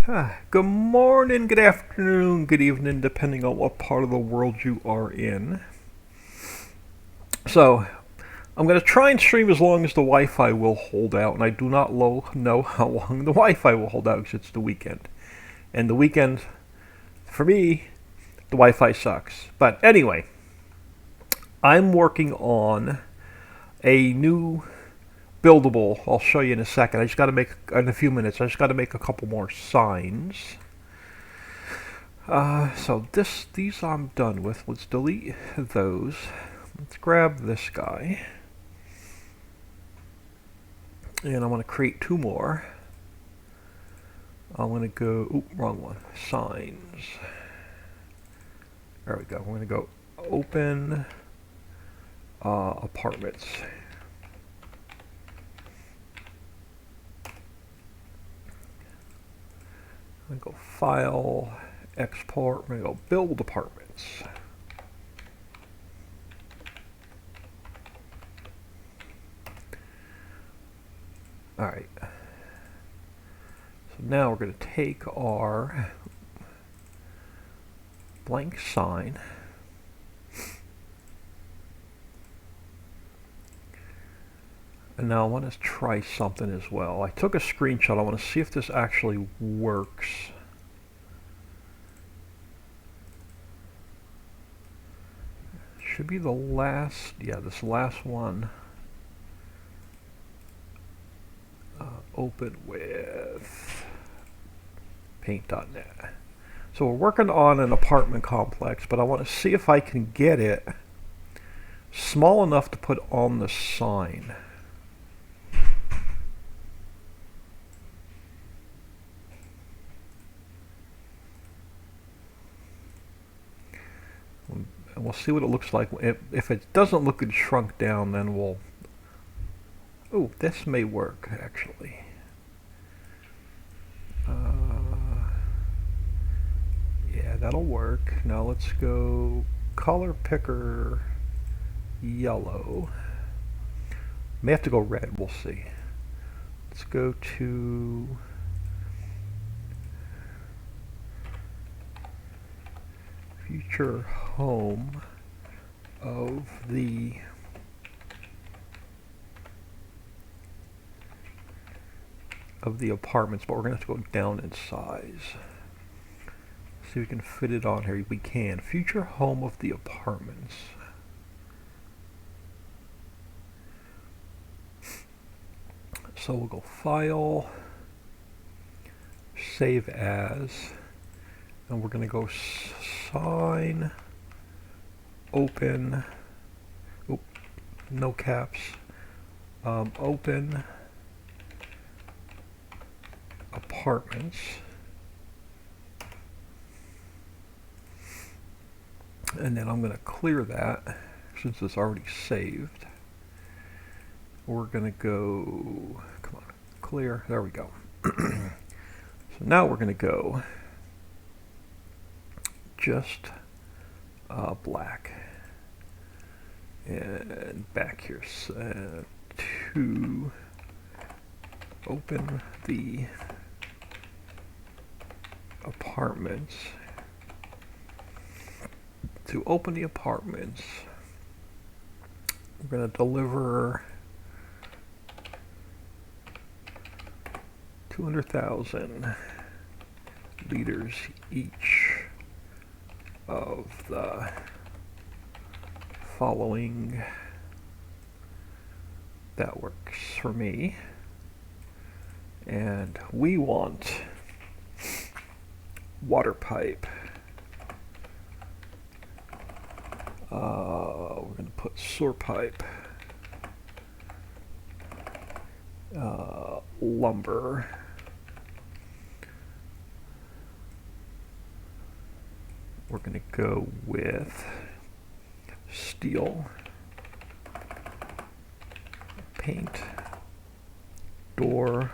Good morning, good afternoon, good evening, depending on what part of the world you are in. So, I'm going to try and stream as long as the Wi Fi will hold out, and I do not know how long the Wi Fi will hold out because it's the weekend. And the weekend, for me, the Wi Fi sucks. But anyway, I'm working on a new buildable. I'll show you in a second. I just got to make, in a few minutes, I just got to make a couple more signs. So these I'm done with. Let's delete those. Let's grab this guy. And I want to create two more. I want to go, wrong one. Signs. There we go. I'm going to go open apartments. I'm going to go file, export. I'm going to go build apartments. Alright. So now we're going to take our blank sign. And now I want to try something as well. I took a screenshot. I want to see if this actually works. Should be the last, yeah, this last one. Open with paint.net. So we're working on an apartment complex, but I want to see if I can get it small enough to put on the sign. And we'll see what it looks like. If it doesn't look good shrunk down, then we'll... Oh, this may work, actually. Yeah, that'll work. Now let's go color picker yellow. May have to go red, we'll see. Let's go to future home of the apartments, but we're going to have to go down in size. See if we can fit it on here. We can. Future home of the apartments. So we'll go file, save as, and we're going to go sign, open, no caps, open apartments. And then I'm going to clear that since it's already saved. We're going to go, come on, clear, there we go. So now we're going to go just black. And back here to open the apartments. To open the apartments, we're going to deliver 200,000 liters each of the following. That works for me. And we want water pipe. We're going to put sewer pipe, lumber, we're going to go with steel, paint, door,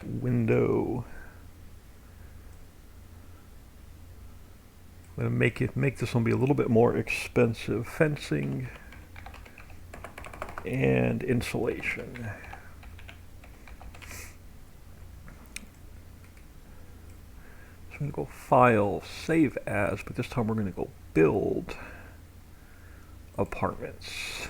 window. I'm going to make this one be a little bit more expensive. Fencing and insulation. going to go File, Save As, but this time we're going to go Build Apartments.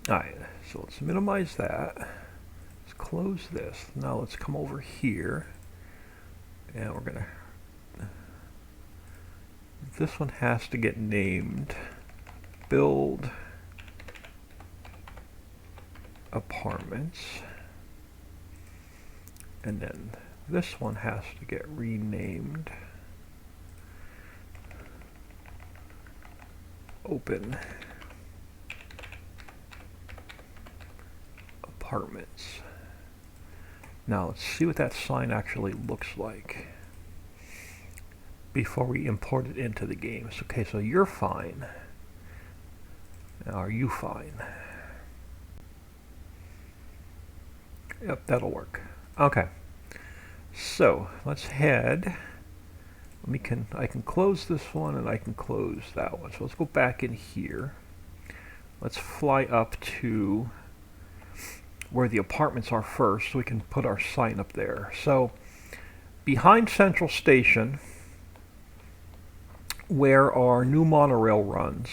Alright, so let's minimize that. Let's close this. Now let's come over here. And we're going to... This one has to get named Build Apartments. And then this one has to get renamed Open Apartments. Now let's see what that sign actually looks like before we import it into the game. Okay, so you're fine. Now, are you fine? Yep, that'll work. Okay, so let's head. I can close this one and I can close that one. So let's go back in here. Let's fly up to where the apartments are first, so we can put our sign up there. So behind Central Station, where our new monorail runs.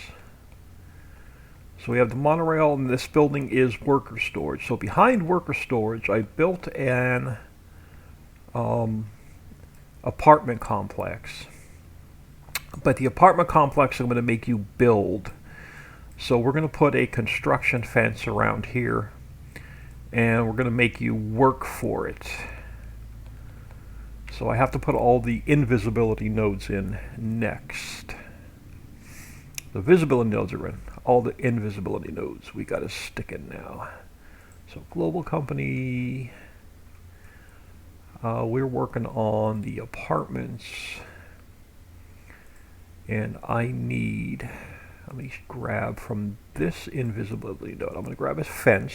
So we have the monorail, and this building is worker storage. So behind worker storage, I built an apartment complex. But the apartment complex I'm going to make you build. So we're going to put a construction fence around here, and we're going to make you work for it. So I have to put all the invisibility nodes in next. The visibility nodes are in. All the invisibility nodes we got to stick in now. So global company, we're working on the apartments, and I need, let me grab from this invisibility node, I'm going to grab a fence.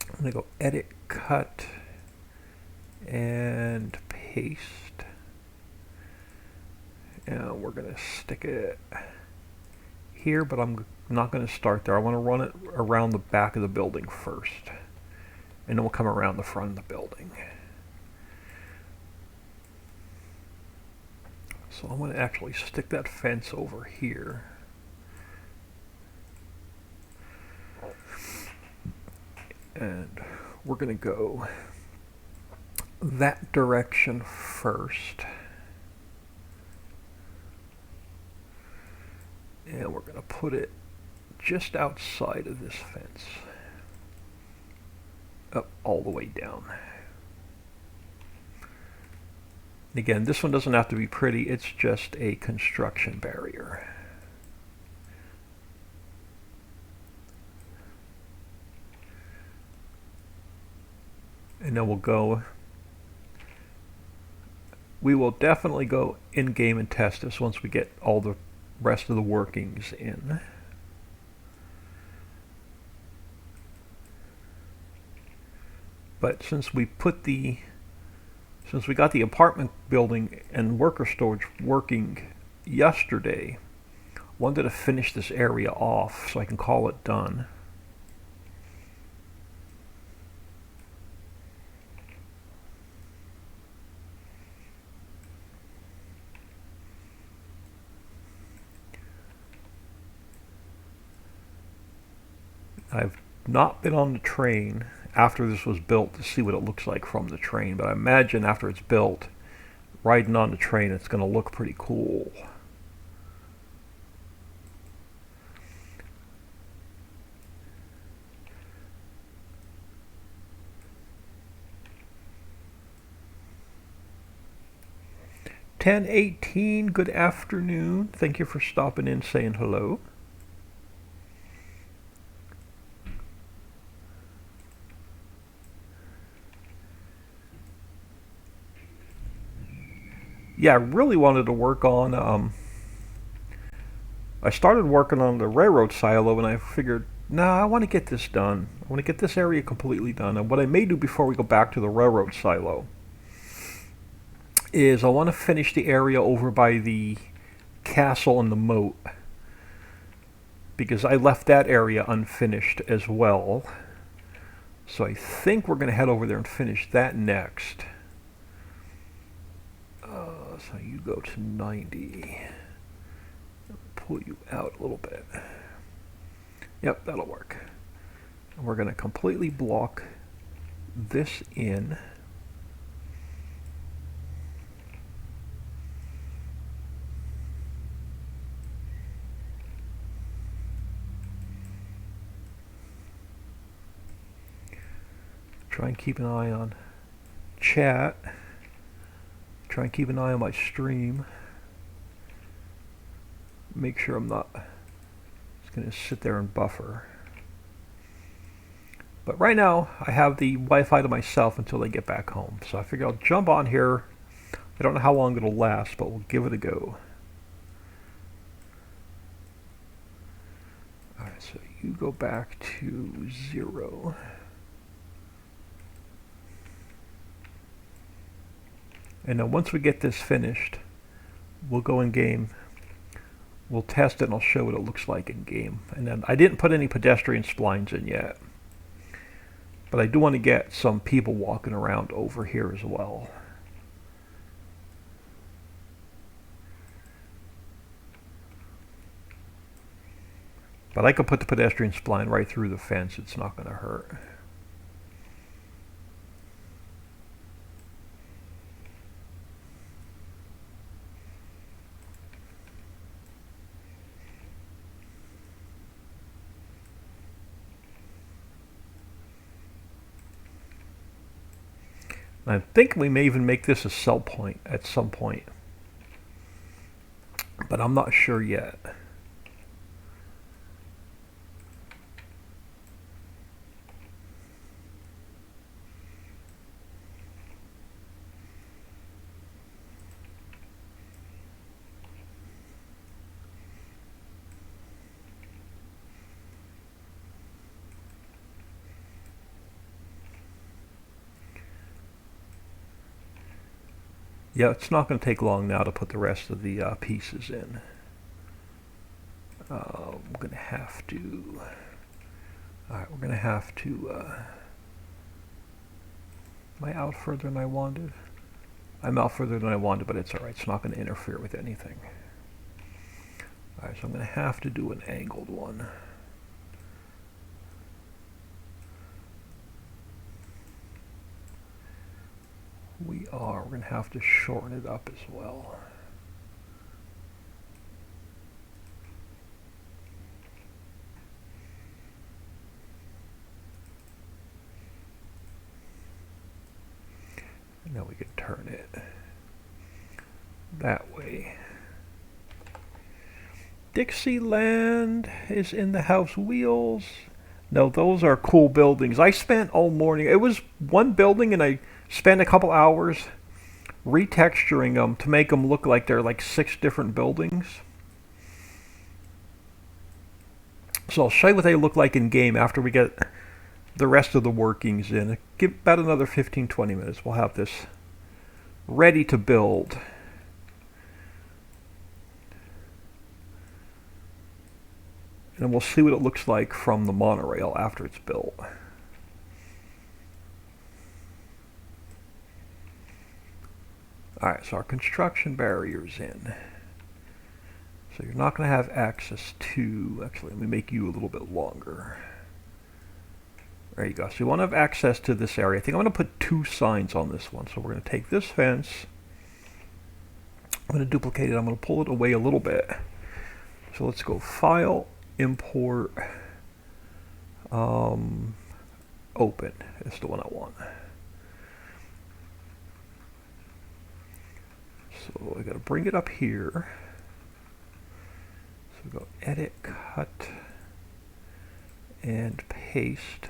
I'm going to go edit, cut, and paste. And we're going to stick it here, but I'm not going to start there. I want to run it around the back of the building first. And then we'll come around the front of the building. So I'm going to actually stick that fence over here. And we're going to go that direction first. And we're going to put it just outside of this fence. Up all the way down. Again, this one doesn't have to be pretty, it's just a construction barrier. And then we will definitely go in-game and test this once we get all the rest of the workings in. But since we got the apartment building and worker storage working yesterday, I wanted to finish this area off so I can call it done. I've not been on the train after this was built to see what it looks like from the train, but I imagine after it's built, riding on the train, it's going to look pretty cool. (10:18), good afternoon. Thank you for stopping in, saying hello. Yeah, I really wanted to work on, I started working on the railroad silo, and I figured, nah, I want to get this done. I want to get this area completely done. And what I may do before we go back to the railroad silo is I want to finish the area over by the castle and the moat. because I left that area unfinished as well. So I think we're going to head over there and finish that next. So you go to 90. Pull you out a little bit. Yep, that'll work. And we're going to completely block this in. Try and keep an eye on chat. Try and keep an eye on my stream. Make sure I'm not just going to sit there and buffer. But right now, I have the Wi-Fi to myself until they get back home. So I figure I'll jump on here. I don't know how long it'll last, but we'll give it a go. Alright, so you go back to 0. And then once we get this finished, we'll go in game. We'll test it and I'll show what it looks like in game. And then I didn't put any pedestrian splines in yet. But I do want to get some people walking around over here as well. But I could put the pedestrian spline right through the fence. It's not going to hurt. I think we may even make this a sell point at some point. But I'm not sure yet. Yeah, it's not going to take long now to put the rest of the pieces in. I'm going to have to... Alright, we're going to have to... Am I out further than I wanted? I'm out further than I wanted, but it's alright. It's not going to interfere with anything. Alright, so I'm going to have to do an angled one. We're going to have to shorten it up as well. And now we can turn it that way. Dixieland is in the house. Wheels. No, those are cool buildings. I spent all morning. It was one building and I spent a couple hours retexturing them to make them look like they're like 6 different buildings. So I'll show you what they look like in game after we get the rest of the workings in. Give about another 15-20 minutes. We'll have this ready to build. And we'll see what it looks like from the monorail after it's built. Alright, so our construction barrier's in. So you're not going to have access to... Actually, let me make you a little bit longer. There you go. So you want to have access to this area. I think I'm going to put 2 signs on this one. So we're going to take this fence. I'm going to duplicate it. I'm going to pull it away a little bit. So let's go File, Import, Open. That's the one I want. So I got to bring it up here. So we go Edit, Cut, and Paste.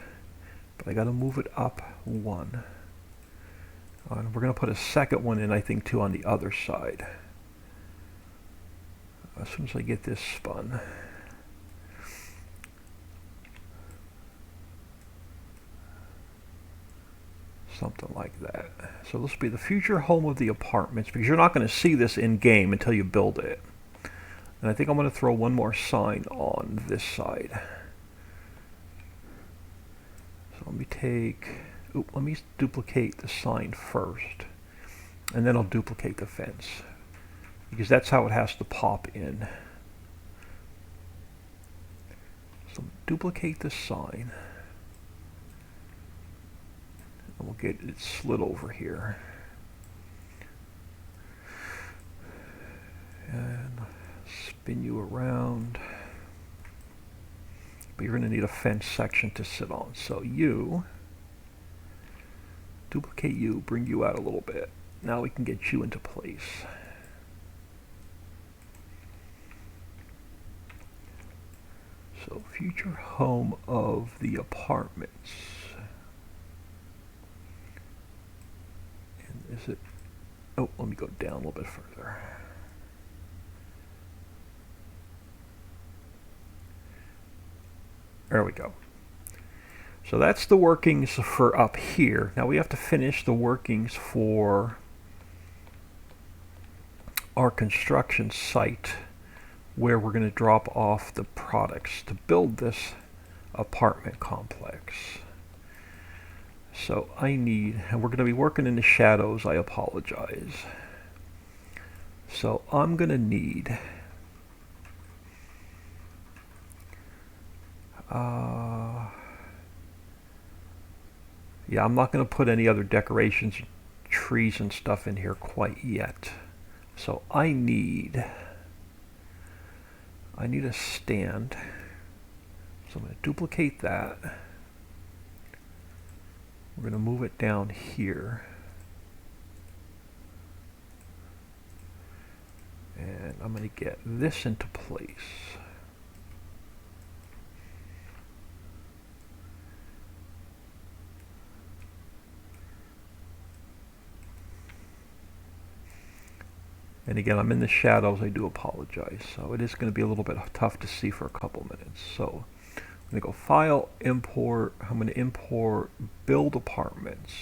But I got to move it up 1. And we're going to put a second one in, I think, too, on the other side. As soon as I get this spun. Something like that. So this will be the future home of the apartments, because you're not going to see this in game until you build it. And I think I'm going to throw one more sign on this side. So let me let me duplicate the sign first. And then I'll duplicate the fence. Because that's how it has to pop in. So duplicate the sign. And we'll get it slid over here. And spin you around. But you're going to need a fence section to sit on. So you, duplicate you, bring you out a little bit. Now we can get you into place. So future home of the apartments. And is it, oh, let me go down a little bit further. There we go. So that's the workings for up here. Now we have to finish the workings for our construction site where we're going to drop off the products to build this apartment complex. So I need, and we're going to be working in the shadows, I apologize. So I'm going to need yeah, I'm not going to put any other decorations, trees and stuff in here quite yet. So I need a stand. So I'm going to duplicate that. We're going to move it down here. And I'm going to get this into place. And again, I'm in the shadows, I do apologize. So it is going to be a little bit tough to see for a couple minutes. So I'm going to go File, Import. I'm going to import Build Apartments.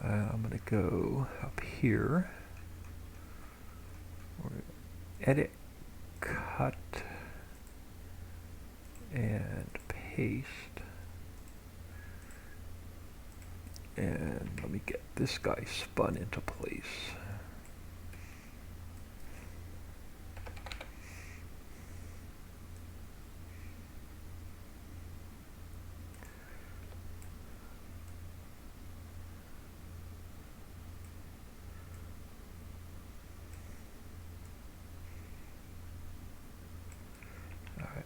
I'm going to go up here. Edit, cut, and paste. And let me get this guy spun into place.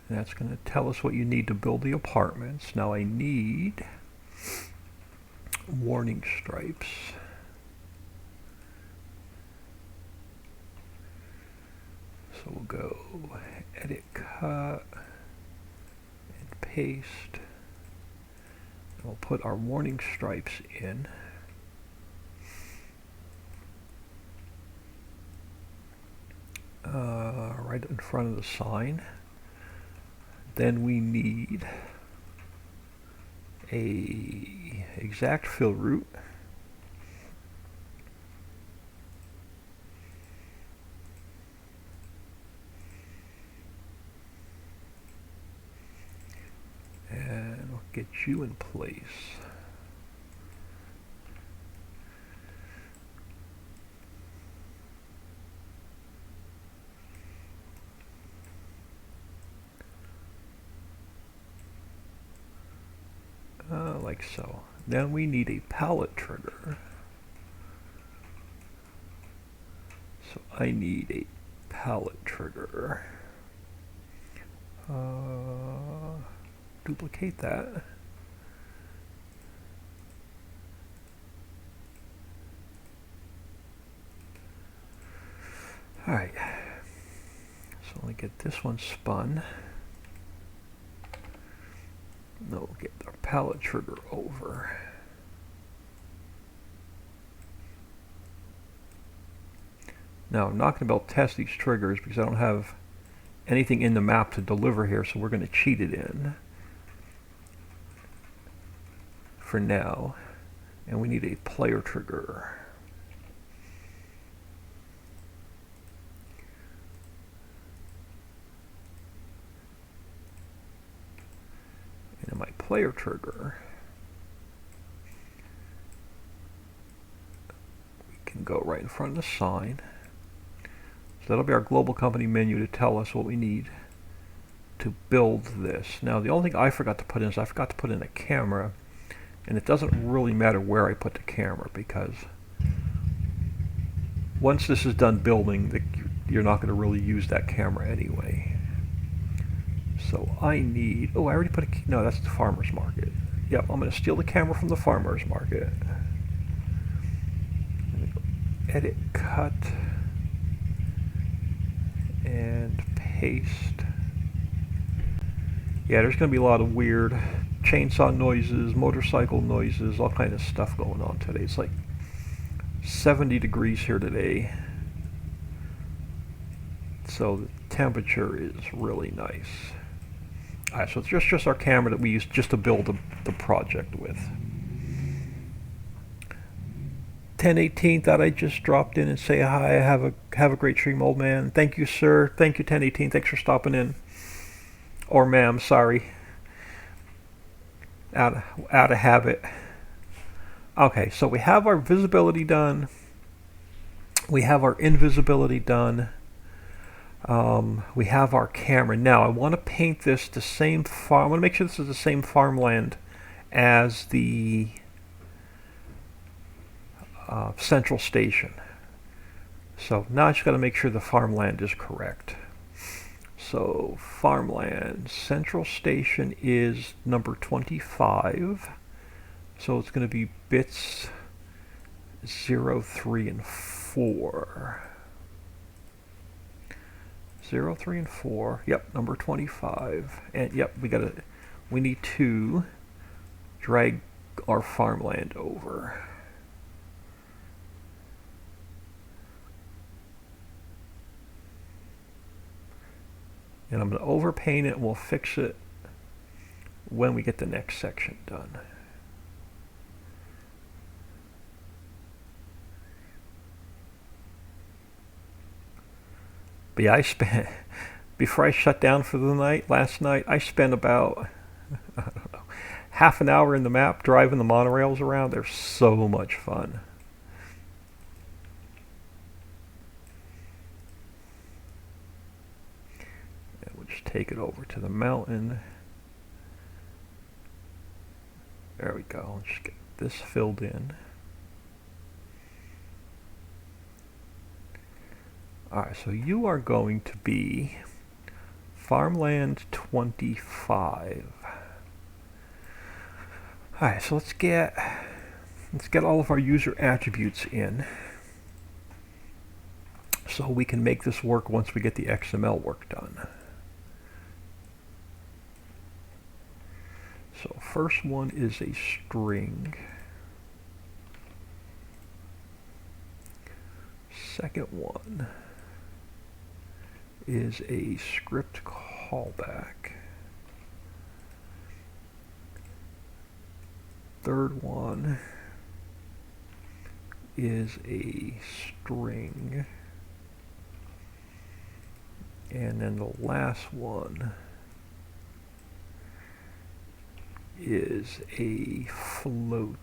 And that's going to tell us what you need to build the apartments. Now I need warning stripes. So we'll go edit, cut, and paste. And we'll put our warning stripes in. Right in front of the sign. Then we need a exact fill route. And we'll get you in place. Like so. Then we need a pallet trigger. So I need a pallet trigger. Duplicate that. Alright. So let me get this one spun. Now we'll get our pallet trigger over. Now I'm not going to be able to test these triggers because I don't have anything in the map to deliver here, so we're going to cheat it in. for now. And we need a player trigger. And in my player trigger, we can go right in front of the sign. So that'll be our global company menu to tell us what we need to build this. Now the only thing I forgot to put in is I forgot to put in a camera, and it doesn't really matter where I put the camera, because once this is done building, you're not going to really use that camera anyway. So I need, oh, I already put no, that's the farmer's market. Yep, I'm going to steal the camera from the farmer's market. Edit, cut, and paste. Yeah, there's going to be a lot of weird chainsaw noises, motorcycle noises, all kind of stuff going on today. It's like 70 degrees here today. So the temperature is really nice. Alright, so it's just our camera that we use just to build the project with. 1018 thought I just dropped in and say hi. Have a great stream, old man. Thank you, sir. Thank you, 1018. Thanks for stopping in. Or ma'am, sorry. Out of habit. Okay, so we have our visibility done. We have our invisibility done. We have our camera. Now I want to paint this the same farm. I want to make sure this is the same farmland as the central station. So now I just got to make sure the farmland is correct. So farmland, central station is number 25. So it's going to be bits 0, 3, and 4. 0, 3, and 4. Yep, number 25. And yep, we need to drag our farmland over. And I'm going to overpaint it, and we'll fix it when we get the next section done. But yeah, I spent, before I shut down for the night, last night, I spent about, I don't know, half an hour in the map driving the monorails around. They're so much fun. Just take it over to the mountain. There we go. Let's just get this filled in. Alright, so you are going to be farmland 25. Alright, so let's get all of our user attributes in, so we can make this work once we get the XML work done. So first one is a string. Second one is a script callback. Third one is a string. And then the last one is a float.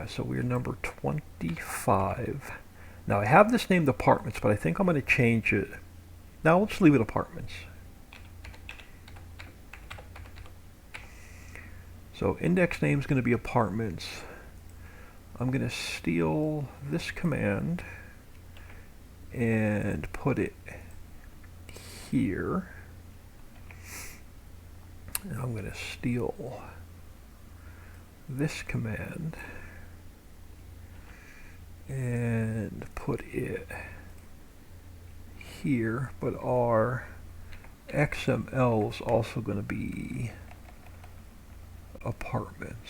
So we're number 25. Now I have this named apartments, but I think I'm going to change it. Now let's leave it apartments. So index name is going to be apartments. I'm going to steal this command and put it here. And I'm going to steal this command and put it here, but our XML is also going to be apartments.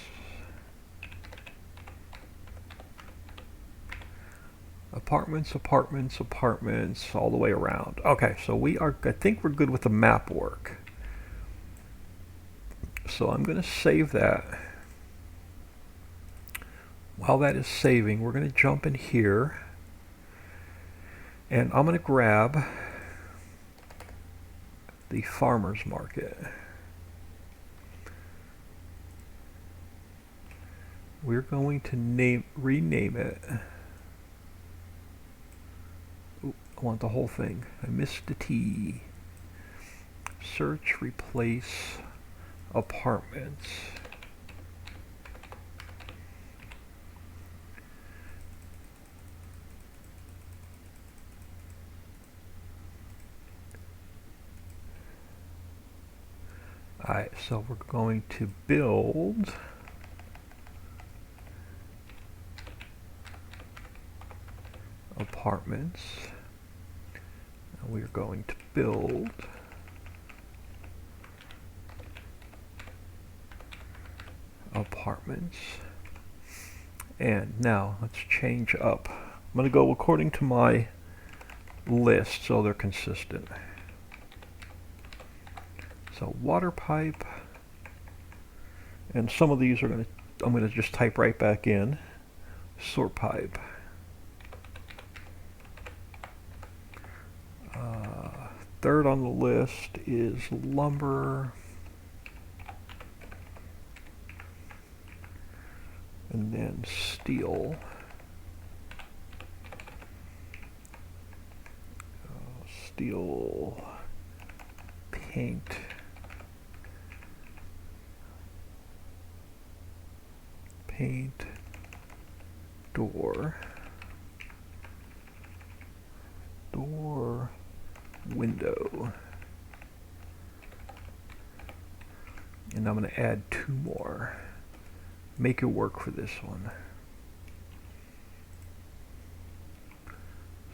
Apartments, apartments, apartments, all the way around. Okay, so I think we're good with the map work. So I'm going to save that. While that is saving, we're going to jump in here, and I'm going to grab the farmer's market. We're going to rename it. Ooh, I want the whole thing. I missed the T. Search, replace, apartments. Alright, so we're going to build apartments. And we're going to build apartments. And now let's change up. I'm going to go according to my list so they're consistent. So water pipe, and some of these are I'm going to just type right back in. Sewer pipe. Third on the list is lumber. And then steel. Steel, paint, door, window. And I'm going to add 2 more. Make it work for this one.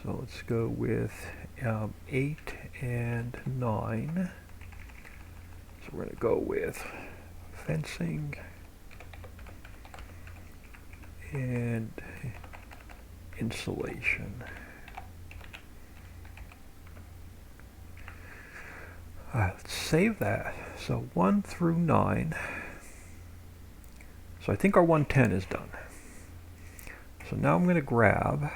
So let's go with 8 and 9. So we're going to go with fencing and insulation. Let's save that. So 1 through 9. So I think our 110 is done. So now I'm going to grab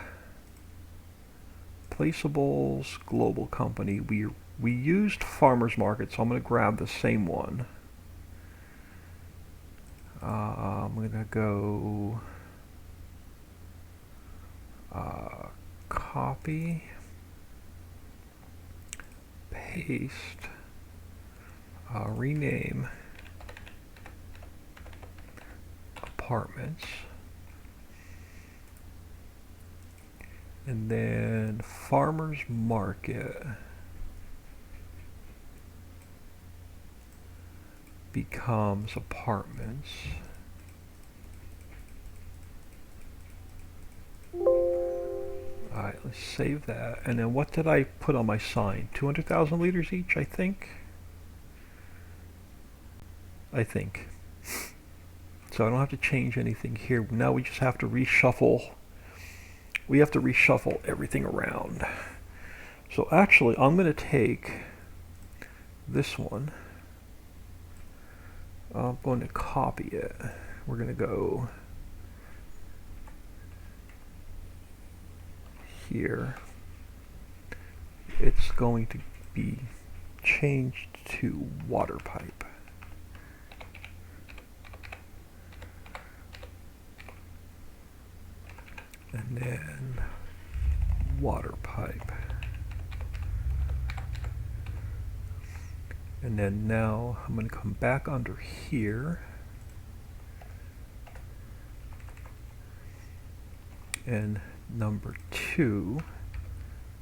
Placeables, Global Company. We used Farmer's Market, so I'm going to grab the same one. I'm going to go copy, paste, rename apartments, and then Farmer's Market becomes apartments. Alright, let's save that. And then what did I put on my sign? 200,000 liters each, I think? So I don't have to change anything here. Now we just have to reshuffle. We have to reshuffle everything around. So actually, I'm going to take this one. I'm going to copy it. We're going to go here. It's going to be changed to water pipe. And then water pipe. And then now I'm going to come back under here. And number 2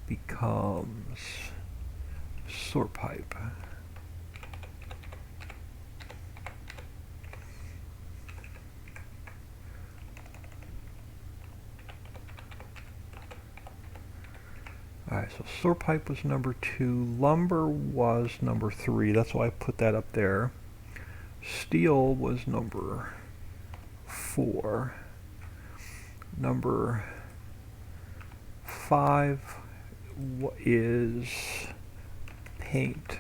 becomes sewer pipe. Alright, so sewer pipe was number 2, lumber was number 3, that's why I put that up there. Steel was number 4. Number 5 is paint.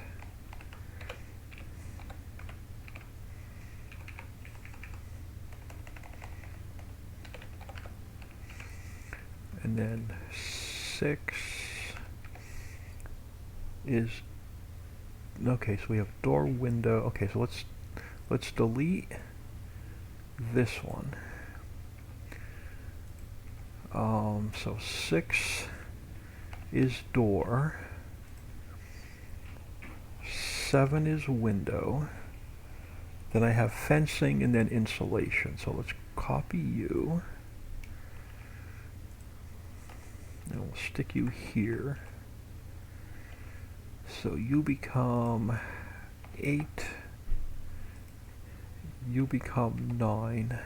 And then 6 is, okay, so we have door, window. Okay, so let's delete this one. So 6 is door, 7 is window, then I have fencing and then insulation. So let's copy you, and we'll stick you here. So you become 8, you become 9,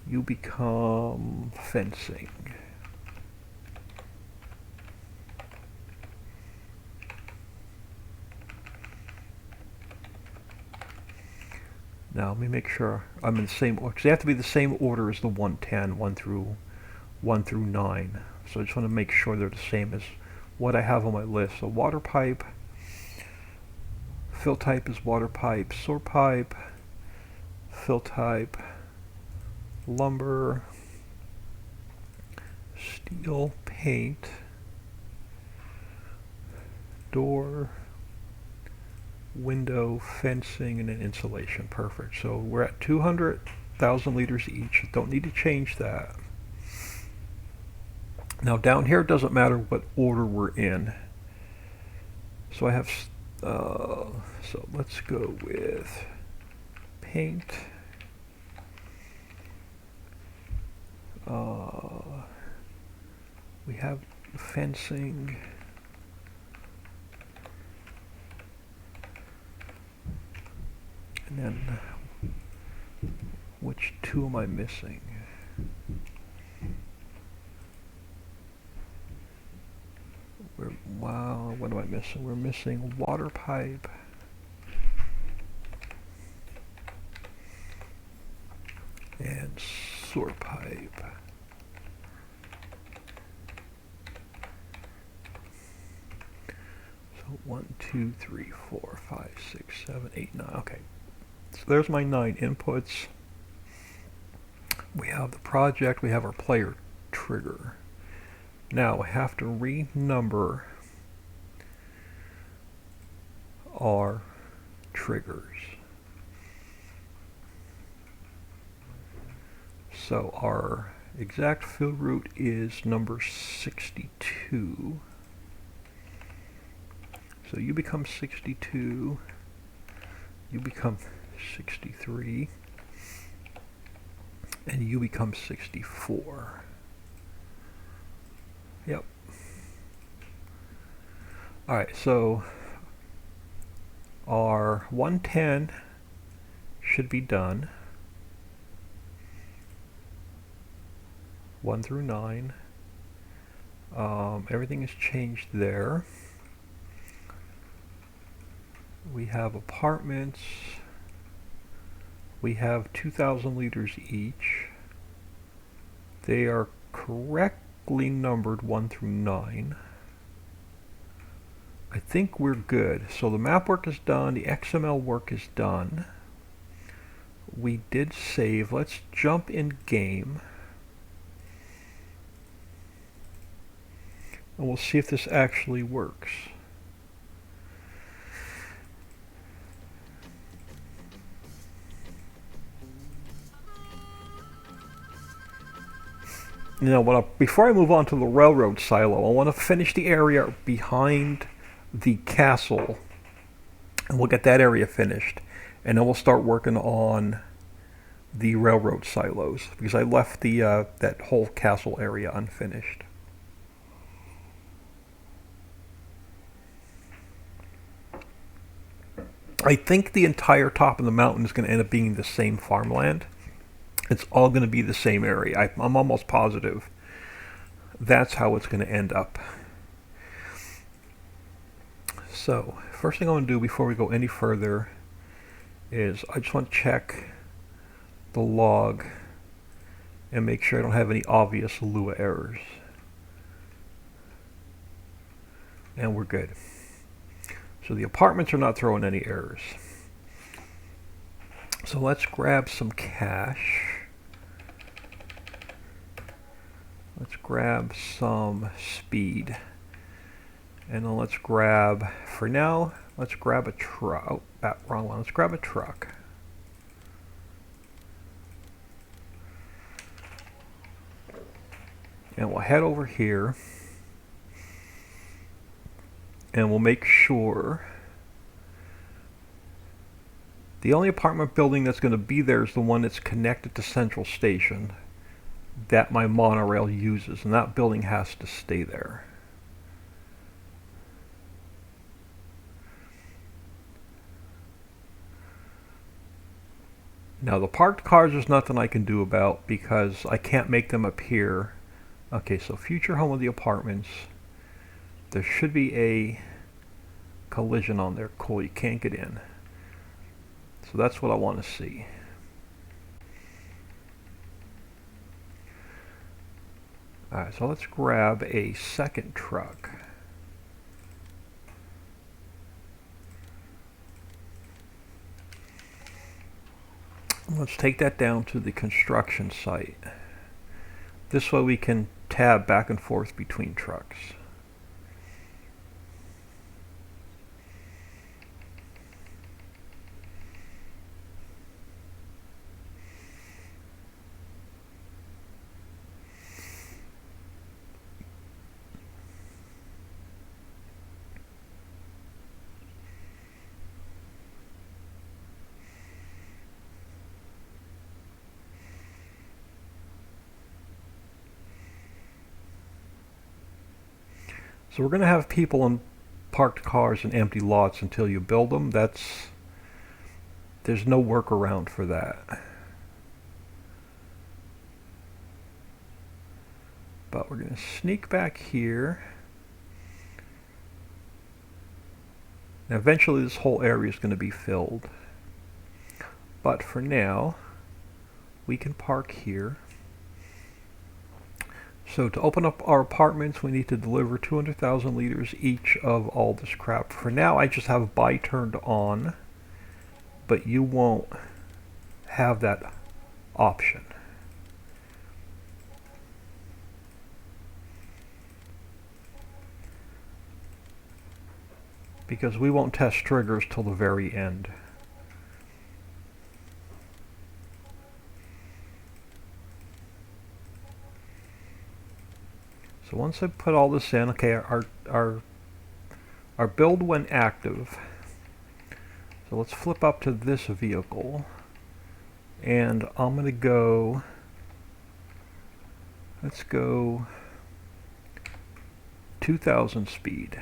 you become fencing. Now let me make sure I'm in the same order, because they have to be the same order as the 110, 1 through 9. So I just want to make sure they're the same as what I have on my list. So water pipe, fill type is water pipe, sewer pipe, fill type, lumber, steel, paint, door, window, fencing, and then insulation. Perfect. So we're at 200,000 liters each. Don't need to change that. Now down here, it doesn't matter what order we're in. So I have, so let's go with paint. We have fencing. And then, which 2 am I missing? Wow, what am I missing? We're missing water pipe. And sewer pipe. So 1, 2, 3, 4, 5, 6, 7, 8, 9. Okay. So there's my 9 inputs. We have the project, we have our player trigger. Now I have to renumber our triggers. So our exact fill route is number 62. So you become 62, you become 63, and you become 64. Yep. Alright, so our 110 should be done. 1 through 9. Everything is changed there. We have apartments. We have 2,000 liters each. They are correctly numbered 1 through 9. I think we're good. So the map work is done. The XML work is done. We did save. Let's jump in game. And we'll see if this actually works. You know, before I move on to the railroad silo, I want to finish the area behind the castle, and we'll get that area finished, and then we'll start working on the railroad silos, because I left the that whole castle area unfinished. I think the entire top of the mountain is going to end up being the same farmland. It's all going to be the same area. I'm almost positive that's how it's going to end up. So, first thing I want to do before we go any further is I just want to check the log and make sure I don't have any obvious Lua errors. And we're good. So the apartments are not throwing any errors. So let's grab some cash. Let's grab some speed. And then let's grab, for now, let's grab a truck. Oh, wrong one. Let's grab a truck. And we'll head over here. And we'll make sure the only apartment building that's going to be there is the one that's connected to Central Station that my monorail uses. And that building has to stay there. Now the parked cars there's nothing I can do about because I can't make them appear. Okay, so future home of the apartments. There should be a collision on there. Cool, you can't get in. So that's what I want to see. Alright, so let's grab a second truck. Let's take that down to the construction site. This way we can tab back and forth between trucks. So we're going to have people in parked cars and empty lots until you build them. There's no workaround for that. But we're going to sneak back here. Now eventually this whole area is going to be filled. But for now, we can park here. So to open up our apartments, we need to deliver 200,000 liters each of all this crap. For now, I just have buy turned on, but you won't have that option. Because we won't test triggers till the very end. So once I put all this in, okay, our build went active. So let's flip up to this vehicle. And I'm going to go, let's go 2,000 speed.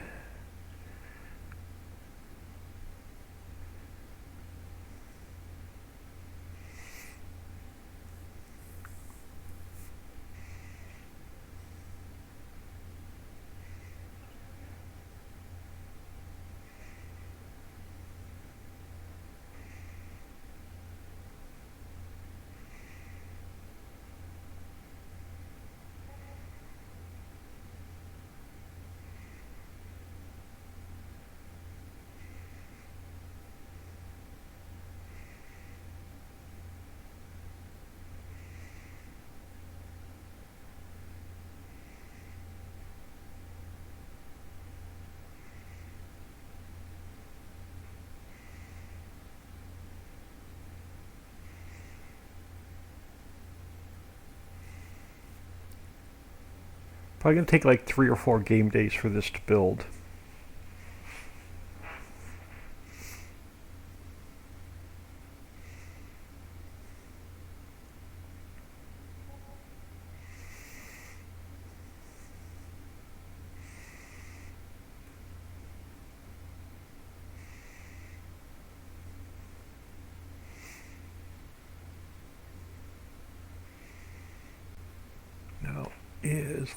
Probably going to take like 3 or 4 game days for this to build.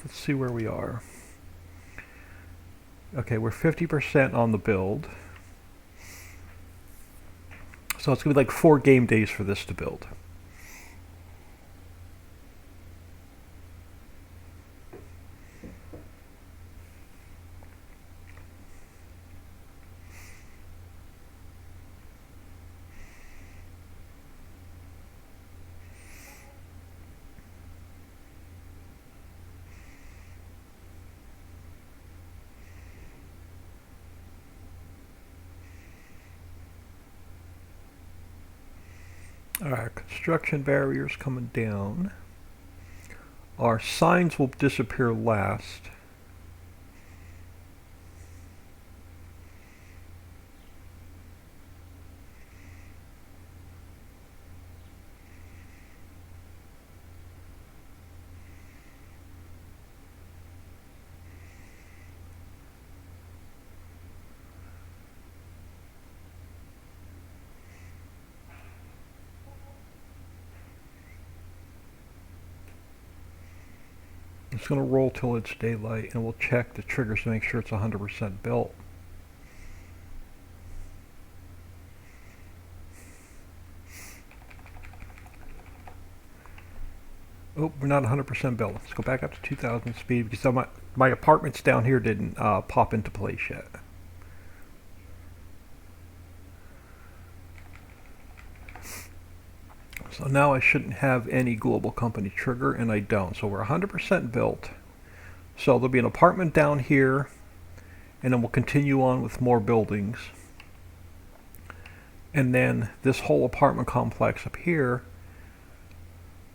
Let's see where we are. Okay, we're 50% on the build. So it's going to be like 4 game days for this to build. Alright, construction barriers coming down. Our signs will disappear last. It's going to roll till it's daylight, and we'll check the triggers to make sure it's 100% built. Oh, we're not 100% built. Let's go back up to 2,000 speed because my apartments down here didn't pop into place yet. So now I shouldn't have any global company trigger, and I don't. So we're 100% built. So there'll be an apartment down here, and then we'll continue on with more buildings. And then this whole apartment complex up here,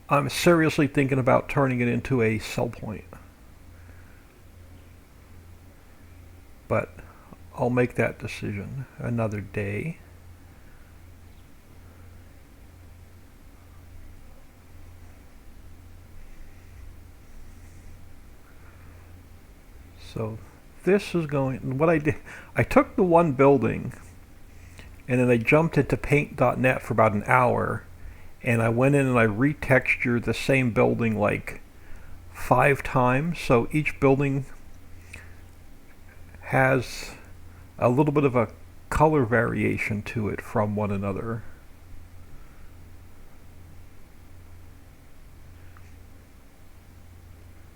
I'm seriously thinking about turning it into a sell point. But I'll make that decision another day. So this is going, what I did, I took the one building and then I jumped into paint.net for about an hour, and I went in and I retextured the same building like 5 times. So each building has a little bit of a color variation to it from one another.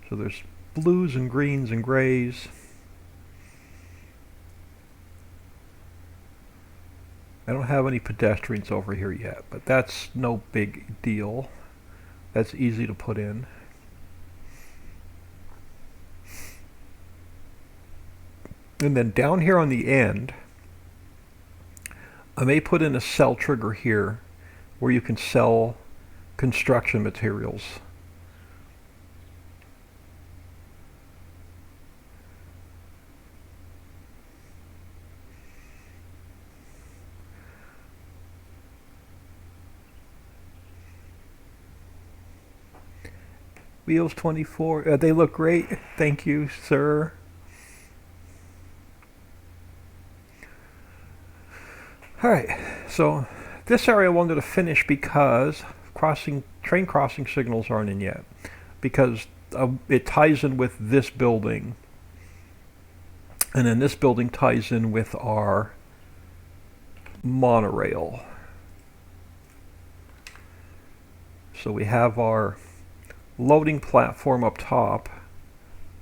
So there's blues and greens and grays. I don't have any pedestrians over here yet, but that's no big deal. That's easy to put in. And then down here on the end, I may put in a sell trigger here where you can sell construction materials. Wheels 24, they look great. Thank you, sir. Alright, so this area I wanted to finish because train crossing signals aren't in yet. Because it ties in with this building. And then this building ties in with our monorail. So we have our loading platform up top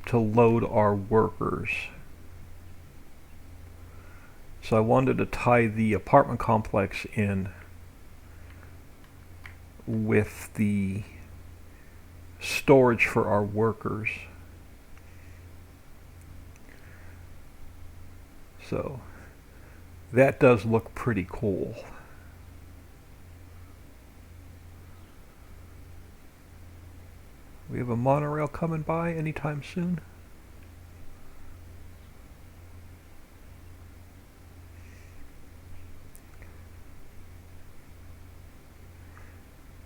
to load our workers. So I wanted to tie the apartment complex in with the storage for our workers. So that does look pretty cool. We have a monorail coming by anytime soon.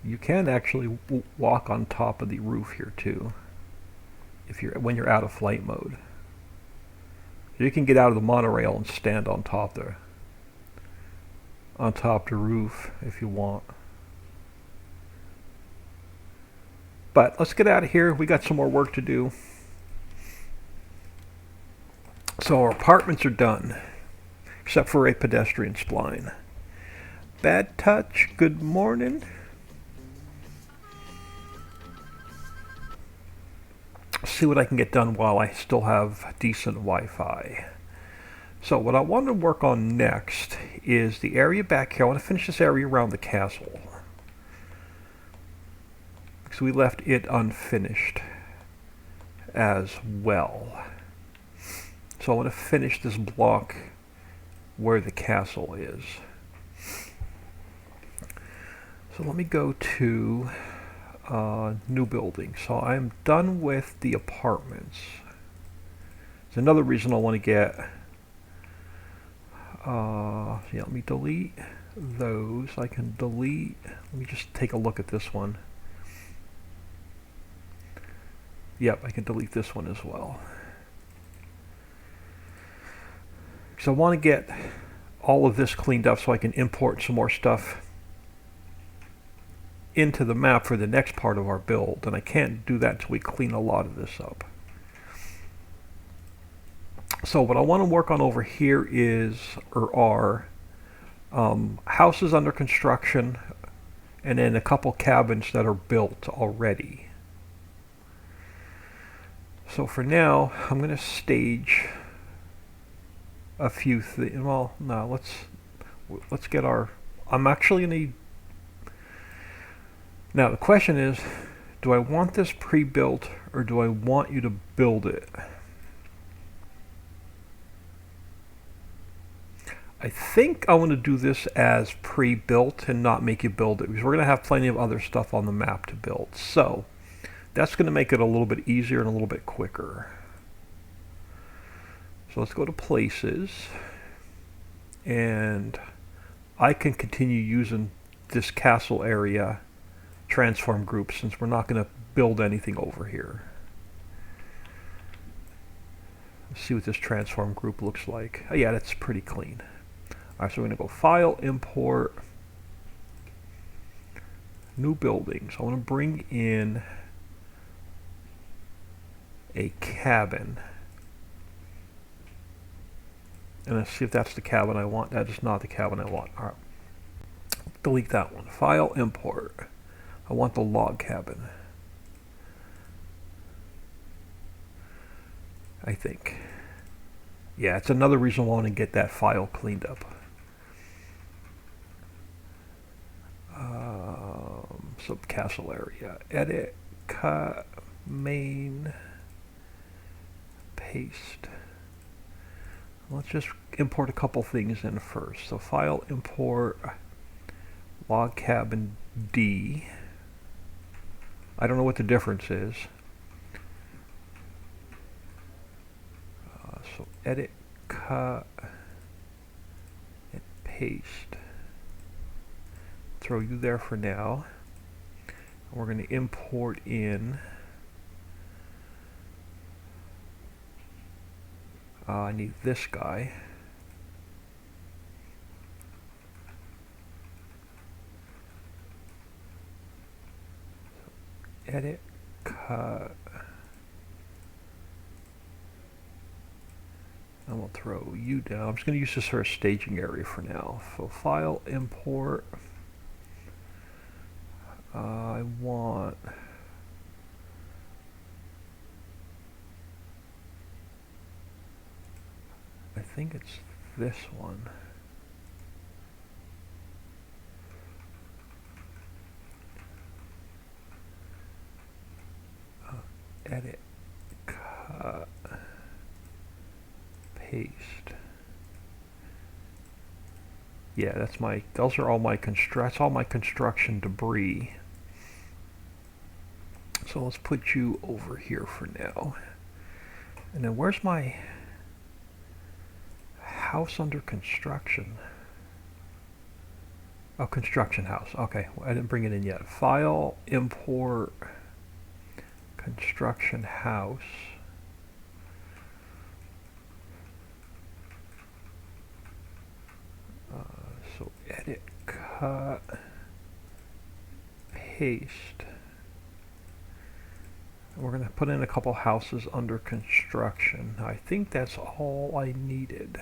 You can actually walk on top of the roof here too, when you're out of flight mode. You can get out of the monorail and stand on top the roof if you want. But let's get out of here. We got some more work to do. So our apartments are done, except for a pedestrian spline. Bad Touch, good morning. See what I can get done while I still have decent Wi-Fi. So what I want to work on next is the area back here. I want to finish this area around the castle. Because we left it unfinished as well. So I want to finish this block where the castle is. So let me go to new building. So I'm done with the apartments. It's another reason I want to get, yeah, let me delete those. I can delete, let me just take a look at this one. Yep, I can delete this one as well. So I want to get all of this cleaned up so I can import some more stuff into the map for the next part of our build, and I can't do that until we clean a lot of this up. So what I want to work on over here is, or are, houses under construction, and then a couple cabins that are built already. So for now, I'm going to stage a few things. Well, no, let's get our. I'm actually going to. Now the question is, do I want this pre-built or do I want you to build it? I think I want to do this as pre-built and not make you build it, because we're going to have plenty of other stuff on the map to build. So that's going to make it a little bit easier and a little bit quicker. So let's go to places, and I can continue using this castle area transform group since we're not going to build anything over here. Let's see what this transform group looks like. Oh yeah, that's pretty clean. Alright, so we're going to go File, Import, New Buildings. I want to bring in a cabin. And let's see if that's the cabin I want. That is not the cabin I want. Alright. Delete that one. File, Import. I want the log cabin. I think. Yeah, it's another reason I want to get that file cleaned up. So castle area. Edit, cut, main, paste. Let's just import a couple things in first. So file, import, log cabin D. I don't know what the difference is. So edit, cut, and paste. Throw you there for now. And we're going to import in. I need this guy. Edit, cut, and we'll throw you down. I'm just going to use this for a staging area for now. So file, import. I want I think it's this one. Edit, cut, paste. Yeah, that's my. Those are all my that's all my construction debris. So let's put you over here for now. And then where's my house under construction? Oh, construction house. Okay, well, I didn't bring it in yet. File, import, construction house. So edit, cut, paste. We're going to put in a couple houses under construction. I think that's all I needed.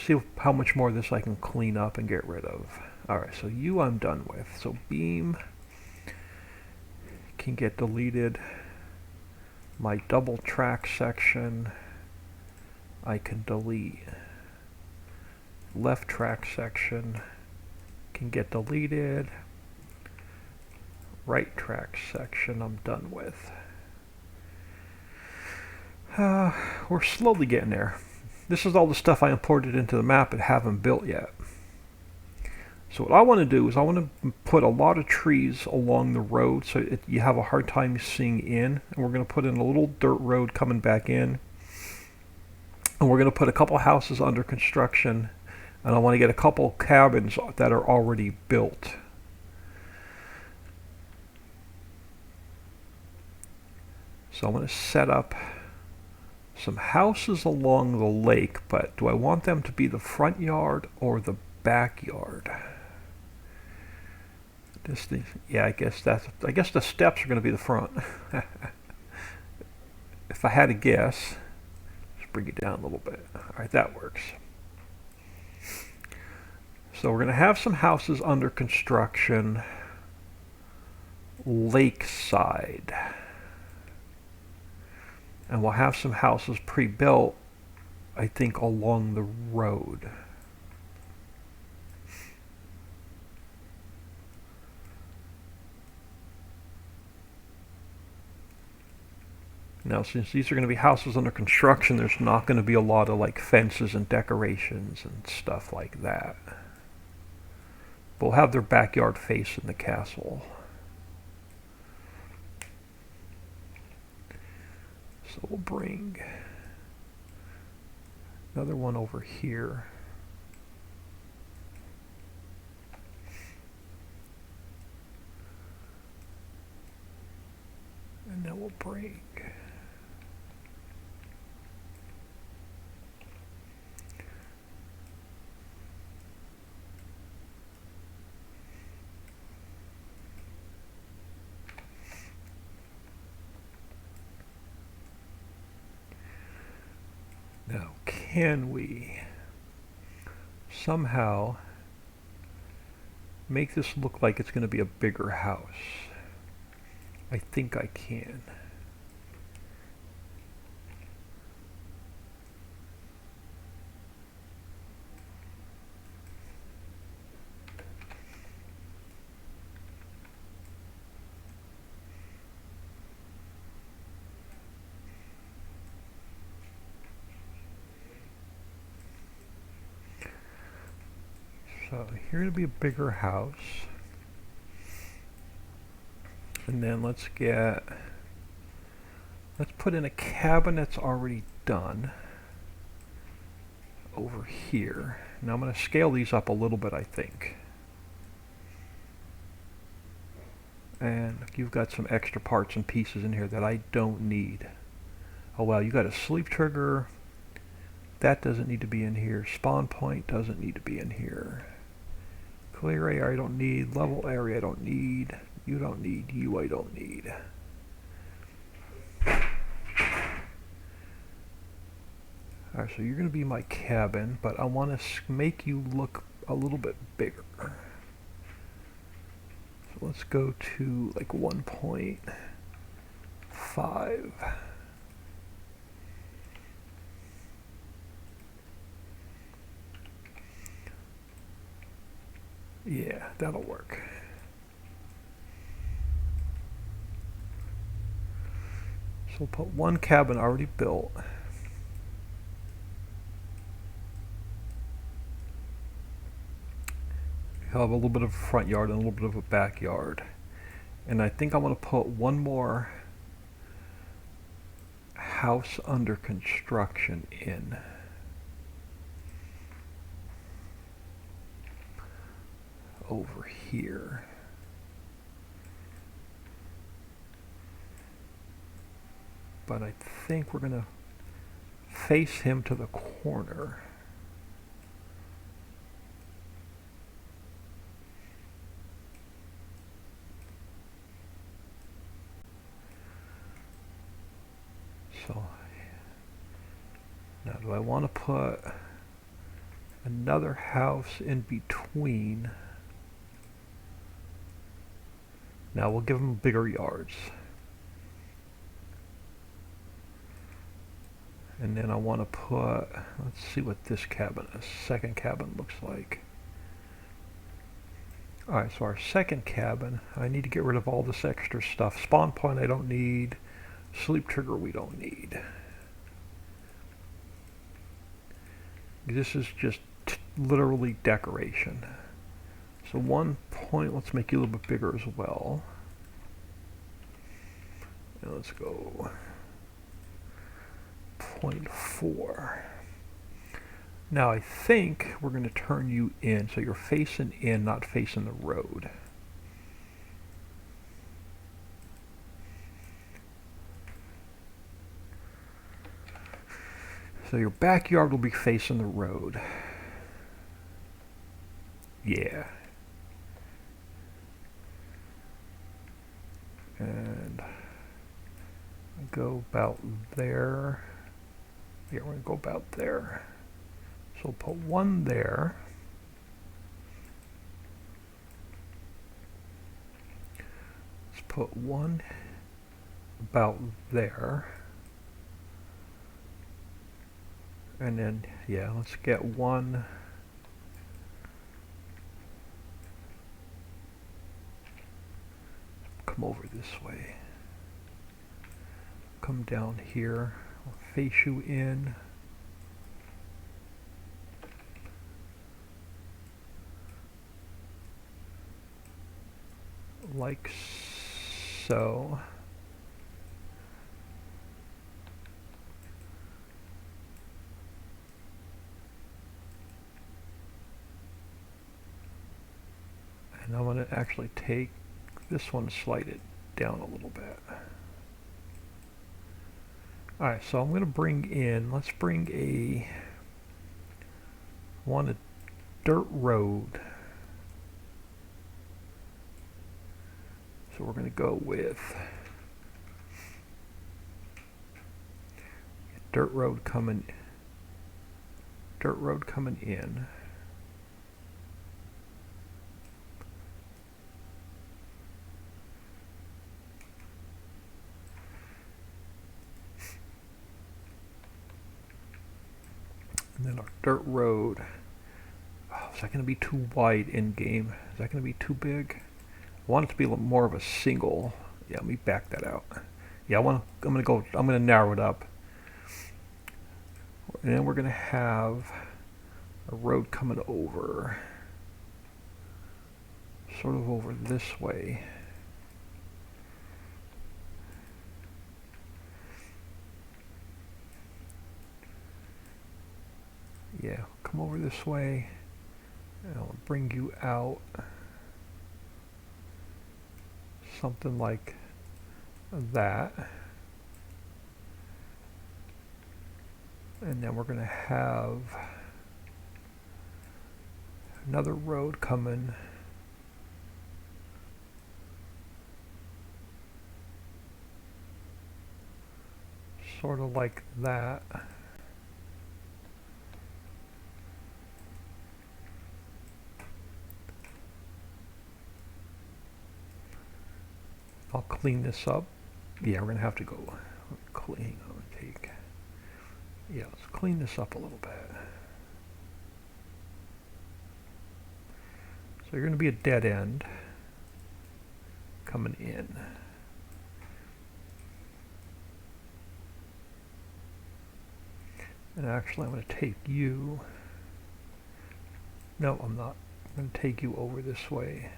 See how much more of this I can clean up and get rid of. Alright, so you I'm done with. So beam can get deleted. My double track section I can delete. Left track section can get deleted. Right track section I'm done with. We're slowly getting there. This is all the stuff I imported into the map but haven't built yet. So what I want to do is I want to put a lot of trees along the road so you have a hard time seeing in. And we're going to put in a little dirt road coming back in. And we're going to put a couple houses under construction. And I want to get a couple cabins that are already built. So I'm going to set up some houses along the lake, but do I want them to be the front yard or the backyard? Yeah, I guess the steps are going to be the front. If I had to guess, let's bring it down a little bit. All right, that works. So we're going to have some houses under construction lakeside. And we'll have some houses pre-built, I think, along the road. Now, since these are going to be houses under construction, there's not going to be a lot of like fences and decorations and stuff like that. We'll have their backyard facing the castle. So we'll bring another one over here. And then we'll bring now, can we somehow make this look like it's going to be a bigger house? I think I can. So here to be a bigger house. And then let's put in a cabin that's already done over here. Now I'm going to scale these up a little bit, I think. And you've got some extra parts and pieces in here that I don't need. Oh well, you got a sleep trigger. That doesn't need to be in here. Spawn point doesn't need to be in here. Clear area I don't need. Level area I don't need. You don't need. You I don't need. Alright, so you're going to be my cabin, but I want to make you look a little bit bigger. So let's go to like 1.5. Yeah, that'll work. So we'll put one cabin already built. You'll have a little bit of a front yard and a little bit of a backyard. And I think I'm going to put one more house under construction in. Over here. But I think we're going to face him to the corner. So now do I want to put another house in between? Now we'll give them bigger yards. And then I want to put, let's see what this cabin, a second cabin looks like. Alright, so our second cabin, I need to get rid of all this extra stuff. Spawn point I don't need. Sleep trigger we don't need. This is just literally decoration. So 1 point, let's make you a little bit bigger as well. And let's go 0.4. Now I think we're going to turn you in, so you're facing in, not facing the road. So your backyard will be facing the road. Yeah. And go about there. Yeah, we're going to go about there. So we'll put one there. Let's put one about there. And then, yeah, let's get one. Come over this way. Come down here. I'll face you in. Like so. And I'm going to actually take this one, slide it down a little bit. Alright, so I'm going to bring in, let's bring a dirt road. So we're going to go with dirt road coming in. And then our dirt road. Oh, is that going to be too wide in game? Is that going to be too big? I want it to be a little more of a single. Yeah, let me back that out. Yeah, I'm going to narrow it up. And then we're going to have a road coming over. Sort of over this way. Yeah, come over this way. And I'll bring you out. Something like that. And then we're going to have another road coming sort of like that. I'll clean this up. Yeah, we're going to have to go clean. Yeah, let's clean this up a little bit. So you're going to be a dead end coming in. And actually I'm going to take you. No, I'm not. I'm going to take you over this way.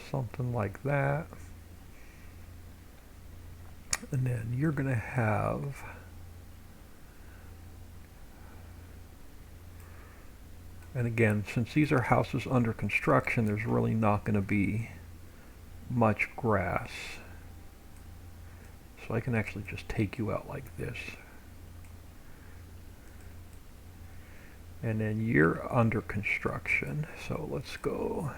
Something like that. And then you're going to have and again, since these are houses under construction, there's really not going to be much grass. So I can actually just take you out like this. And then you're under construction. So let's go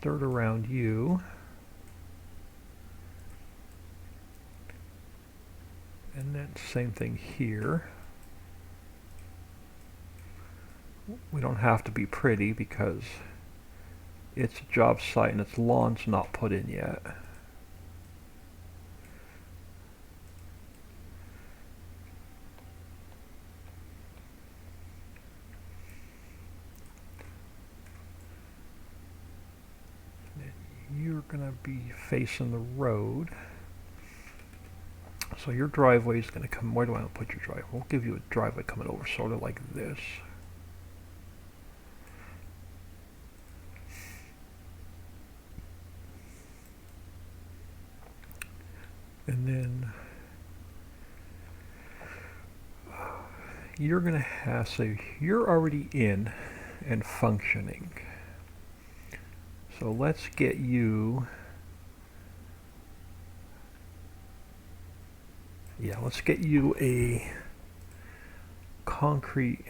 dirt around you. And then same thing here. We don't have to be pretty because it's a job site and its lawn's not put in yet. And you're going to be facing the road. So your driveway is going to come. Where do I want to put your driveway? We'll give you a driveway coming over sort of like this. And then you're going to have, so you're already in and functioning. So let's get you, let's get you a concrete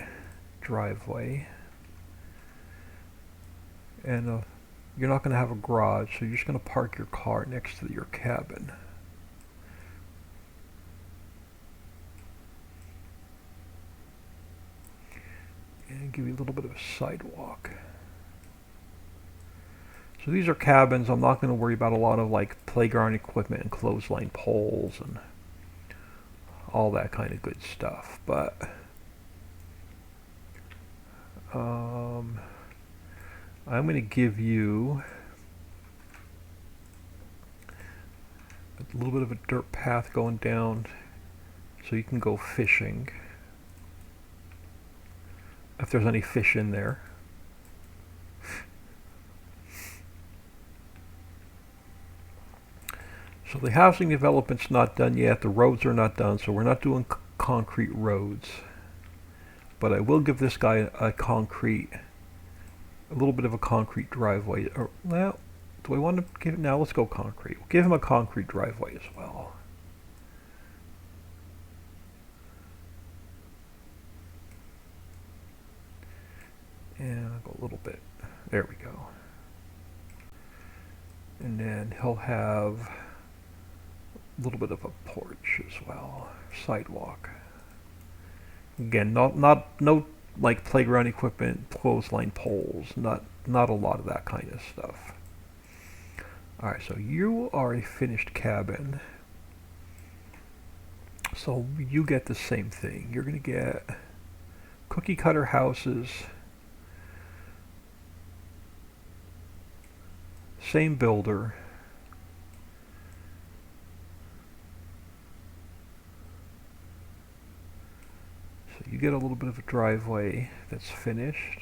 driveway. And you're not going to have a garage, so you're just going to park your car next to your cabin. And give you a little bit of a sidewalk. So these are cabins. I'm not going to worry about a lot of like playground equipment and clothesline poles and all that kind of good stuff. But I'm going to give you a little bit of a dirt path going down so you can go fishing if there's any fish in there. So the housing development's not done yet. The roads are not done, so we're not doing concrete roads. But I will give this guy a little bit of a concrete driveway. Or, well, do I want to give it now? Let's go concrete. We'll give him a concrete driveway as well. And I'll go a little bit. There we go. And then he'll have a little bit of a porch as well. Sidewalk. Again, no like playground equipment, clothesline poles, not a lot of that kind of stuff. Alright, so you are a finished cabin. So you get the same thing. You're gonna get cookie cutter houses. Same builder. So you get a little bit of a driveway that's finished.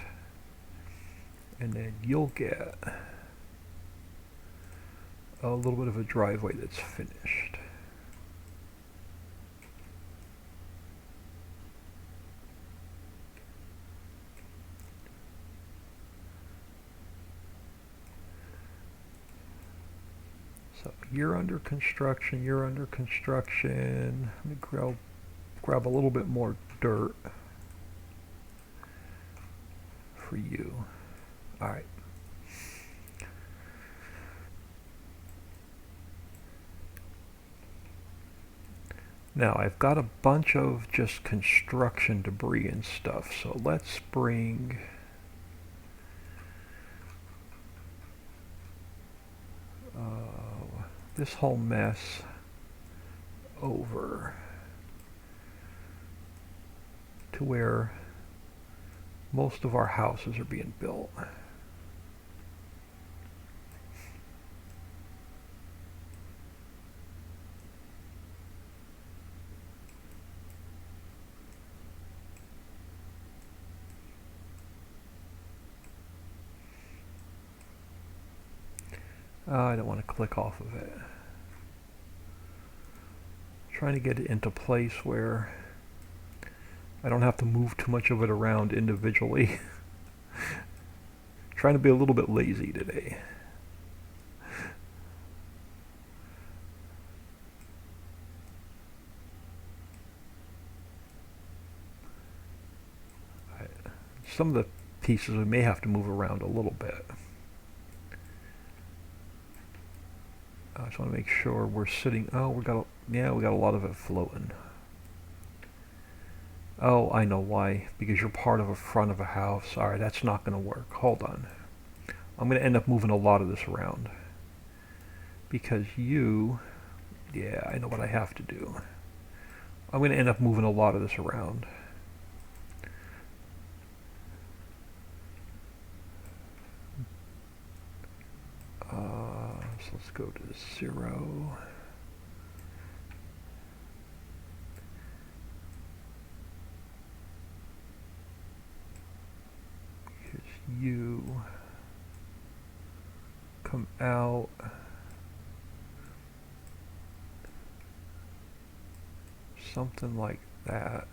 And then you'll get a little bit of a driveway that's finished. So you're under construction, you're under construction. Let me grab a little bit more dirt for you. Alright. Now I've got a bunch of just construction debris and stuff, so let's bring this whole mess over to where most of our houses are being built. I don't want to click off of it. Trying to get it into place where I don't have to move too much of it around individually. Trying to be a little bit lazy today. Some of the pieces we may have to move around a little bit. I just want to make sure we're sitting. Oh, we got a lot of it floating. Oh, I know why. Because you're part of a front of a house. Alright, that's not going to work. Hold on. I'm going to end up moving a lot of this around. Because yeah, I know what I have to do. I'm going to end up moving a lot of this around. So let's go to 0. come out. Something like that.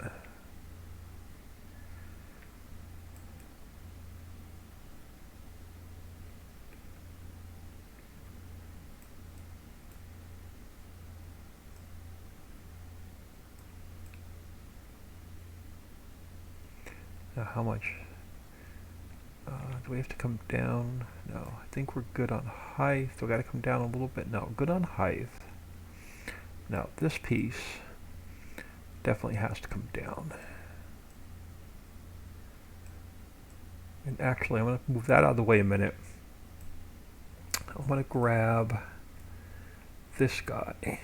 Now how much? Do we have to come down? No, I think we're good on height. Do we got to come down a little bit? No, good on height. Now this piece definitely has to come down. And actually, I'm going to move that out of the way a minute. I'm going to grab this guy.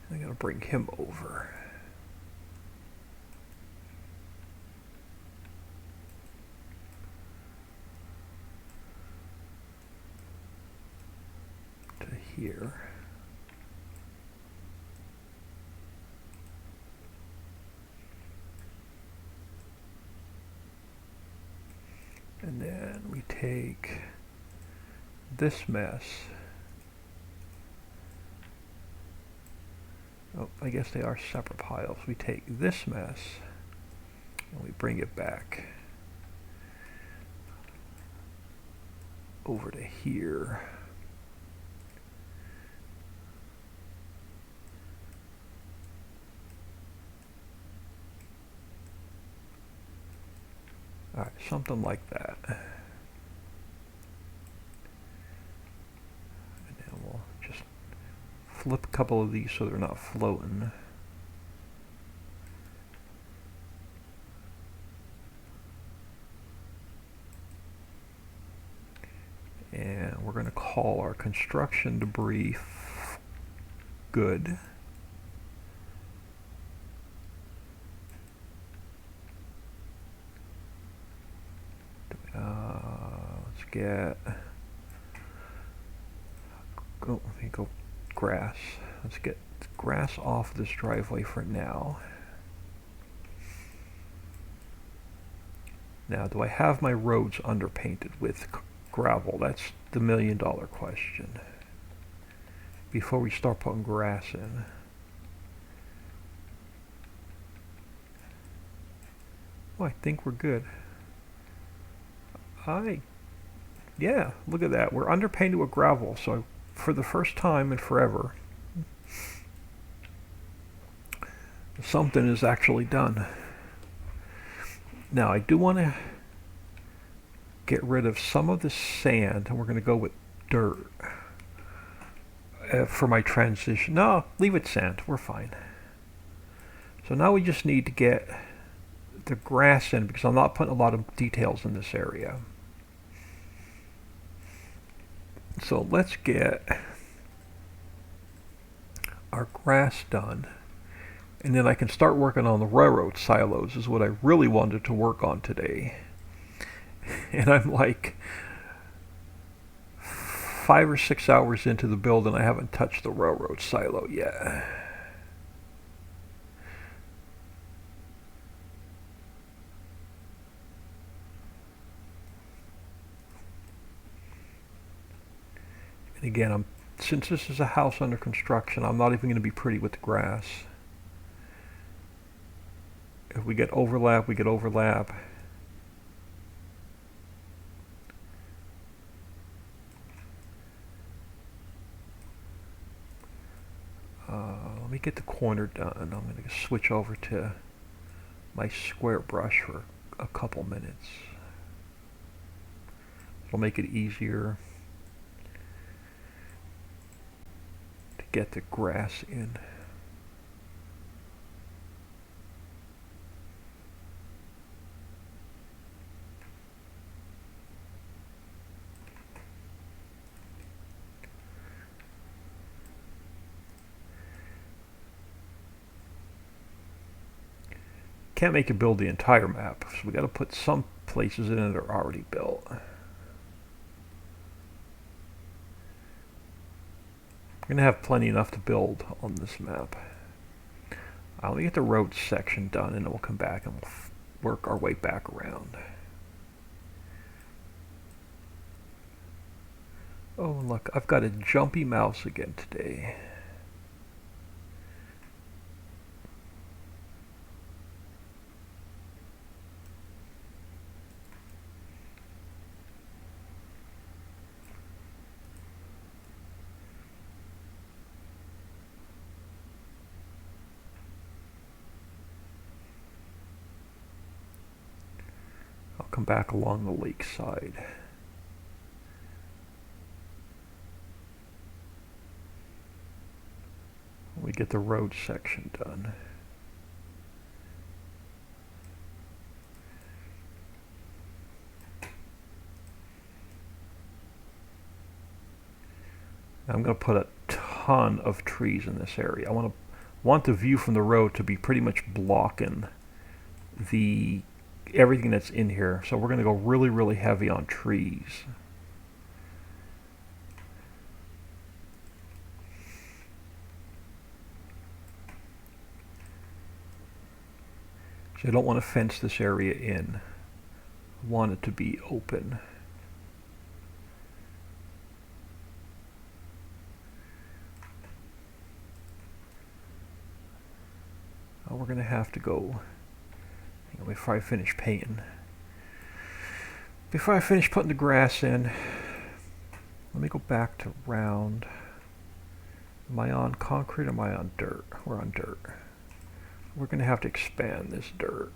I'm going to bring him over. To here. And then we take this mess. Oh, I guess they are separate piles. We take this mess and we bring it back over to here. All right, something like that. And then we'll just flip a couple of these so they're not floating. And we're going to call our construction debris good. Let's get, let me go grass. Let's get grass off this driveway for now. Now, do I have my roads underpainted with gravel? That's the million-dollar question. Before we start putting grass in. Oh, I think we're good. Yeah, look at that. We're underpainted with gravel, so for the first time in forever, something is actually done. Now, I do want to get rid of some of the sand, and we're going to go with dirt for my transition. No, leave it sand. We're fine. So now we just need to get the grass in, because I'm not putting a lot of details in this area. So let's get our grass done, and then I can start working on the railroad silos, is what I really wanted to work on today. And I'm like 5 or 6 hours into the build and I haven't touched the railroad silo yet. And again, since this is a house under construction, I'm not even going to be pretty with the grass. If we get overlap, we get overlap. Let me get the corner done. I'm going to switch over to my square brush for a couple minutes. It'll make it easier to get the grass in. Can't make it build the entire map, so we got to put some places in it that are already built. I'm going to have plenty enough to build on this map. Let me get the road section done, and then we'll come back and we'll work our way back around. Oh, look, I've got a jumpy mouse again today. I'll come back along the lakeside. We get the road section done. I'm going to put a ton of trees in this area. I want the view from the road to be pretty much blocking the everything that's in here. So we're going to go really, really heavy on trees. So I don't want to fence this area in. I want it to be open. We're going to have to go before I finish painting. Before I finish putting the grass in, let me go back to round. Am I on concrete or am I on dirt? We're on dirt. We're going to have to expand this dirt.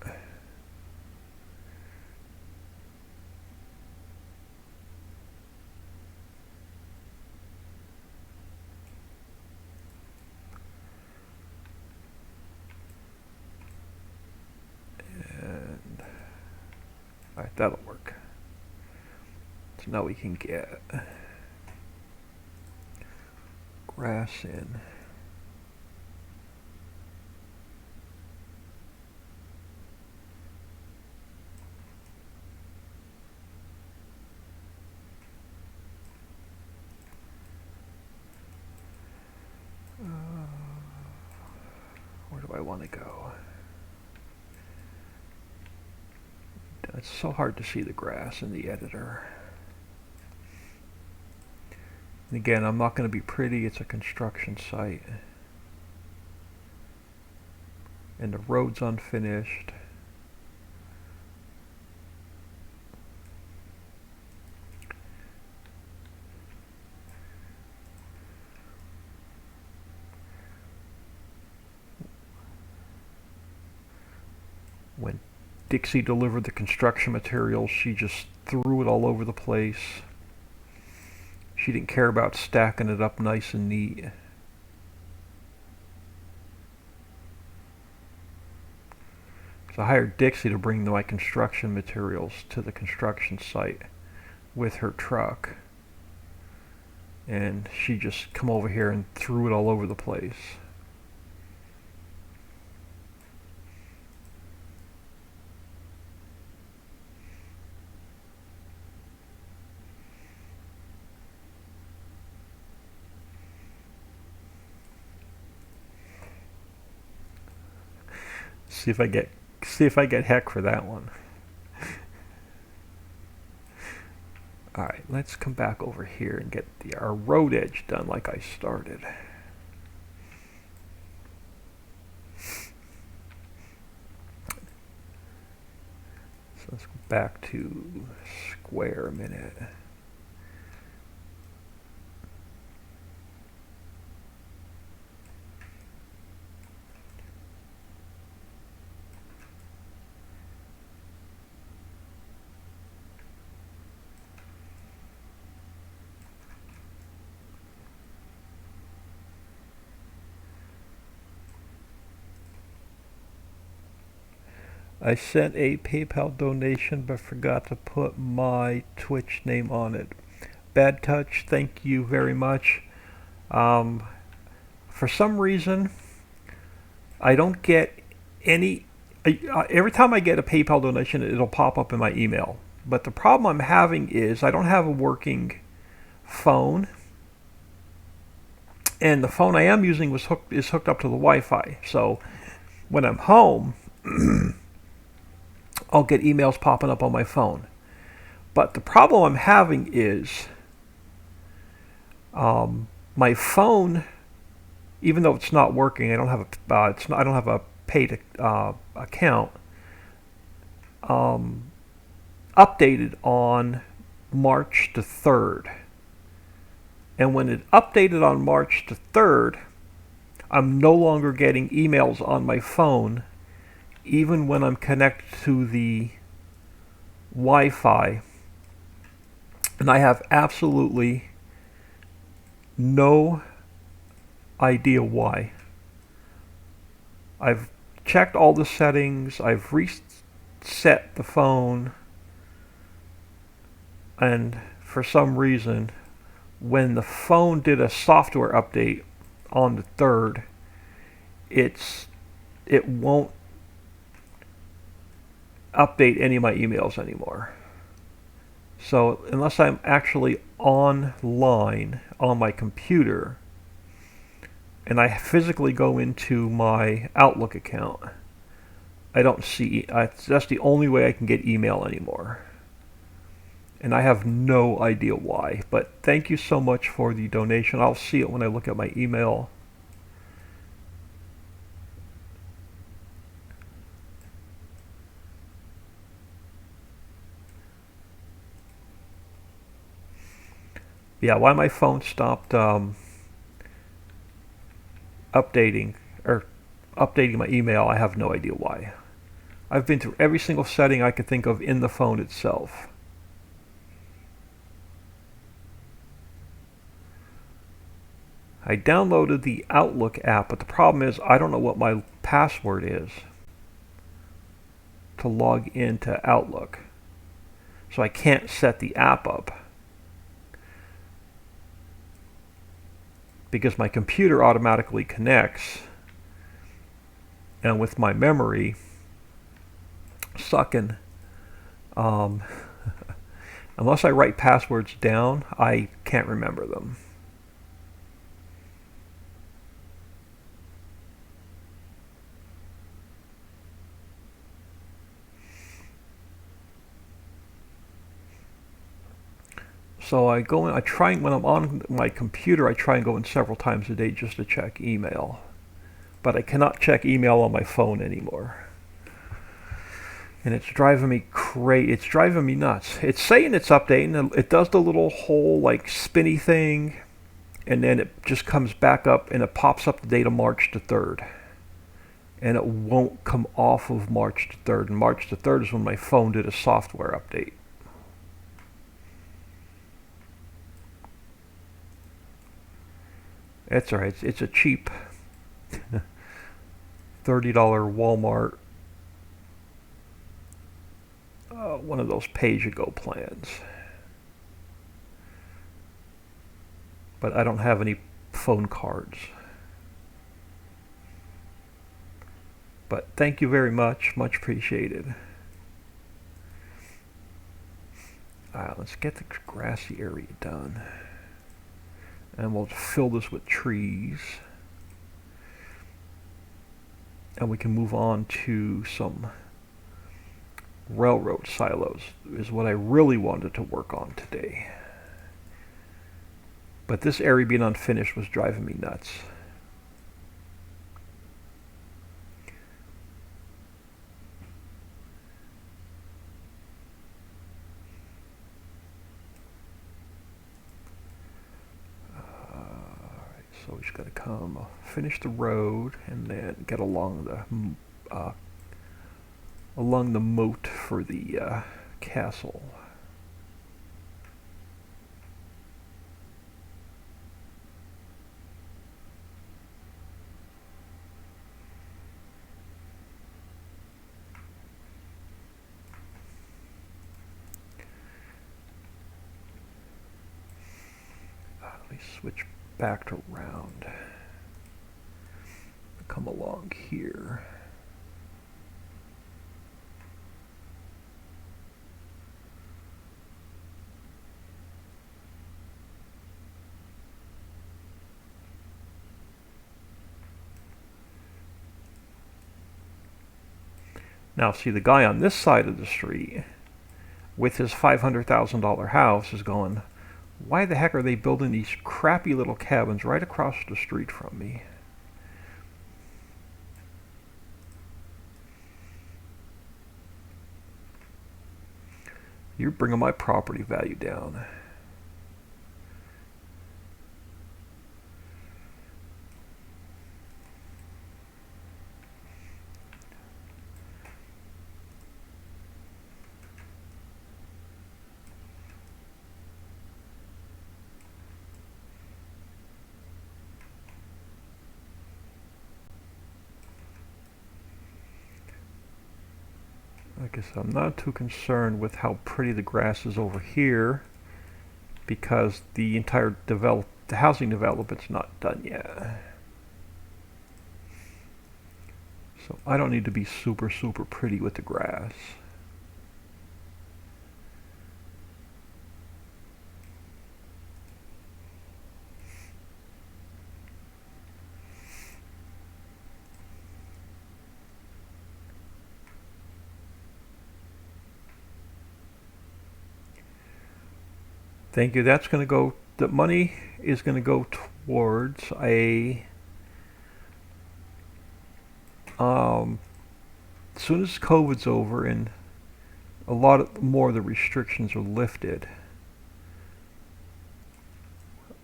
And alright, that'll work. So now we can get grass in. Where do I want to go? It's so hard to see the grass in the editor. And again, I'm not going to be pretty. It's a construction site. And the road's unfinished. When Dixie delivered the construction materials, she just threw it all over the place. She didn't care about stacking it up nice and neat. So I hired Dixie to bring my construction materials to the construction site with her truck. And she just come over here and threw it all over the place. See if I get heck for that one. Alright, let's come back over here and get our road edge done like I started. So let's go back to square a minute. I sent a PayPal donation but forgot to put my Twitch name on it. Bad touch, thank you very much. For some reason, I don't get any... every time I get a PayPal donation, it'll pop up in my email. But the problem I'm having is I don't have a working phone. And the phone I am using is hooked up to the Wi-Fi. So when I'm home... I'll get emails popping up on my phone. But the problem I'm having is My phone, even though it's not working, I don't have I don't have a paid account. Um, Updated on March the 3rd. And when it updated on March the 3rd, I'm no longer getting emails on my phone, even when I'm connected to the Wi Fi. And I have absolutely no idea why. I've checked all the settings, I've reset the phone, and for some reason, when the phone did a software update on the 3rd, it won't update any of my emails anymore. So unless I'm actually online on my computer and I physically go into my Outlook account, I don't see. That's the only way I can get email anymore. And I have no idea why. But thank you so much for the donation. I'll see it when I look at my email. Yeah, why my phone stopped updating or updating my email, I have no idea why. I've been through every single setting I could think of in the phone itself. I downloaded the Outlook app, but the problem is I don't know what my password is to log into Outlook. So I can't set the app up because my computer automatically connects, and with my memory sucking, um, unless I write passwords down, I can't remember them. So I go in, I try, when I'm on my computer, I try and go in several times a day just to check email. But I cannot check email on my phone anymore. And it's driving me crazy. It's driving me nuts. It's saying it's updating. It does the little whole like spinny thing, and then it just comes back up and it pops up the date of March the 3rd. And it won't come off of March the 3rd. And March the 3rd is when my phone did a software update. That's alright. It's a cheap $30 Walmart, one of those pay-as-you-go plans. But I don't have any phone cards. But thank you very much. Much appreciated. Alright, let's get the grassy area done. And we'll fill this with trees. And we can move on to some railroad silos, is what I really wanted to work on today. But this area being unfinished was driving me nuts. So we just got to come finish the road and then get along the moat for the castle. Let me switch back around. Come along here. Now see, the guy on this side of the street with his $500,000 house is going, Why the heck are they building these crappy little cabins right across the street from me? You're bringing my property value down. Like I said, I'm not too concerned with how pretty the grass is over here because the entire the housing development's not done yet. So I don't need to be super, super pretty with the grass. Thank you. That's going to go, the money is going to go towards as soon as COVID's over and a lot more of the restrictions are lifted.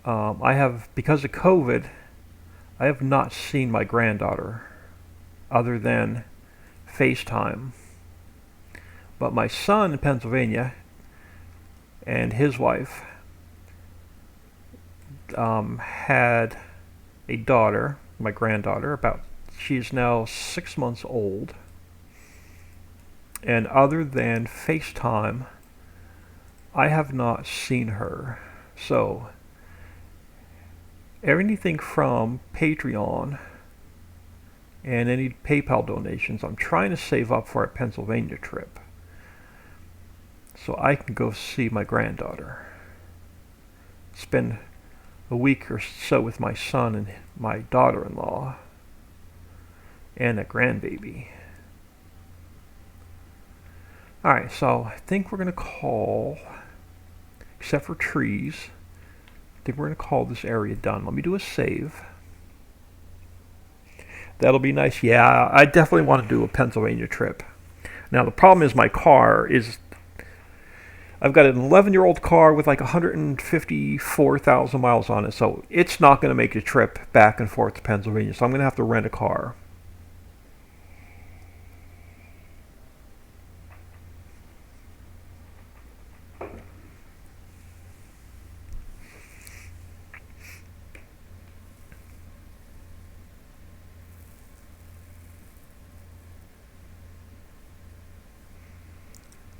Because of COVID, I have not seen my granddaughter other than FaceTime. But my son in Pennsylvania and his wife had a daughter, my granddaughter, she's now 6 months old. And other than FaceTime, I have not seen her. So, anything from Patreon and any PayPal donations, I'm trying to save up for a Pennsylvania trip so I can go see my granddaughter. Spend a week or so with my son and my daughter-in-law and a grandbaby. Alright, so I think we're going to call, except for trees, I think we're going to call this area done. Let me do a save. That'll be nice. Yeah, I definitely want to do a Pennsylvania trip. Now, the problem is my car is, I've got an 11-year-old car with like 154,000 miles on it, so it's not going to make a trip back and forth to Pennsylvania, so I'm going to have to rent a car.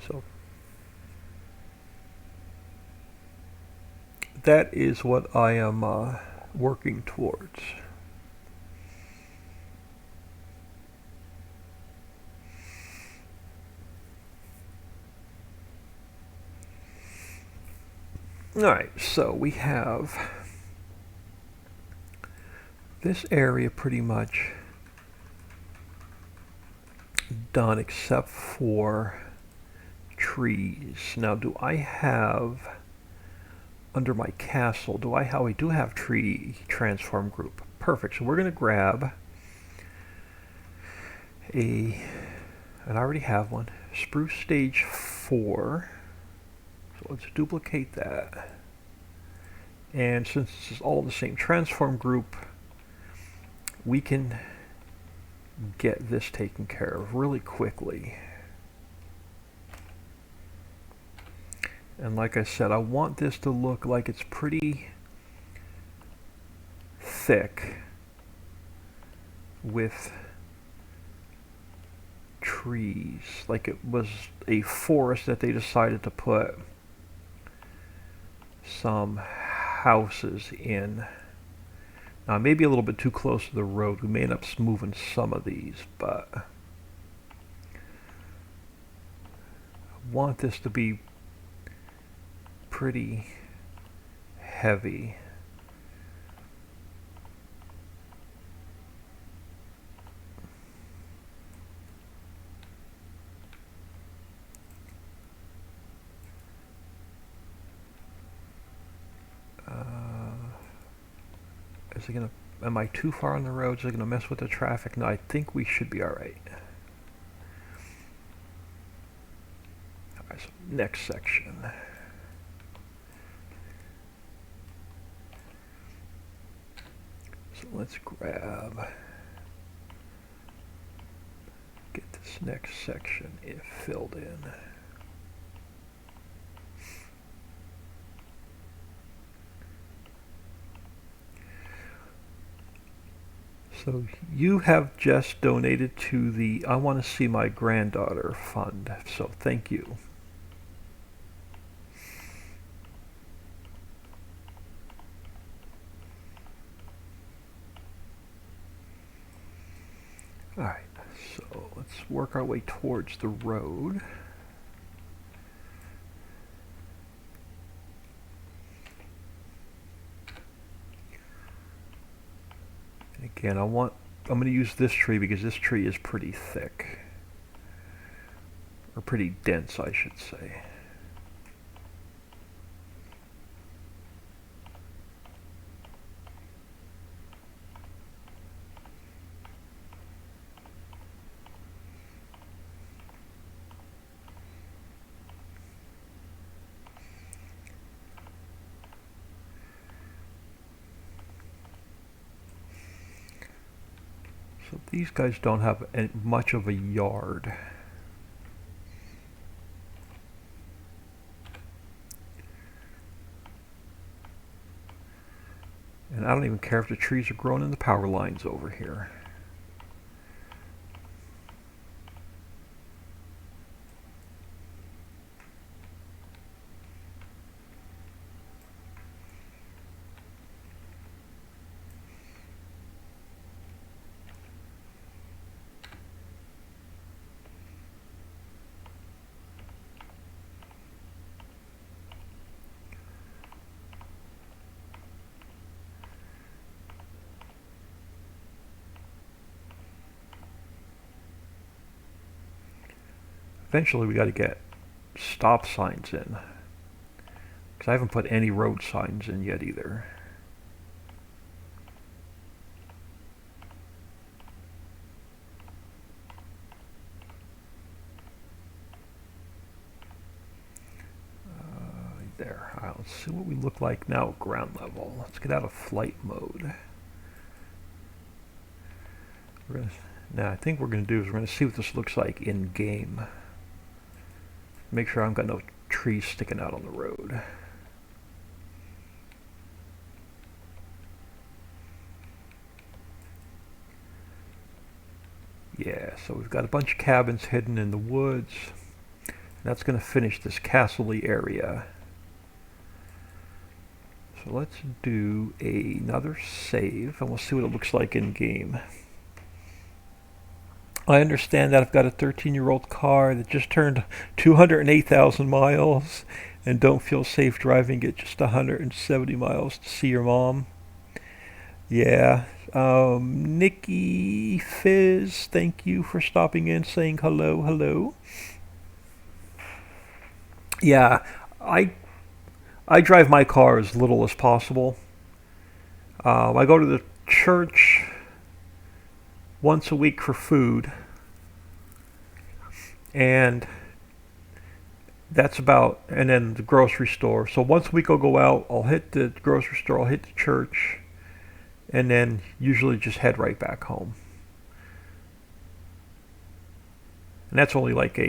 So that is what I am working towards. Alright, so we have this area pretty much done except for trees. Now, do I have, under my castle, I do have tree transform group. Perfect. So we're going to grab and I already have one, spruce stage 4. So let's duplicate that. And since this is all in the same transform group, we can get this taken care of really quickly. And like I said, I want this to look like it's pretty thick with trees, like it was a forest that they decided to put some houses in. Now, maybe a little bit too close to the road. We may end up moving some of these, but I want this to be pretty heavy. Is it gonna? Am I too far on the road? Is it gonna mess with the traffic? No, I think we should be all right. All right, so next section. So let's get this next section filled in. So you have just donated to the I Want to See My Granddaughter Fund, so thank you. Alright, so let's work our way towards the road. And again, I'm going to use this tree because this tree is pretty thick. Or pretty dense, I should say. So these guys don't have much of a yard. And I don't even care if the trees are growing in the power lines over here. Eventually we got to get stop signs in. Because I haven't put any road signs in yet either. There. All right, let's see what we look like now at ground level. Let's get out of flight mode. Now I think what we're going to do is we're going to see what this looks like in game. Make sure I've got no trees sticking out on the road. Yeah, so we've got a bunch of cabins hidden in the woods. That's going to finish this castle-y area. So let's do another save and we'll see what it looks like in game. I understand that I've got a 13-year-old car that just turned 208,000 miles and don't feel safe driving it just 170 miles to see your mom. Yeah. Nikki Fizz, thank you for stopping in, saying hello, hello. Yeah, I drive my car as little as possible. I go to the church once a week for food, and that's about, and then the grocery store. So once a week I'll go out, I'll hit the grocery store, I'll hit the church, and then usually just head right back home. And that's only like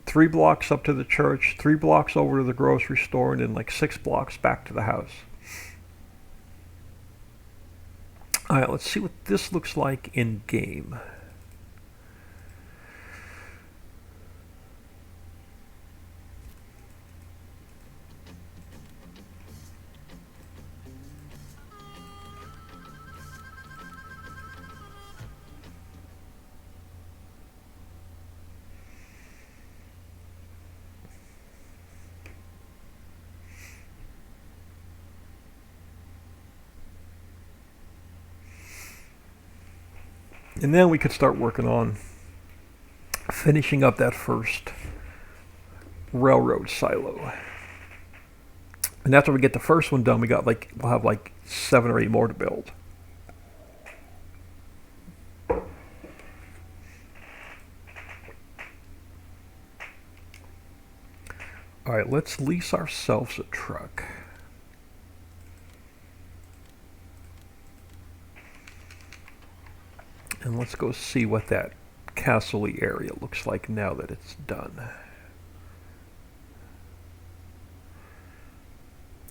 3 blocks up to the church, 3 blocks over to the grocery store, and then like 6 blocks back to the house. Alright, let's see what this looks like in game. And then we could start working on finishing up that first railroad silo. And after we get the first one done, we'll have like 7 or 8 more to build. All right, let's lease ourselves a truck. And let's go see what that castle-y area looks like now that it's done.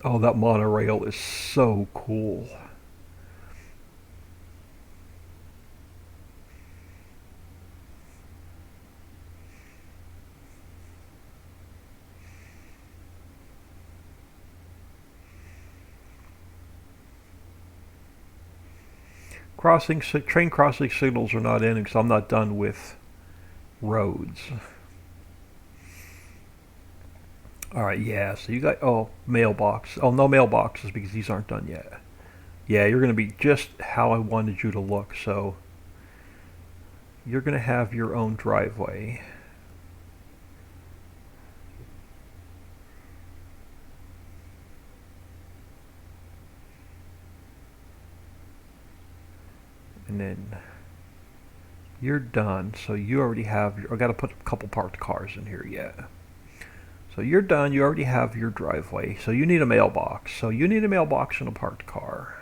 Oh, that monorail is so cool. Train crossing signals are not in because I'm not done with roads. All right, yeah. So you got mailbox. Oh, no mailboxes because these aren't done yet. Yeah, you're going to be just how I wanted you to look. So you're going to have your own driveway. And then you're done. So you already have I got to put a couple parked cars in here yet. So you're done. You already have your driveway. So you need a mailbox. So you need a mailbox and a parked car.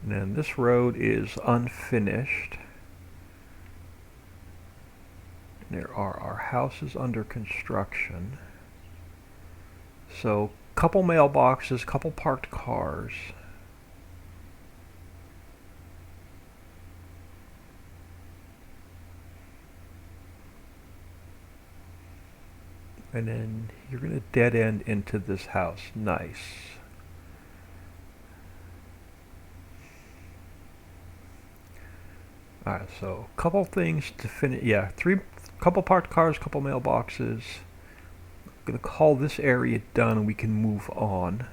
And then this road is unfinished. There are our houses under construction. So couple mailboxes, couple parked cars. And then you're going to dead end into this house. Nice. Alright, so couple things to finish. Yeah, couple parked cars, couple mailboxes. I'm going to call this area done and we can move on.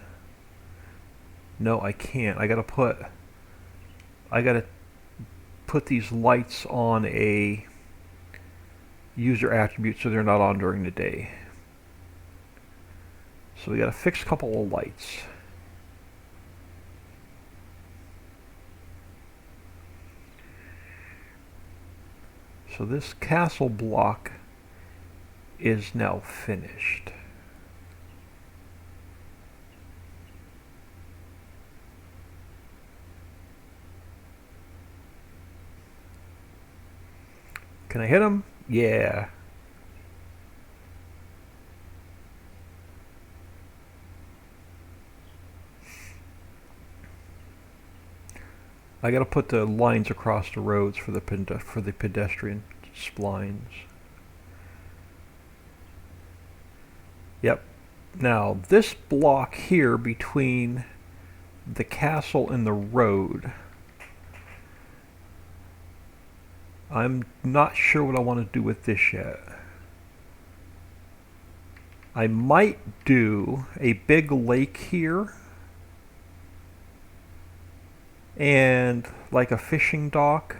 No, I can't. I got to put these lights on a user attribute so they're not on during the day. So we got to fix a couple of lights. So this castle block is now finished. Can I hit him? Yeah. I gotta put the lines across the roads for the pedestrian splines. Yep. Now this block here between the castle and the road, I'm not sure what I want to do with this yet. I might do a big lake here and like a fishing dock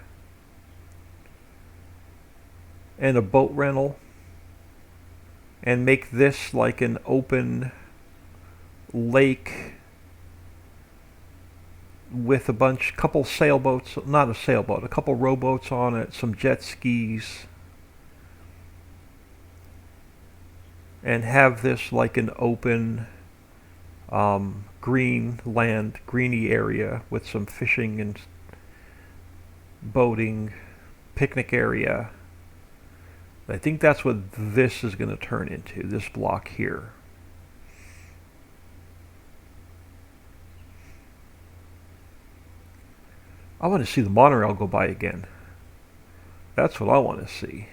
and a boat rental and make this like an open lake with couple sailboats, not a sailboat, a couple rowboats on it, some jet skis, and have this like an open greeny area with some fishing and boating, picnic area. I think that's what this is going to turn into, this block here. I want to see the monorail go by again. That's what I want to see.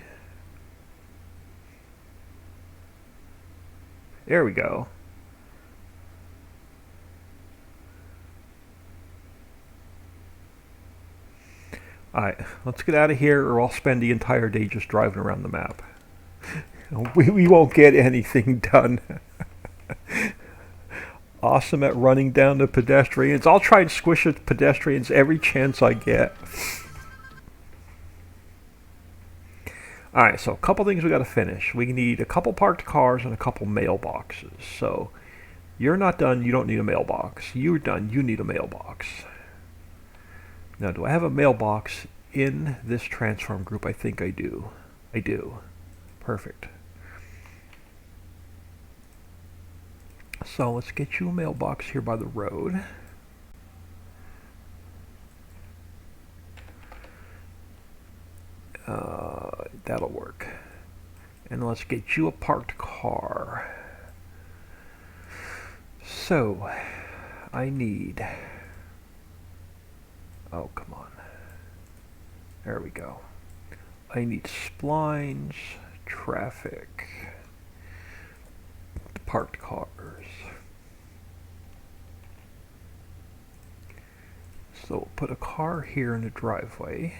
There we go. Alright, let's get out of here or I'll spend the entire day just driving around the map. We won't get anything done. Awesome at running down the pedestrians. I'll try and squish the pedestrians every chance I get. All right, so a couple things we got to finish. We need a couple parked cars and a couple mailboxes. So you're not done. You don't need a mailbox. You're done. You need a mailbox. Now, do I have a mailbox in this transform group? I think I do. I do. Perfect. So let's get you a mailbox here by the road. That'll work. And let's get you a parked car. So, I need... Oh, come on. There we go. I need splines, traffic, parked cars. So we'll put a car here in the driveway.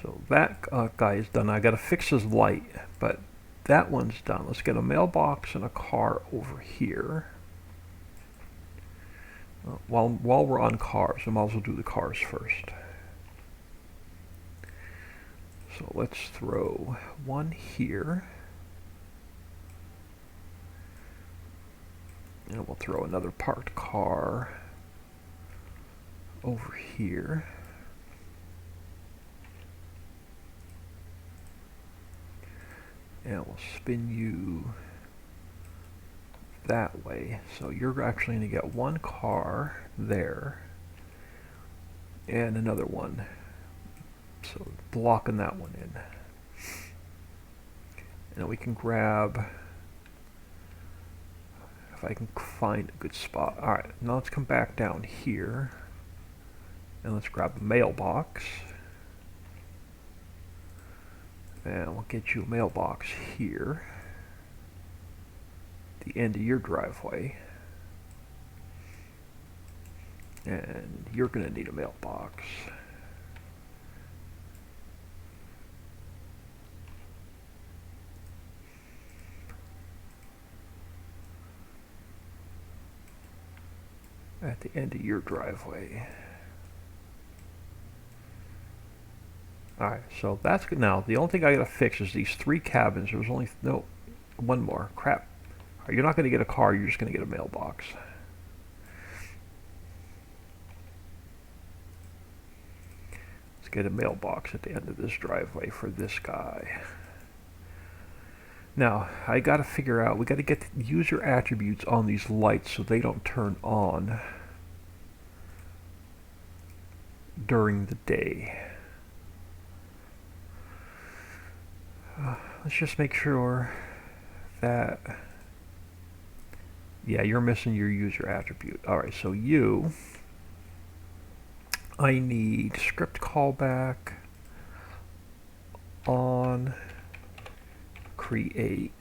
So that guy is done. I got to fix his light, but that one's done. Let's get a mailbox and a car over here. While we're on cars, I might as well do the cars first. So let's throw one here. And we'll throw another parked car over here. And we'll spin you that way. So you're actually going to get one car there and another one. So blocking that one in. And we can grab, if I can find a good spot. Alright, now let's come back down here. And let's grab a mailbox. And we'll get you a mailbox here. The end of your driveway. And you're going to need a mailbox. At the end of your driveway. Alright, so that's good. Now, the only thing I gotta fix is these 3 cabins. There's only, no, one more. Crap. Right, you're not gonna get a car, you're just gonna get a mailbox. Let's get a mailbox at the end of this driveway for this guy. Now, I gotta figure out, we gotta get the user attributes on these lights so they don't turn on during the day. Let's just make sure that, yeah, you're missing your user attribute. Alright, so I need script callback on create.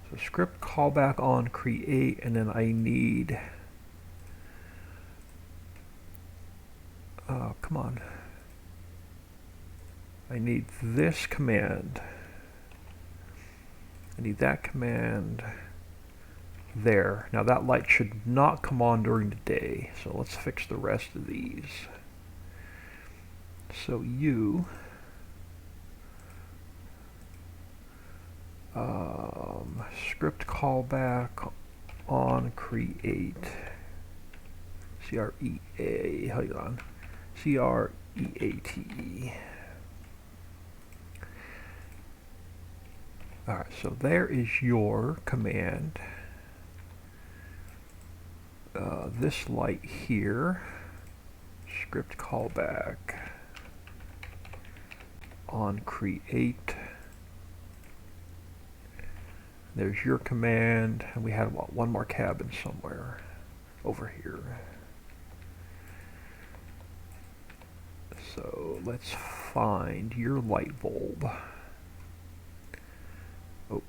So script callback on create, and then I need, come on. I need this command. I need that command there. Now that light should not come on during the day, so let's fix the rest of these. So script callback on create. C-R-E-A, hold on. C-R-E-A-T-E. Alright, so there is your command. This light here, script callback on create. There's your command, and we had one more cabin somewhere over here. So let's find your light bulb. Oh,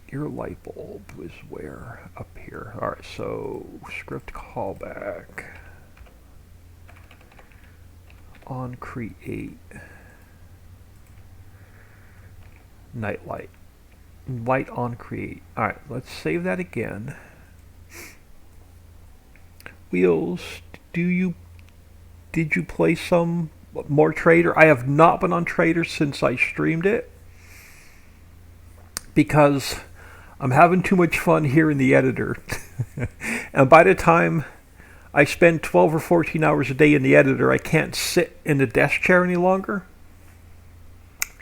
your light bulb is where? Up here. Alright, so script callback on create night light. Light on create. Alright, let's save that again. Wheels, do you did you play some more Trader? I have not been on Trader since I streamed it because I'm having too much fun here in the editor. And by the time I spend 12 or 14 hours a day in the editor, I can't sit in the desk chair any longer.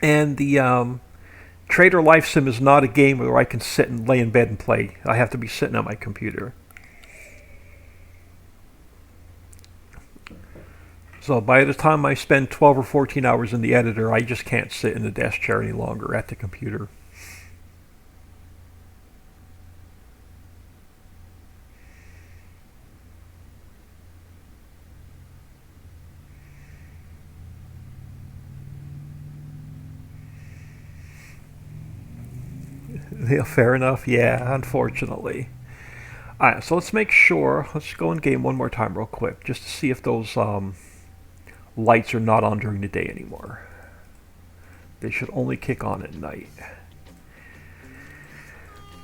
And the Trader Life Sim is not a game where I can sit and lay in bed and play. I have to be sitting on my computer. So by the time I spend 12 or 14 hours in the editor, I just can't sit in the desk chair any longer at the computer. Yeah, fair enough. Yeah, unfortunately. Alright, so let's make sure. Let's go in game one more time real quick, just to see if those lights are not on during the day anymore. They should only kick on at night.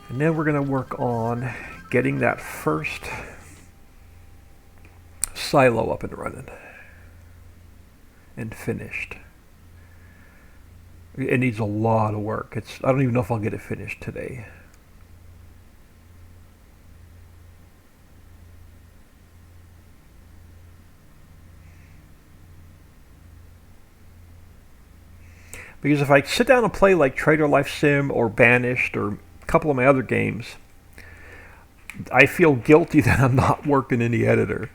And then we're going to work on getting that first silo up and running. And finished. It needs a lot of work. I don't even know if I'll get it finished today. Because if I sit down and play like Trader Life Sim or Banished or a couple of my other games, I feel guilty that I'm not working in the editor.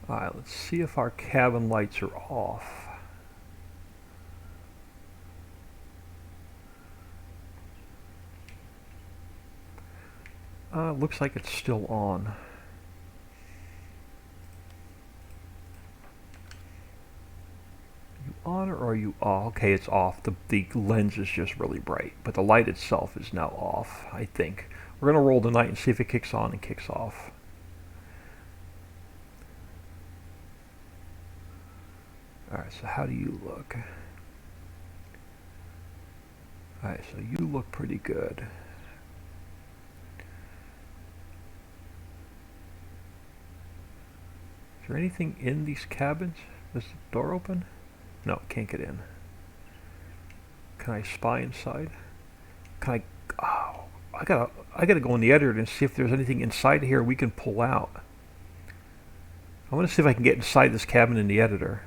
Alright, let's see if our cabin lights are off. Looks like it's still on. Are you on or are you off? Okay, it's off. The lens is just really bright, but the light itself is now off, I think. We're going to roll the night and see if it kicks on and kicks off. Alright, so how do you look? Alright, so you look pretty good. Is there anything in these cabins? Is the door open? No, can't get in. Can I spy inside? Can I? Oh, I gotta go in the editor and see if there's anything inside here we can pull out. I want to see if I can get inside this cabin in the editor.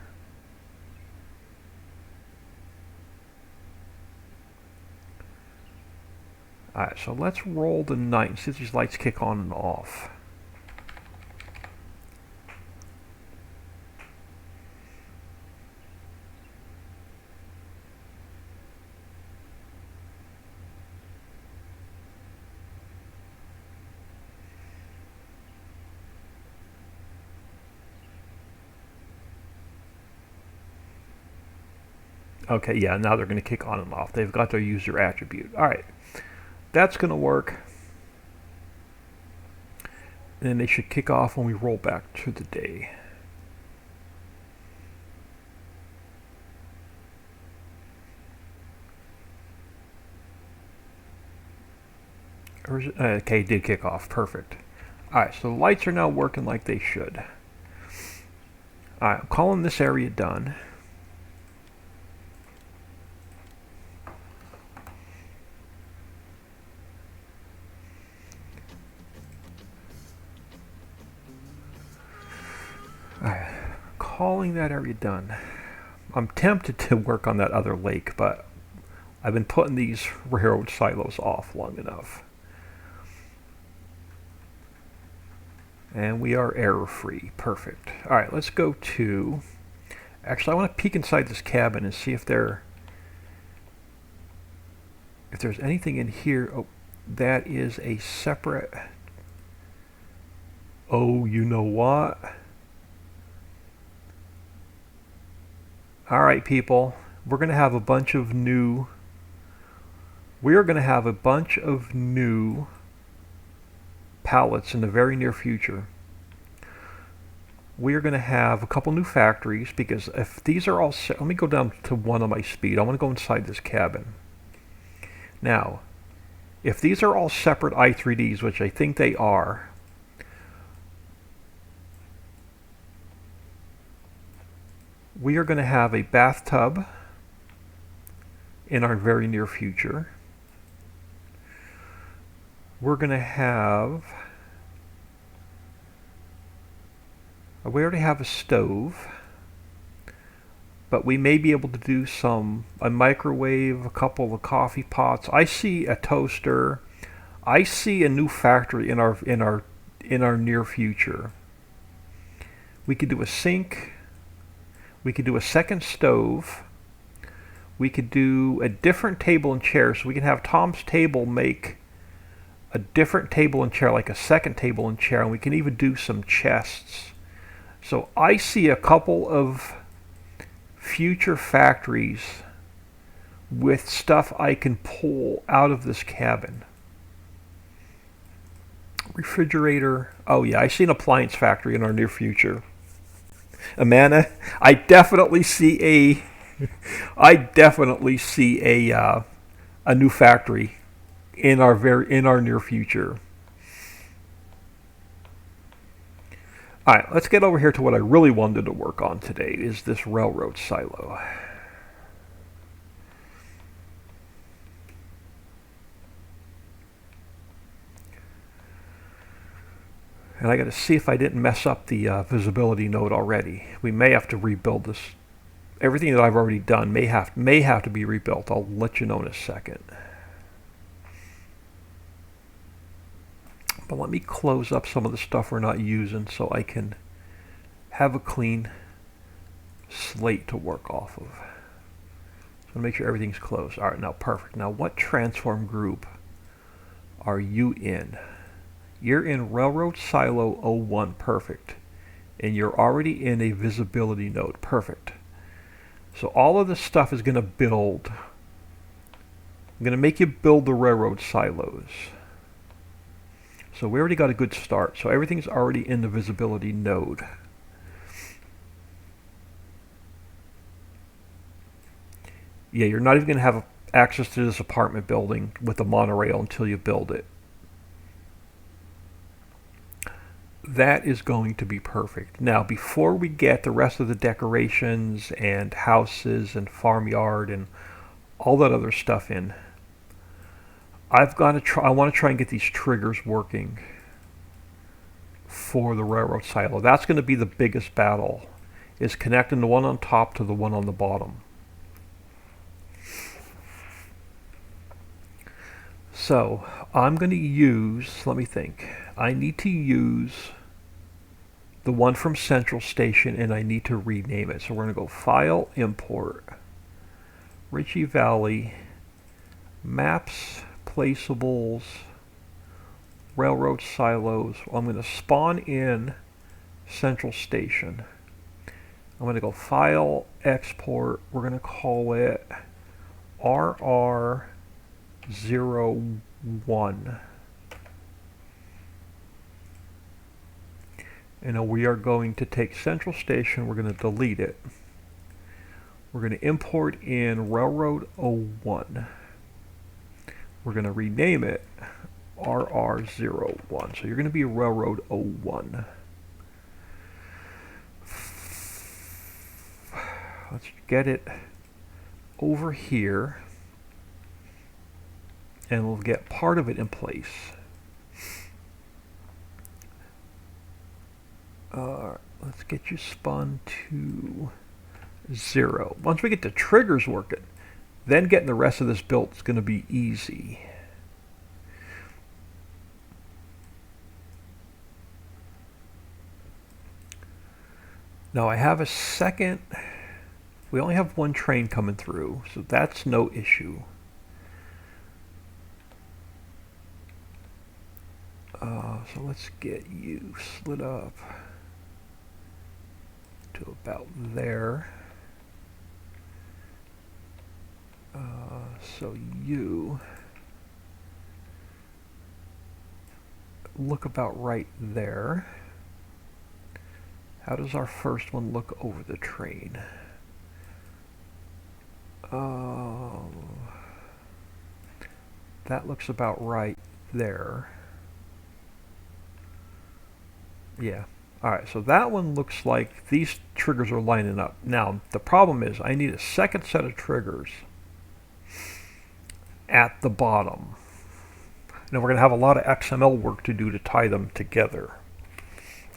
Alright, so let's roll the night and see if these lights kick on and off. Okay, yeah, now they're going to kick on and off. They've got their user attribute. Alright, that's going to work. And then they should kick off when we roll back to the day. Okay, did kick off. Perfect. Alright, so the lights are now working like they should. Alright, I'm calling this area done. Alright, calling that area done. I'm tempted to work on that other lake, but I've been putting these railroad silos off long enough. And we are error-free. Perfect. Alright, let's go to... Actually, I want to peek inside this cabin and see if there's anything in here. Oh, That is a separate... Oh, you know what? Alright, people. We're going to have a bunch of new... We're going to have a bunch of new pallets in the very near future. We are going to have a couple new factories, because if these are all set, let me go down to 1 on my speed. I want to go inside this cabin. Now, if these are all separate i3Ds, which I think they are, we are going to have a bathtub in our very near future. We're going to have... We already have a stove, but we may be able to do a microwave, a couple of coffee pots. I see a toaster. I see a new factory in our near future. We could do a sink. We could do a second stove. We could do a different table and chair, so we can have Tom's table make a different table and chair, like a second table and chair, and we can even do some chests. So I see a couple of future factories with stuff I can pull out of this cabin. Refrigerator. Oh yeah, I see an appliance factory in our near future. Amanda, I definitely see a new factory in our near future. Alright, let's get over here to what I really wanted to work on today, is this railroad silo. And I got to see if I didn't mess up the visibility node already. We may have to rebuild this. Everything that I've already done may have to be rebuilt. I'll let you know in a second. But let me close up some of the stuff we're not using so I can have a clean slate to work off of. So make sure everything's closed. All right, now perfect. Now what transform group are you in? You're in Railroad Silo 01, perfect. And you're already in a visibility node, perfect. So all of this stuff is going to build. I'm going to make you build the railroad silos. So we already got a good start. So everything's already in the visibility node. Yeah, you're not even going to have access to this apartment building with the monorail until you build it. That is going to be perfect. Now, before we get the rest of the decorations and houses and farmyard and all that other stuff in, I want to try and get these triggers working for the railroad silo. That's going to be the biggest battle, is connecting the one on top to the one on the bottom. So I'm going to use, let me think, I need to use the one from Central Station and I need to rename it. So we're going to go File, Import, Ritchie Valley, Maps, Placeables, Railroad Silos. I'm going to spawn in Central Station. I'm going to go File, Export. We're going to call it RR01. And we are going to take Central Station, we're going to delete it. We're going to import in Railroad 01. We're going to rename it RR01. So you're going to be Railroad 01. Let's get it over here. And we'll get part of it in place. Let's get you spun to 0. Once we get the triggers working, then getting the rest of this built is going to be easy. Now I have a second. We only have one train coming through, so that's no issue. So let's get you slid up to about there. So you look about right there. How does our first one look over the train? That looks about right there. Yeah. Alright, so that one looks like these triggers are lining up. Now, the problem is I need a second set of triggers at the bottom. Now, we're going to have a lot of XML work to do to tie them together.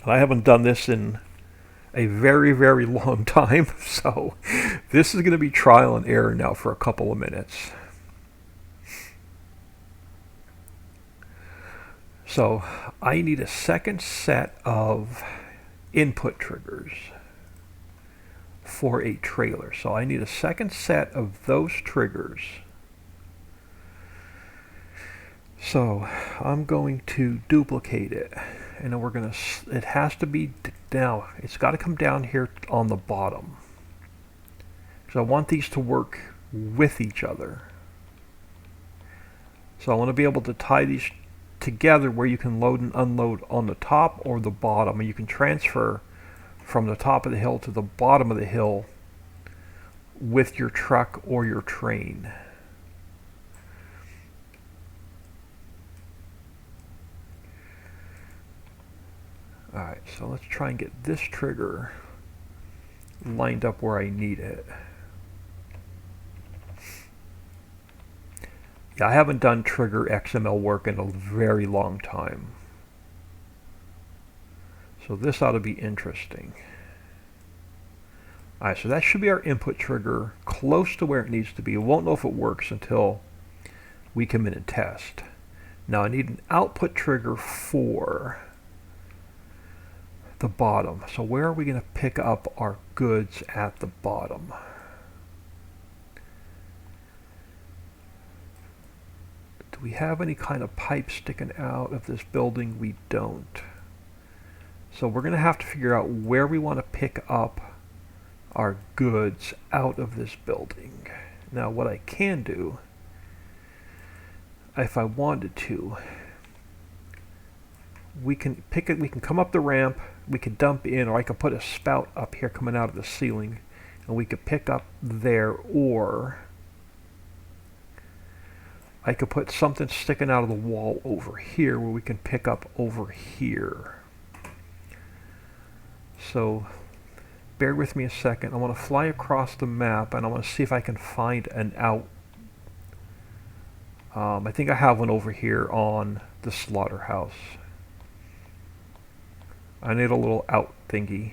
And I haven't done this in a very, very long time, so this is going to be trial and error now for a couple of minutes. So I need a second set of input triggers for a trailer. So I need a second set of those triggers. So I'm going to duplicate it, and then we're going to, it has to be, now it's got to come down here on the bottom. So I want these to work with each other. So I want to be able to tie these together where you can load and unload on the top or the bottom, and you can transfer from the top of the hill to the bottom of the hill with your truck or your train. Alright, so let's try and get this trigger lined up where I need it. Yeah, I haven't done trigger XML work in a very long time. So this ought to be interesting. Alright, so that should be our input trigger close to where it needs to be. We won't know if it works until we come in and test. Now I need an output trigger for the bottom. So where are we going to pick up our goods at the bottom? Do we have any kind of pipe sticking out of this building? We don't. So we're going to have to figure out where we want to pick up our goods out of this building. Now what I can do, if I wanted to, we can pick it, we can come up the ramp, we can dump in, or I can put a spout up here coming out of the ceiling, and we could pick up there, or I could put something sticking out of the wall over here where we can pick up over here. So bear with me a second. I want to fly across the map, and I want to see if I can find an out. I think I have one over here on the slaughterhouse. I need a little out thingy,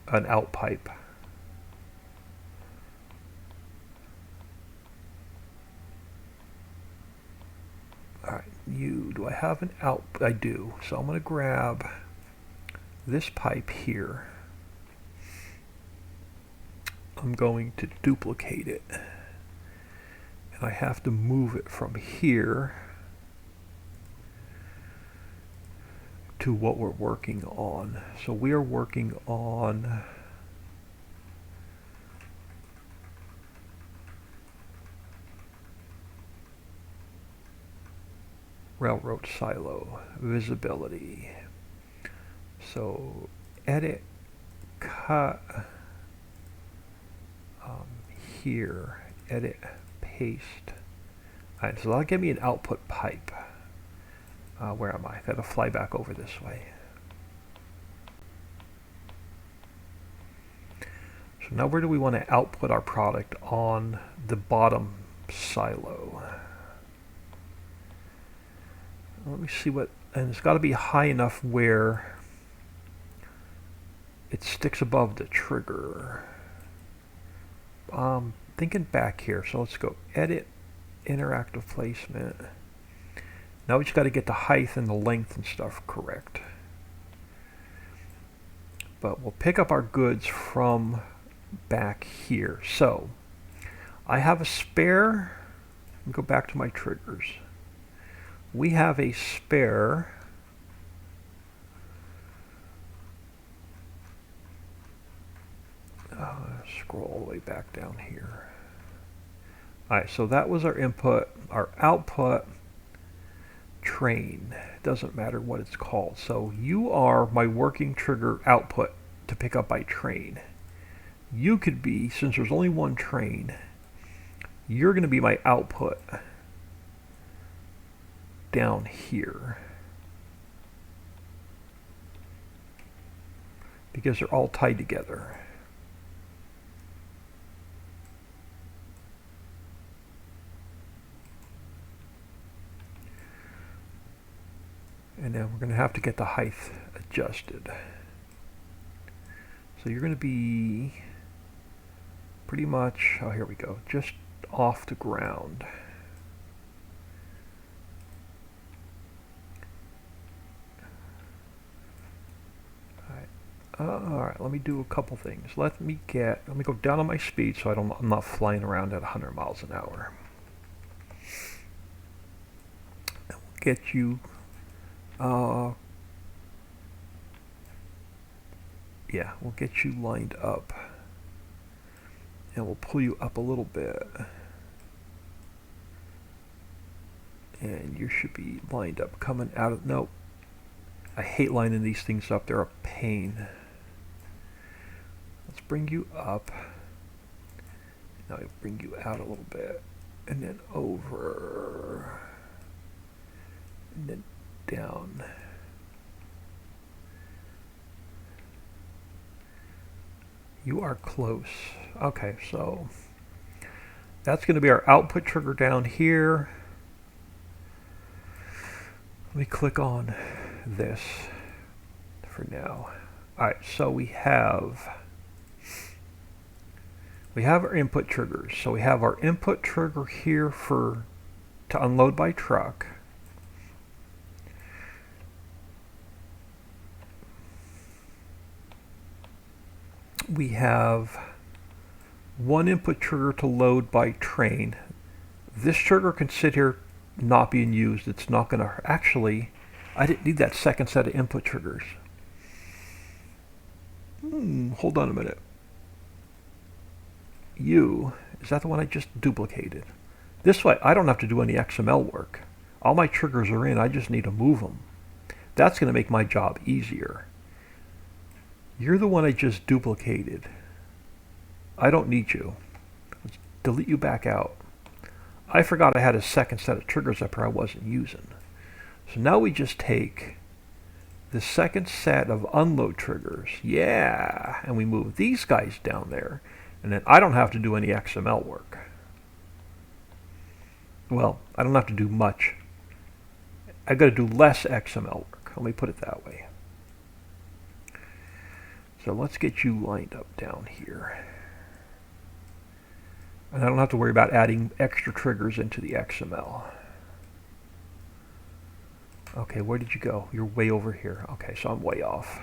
an out pipe. Alright, do I have an out? I do. So I'm going to grab this pipe here. I'm going to duplicate it. And I have to move it from here to what we're working on. So we are working on railroad silo visibility. So edit, cut, here, edit, paste. Alright, so that'll give me an output pipe. Where am I? I've got to fly back over this way. So now where do we want to output our product on the bottom silo? Let me see what, and it's got to be high enough where it sticks above the trigger. Thinking back here, so let's go edit, interactive placement. Now we just got to get the height and the length and stuff correct. But we'll pick up our goods from back here. So I have a spare, let me go back to my triggers. We have a spare Scroll all the way back down here. Alright, so that was our input. Our output, train. Doesn't matter what it's called. So you are my working trigger output to pick up by train. You could be, since there's only one train, you're going to be my output down here. Because they're all tied together. And then we're going to have to get the height adjusted. So you're going to be pretty much, oh, here we go, just off the ground. All right, let me do a couple things. Let me go down on my speed so I'm not flying around at 100 miles an hour. And we'll get you, yeah, we'll get you lined up. And we'll pull you up a little bit. And you should be lined up coming out of, nope. I hate lining these things up, they're a pain. Let's bring you up. Now I'll bring you out a little bit. And then over. And then down. You are close. Okay, so that's going to be our output trigger down here. Let me click on this for now. Alright, so we have our input triggers. So we have our input trigger here to unload by truck. We have one input trigger to load by train. This trigger can sit here not being used. It's not going to, actually, I didn't need that second set of input triggers. Hold on a minute. Is that the one I just duplicated? This way, I don't have to do any XML work. All my triggers are in, I just need to move them. That's going to make my job easier. You're the one I just duplicated. I don't need you. Let's delete you back out. I forgot I had a second set of triggers up here I wasn't using. So now we just take the second set of unload triggers. Yeah, and we move these guys down there. And then I don't have to do any XML work. Well, I don't have to do much. I've got to do less XML work. Let me put it that way. So let's get you lined up down here. And I don't have to worry about adding extra triggers into the XML. Okay, where did you go? You're way over here. Okay, so I'm way off.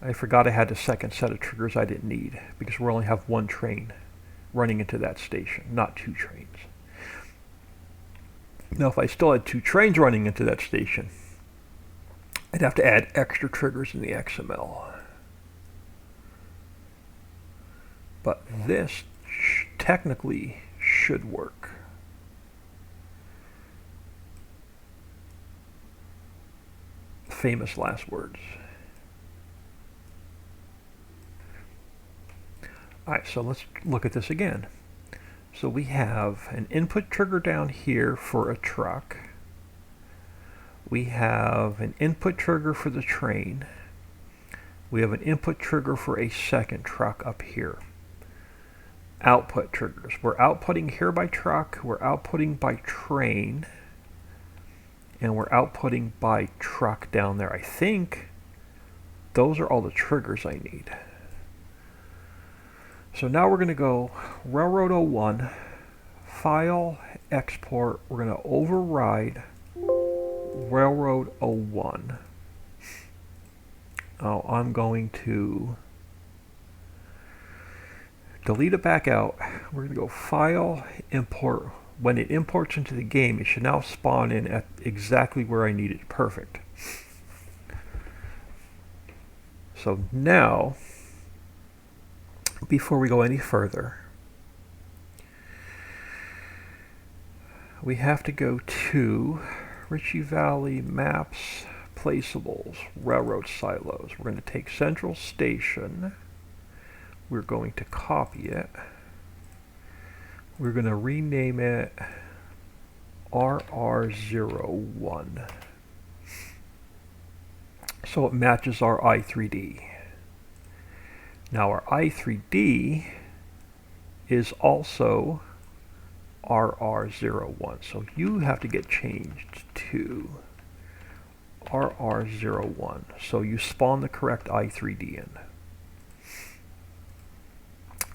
I forgot I had a second set of triggers I didn't need because we only have one train running into that station, not two trains. Now, if I still had two trains running into that station, I'd have to add extra triggers in the XML. But this technically should work. Famous last words. Alright, so let's look at this again. So we have an input trigger down here for a truck. We have an input trigger for the train. We have an input trigger for a second truck up here. Output triggers. We're outputting here by truck, we're outputting by train, and we're outputting by truck down there. I think those are all the triggers I need. So now we're going to go Railroad 01, File, Export. We're going to override Railroad 01. Oh, I'm going to delete it back out. We're going to go File, Import. When it imports into the game, it should now spawn in at exactly where I need it. Perfect. So now, before we go any further, we have to go to Ritchie Valley Maps, Placeables, Railroad Silos. We're going to take Central Station. We're going to copy it. We're going to rename it RR01 so it matches our I3D. Now our I3D is also RR01, so you have to get changed to RR01 so you spawn the correct I3D in.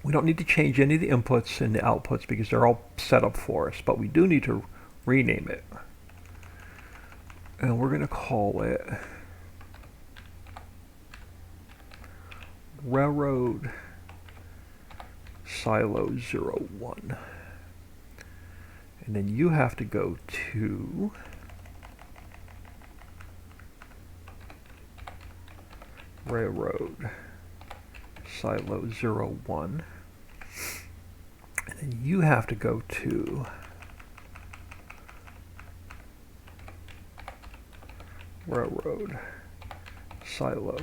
We don't need to change any of the inputs and the outputs because they're all set up for us, but we do need to rename it. And we're going to call it Railroad Silo 01. And then you have to go to Railroad Silo 01. And then you have to go to Railroad Silo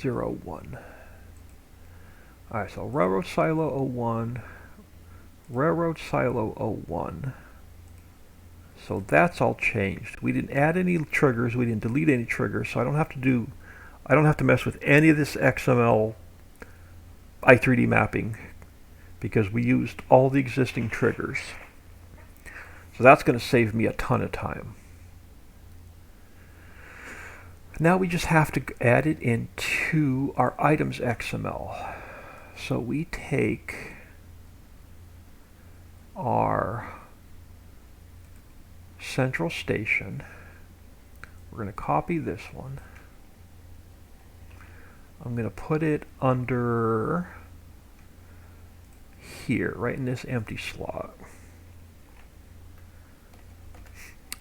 01. Alright, so Railroad Silo 01, Railroad Silo 01. So that's all changed. We didn't add any triggers, we didn't delete any triggers, so I don't have to mess with any of this XML I3D mapping because we used all the existing triggers. So that's going to save me a ton of time. Now we just have to add it into our items XML. So we take our Central Station. We're going to copy this one. I'm going to put it under here, right in this empty slot.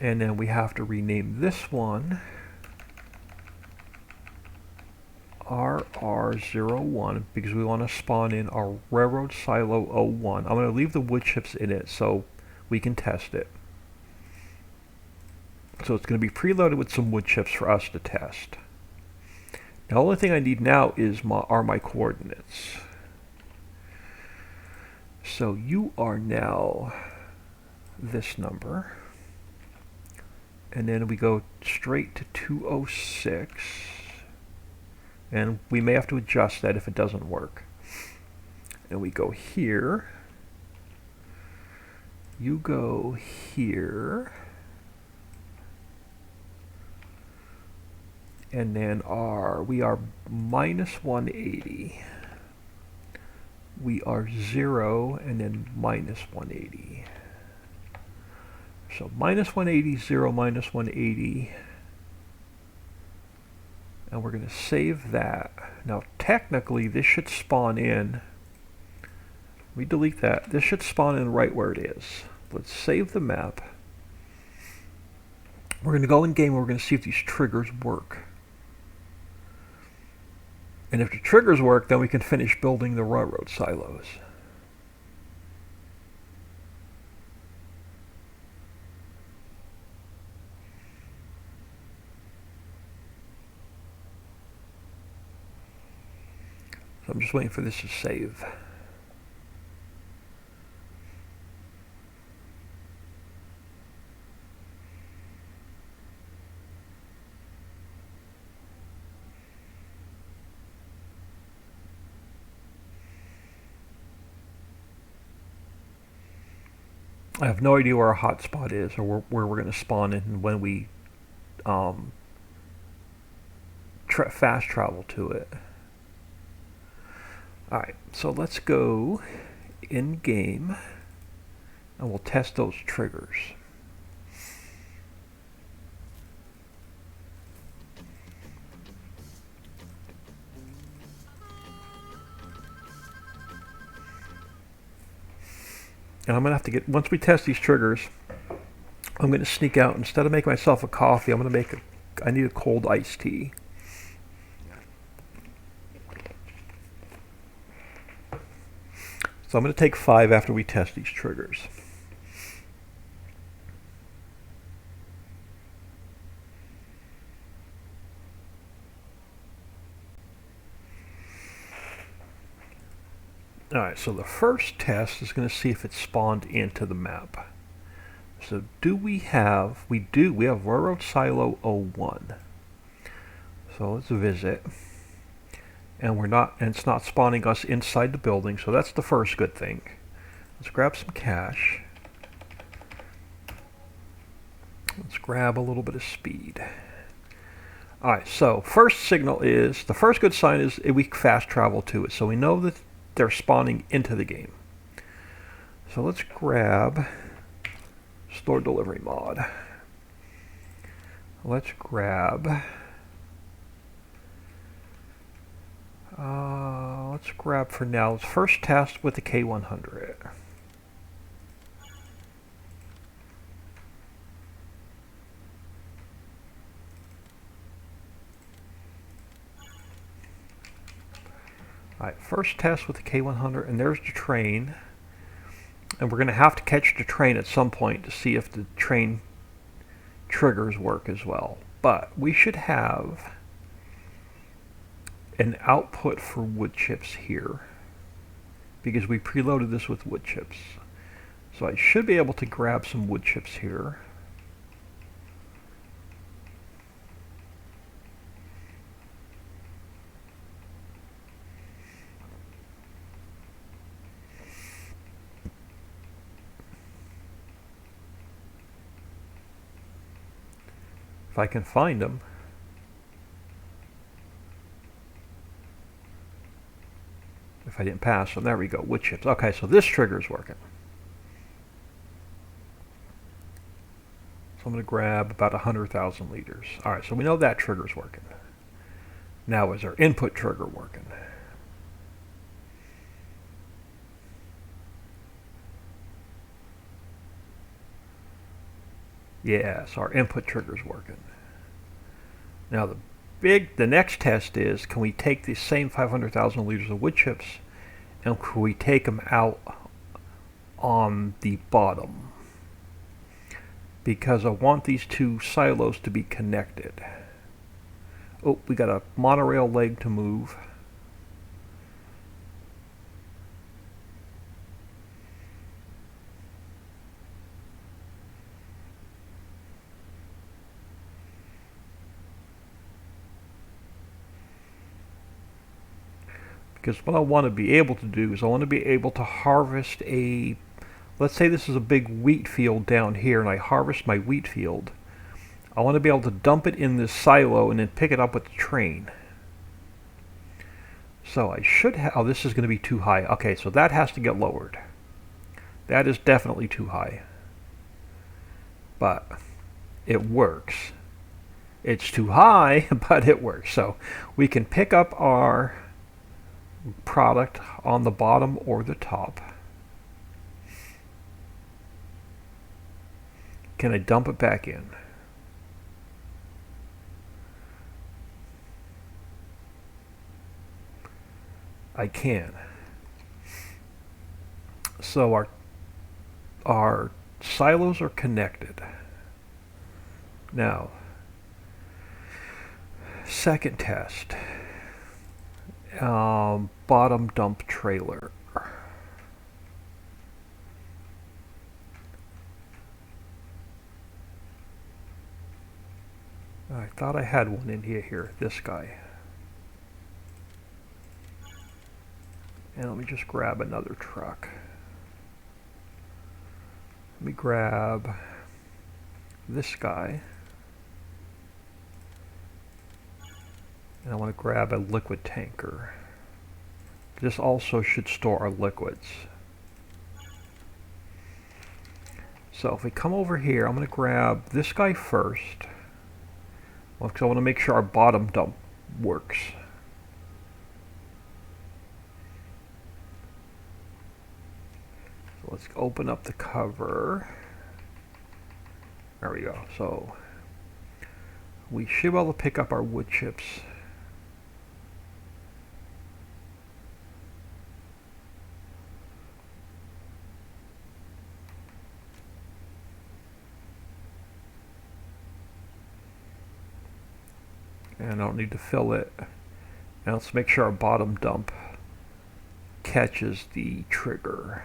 And then we have to rename this one RR01 because we want to spawn in our Railroad Silo 01. I'm going to leave the wood chips in it so we can test it. So it's going to be preloaded with some wood chips for us to test. The only thing I need now is my coordinates. So you are now this number. And then we go straight to 206. And we may have to adjust that if it doesn't work. And we go here. You go here. And then we are minus 180. We are 0 and then minus 180. So minus 180, 0, minus 180. And we're going to save that. Now technically this should spawn in. We delete that. This should spawn in right where it is. Let's save the map. We're going to go in game and we're going to see if these triggers work. And if the triggers work, then we can finish building the railroad silos. So I'm just waiting for this to save. I have no idea where our hotspot is or where we're going to spawn in and when we fast travel to it. Alright, so let's go in game and we'll test those triggers. And I'm going to have to get, once we test these triggers, I'm going to sneak out. Instead of making myself a coffee, I'm going to make I need a cold iced tea. So I'm going to take 5 after we test these triggers. Alright, so the first test is going to see if it's spawned into the map. So do we have, we have Railroad Silo 01. So let's visit. And it's not spawning us inside the building, so that's the first good thing. Let's grab some cash. Let's grab a little bit of speed. Alright, so first signal is, the first good sign is we fast travel to it, so we know that they're spawning into the game. So let's grab store delivery mod. Let's grab for now, let's first test with the K100. Alright, first test with the K100, and there's the train. And we're going to have to catch the train at some point to see if the train triggers work as well. But we should have an output for wood chips here, because we preloaded this with wood chips. So I should be able to grab some wood chips here. If I can find them. If I didn't pass them, there we go, wood chips. Okay, so this trigger is working. So I'm going to grab about 100,000 liters. Alright, so we know that trigger is working. Now is our input trigger working? Yes, our input trigger is working. Now the next test is, can we take these same 500,000 liters of wood chips and can we take them out on the bottom? Because I want these two silos to be connected. Oh, we got a monorail leg to move. Because what I want to be able to do is I want to be able to harvest a, let's say this is a big wheat field down here and I harvest my wheat field. I want to be able to dump it in this silo and then pick it up with the train. So I should have, oh, this is going to be too high. Okay, so that has to get lowered. That is definitely too high. But it works. It's too high, but it works. So we can pick up our product on the bottom or the top. Can I dump it back in? I can. So our silos are connected. Now, second test. Bottom dump trailer. I thought I had one in here, this guy. And let me just grab another truck. Let me grab this guy. And I want to grab a liquid tanker. This also should store our liquids. So if we come over here, I'm going to grab this guy first. Well, because I want to make sure our bottom dump works. So let's open up the cover. There we go. So we should be able to pick up our wood chips. And I don't need to fill it. Now let's make sure our bottom dump catches the trigger.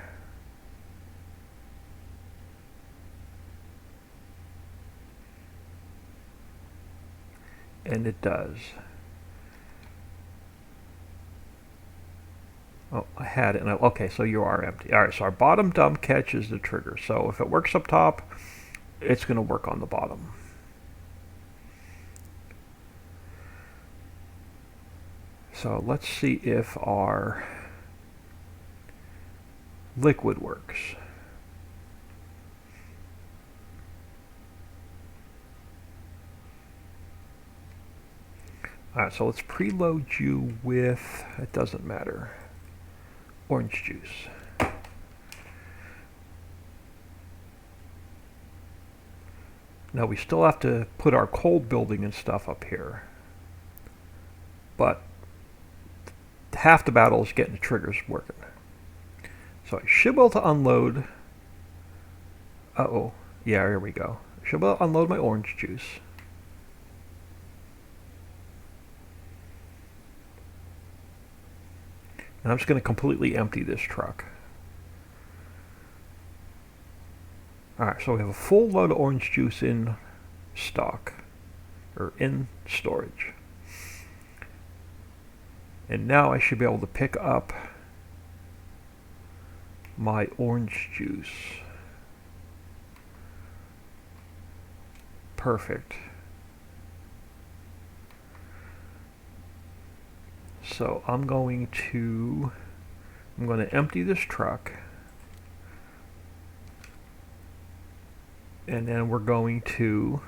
And it does. Oh, I had it. Okay, so you are empty. All right, so our bottom dump catches the trigger. So if it works up top, it's going to work on the bottom. So let's see if our liquid works. Alright, so let's preload you with, it doesn't matter, orange juice. Now we still have to put our cold building and stuff up here. But half the battle is getting the triggers working. So I should be able to unload. Uh-oh. Yeah, here we go. I should be able to unload my orange juice. And I'm just going to completely empty this truck. Alright, so we have a full load of orange juice in stock. Or in storage. And now I should be able to pick up my orange juice. Perfect. So I'm going to empty this truck, and then we're going to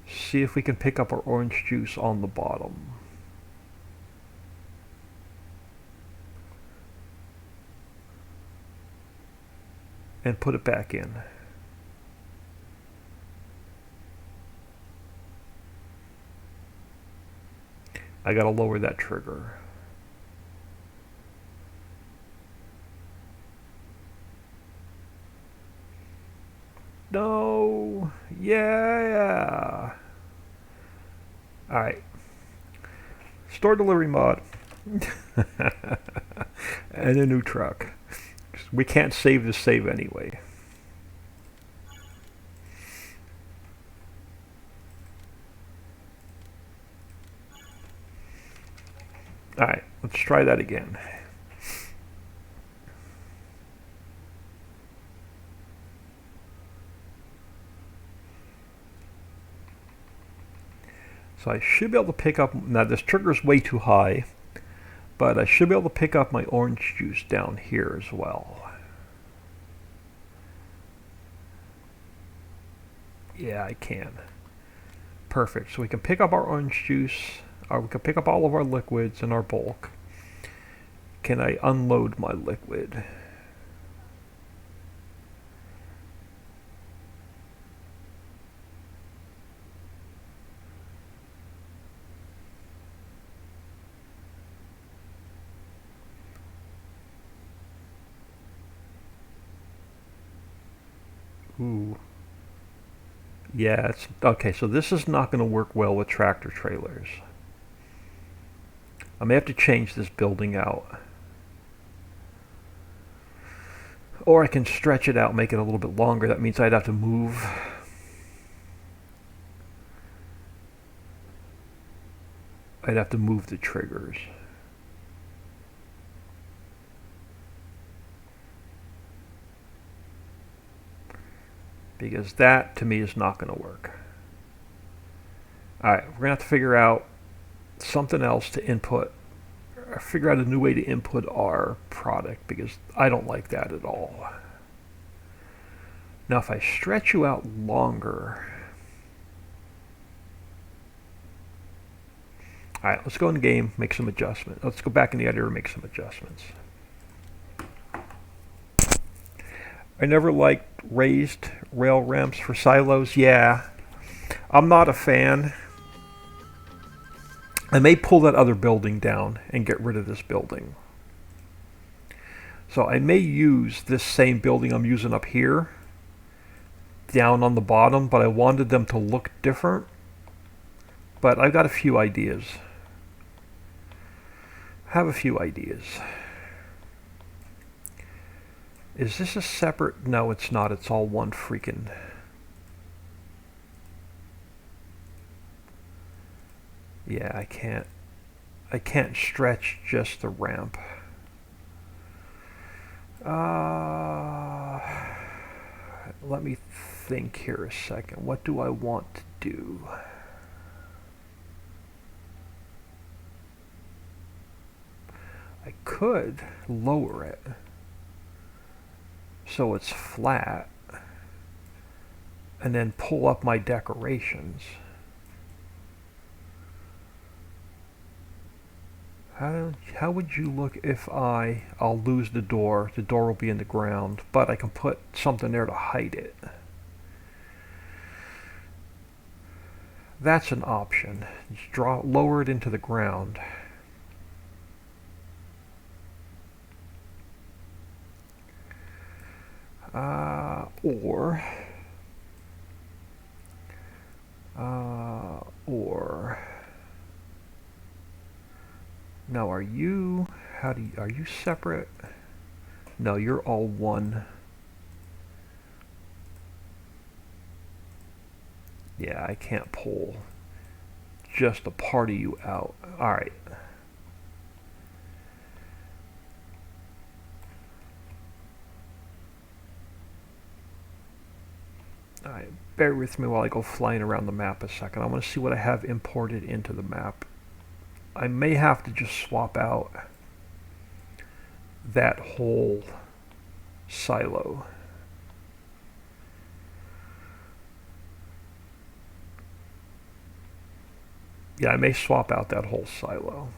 see if we can pick up our orange juice on the bottom. And put it back in. I gotta lower that trigger. No, yeah. Alright. Store delivery mod. And a new truck. We can't save the save anyway. Alright, let's try that again. So I should be able to pick up, now this trigger is way too high, but I should be able to pick up my orange juice down here as well. Yeah, I can. Perfect. So we can pick up our orange juice, or we can pick up all of our liquids in our bulk. Can I unload my liquid? Ooh. Yeah, it's okay, so this is not going to work well with tractor trailers. I may have to change this building out. Or I can stretch it out, make it a little bit longer. That means I'd have to move. I'd have to move the triggers. Because that, to me, is not going to work. Alright, we're going to have to figure out something else to input, or figure out a new way to input our product, because I don't like that at all. Now, if I stretch you out longer... Alright, let's go in the game, make some adjustments. Let's go back in the editor and make some adjustments. I never liked raised rail ramps for silos. Yeah, I'm not a fan. I may pull that other building down and get rid of this building. So I may use this same building I'm using up here down on the bottom, but I wanted them to look different. but I've got a few ideas. Have a few ideas. Is this a separate? No, it's not. It's all one freaking... Yeah, I can't stretch just the ramp. Let me think here a second. What do I want to do? I could lower it so it's flat and then pull up my decorations. How would you look if I'll lose the door will be in the ground, but I can put something there to hide it. That's an option. Just lower it into the ground. Or now are you separate? No, you're all one. Yeah, I can't pull just a part of you out. Alright. Alright, bear with me while I go flying around the map a second. I want to see what I have imported into the map. I may have to just swap out that whole silo. Yeah, I may swap out that whole silo.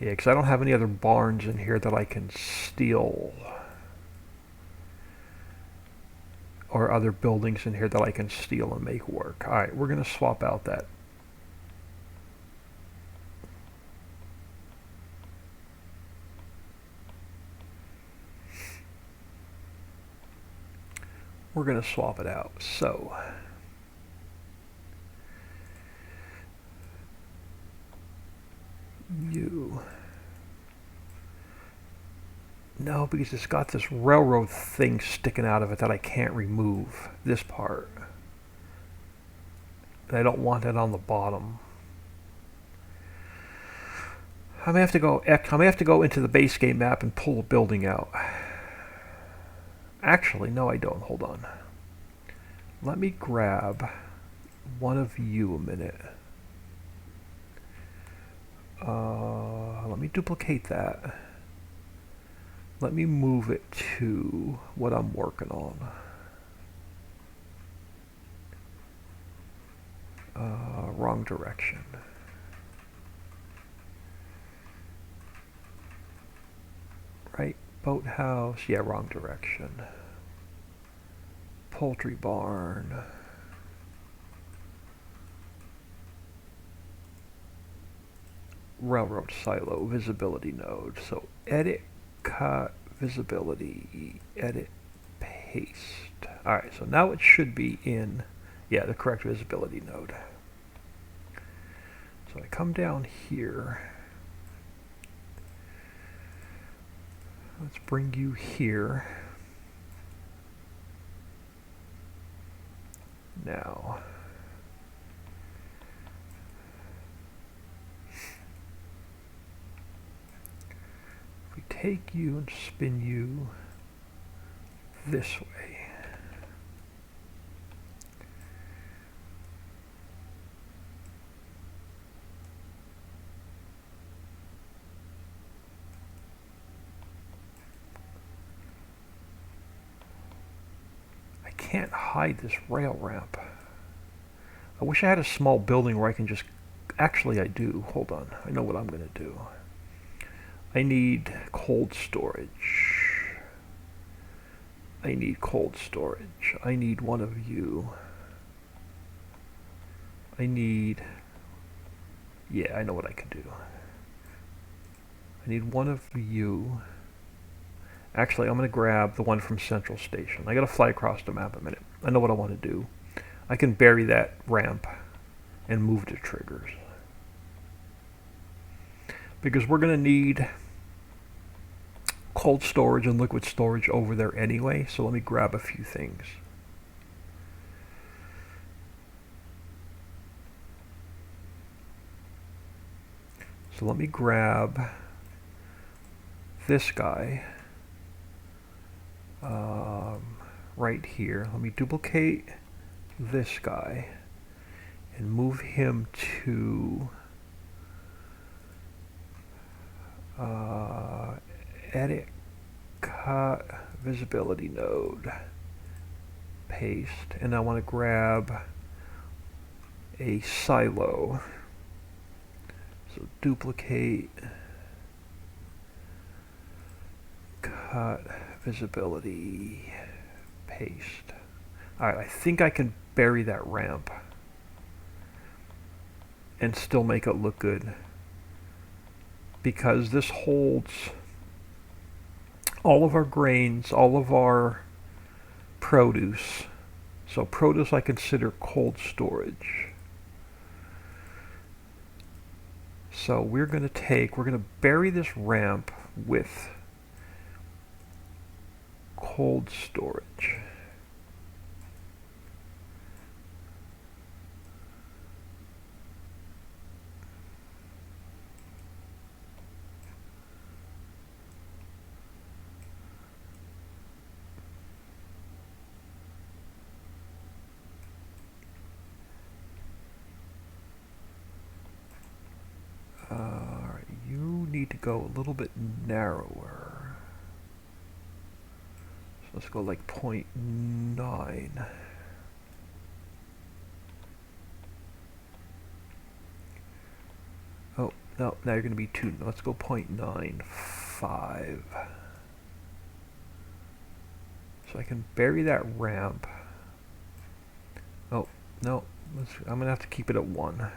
Yeah, because I don't have any other barns in here that I can steal. Or other buildings in here that I can steal and make work. Alright, we're going to swap out that. We're going to swap it out. So... you... No, because it's got this railroad thing sticking out of it that I can't remove. This part. And I don't want it on the bottom. I may have to go into the base game map and pull a building out. Actually, no, I don't. Hold on. Let me grab one of you a minute. Let me duplicate that. Let me move it to what I'm working on. Wrong direction. Right, boathouse. Yeah, wrong direction. Poultry barn. Railroad silo, visibility node. So edit, cut, visibility, edit, paste. Alright, so now it should be in, yeah, the correct visibility node. So I come down here. Let's bring you here. Now. If we take you and spin you this way. Can't hide this rail ramp. I wish I had a small building where I can just... Actually, I do. Hold on. I know what I'm going to do. I need cold storage. I need cold storage. I need one of you. I need... Yeah, I know what I can do. I need one of you. Actually, I'm going to grab the one from Central Station. I got to fly across the map a minute. I know what I want to do. I can bury that ramp and move the triggers. Because we're going to need cold storage and liquid storage over there anyway, so let me grab a few things. So let me grab this guy right here. Let me duplicate this guy and move him to edit, cut, visibility node, paste, and I want to grab a silo. So duplicate, cut, visibility, paste. Alright, I think I can bury that ramp and still make it look good, because this holds all of our grains, all of our produce. So produce I consider cold storage. So we're going to bury this ramp with cold storage. You need to go a little bit narrower. So let's go like 0.9. Oh, no, now you're going to be 2. Let's go 0.95. So I can bury that ramp. Oh, no, I'm going to have to keep it at 1.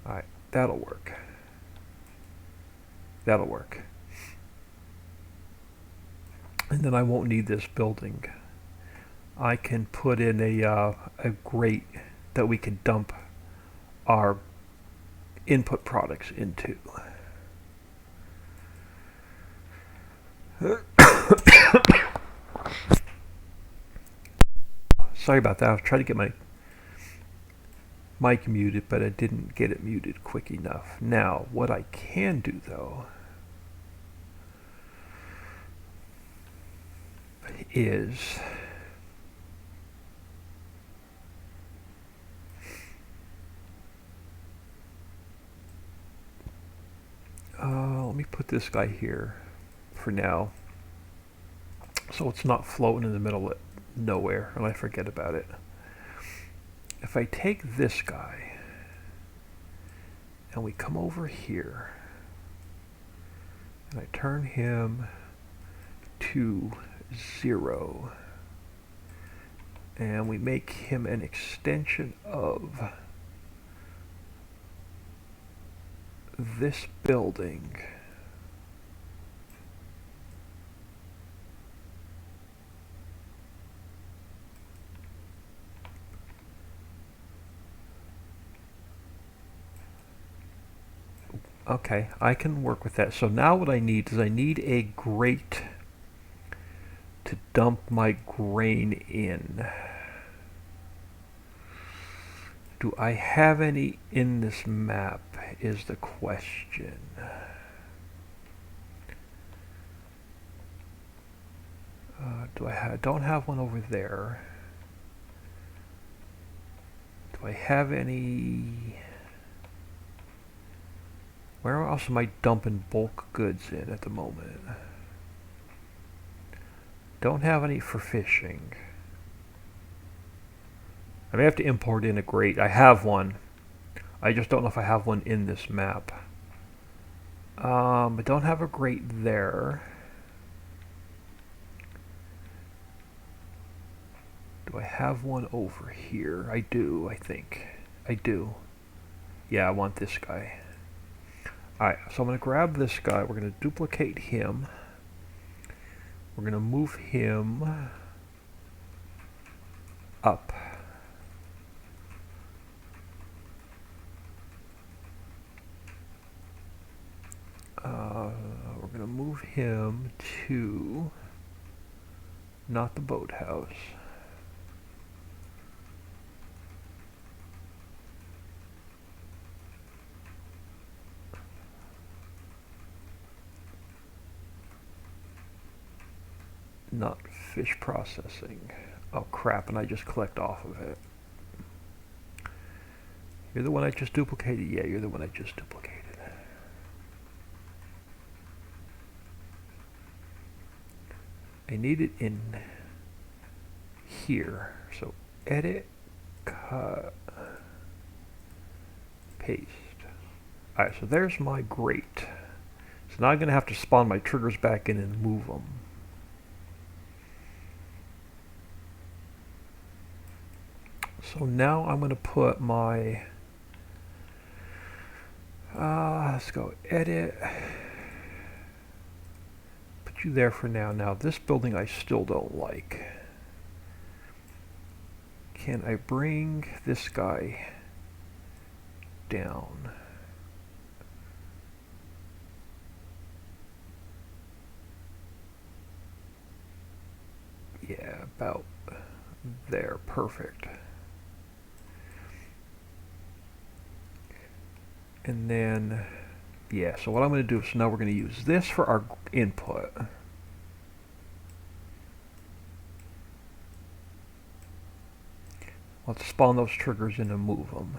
Alright, that'll work. That'll work. And then I won't need this building. I can put in a grate that we can dump our input products into. Sorry about that. I was trying to get my mic muted, but I didn't get it muted quick enough. Now, what I can do though is let me put this guy here for now, so it's not floating in the middle of nowhere and I forget about it. If I take this guy and we come over here and I turn him to 0 and we make him an extension of this building, okay, I can work with that. So now what I need is I need a grate to dump my grain in. Do I have any in this map is the question. Don't have one over there. Do I have any? Where else am I dumping bulk goods in at the moment? Don't have any for fishing. I may have to import in a grate. I have one. I just don't know if I have one in this map. I don't have a grate there. Do I have one over here? I do, I think. I do. Yeah, I want this guy. Alright, so I'm going to grab this guy. We're going to duplicate him. We're going to move him up. We're going to move him to not the boathouse. Not fish processing. Oh crap, and I just clicked off of it. You're the one I just duplicated? Yeah, you're the one I just duplicated. I need it in here. So edit, cut, paste. Alright, so there's my grate. So now I'm going to have to spawn my triggers back in and move them. So now I'm going to put my, let's go edit, put you there for now. Now this building I still don't like. Can I bring this guy down? Yeah, about there, perfect. And then, yeah, so what I'm going to do is now we're going to use this for our input. Let's spawn those triggers in and move them.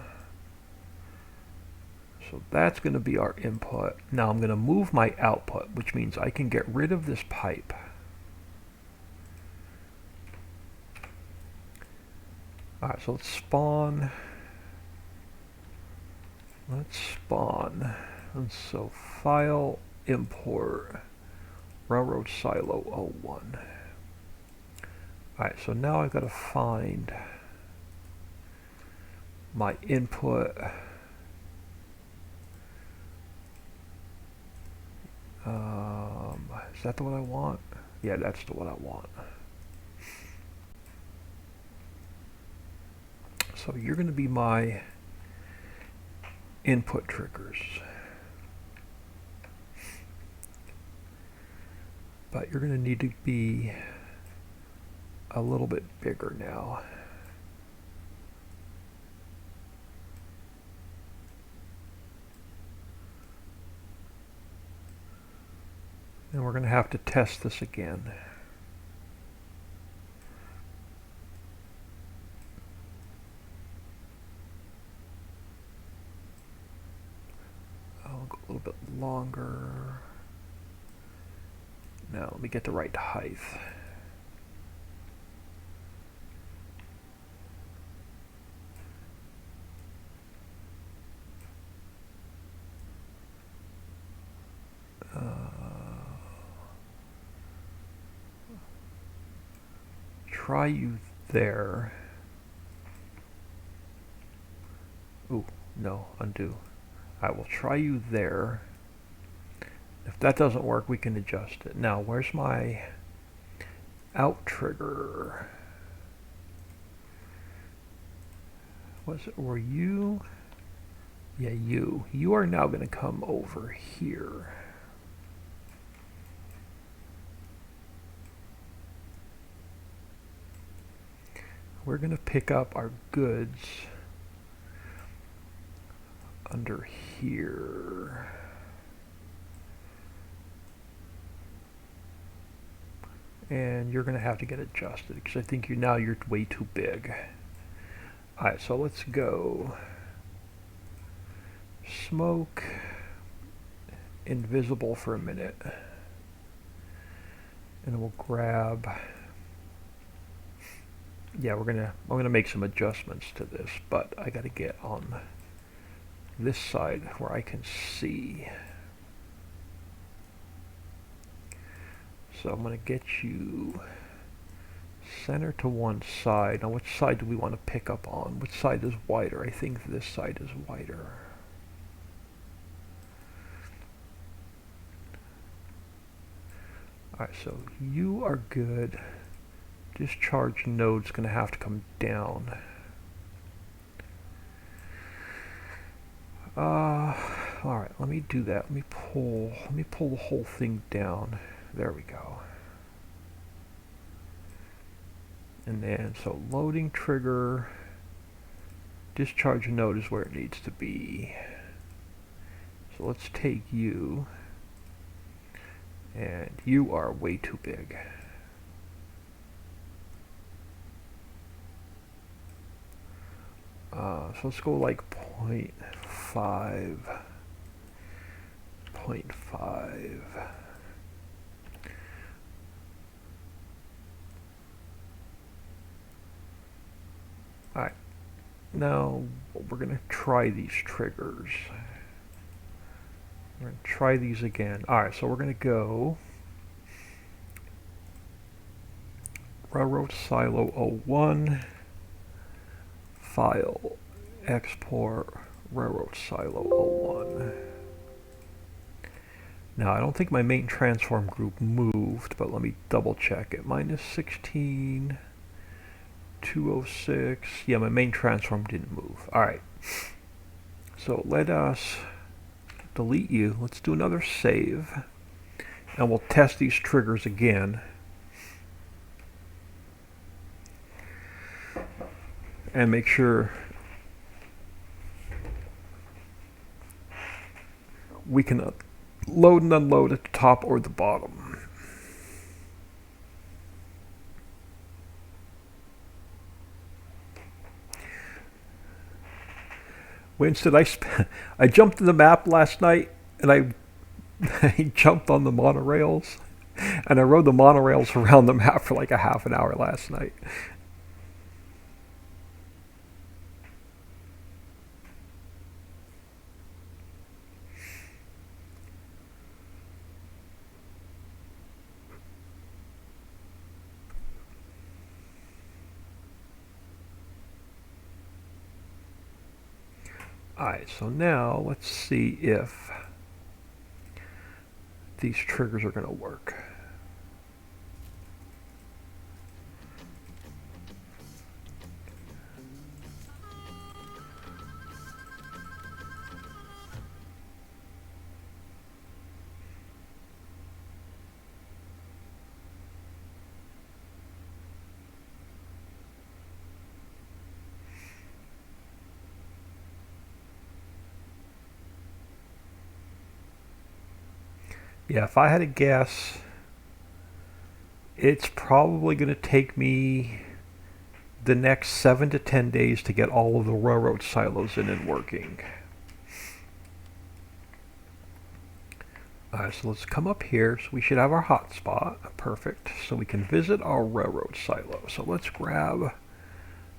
So that's going to be our input. Now I'm going to move my output, which means I can get rid of this pipe. Alright, so let's spawn. And so file, import, railroad silo 01. Alright, so now I've got to find my input. Is that the one I want? Yeah, that's the one I want. So you're going to be my input triggers. But you're going to need to be a little bit bigger now. And we're going to have to test this again. I'll go a little bit longer. Now let me get the right height. Try you there. Ooh, no, undo. I will try you there. If that doesn't work, we can adjust it. Now, where's my out trigger? Was it, were you? Yeah, you. You are now going to come over here. We're going to pick up our goods under here. And you're going to have to get adjusted because I think you're way too big. Alright, so let's go smoke invisible for a minute. And we'll grab, yeah, I'm gonna make some adjustments to this, but I gotta get on this side where I can see. So I'm going to get you center to one side. Now which side do we want to pick up on? Which side is wider? I think this side is wider. Alright, so you are good. Discharge node's going to have to come down. Alright, let me do that. Let me pull the whole thing down. There we go. And then, so loading trigger, discharge node is where it needs to be. So let's take you, and you are way too big. So let's go like 0.5. 0.5. Alright, now we're going to try these triggers. We're going to try these again. Alright, so we're going to go Railroad Silo 01, File, Export, Railroad Silo 01. Now, I don't think my main transform group moved, but let me double check it. -16, 206. Yeah, my main transform didn't move. Alright. So let us delete you. Let's do another save. And we'll test these triggers again. And make sure we can load and unload at the top or the bottom. Winston, I jumped to the map last night and I jumped on the monorails and I rode the monorails around the map for like a half an hour last night. Alright, so now let's see if these triggers are going to work. Yeah, if I had to guess, it's probably going to take me the next 7 to 10 days to get all of the railroad silos in and working. Alright, so let's come up here. So we should have our hotspot. Perfect. So we can visit our railroad silo. So let's grab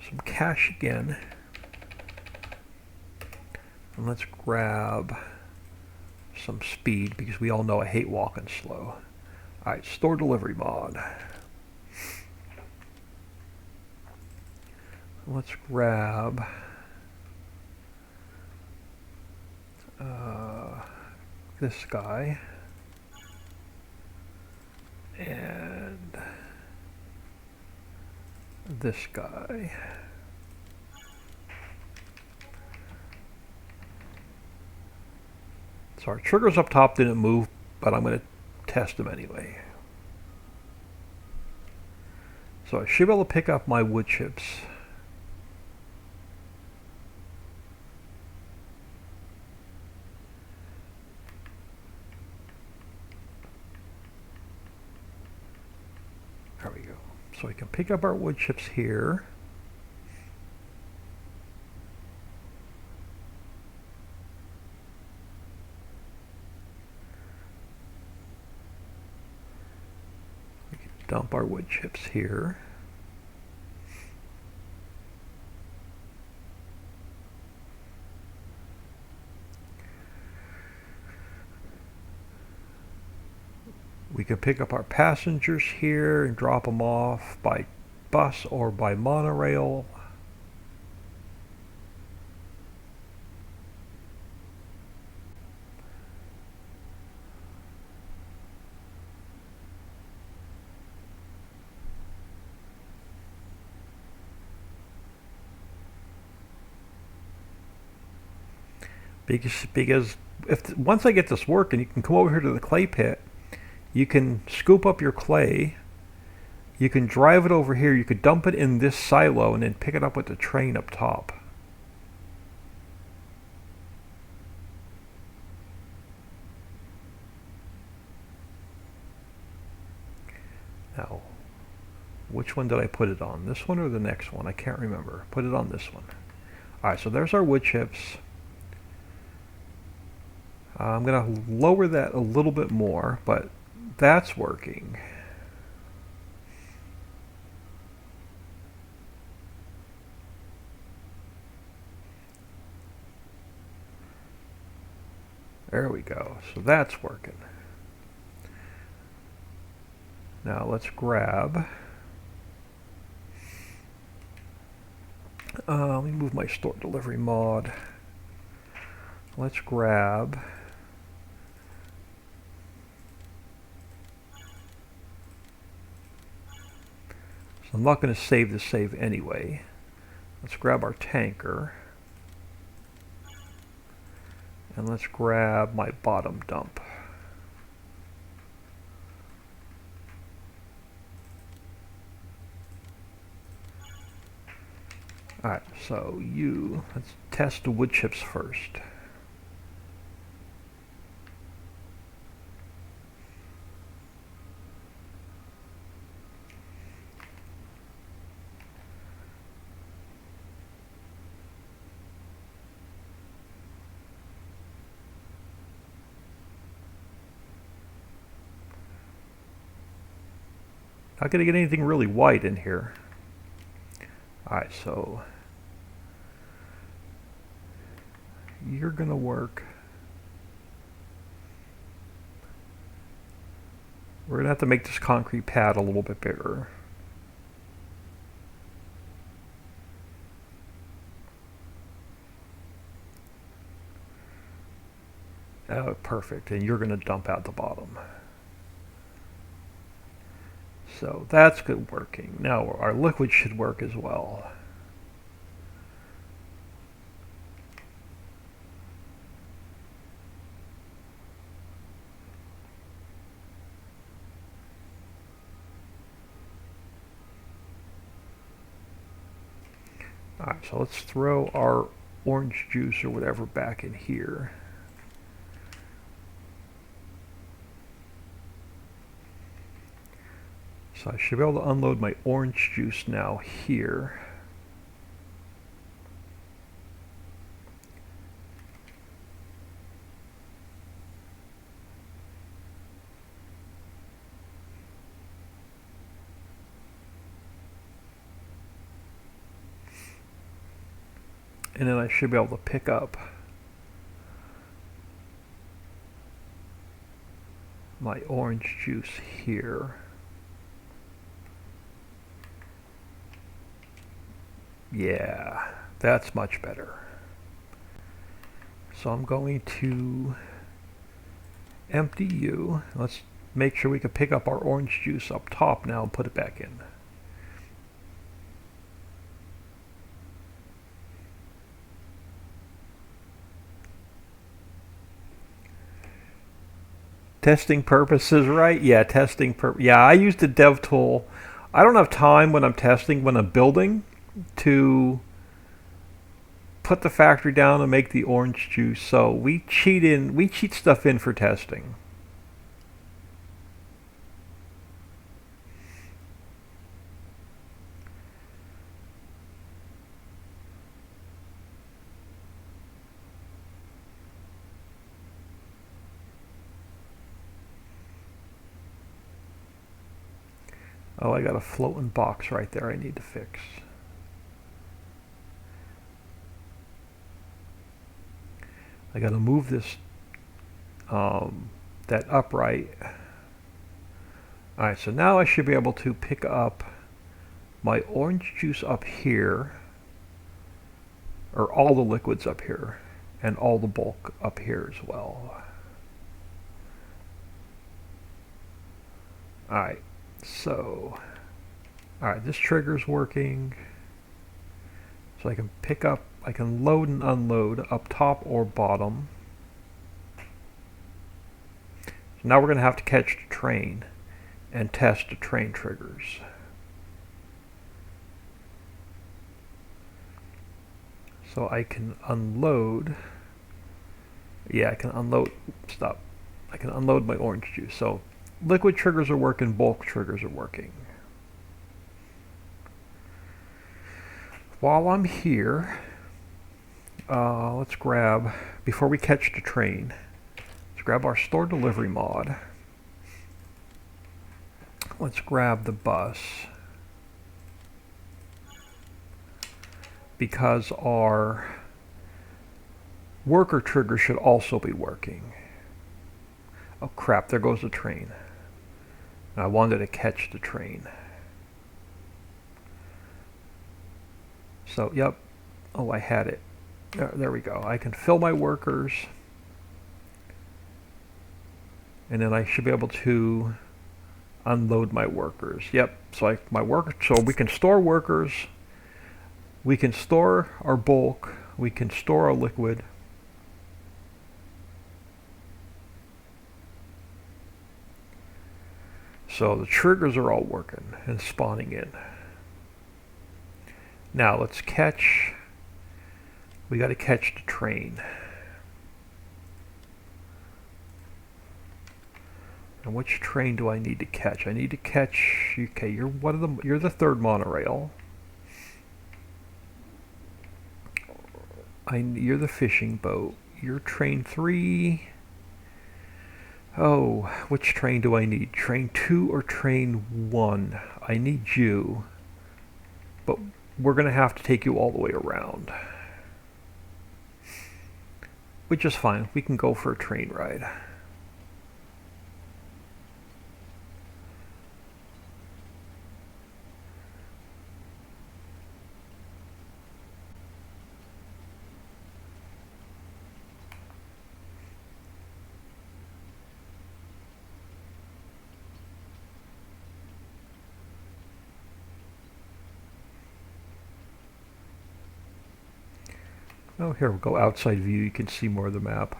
some cash again. And let's grab some speed, because we all know I hate walking slow. Alright, store delivery mod. Let's grab this guy and this guy. So our triggers up top didn't move, but I'm going to test them anyway. So I should be able to pick up my wood chips. There we go. So we can pick up our wood chips here. We can dump our wood chips here. We can pick up our passengers here and drop them off by bus or by monorail. Because if once I get this working, you can come over here to the clay pit. You can scoop up your clay. You can drive it over here. You could dump it in this silo and then pick it up with the train up top. Now, which one did I put it on? This one or the next one? I can't remember. Put it on this one. Alright, so there's our wood chips. I'm going to lower that a little bit more, but that's working. There we go. So that's working. Now let's grab. Let me move my store delivery mod. Let's grab. So I'm not going to save the save anyway. Let's grab our tanker. And let's grab my bottom dump. Alright, so let's test the wood chips first. Not going to get anything really white in here. Alright, so you're going to work. We're going to have to make this concrete pad a little bit bigger. Oh, perfect. And you're going to dump out the bottom. So that's good working. Now our liquid should work as well. Alright, so let's throw our orange juice or whatever back in here. So I should be able to unload my orange juice now here. And then I should be able to pick up my orange juice here. Yeah, that's much better. So I'm going to empty you. Let's make sure we can pick up our orange juice up top now and put it back in. Testing purposes, right? Yeah, yeah, I use the dev tool. I don't have time when I'm testing, when I'm building, to put the factory down and make the orange juice. So we cheat stuff in for testing. Oh, I got a floating box right there I need to fix. I got to move this, that upright. Alright, so now I should be able to pick up my orange juice up here, or all the liquids up here, and all the bulk up here as well. Alright, so, alright, this trigger's working. So I can pick up, I can load and unload up top or bottom. So now we're going to have to catch the train and test the train triggers. So I can unload. Yeah, I can unload. Stop. I can unload my orange juice. So liquid triggers are working, bulk triggers are working. While I'm here, let's grab, before we catch the train, let's grab our store delivery mod. Let's grab the bus, because our worker trigger should also be working. Oh crap, there goes the train. I wanted to catch the train. So, yep. Oh, I had it. There we go. I can fill my workers. And then I should be able to unload my workers. Yep. So so we can store workers. We can store our bulk. We can store our liquid. So the triggers are all working and spawning in. Now let's catch. We got to catch the train. And which train do I need to catch? I need to catch. Okay, you're the third monorail. You're the fishing boat. You're train 3. Oh, which train do I need? Train 2 or train 1? I need you. But we're going to have to take you all the way around. Which is fine. We can go for a train ride. Oh, here we'll go outside view. You can see more of the map.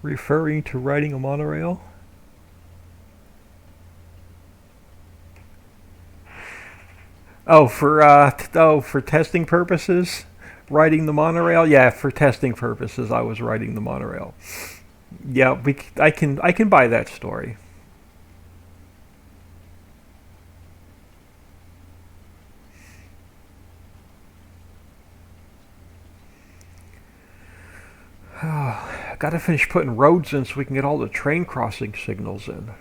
Referring to riding a monorail? Oh, for testing purposes, riding the monorail. Yeah, for testing purposes, I was riding the monorail. Yeah, I can buy that story. Gotta finish putting roads in so we can get all the train crossing signals in.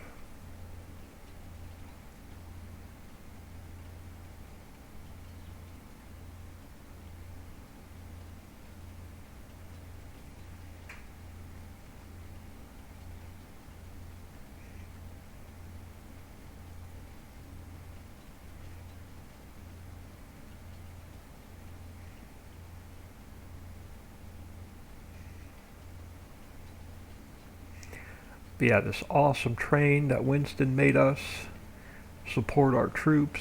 But yeah, this awesome train that Winston made us support our troops.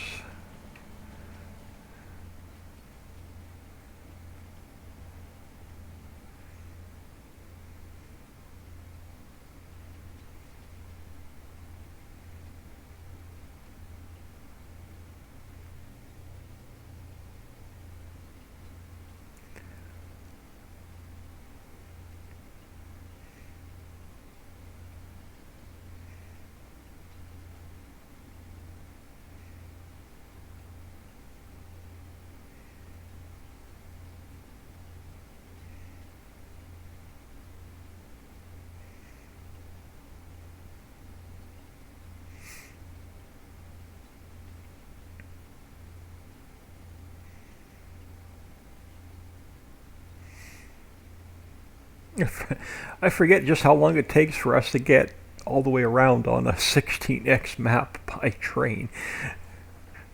I forget just how long it takes for us to get all the way around on a 16x map by train.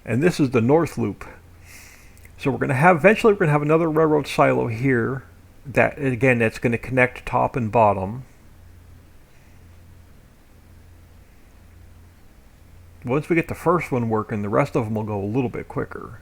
And this is the North Loop. So we're going to have, eventually we're going to have another railroad silo here that, again, that's going to connect top and bottom. Once we get the first one working, the rest of them will go a little bit quicker.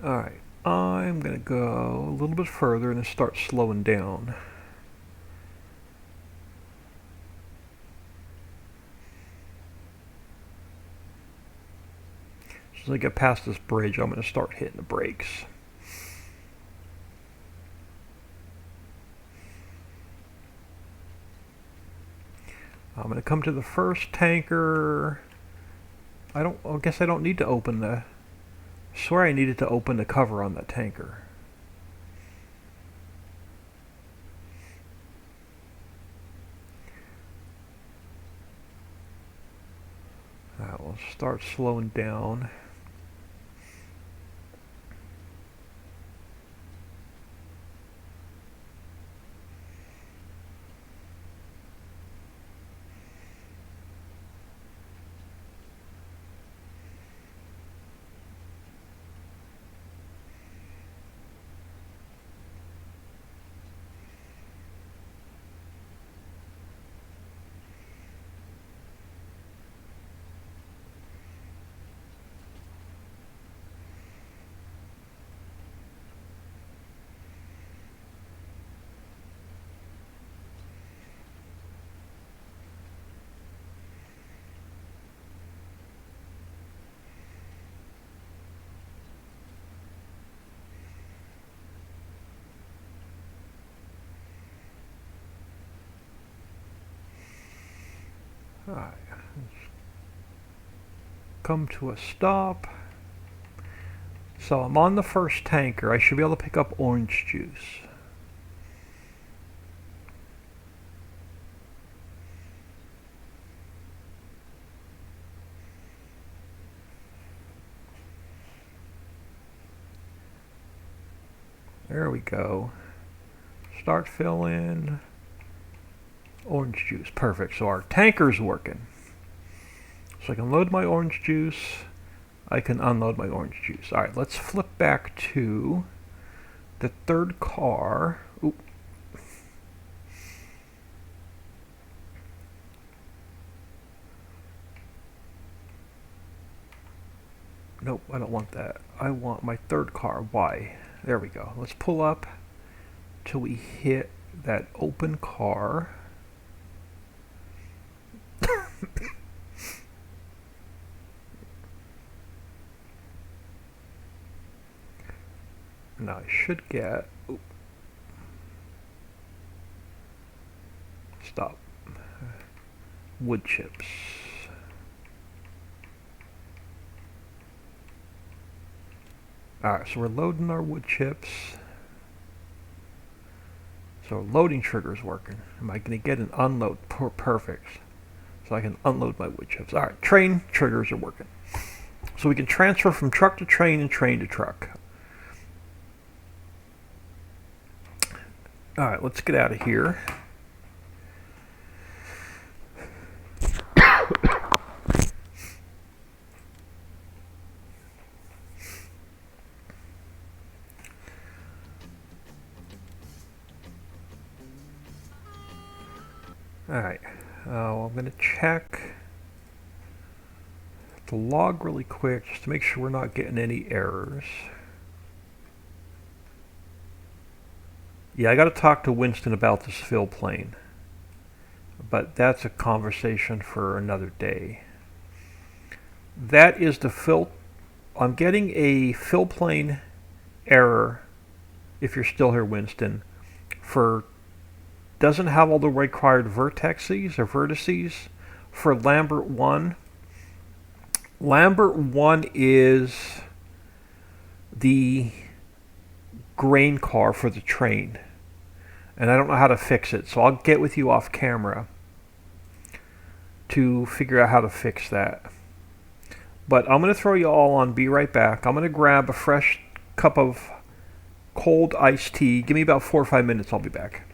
Alright, I'm going to go a little bit further and start slowing down. As I get past this bridge, I'm going to start hitting the brakes. I'm going to come to the first tanker. I guess I don't need to open the... I swear I needed to open the cover on that tanker. Alright, we'll start slowing down. Alright, come to a stop. So I'm on the first tanker. I should be able to pick up orange juice. There we go. Start filling. Orange juice, perfect. So our tanker's working. So I can load my orange juice. I can unload my orange juice. Alright, let's flip back to the third car. Oop. Nope, I don't want that. I want my third car. Why? There we go. Let's pull up till we hit that open car. Now I should get... Oop. Stop. Wood chips. Alright, so we're loading our wood chips. So loading trigger's working. Am I going to get an unload? Perfect. So I can unload my wood chips. Alright, train triggers are working. So we can transfer from truck to train and train to truck. Alright, let's get out of here. Alright, I'm going to check the log really quick just to make sure we're not getting any errors. Yeah, I got to talk to Winston about this fill plane, but that's a conversation for another day. That is the fill. I'm getting a fill plane error, if you're still here, Winston, for doesn't have all the required vertices or vertices for Lambert 1. Lambert 1 is the grain car for the train, and I don't know how to fix it, so I'll get with you off camera to figure out how to fix that. But I'm going to throw you all on Be Right Back. I'm going to grab a fresh cup of cold iced tea. Give me about 4 or 5 minutes, I'll be back.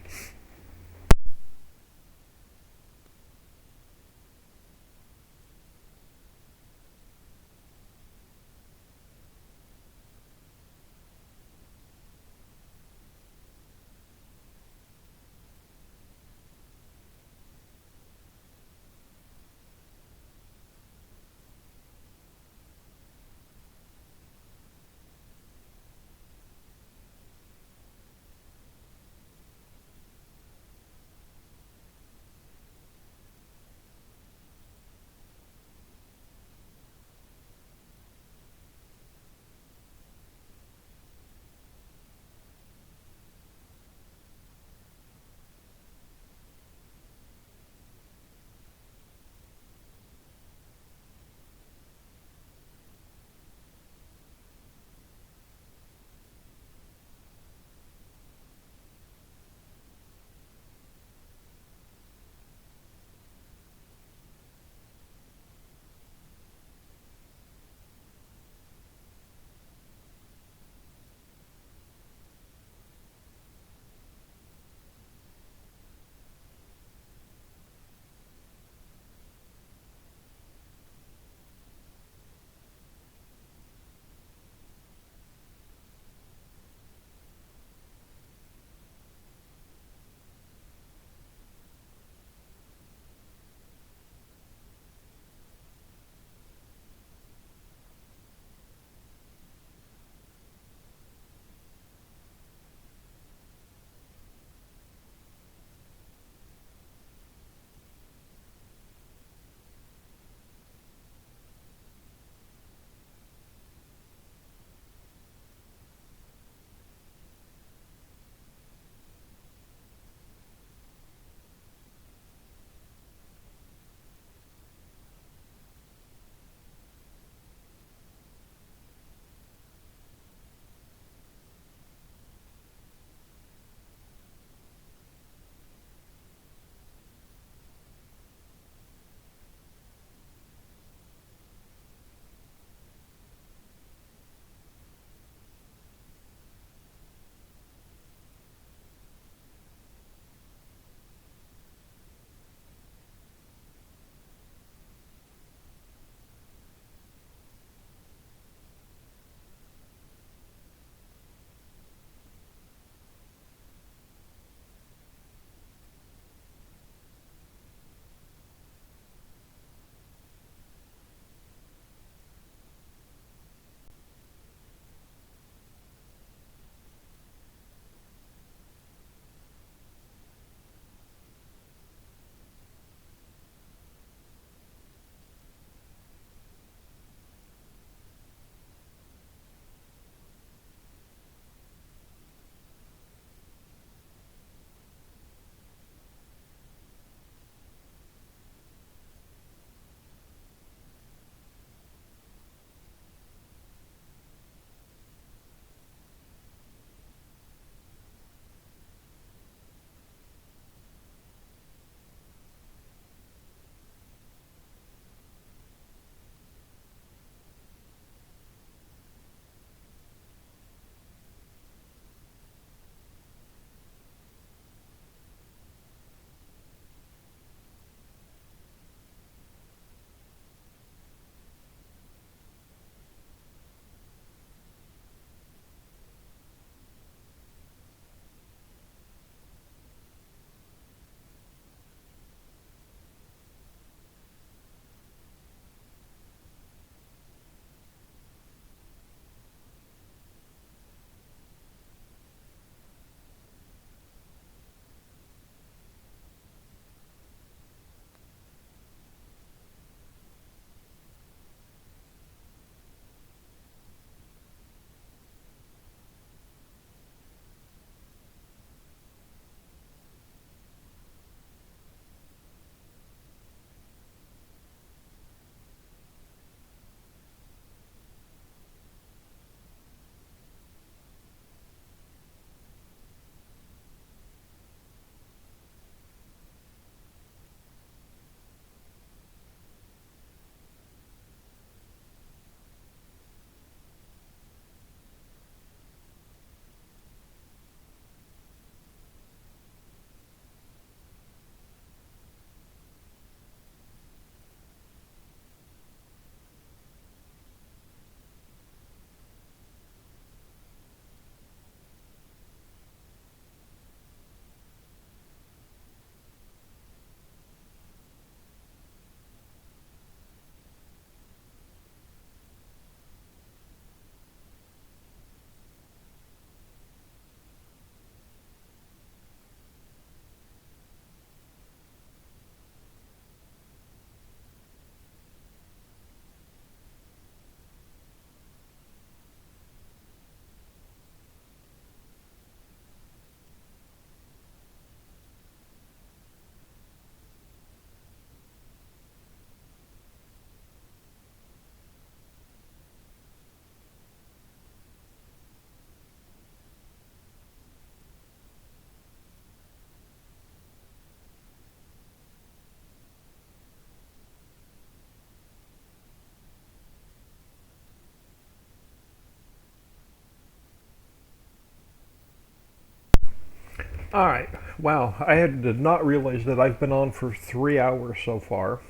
All right. Wow. Did not realize that I've been on for 3 hours so far.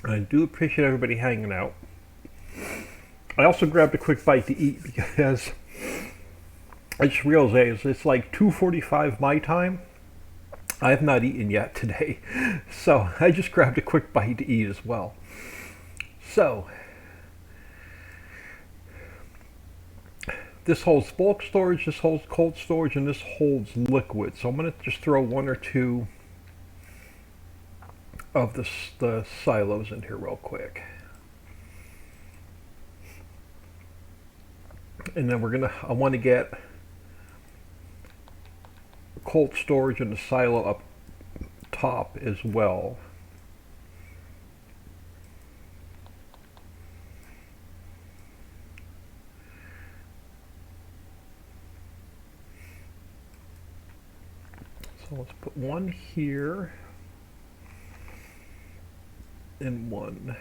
I do appreciate everybody hanging out. I also grabbed a quick bite to eat because I just realized it's like 2:45 my time. I have not eaten yet today, so I just grabbed a quick bite to eat as well. So this holds bulk storage, this holds cold storage, and this holds liquid. So I'm going to just throw one or two of the silos in here real quick. And then I want to get cold storage in the silo up top as well. So let's put one here and one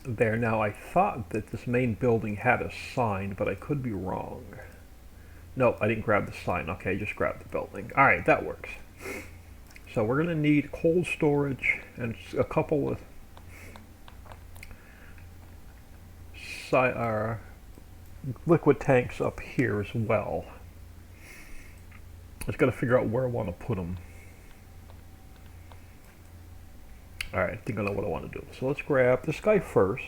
there. Now I thought that this main building had a sign, but I could be wrong. Nope, I didn't grab the sign. Okay, just grab the building. All right, that works. So we're going to need cold storage and a couple of liquid tanks up here as well. Just got to figure out where I want to put them. All right, I think I know what I want to do. So let's grab this guy first.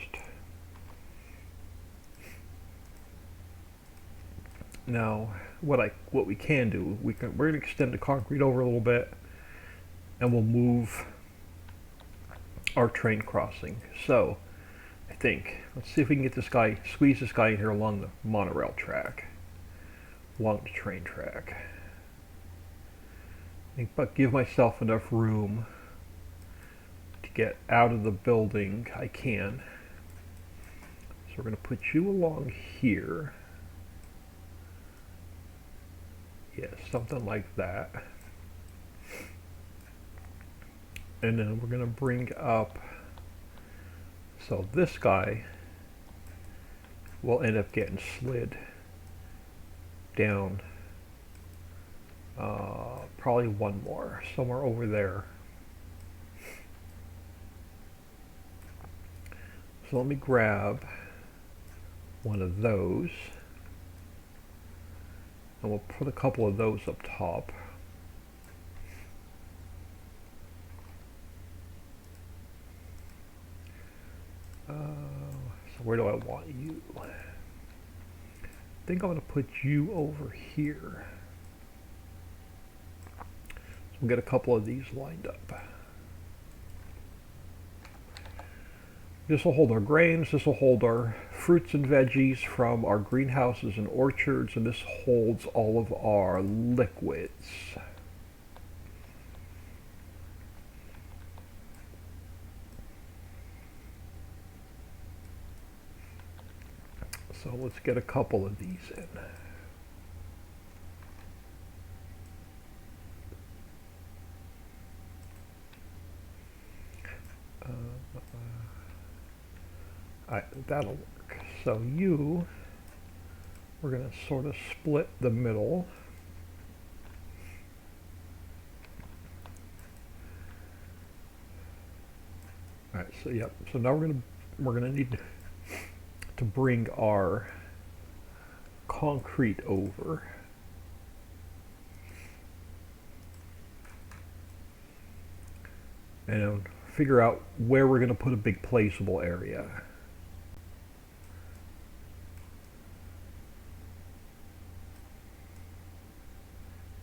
Now, what we can do, we're going to extend the concrete over a little bit, and we'll move our train crossing. So, I think let's see if we can get this guy, squeeze this guy in here along the monorail track, along the train track. But give myself enough room to get out of the building. I can. So we're going to put you along here. Yeah, something like that. And then we're going to bring up, so this guy will end up getting slid down. Probably one more, somewhere over there. So let me grab one of those. And we'll put a couple of those up top. So where do I want you? I think I'm going to put you over here. So we'll get a couple of these lined up. This will hold our grains, this will hold our fruits and veggies from our greenhouses and orchards, and this holds all of our liquids. So let's get a couple of these in. That'll work. So we're going to sort of split the middle. All right, so yep. So now we're going to need to bring our concrete over. And figure out where we're going to put a big placeable area.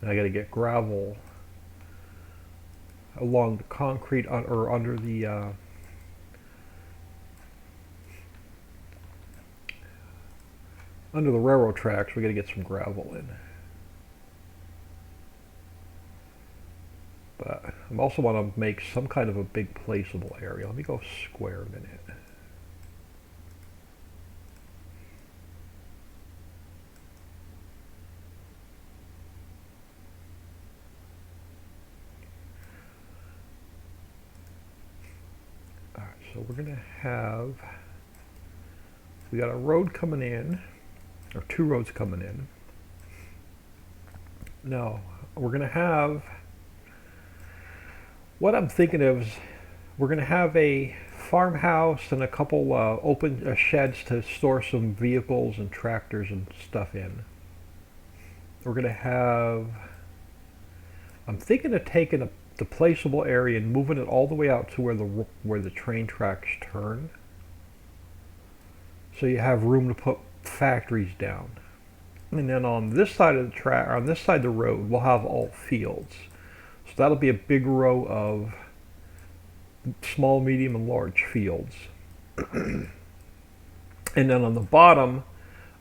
And I got to get gravel along the concrete or under the railroad tracks. We got to get some gravel in. But I also want to make some kind of a big placeable area. Let me go square a minute. Alright, so we're going to have, we got a road coming in, or two roads coming in. No, we're going to have, what I'm thinking of is we're going to have a farmhouse and a couple open sheds to store some vehicles and tractors and stuff in. We're going to have, I'm thinking of taking the placeable area and moving it all the way out to where the train tracks turn. So you have room to put factories down. And then on this side of the track, on this side of the road, we'll have all fields. So that'll be a big row of small, medium, and large fields. And then on the bottom,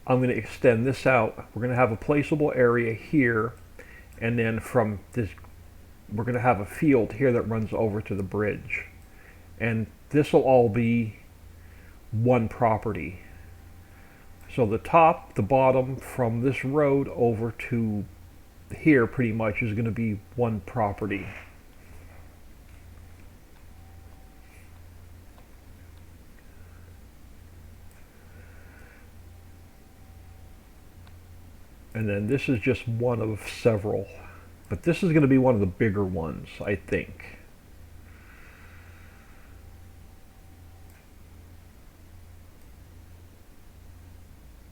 I'm going to extend this out. We're going to have a placeable area here, and then from this, we're going to have a field here that runs over to the bridge. And this will all be one property. So the top, the bottom, from this road over to here pretty much is going to be one property. And then this is just one of several. But this is going to be one of the bigger ones, I think.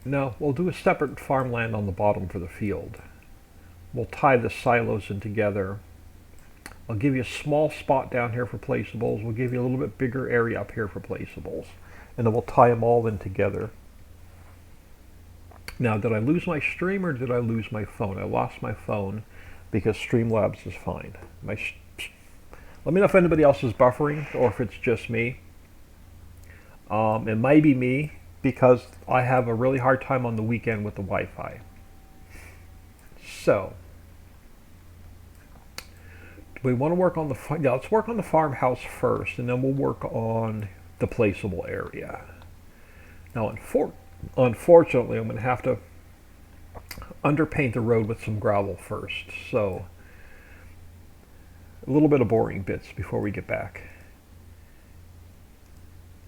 No, we'll do a separate farmland on the bottom for the field. We'll tie the silos in together. I'll give you a small spot down here for placeables. We'll give you a little bit bigger area up here for placeables. And then we'll tie them all in together. Now, did I lose my stream or did I lose my phone? I lost my phone because Streamlabs is fine. Let me know if anybody else is buffering or if it's just me. It might be me because I have a really hard time on the weekend with the Wi-Fi. So, do we want to work on let's work on the farmhouse first, and then we'll work on the placeable area. Now, unfortunately, I'm going to have to underpaint the road with some gravel first. So, a little bit of boring bits before we get back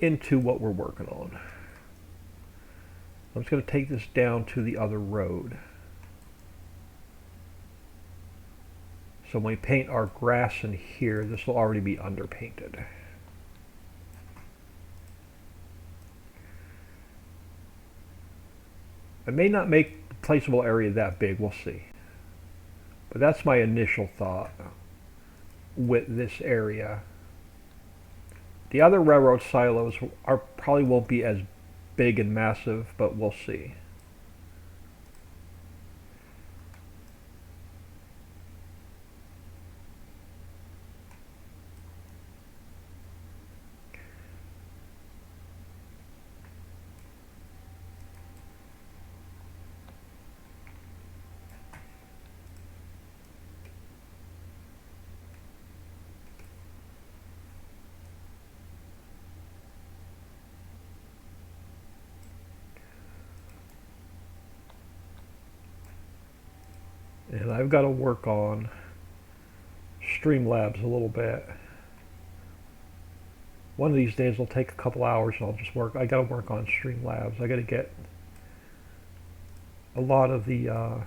into what we're working on. I'm just going to take this down to the other road. So when we paint our grass in here, this will already be underpainted. I may not make the placeable area that big, we'll see. But that's my initial thought with this area. The other railroad silos probably won't be as big and massive, but we'll see. And I've got to work on Streamlabs a little bit. One of these days it'll take a couple hours and I'll just work. I got to work on Streamlabs. I got to get a lot of the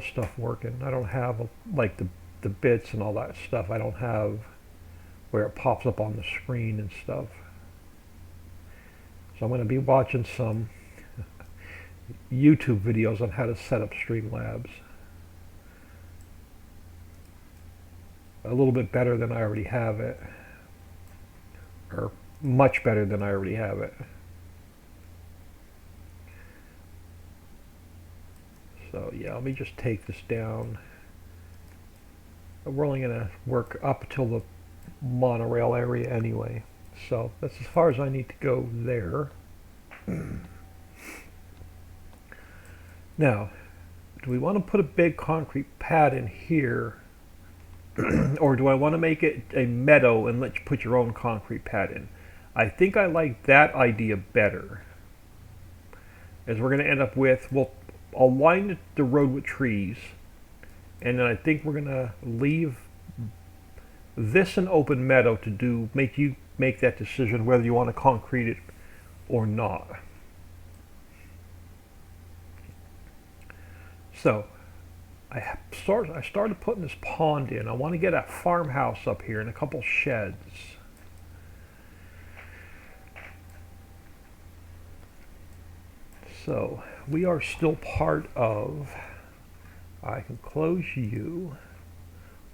stuff working. I don't have like the bits and all that stuff. I don't have where it pops up on the screen and stuff. So I'm going to be watching some YouTube videos on how to set up Streamlabs. A little bit better than I already have it. Or much better than I already have it. So yeah, let me just take this down. We're only going to work up till the monorail area anyway. So that's as far as I need to go there. Now, do we want to put a big concrete pad in here? Or do I want to make it a meadow and let you put your own concrete pad in? I think I like that idea better. As we're going to end up with, I'll line the road with trees. And then I think we're going to leave this an open meadow to make you make that decision whether you want to concrete it or not. So I started putting this pond in. I want to get a farmhouse up here and a couple sheds. So we are still part of, I can close you.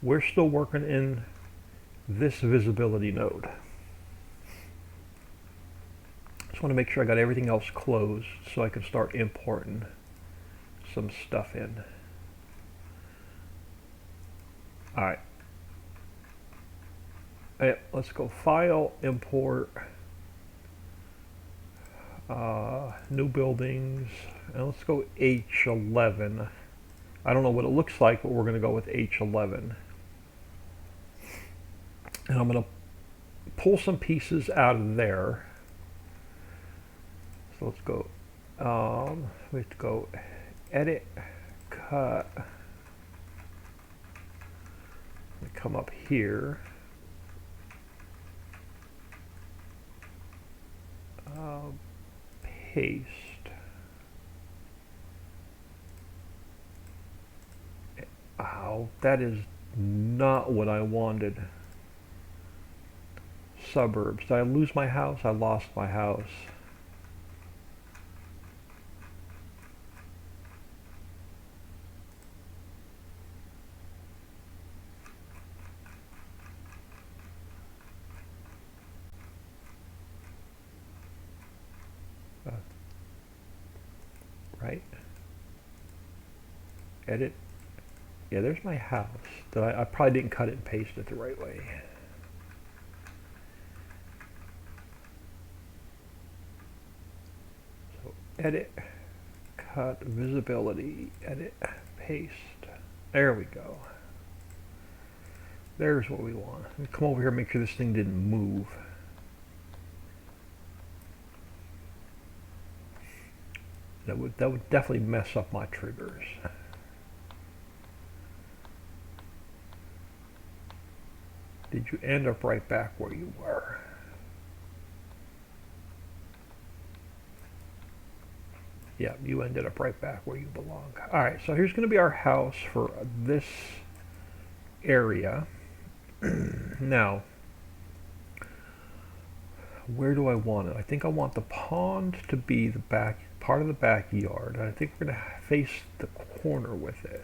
We're still working in this visibility node. Just want to make sure I got everything else closed so I can start importing some stuff in. All right. Let's go File, Import, New Buildings, and let's go H11. I don't know what it looks like, but we're going to go with H11. And I'm going to pull some pieces out of there. So let's go, we have to go Edit, Cut. Come up here. Paste. Ow, that is not what I wanted. Suburbs. Did I lose my house? I lost my house. Right? Edit. Yeah, there's my house. I probably didn't cut it and paste it the right way. So edit, cut, visibility, edit, paste. There we go. There's what we want. Let me come over here and make sure this thing didn't move. That would definitely mess up my triggers. Did you end up right back where you were? Yeah, you ended up right back where you belong. All right, so here's going to be our house for this area. Now, where do I want it? I think I want the pond to be the back part of the backyard. I think we're going to face the corner with it.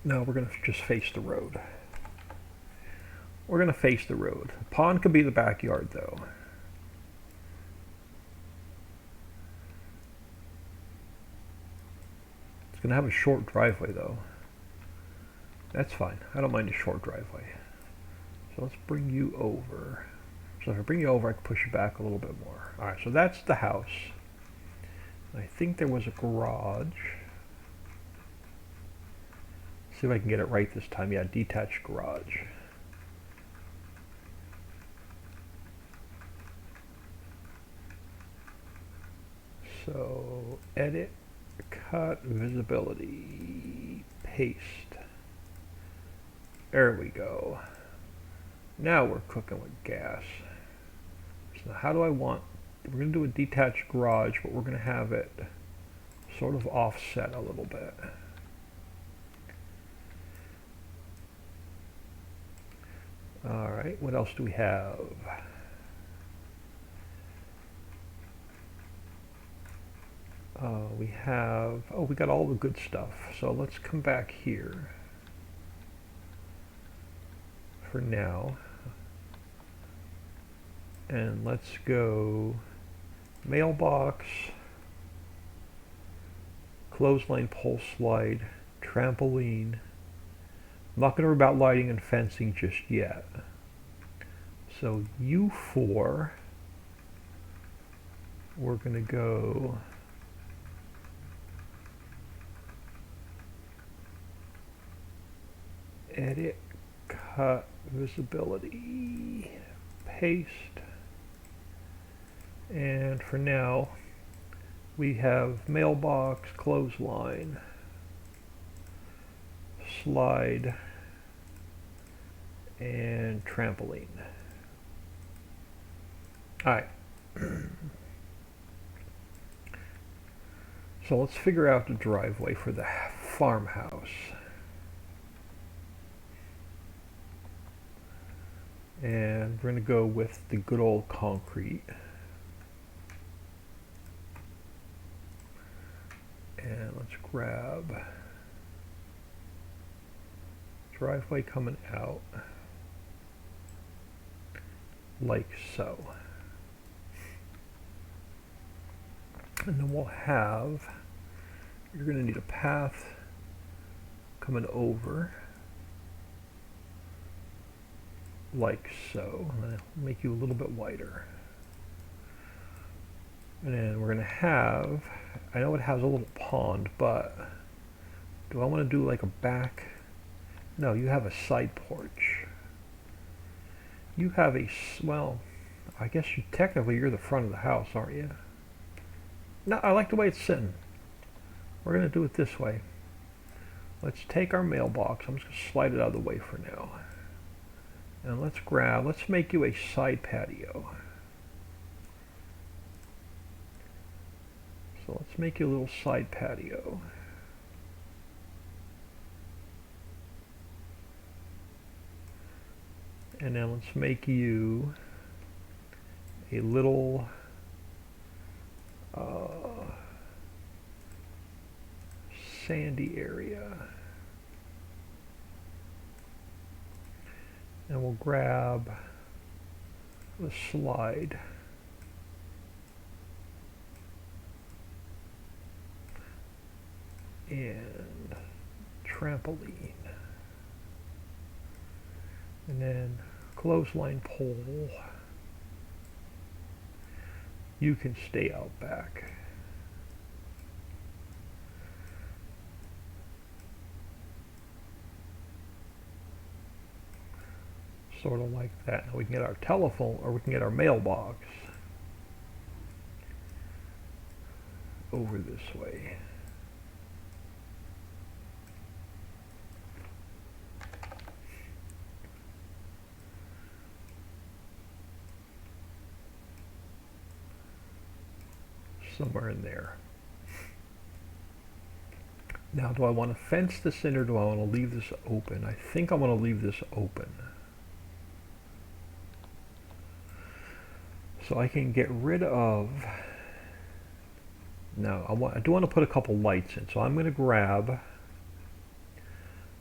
No, we're going to just face the road. We're going to face the road. The pond could be the backyard, though. It's going to have a short driveway, though. That's fine. I don't mind a short driveway. So let's bring you over. So if I bring you over, I can push you back a little bit more. All right, so that's the house. I think there was a garage. See if I can get it right this time. Yeah, detached garage. So edit, cut, visibility, paste. There we go. Now we're cooking with gas. So how do I want, we're going to do a detached garage, but we're going to have it sort of offset a little bit. All right, what else do we have? We have, oh, we got all the good stuff. So let's come back here for now. And let's go mailbox, clothesline pole slide, trampoline. I'm not going to worry about lighting and fencing just yet. So U4, we're going to go edit, cut, visibility, paste. And for now, we have mailbox, clothesline, slide, and trampoline. Alright. So let's figure out the driveway for the farmhouse. And we're going to go with the good old concrete. And let's grab driveway coming out like so. And then we'll have, you're going to need a path coming over like so. I'm going to make you a little bit wider. And then we're going to have, I know it has a little pond, but do I want to do like a back? No, you have a side porch. You have a, well, I guess you technically you're the front of the house, aren't you? No, I like the way it's sitting. We're going to do it this way. Let's take our mailbox. I'm just going to slide it out of the way for now. And let's make you a side patio. So let's make you a little side patio. And then let's make you a little sandy area. And we'll grab the slide. And trampoline. And then clothesline pole. You can stay out back. Sort of like that. Now we can get our telephone, or we can get our mailbox over this way. Somewhere in there. Now, do I want to fence this in or do I want to leave this open? I think I want to leave this open. So I can get rid of, now I do want to put a couple lights in. So I'm going to grab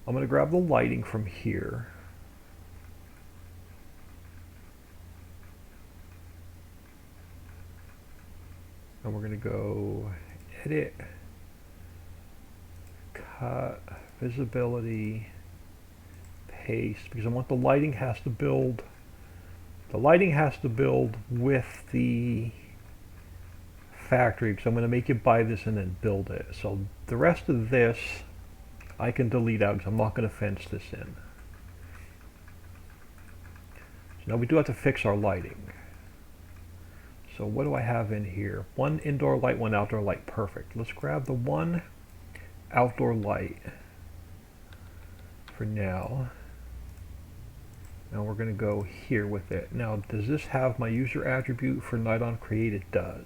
the lighting from here. And we're going to go edit, cut, visibility, paste, because I want the lighting has to build with the factory, because I'm going to make you buy this and then build it. So the rest of this I can delete out because I'm not going to fence this in. So now we do have to fix our lighting. So what do I have in here? One indoor light, one outdoor light. Perfect. Let's grab the one outdoor light for now. Now we're going to go here with it. Now, does this have my user attribute for night on create? It does.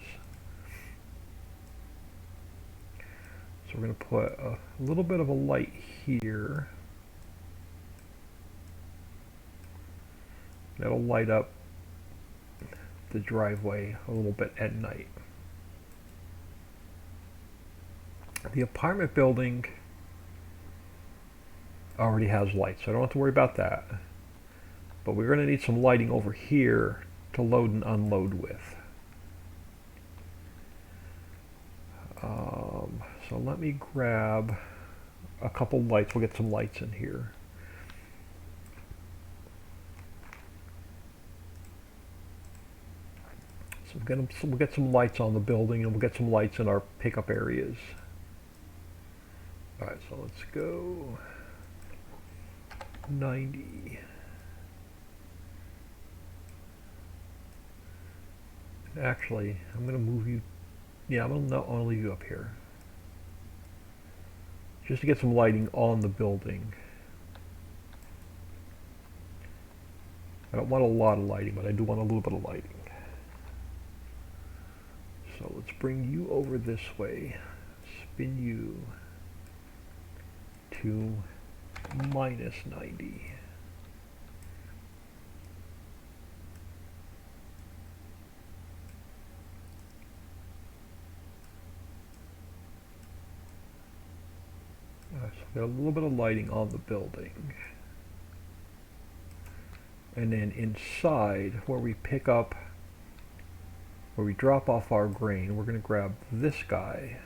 So we're going to put a little bit of a light here. That'll light up the driveway a little bit at night. The apartment building already has lights, so I don't have to worry about that. But we're going to need some lighting over here to load and unload with. So let me grab a couple lights. We'll get some lights in here. So we'll get some lights on the building, and we'll get some lights in our pickup areas. Alright, so let's go 90. Actually, I'm going to move you. Yeah, I'm going to leave you up here. Just to get some lighting on the building. I don't want a lot of lighting, but I do want a little bit of lighting. So let's bring you over this way. Spin you to -90. So we got a little bit of lighting on the building. And then inside, where we pick up, where we drop off our grain, we're going to grab this guy.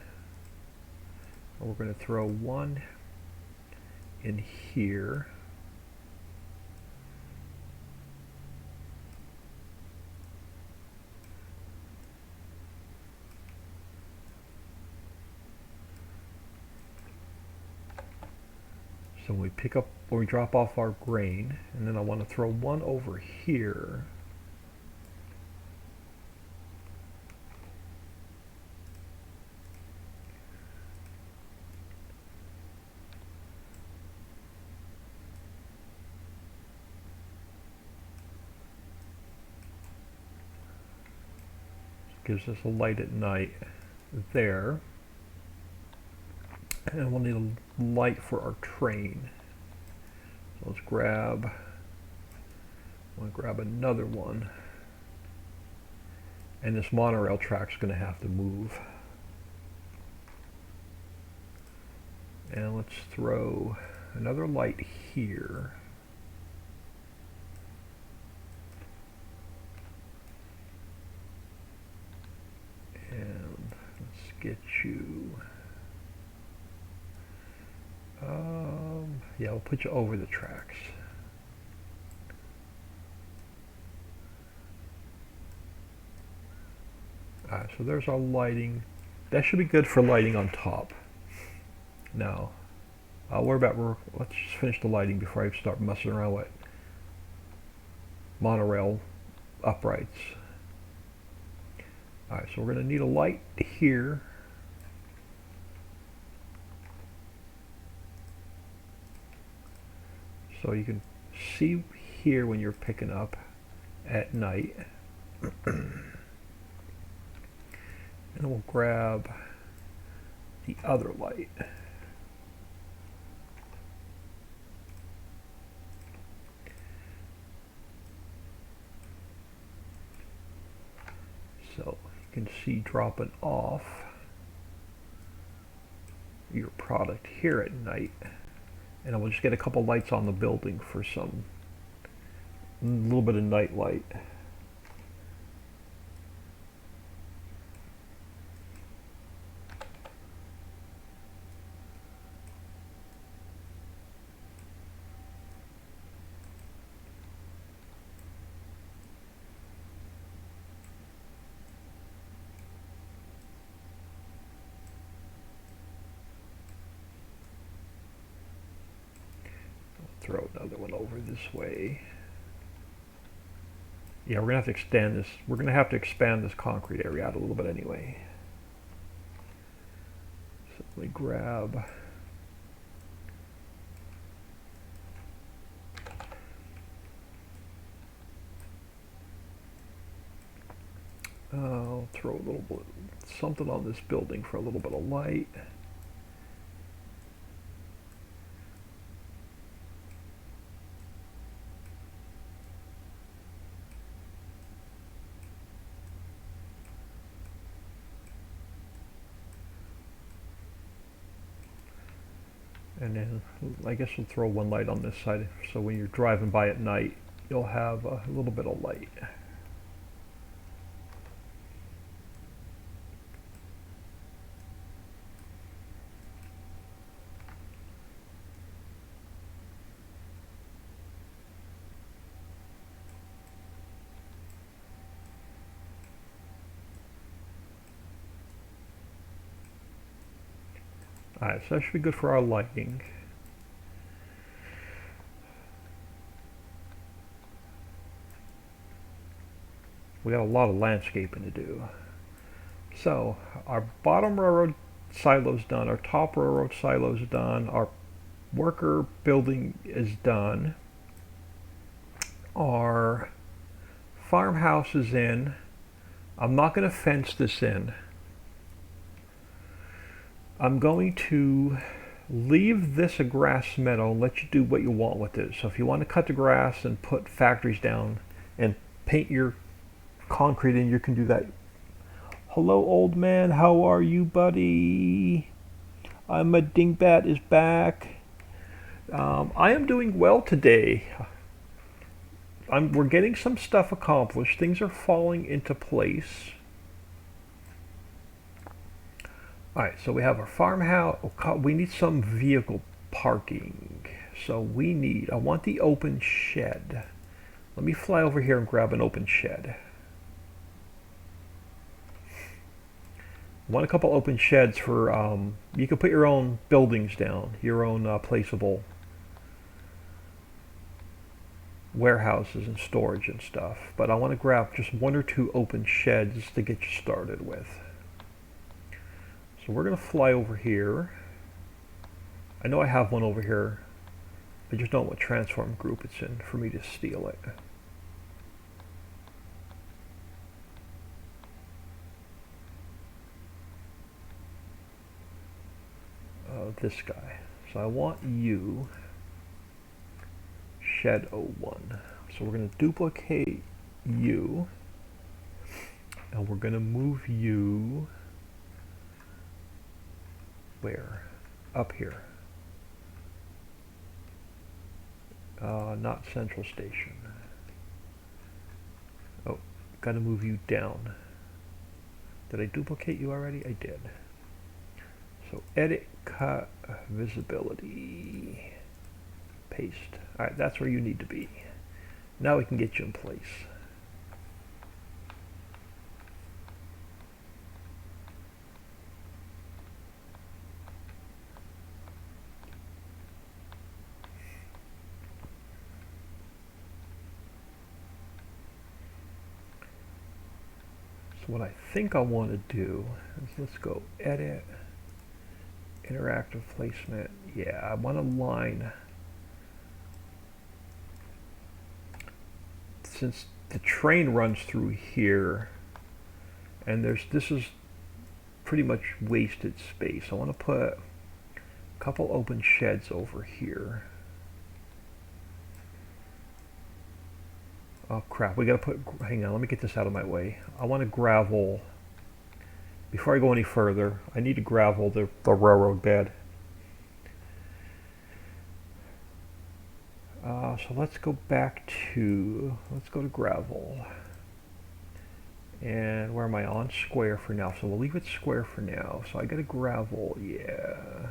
And we're going to throw one in here. So when we drop off our grain, and then I want to throw one over here. Gives us a light at night there. And we'll need a light for our train. So let's grab, I'm going to grab another one. And this monorail track's going to have to move. And let's throw another light here. And let's get you... yeah, we'll put you over the tracks. Alright, so there's our lighting. That should be good for lighting on top. Now, let's just finish the lighting before I start messing around with monorail uprights. Alright, so we're going to need a light here. So you can see here when you're picking up at night. And we'll grab the other light. So you can see dropping off your product here at night. And I will just get a couple lights on the building for some, a little bit of night light. Throw another one over this way. Yeah, we're gonna have to extend this. We're gonna have to expand this concrete area out a little bit anyway. So we grab. I'll throw a little bit something on this building for a little bit of light. And then I guess we'll throw one light on this side, so when you're driving by at night, you'll have a little bit of light. Alright, so that should be good for our lighting. We got a lot of landscaping to do. So, our bottom railroad silo's done, our top railroad silo's done, our worker building is done. our farmhouse is in. I'm not going to fence this in. I'm going to leave this a grass meadow and let you do what you want with it. So if you want to cut the grass and put factories down and paint your concrete in, you can do that. Hello, old man. How are you, buddy? I'm a dingbat is back. I am doing well today. We're getting some stuff accomplished. Things are falling into place. Alright, so we have our farmhouse. We need some vehicle parking. So I want the open shed. Let me fly over here and grab an open shed. I want a couple open sheds for, you can put your own buildings down, your own placeable warehouses and storage and stuff. But I want to grab just one or two open sheds to get you started with. So we're going to fly over here. I know I have one over here. I just don't know what transform group it's in for me to steal it. This guy. So I want you, shed 01. So we're going to duplicate you, and we're going to move you where? Up here. Not Central Station. Oh, got to move you down. Did I duplicate you already? I did. So edit, cut, visibility, paste. All right, that's where you need to be. Now we can get you in place. So what I think I want to do is let's go edit, interactive placement. Yeah, I want to line, since the train runs through here, and this is pretty much wasted space. I want to put a couple open sheds over here. Oh crap, we gotta hang on, let me get this out of my way. I want to gravel, before I go any further, I need to gravel the railroad bed. So let's go to gravel. And where am I? On square for now. So we'll leave it square for now. So I got to gravel, yeah.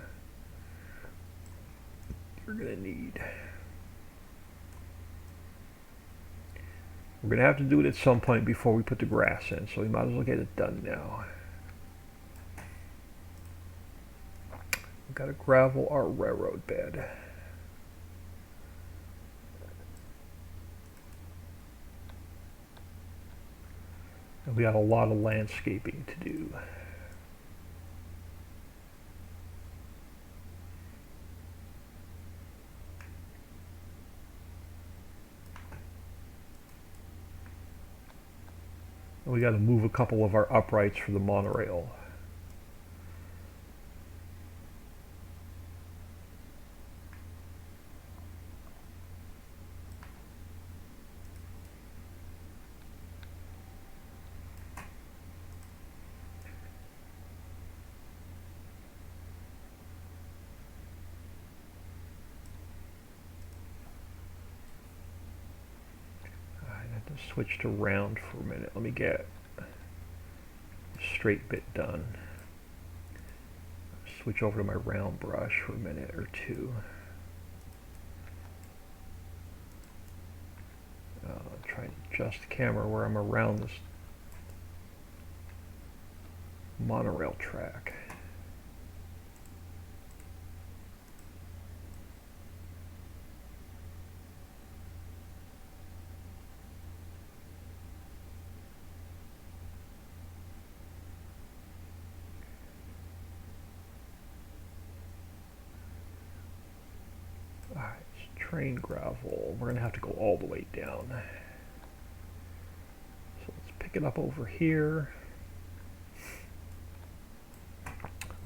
We're going to need. We're going to have to do it at some point before we put the grass in. So we might as well get it done now. We've got to gravel our railroad bed. And we got a lot of landscaping to do. And we got to move a couple of our uprights for the monorail. Switch to round for a minute. Let me get a straight bit done. Switch over to my round brush for a minute or two. Try and adjust the camera where I'm around this monorail track. train gravel. We're going to have to go all the way down. So let's pick it up over here.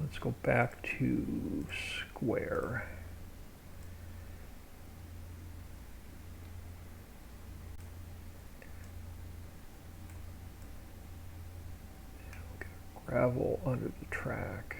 Let's go back to square. We'll get gravel under the track.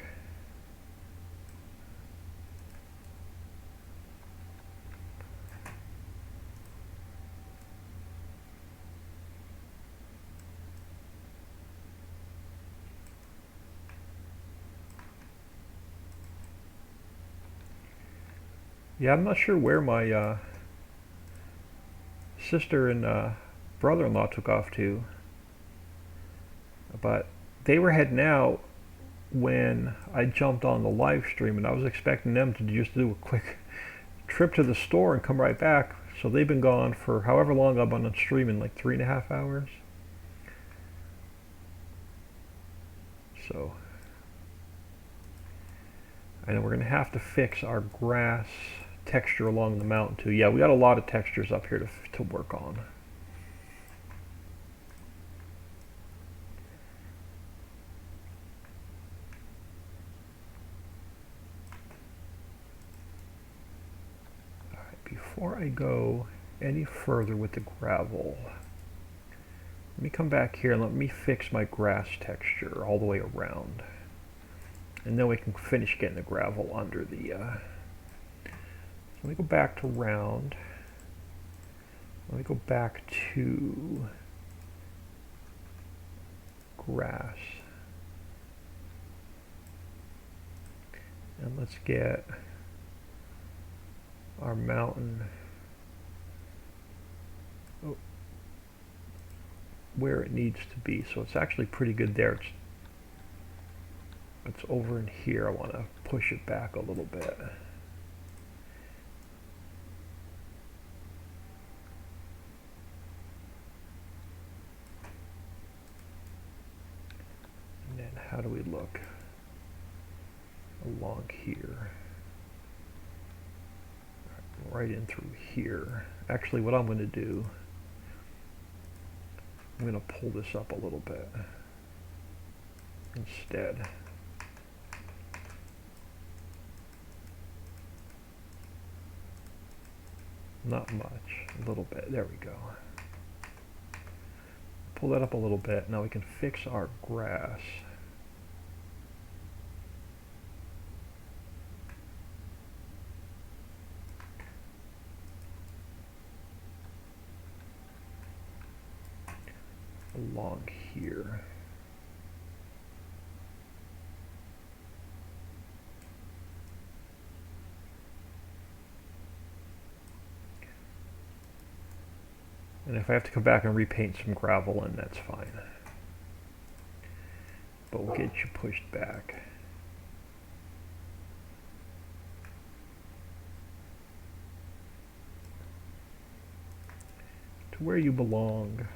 Yeah, I'm not sure where my sister and brother-in-law took off to, but they were heading out when I jumped on the live stream, and I was expecting them to just do a quick trip to the store and come right back. So they've been gone for however long I've been on streaming, like 3.5 hours. So I know we're going to have to fix our grass texture along the mountain too. Yeah, we got a lot of textures up here to work on. All right, before I go any further with the gravel, let me come back here and let me fix my grass texture all the way around. And then we can finish getting the gravel under the let me go back to round. Let me go back to grass. And let's get our mountain where it needs to be. So it's actually pretty good there. It's over in here. I want to push it back a little bit. How do we look along here? Right in through here. Actually, what I'm going to do, I'm going to pull this up a little bit instead. Not much, a little bit. There we go. Pull that up a little bit. Now we can fix our grass. Along here. And if I have to come back and repaint some gravel in, that's fine. But we'll get you pushed back. To where you belong.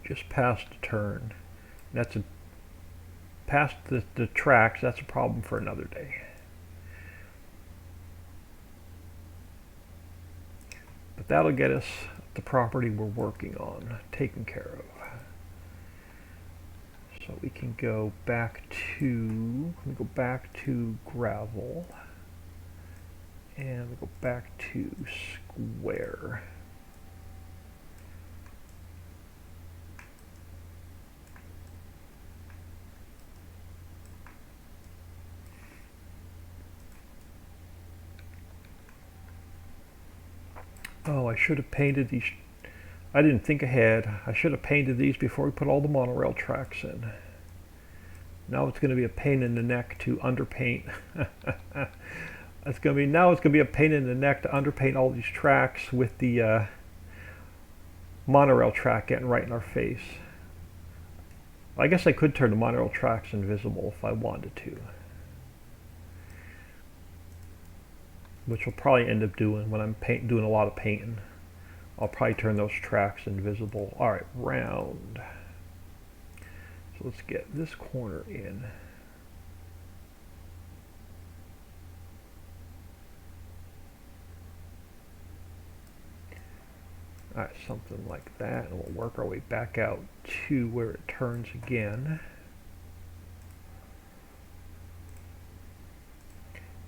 Just past the turn. That's a past the tracks. That's a problem for another day. But that'll get us the property we're working on taken care of. So we can go back to gravel, and we go back to square. Oh, I should have painted these. I didn't think ahead. I should have painted these before we put all the monorail tracks in. Now it's going to be a pain in the neck to underpaint. Now it's going to be a pain in the neck to underpaint all these tracks with the monorail track getting right in our face. I guess I could turn the monorail tracks invisible if I wanted to, which we'll probably end up doing when I'm doing a lot of painting. I'll probably turn those tracks invisible. All right, round. So let's get this corner in. All right, something like that, and we'll work our way back out to where it turns again.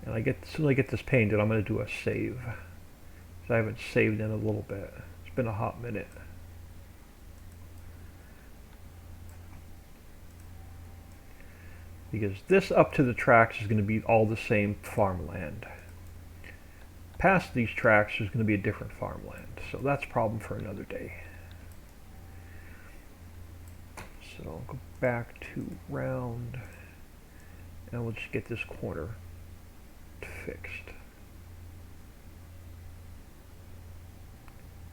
And as soon as I get this painted, I'm going to do a save. So I haven't saved in a little bit. It's been a hot minute. Because this up to the tracks is going to be all the same farmland. Past these tracks is going to be a different farmland. So that's a problem for another day. So I'll go back to round, and we'll just get this corner fixed.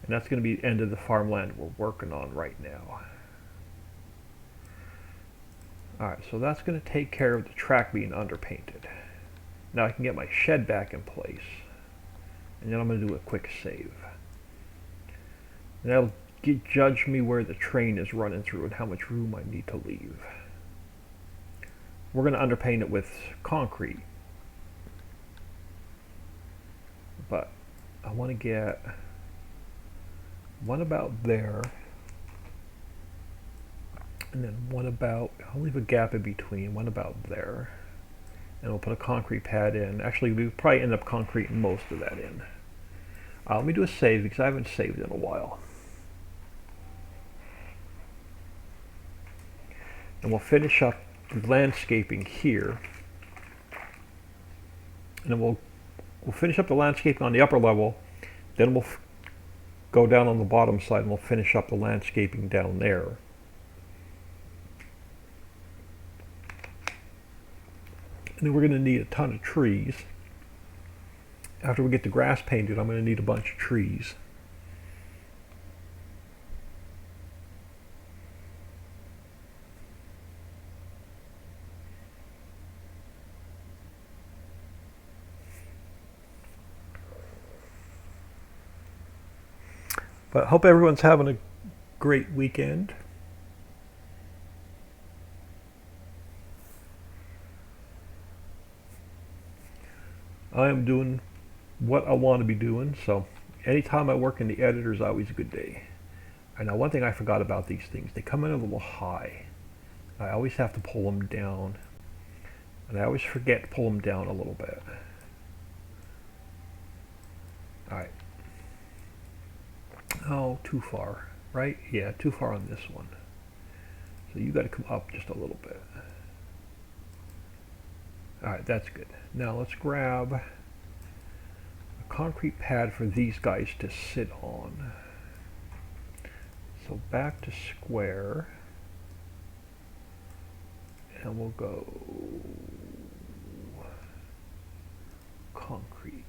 And that's going to be the end of the farmland we're working on right now. Alright, so that's going to take care of the track being underpainted. Now I can get my shed back in place. And then I'm going to do a quick save. And that'll judge me where the train is running through and how much room I need to leave. We're going to underpaint it with concrete. But I want to get one about there. And then one about, I'll leave a gap in between, one about there. And we'll put a concrete pad in. Actually, we'll probably end up concreting most of that in. Let me do a save because I haven't saved in a while. And we'll finish up the landscaping here. And then we'll finish up the landscaping on the upper level. Then we'll go down on the bottom side and we'll finish up the landscaping down there. And then we're going to need a ton of trees. After we get the grass painted, I'm going to need a bunch of trees. But I hope everyone's having a great weekend. I am doing what I want to be doing, so anytime I work in the editor is always a good day. And now one thing I forgot about these things, they come in a little high. I always have to pull them down. And I always forget to pull them down a little bit. Alright. Oh, too far, right? Yeah, too far on this one. So you got to come up just a little bit. Alright, that's good. Now let's grab a concrete pad for these guys to sit on. So back to square. And we'll go concrete.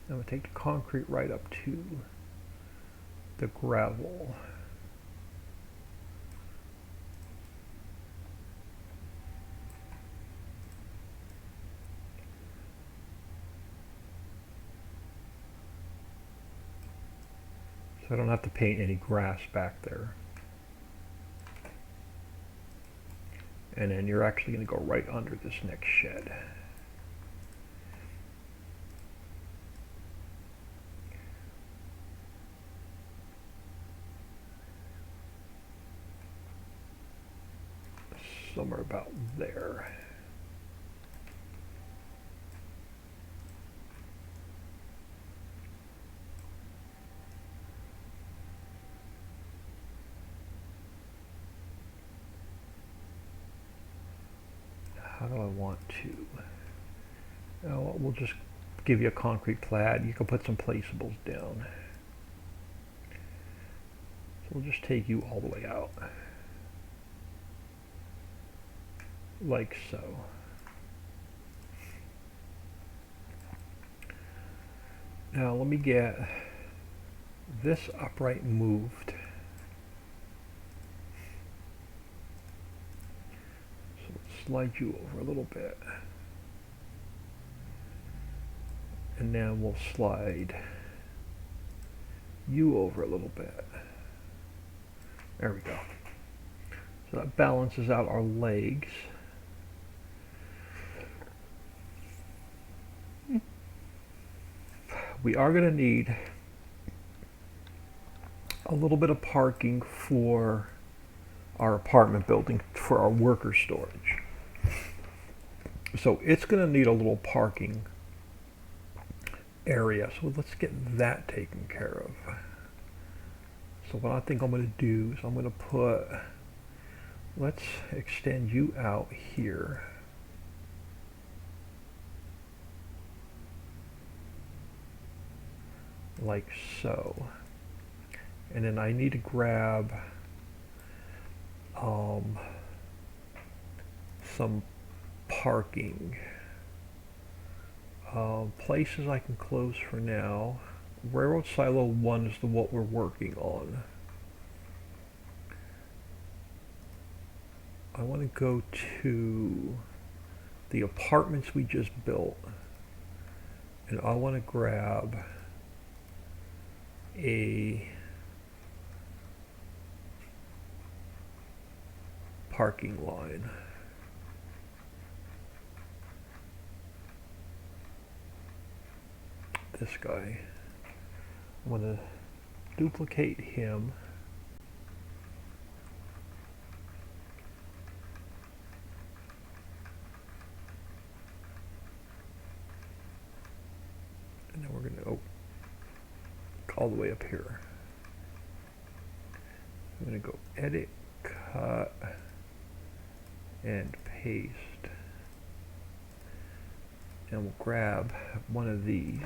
I'm going to take the concrete right up to the gravel. So I don't have to paint any grass back there. And then you're actually going to go right under this next shed. Somewhere about there. How do I want to? Oh, we'll just give you a concrete pad. You can put some placeables down. So we'll just take you all the way out. Like so. Now let me get this upright moved. So let's slide you over a little bit. And then we'll slide you over a little bit. There we go. So that balances out our legs. We are going to need a little bit of parking for our apartment building for our worker storage. So it's going to need a little parking area. So let's get that taken care of. So what I think I'm going to do is I'm going to put, let's extend you out here. Like so. And then I need to grab some parking. Places I can close for now. Railroad Silo 1 is what we're working on. I want to go to the apartments we just built, and I want to grab a parking line. This guy. I'm going to duplicate him. And then we're going to all the way up here. I'm going to go edit, cut, and paste. And we'll grab one of these.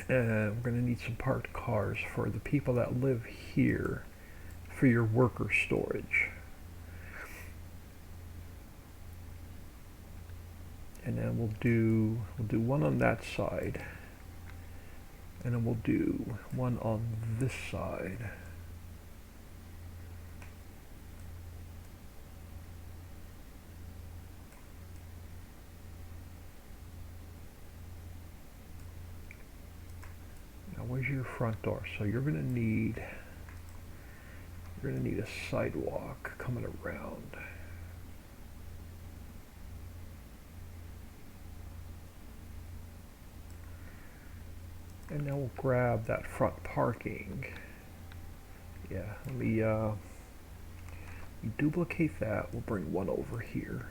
And we're going to need some parked cars for the people that live here for your worker storage. And then we'll do one on that side. And then we'll do one on this side. Now where's your front door? So you're gonna need a sidewalk coming around. And then we'll grab that front parking. Yeah, let me duplicate that. We'll bring one over here.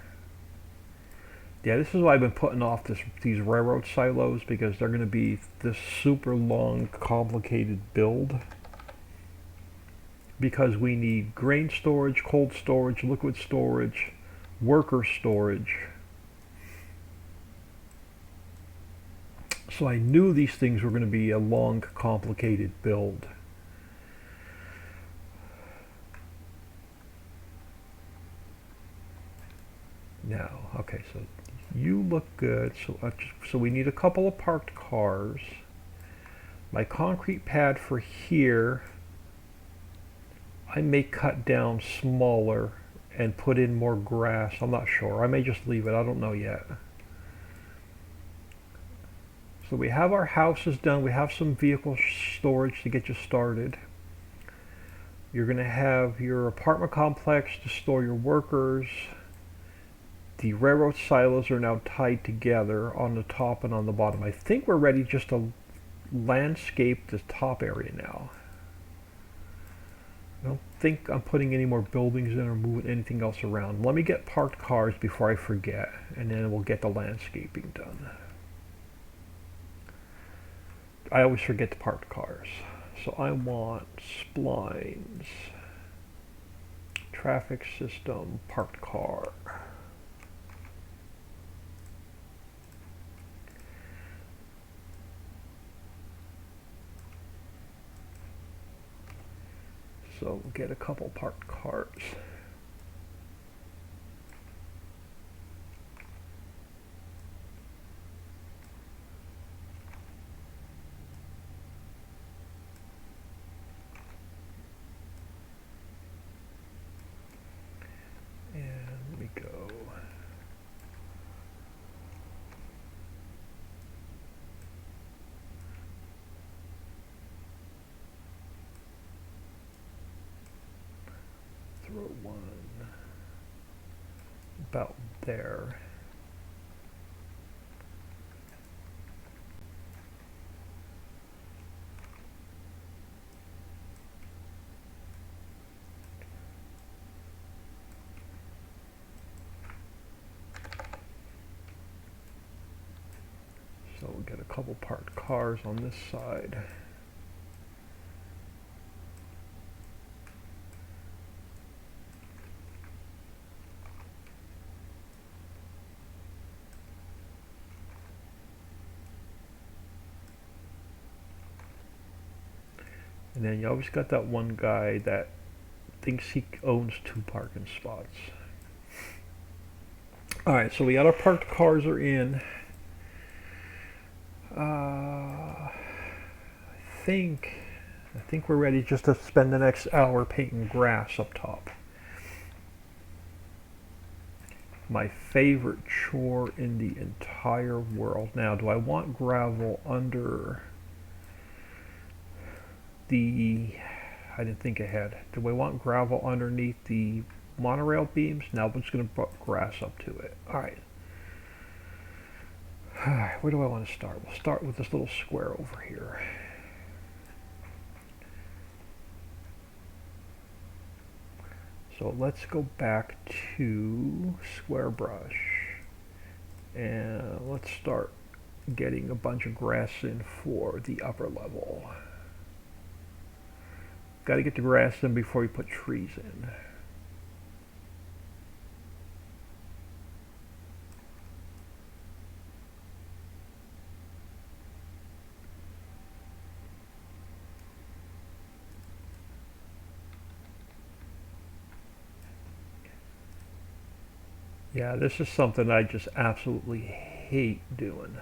Yeah, this is why I've been putting off these railroad silos, because they're going to be this super long, complicated build. Because we need grain storage, cold storage, liquid storage, worker storage. So I knew these things were going to be a long, complicated build. Now, okay, so you look good. So we need a couple of parked cars. My concrete pad for here, I may cut down smaller and put in more grass. I'm not sure. I may just leave it. I don't know yet. So we have our houses done. We have some vehicle storage to get you started. You're going to have your apartment complex to store your workers. The railroad silos are now tied together on the top and on the bottom. I think we're ready just to landscape the top area now. I don't think I'm putting any more buildings in or moving anything else around. Let me get parked cars before I forget, and then we'll get the landscaping done. I always forget the parked cars. So I want splines, traffic system, parked car. So we'll get a couple parked cars. And let me go 1, about there. So we'll get a couple parked cars on this side. And then you always got that one guy that thinks he owns 2 parking spots. Alright, so we got our parked cars are in. I think we're ready just to spend the next hour painting grass up top. My favorite chore in the entire world. Now, do I want gravel under the... I didn't think ahead. Do I want gravel underneath the monorail beams? Now I'm just going to put grass up to it. Alright. Where do I want to start? We'll start with this little square over here. So let's go back to Square Brush and let's start getting a bunch of grass in for the upper level. Got to get the grass in before we put trees in. Yeah, this is something I just absolutely hate doing.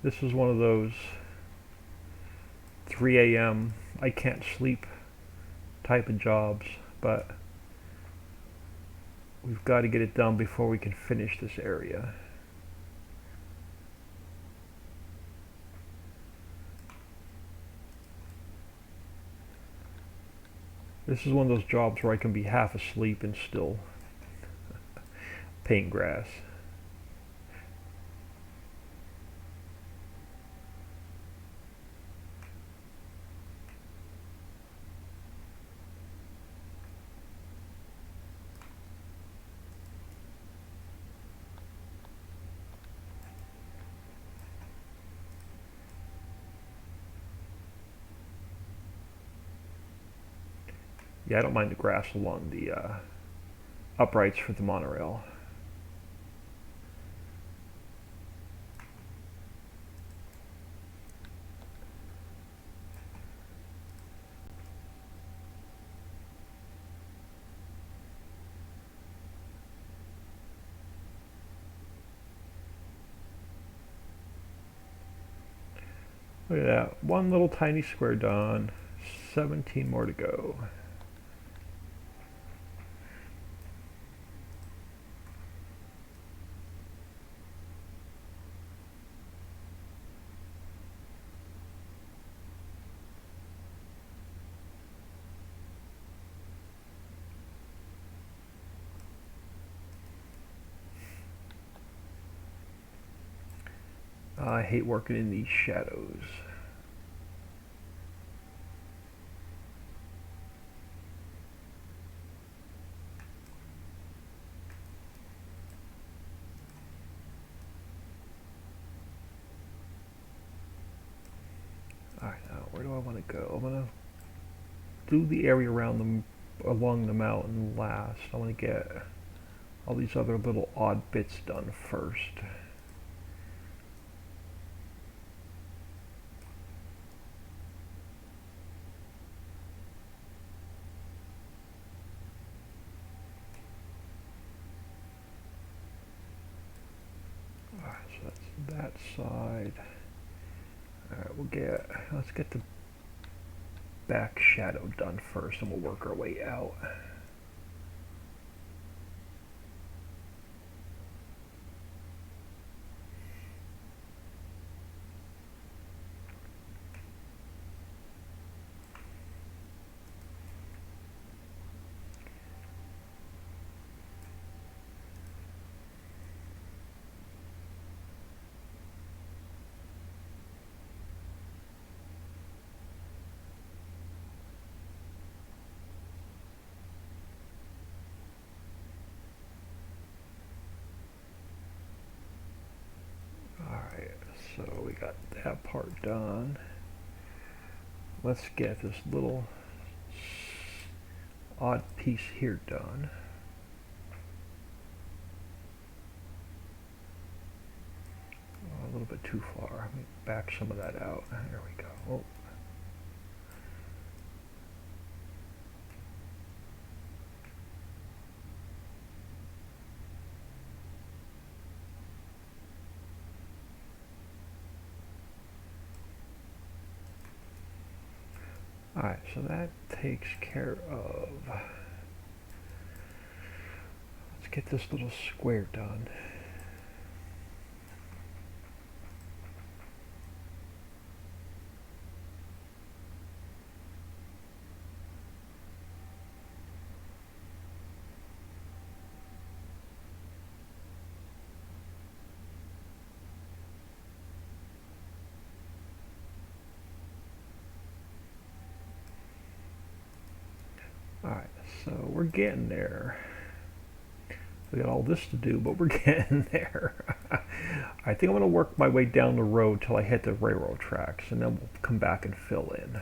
This is one of those 3 a.m. I can't sleep type of jobs, but we've got to get it done before we can finish this area. This is one of those jobs where I can be half asleep and still paint grass. Yeah, I don't mind the grass along the uprights for the monorail. Look at that, one little tiny square done, 17 more to go. I hate working in these shadows. Alright, now where do I want to go? I'm going to do the area around along the mountain last. I want to get all these other little odd bits done first. that's that side. Alright, let's get the back shadow done first, and we'll work our way out. So we got that part done. Let's get this little odd piece here done. A little bit too far. Let me back some of that out. There we go. Oh. Alright, so that takes care of. Let's get this little square done. Alright, so we're getting there. We got all this to do, but we're getting there. I think I'm going to work my way down the road till I hit the railroad tracks, and then we'll come back and fill in.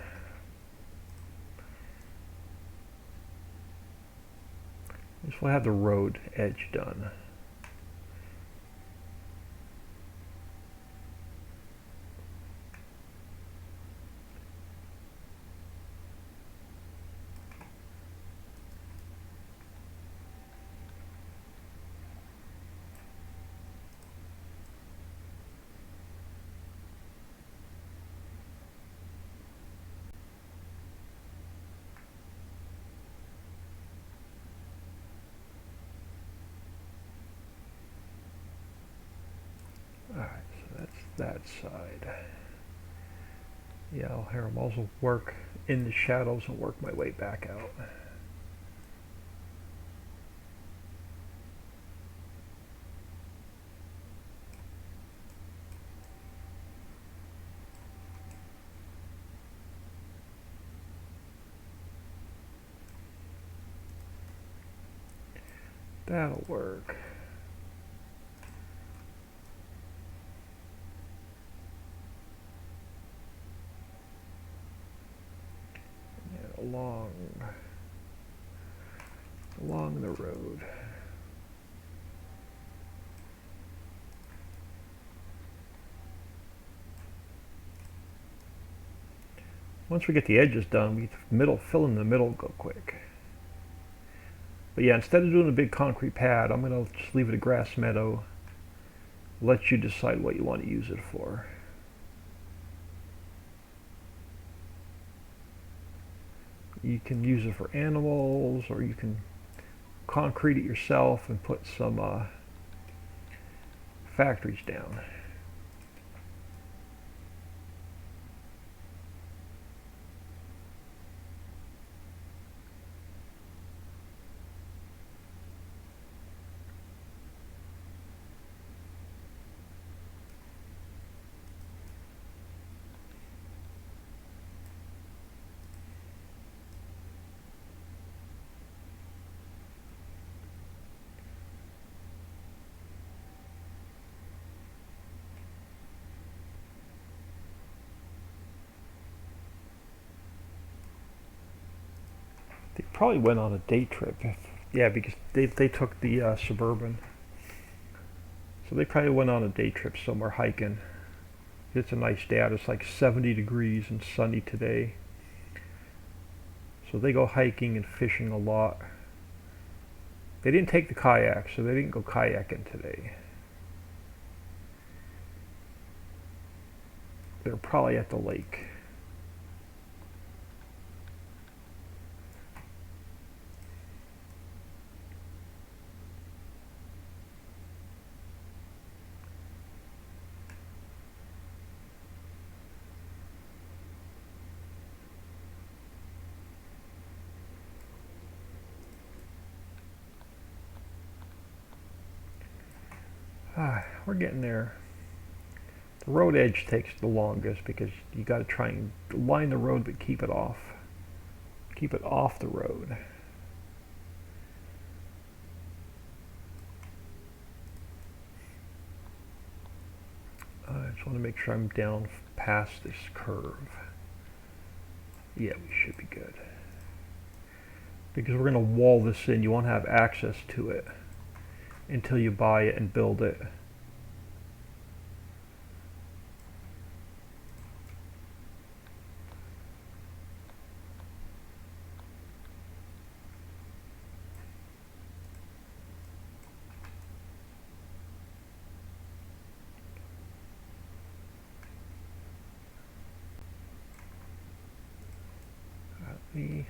Just we'll have the road edge done. Alright, so that's that side. Yeah, I'll also work in the shadows and work my way back out. That'll work. Along the road. Once we get the edges done, fill in the middle, go quick. But yeah, instead of doing a big concrete pad, I'm going to just leave it a grass meadow. Let you decide what you want to use it for. You can use it for animals, or you can concrete it yourself and put some factories down. They probably went on a day trip. Yeah, because they took the Suburban. So they probably went on a day trip somewhere hiking. It's a nice day out. It's like 70 degrees and sunny today. So they go hiking and fishing a lot. They didn't take the kayak, so they didn't go kayaking today. They're probably at the lake. We're getting there. The road edge takes the longest because you got to try and line the road but keep it off. Keep it off the road. I just want to make sure I'm down past this curve. Yeah, we should be good. Because we're going to wall this in. You won't have access to it until you buy it and build it.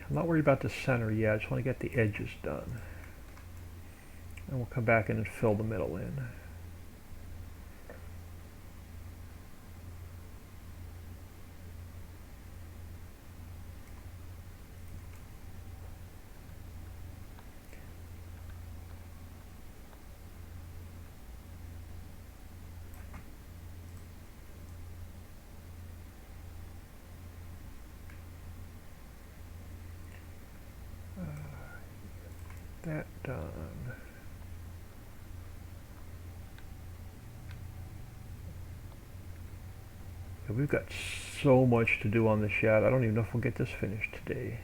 I'm not worried about the center yet. I just want to get the edges done. And we'll come back in and fill the middle in. That done. Yeah, we've got so much to do on this yet. I don't even know if we'll get this finished today.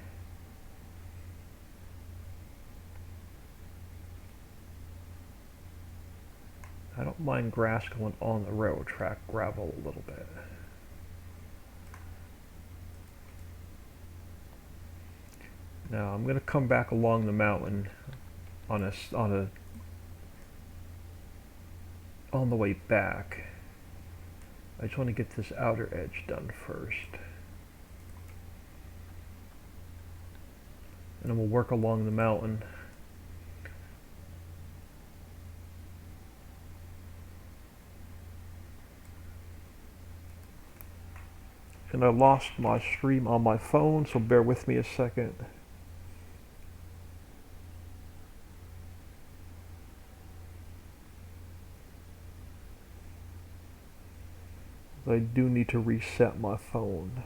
I don't mind grass going on the railroad track, gravel a little bit. Now I'm going to come back along the mountain on the way back. I just want to get this outer edge done first. And then we'll work along the mountain. And I lost my stream on my phone, so bear with me a second. I do need to reset my phone.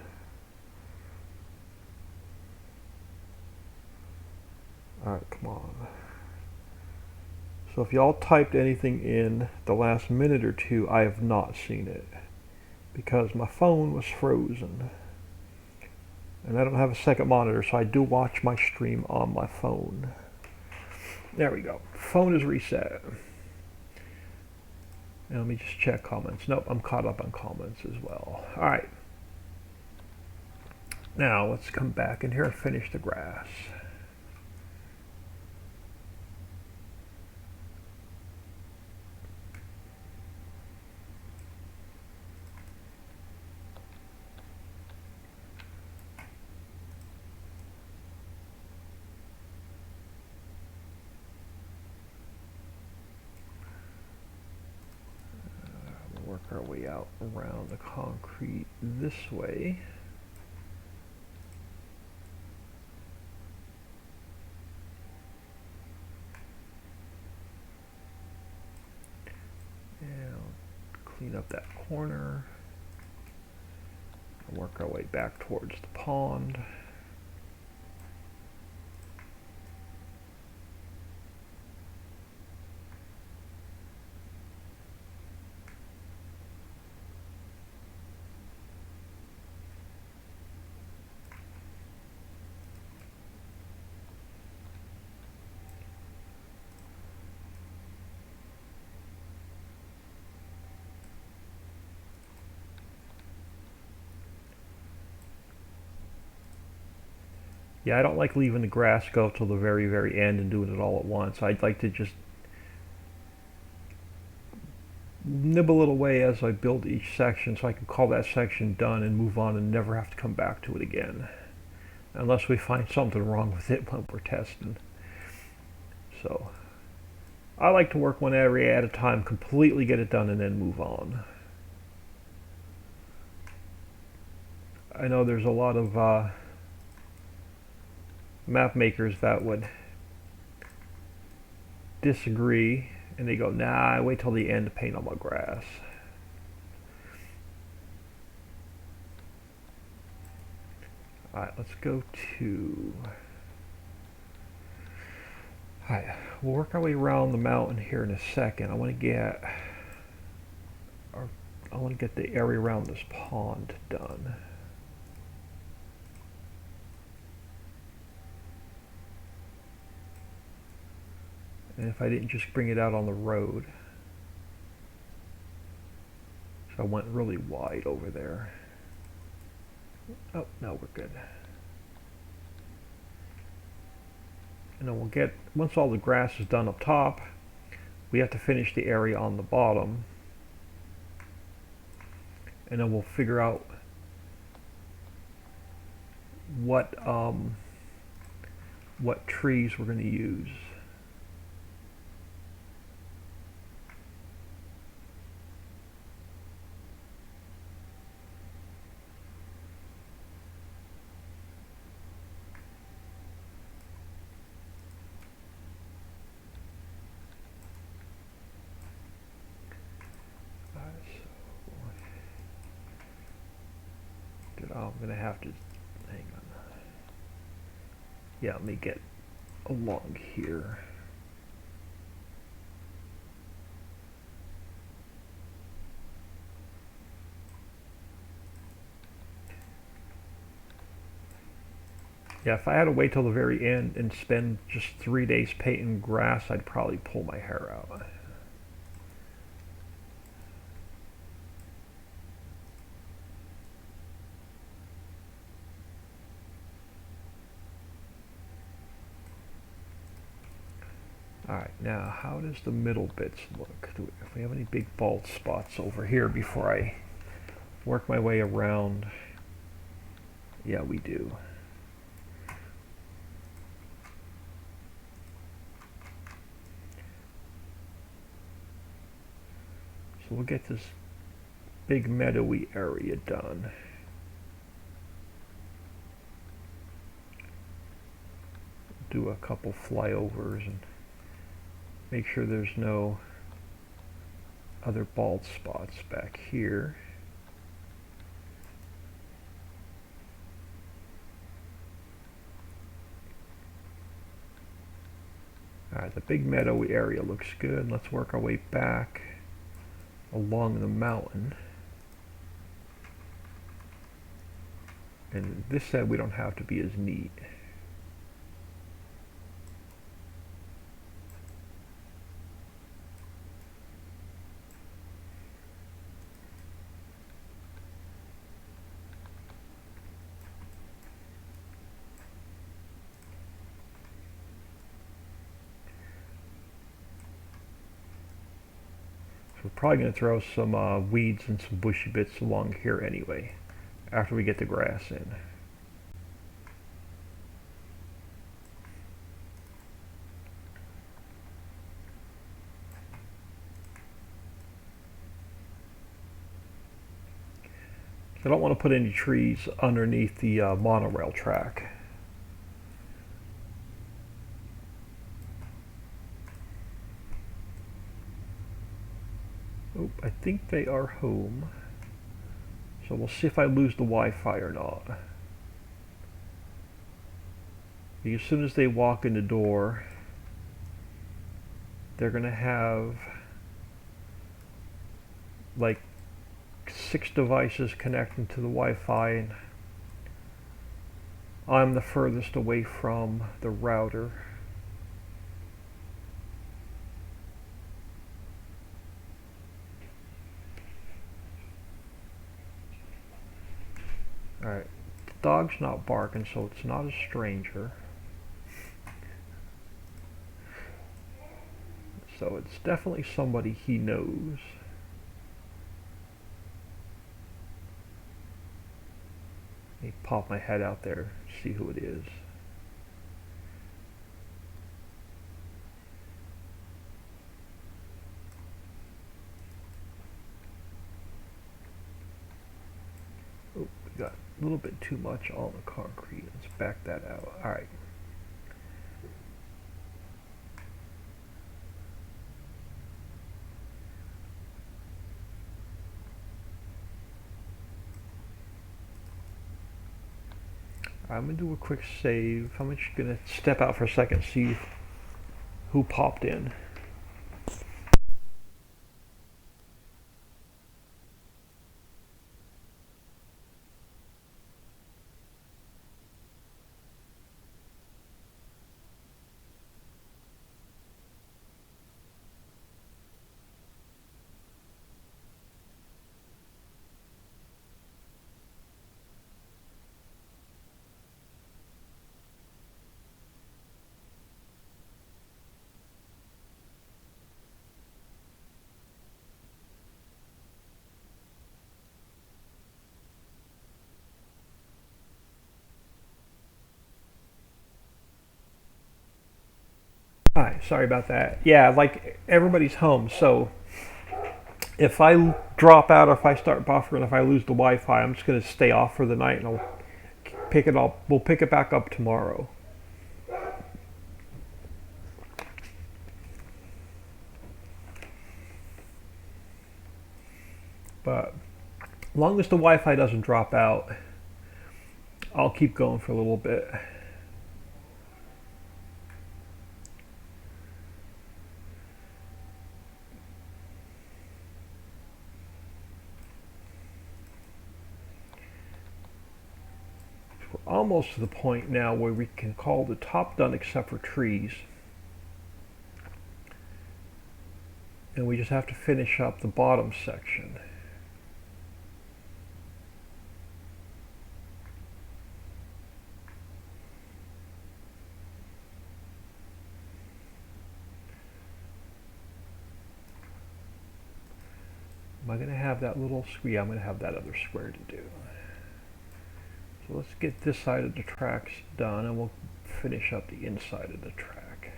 Alright, come on. So if y'all typed anything in the last minute or two, I have not seen it. Because my phone was frozen. And I don't have a second monitor, so I do watch my stream on my phone. There we go. Phone is reset. And let me just check comments. Nope, I'm caught up on comments as well. Alright. Now, let's come back in here and finish the grass. Work our way out around the concrete this way. And clean up that corner. And work our way back towards the pond. Yeah, I don't like leaving the grass go till the very, very end and doing it all at once. I'd like to just nibble it away as I build each section so I can call that section done and move on and never have to come back to it again. Unless we find something wrong with it when we're testing. So I like to work one area at a time, completely get it done, and then move on. I know there's a lot of map makers that would disagree, and they go, nah, I wait till the end to paint all my grass. Alright, let's go to... Alright, we'll work our way around the mountain here in a second. I want to get the area around this pond done. And if I didn't just bring it out on the road. So I went really wide over there. Oh, no, we're good. And then we'll get, once all the grass is done up top, we have to finish the area on the bottom. And then we'll figure out what trees we're going to use. I'm going to have to, hang on. Yeah, let me get along here. Yeah, if I had to wait till the very end and spend just 3 days painting grass, I'd probably pull my hair out. Alright, now how does the middle bits look? If we have any big bald spots over here before I work my way around? Yeah, we do. So we'll get this big meadowy area done. Do a couple flyovers and make sure there's no other bald spots back here. Alright, the big meadowy area looks good. Let's work our way back along the mountain. And this side we don't have to be as neat. We're probably going to throw some weeds and some bushy bits along here anyway, after we get the grass in. I don't want to put any trees underneath the monorail track. Oh, I think they are home. So we'll see if I lose the Wi-Fi or not. As soon as they walk in the door, they're going to have like 6 devices connecting to the Wi-Fi, and I'm the furthest away from the router. Alright, the dog's not barking, so it's not a stranger. So it's definitely somebody he knows. pop my head out there, see who it is. Oh, we got a little bit too much on the concrete. Let's back that out. All right. I'm gonna do a quick save. I'm just gonna step out for a second, see who popped in. Hi, sorry about that. Yeah, like everybody's home, so if I drop out or if I start buffering, if I lose the Wi-Fi, I'm just gonna stay off for the night and I'll pick it up. We'll pick it back up tomorrow. But as long as the Wi-Fi doesn't drop out, I'll keep going for a little bit. We're almost to the point now where we can call the top done except for trees. And we just have to finish up the bottom section. Am I going to have that little square? Yeah, I'm going to have that other square to do. So let's get this side of the tracks done and we'll finish up the inside of the track.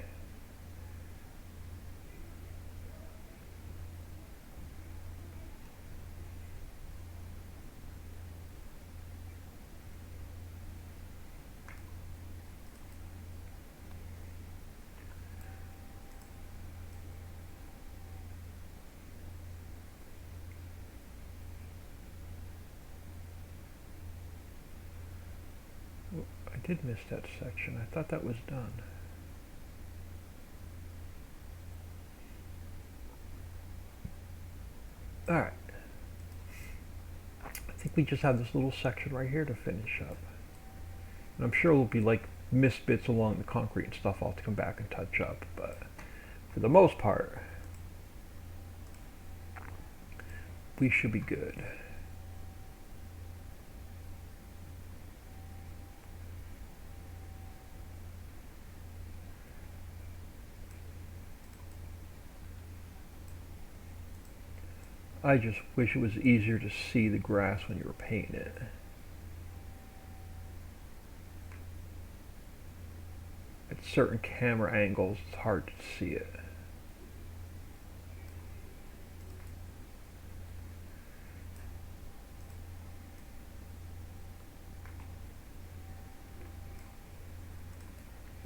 I did miss that section. I thought that was done. Alright. I think we just have this little section right here to finish up. And I'm sure there'll be like missed bits along the concrete and stuff I'll have to come back and touch up, but for the most part, we should be good. I just wish it was easier to see the grass when you were painting it. At certain camera angles, it's hard to see it.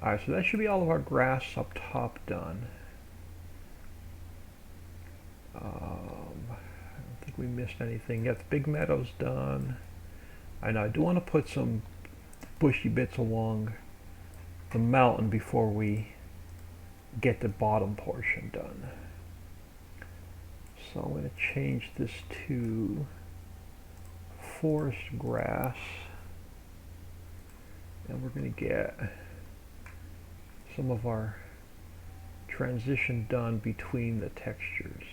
Alright, so that should be all of our grass up top done. I don't think we missed anything yet. The big meadow's done. I know, I do want to put some bushy bits along the mountain before we get the bottom portion done. So I'm going to change this to forest grass, and we're going to get some of our transition done between the textures.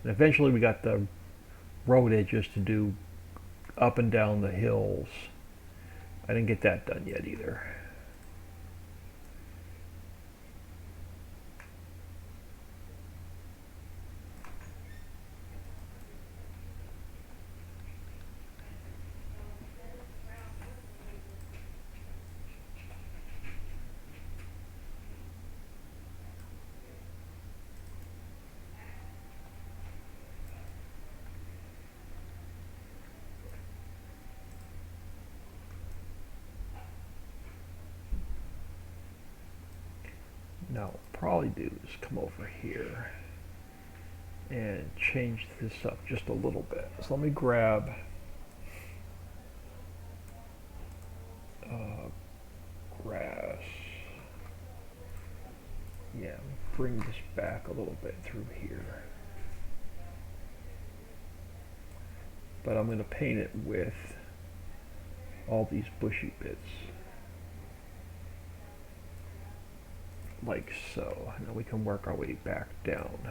And eventually we got the road edges to do up and down the hills. I didn't get that done yet either. Now, what I'll probably do is come over here and change this up just a little bit. So let me grab grass. Yeah, bring this back a little bit through here. But I'm going to paint it with all these bushy bits. Like so. Now we can work our way back down.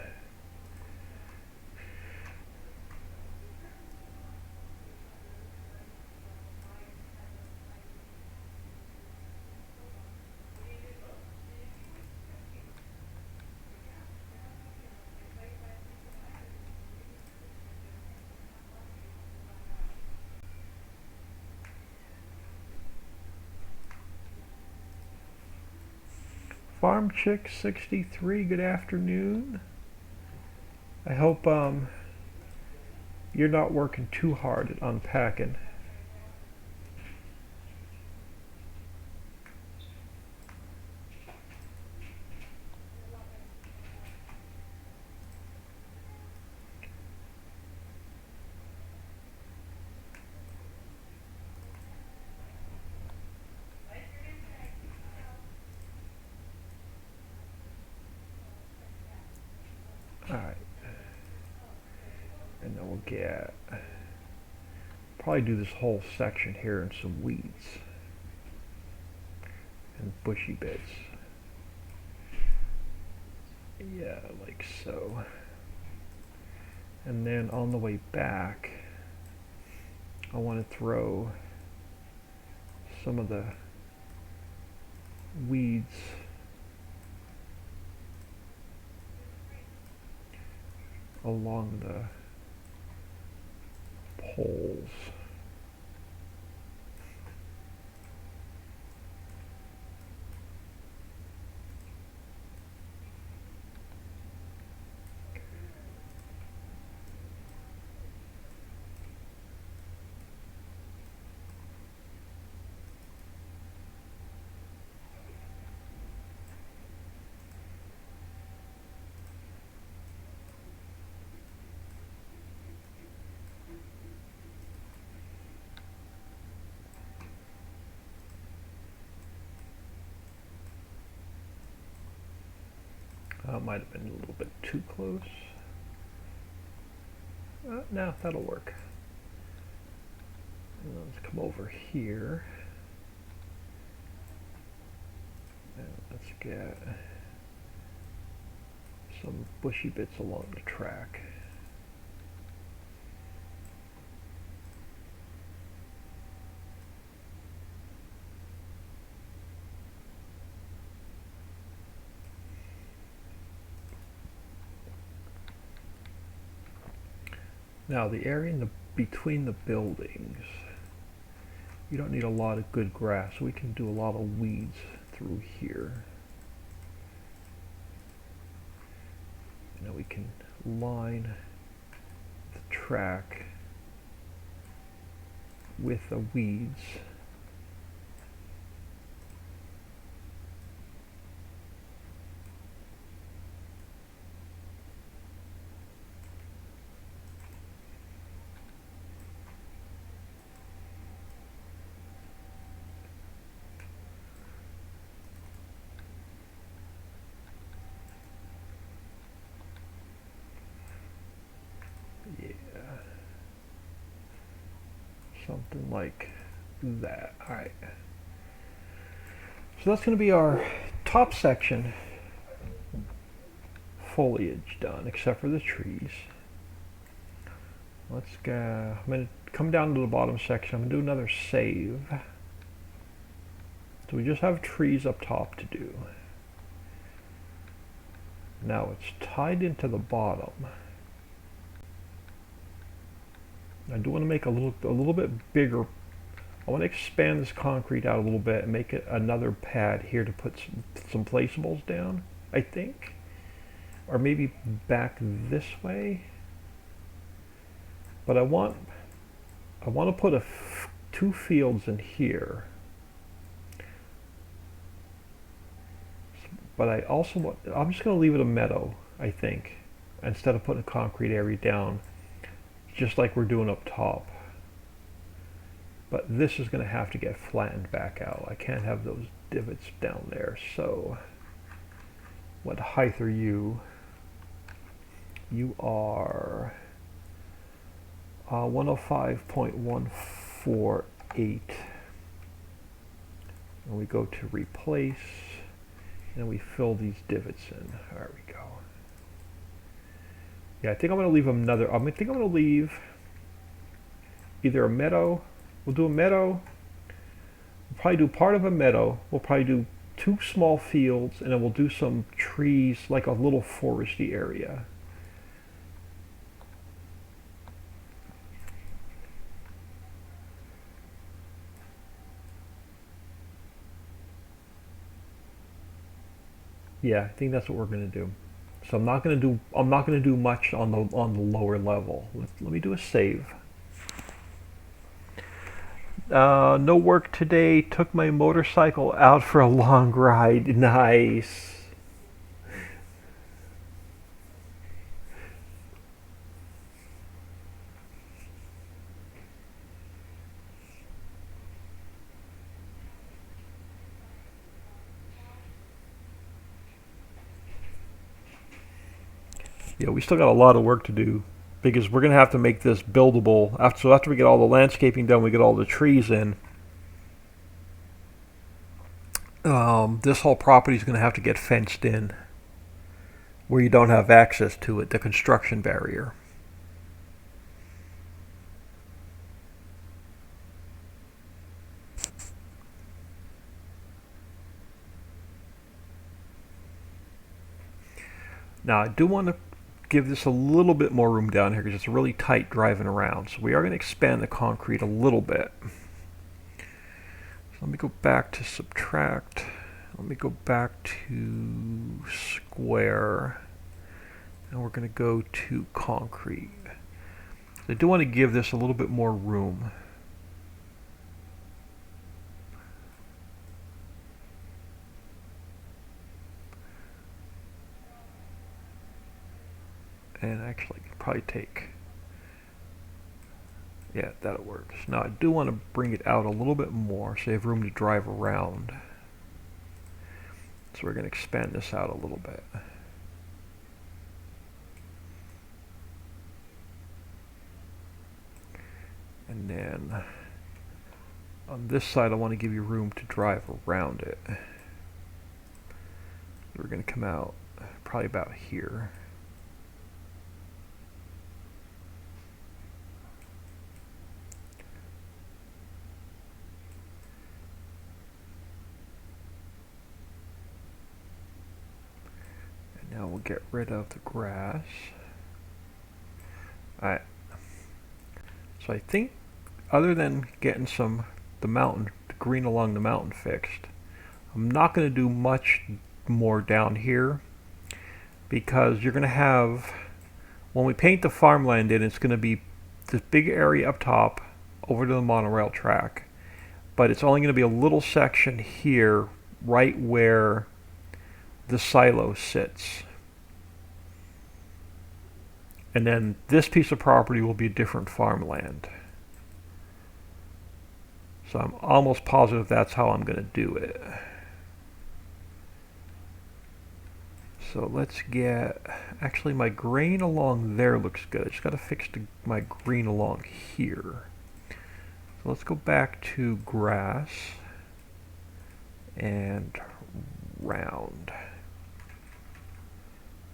Farm Chick 63, good afternoon. I hope you're not working too hard at unpacking. Alright. And then we'll get, probably do this whole section here in some weeds and bushy bits. Yeah, like so. And then on the way back, I want to throw some of the weeds along the poles. Might have been a little bit too close. No, that'll work. And let's come over here. And let's get some bushy bits along the track. Now the area in between the buildings, you don't need a lot of good grass, so we can do a lot of weeds through here. Now we can line the track with the weeds. Something like that. Alright. So that's going to be our top section foliage done, except for the trees. Let's go. I'm going to come down to the bottom section. I'm going to do another save. So we just have trees up top to do. Now it's tied into the bottom. I do want to make a little bit bigger. I want to expand this concrete out a little bit and make it another pad here to put some placeables down, I think. Or maybe back this way. But I want to put two fields in here. but I also want, I'm just going to leave it a meadow, I think, instead of putting a concrete area down, just like we're doing up top. But this is going to have to get flattened back out. I can't have those divots down there. So what height are you? You are 105.148. And we go to replace, and we fill these divots in. There we go. Yeah, I think I'm going to leave another, I think I'm going to leave either a meadow. We'll do a meadow. We'll probably do part of a meadow. We'll probably do 2 small fields, and then we'll do some trees, like a little foresty area. Yeah, I think that's what we're going to do. So I'm not going to do much on the lower level. Let me do a save. No work today. Took my motorcycle out for a long ride. Nice. Yeah, we still got a lot of work to do because we're going to have to make this buildable. After we get all the landscaping done, we get all the trees in. This whole property is going to have to get fenced in where you don't have access to it, the construction barrier. Now, I do want to give this a little bit more room down here because it's really tight driving around. So we are going to expand the concrete a little bit. So let me go back to subtract. Let me go back to square. And we're going to go to concrete. I do want to give this a little bit more room. And actually, I could probably take, yeah, that'll work. So now I do want to bring it out a little bit more so you have room to drive around. So we're going to expand this out a little bit. And then on this side, I want to give you room to drive around it. We're going to come out probably about here. Now we'll get rid of the grass. Alright. So I think other than getting the green along the mountain fixed, I'm not going to do much more down here because you're going to have, when we paint the farmland in, it's going to be this big area up top over to the monorail track, but it's only going to be a little section here right where the silo sits. And then this piece of property will be different farmland. So I'm almost positive that's how I'm going to do it. So let's get, actually my grain along there looks good. I just got to fix my green along here. So let's go back to grass and round.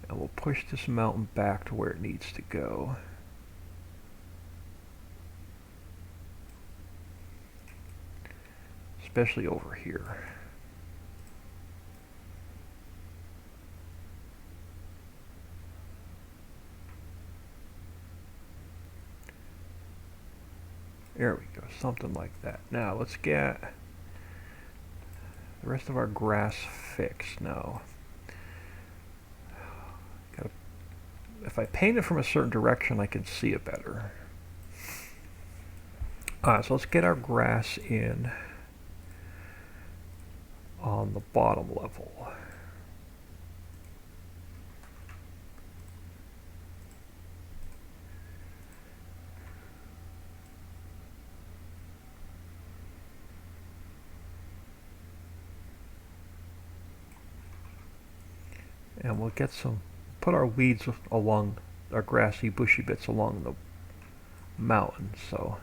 And we'll push this mountain back to where it needs to go. Especially over here. There we go, something like that. Now let's get the rest of our grass fixed now. If I paint it from a certain direction, I can see it better. Alright, so let's get our grass in on the bottom level. And we'll put our weeds along, our grassy, bushy bits along the mountain, so.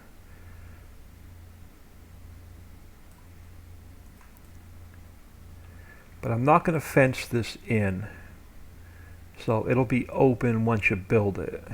But I'm not going to fence this in, so it'll be open once you build it.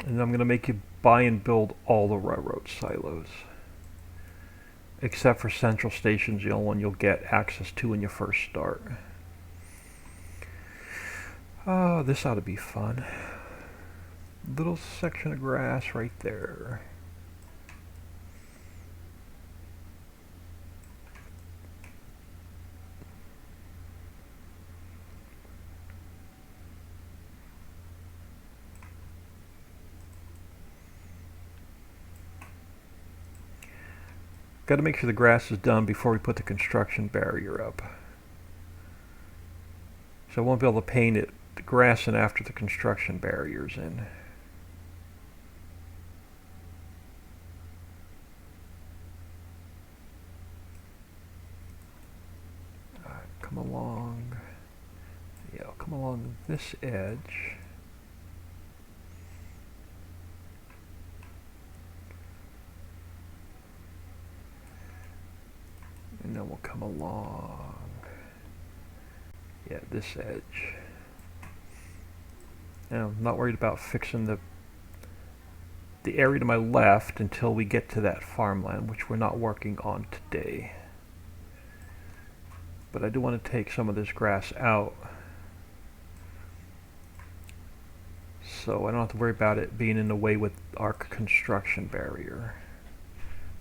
And I'm going to make you buy and build all the railroad silos. Except for Central Station's the only one you'll get access to when you first start. Oh, this ought to be fun. Little section of grass right there. Got to make sure the grass is done before we put the construction barrier up. So I won't be able to paint it, the grass in after the construction barrier's in. Alright, come along. Yeah, I'll come along this edge. And then we'll come along, yeah, this edge. Now, I'm not worried about fixing the area to my left until we get to that farmland, which we're not working on today. But I do want to take some of this grass out, so I don't have to worry about it being in the way with our construction barrier.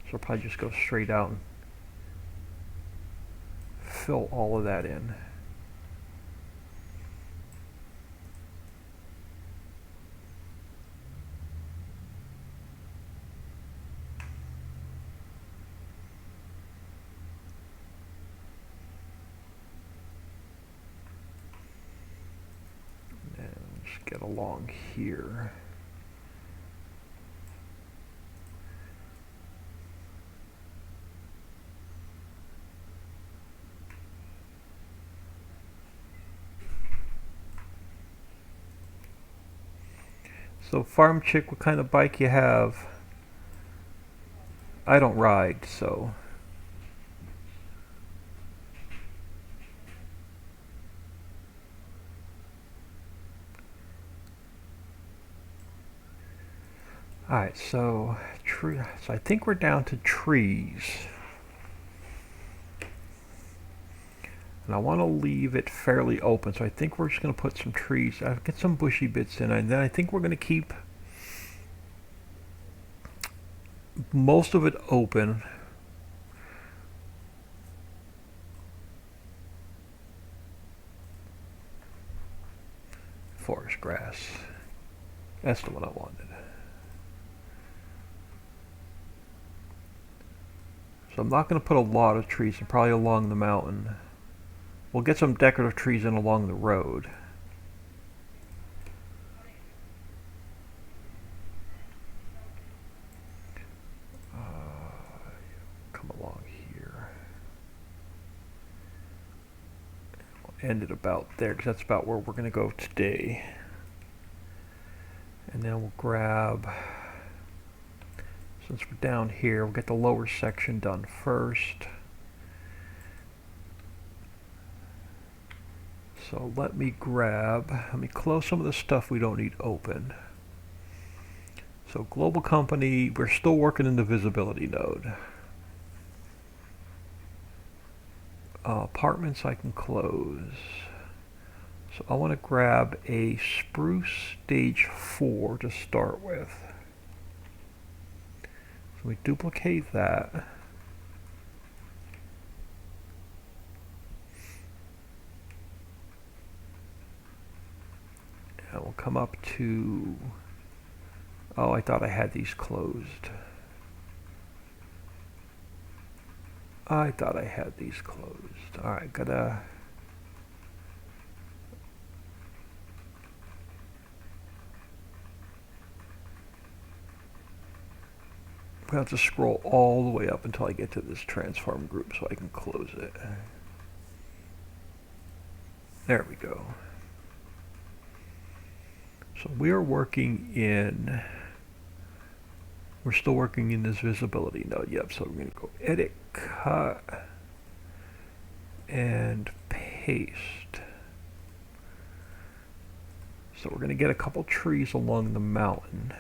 So I'll probably just go straight out and fill all of that in. And just get along here. So Farm Chick, what kind of bike you have? I don't ride, so. Alright, so I think we're down to trees. And I want to leave it fairly open, so I think we're just going to put some trees. I'll get some bushy bits in, and then I think we're going to keep most of it open. Forest grass. That's the one I wanted. So I'm not going to put a lot of trees, probably along the mountain. We'll get some decorative trees in along the road. Come along here. We'll end it about there, because that's about where we're going to go today. And then we'll grab, since we're down here, we'll get the lower section done first. So let me close some of the stuff we don't need open. So global company, we're still working in the visibility node. Apartments I can close. So I want to grab a spruce stage 4 to start with. So we duplicate that. And we'll come up to, oh, I thought I had these closed. I thought I had these closed. Alright, gotta... I'm gonna have to scroll all the way up until I get to this transform group so I can close it. There we go. So we are working in... We're still working in this visibility node. Yep, so we're going to go edit, cut, and paste. So we're going to get a couple trees along the mountain.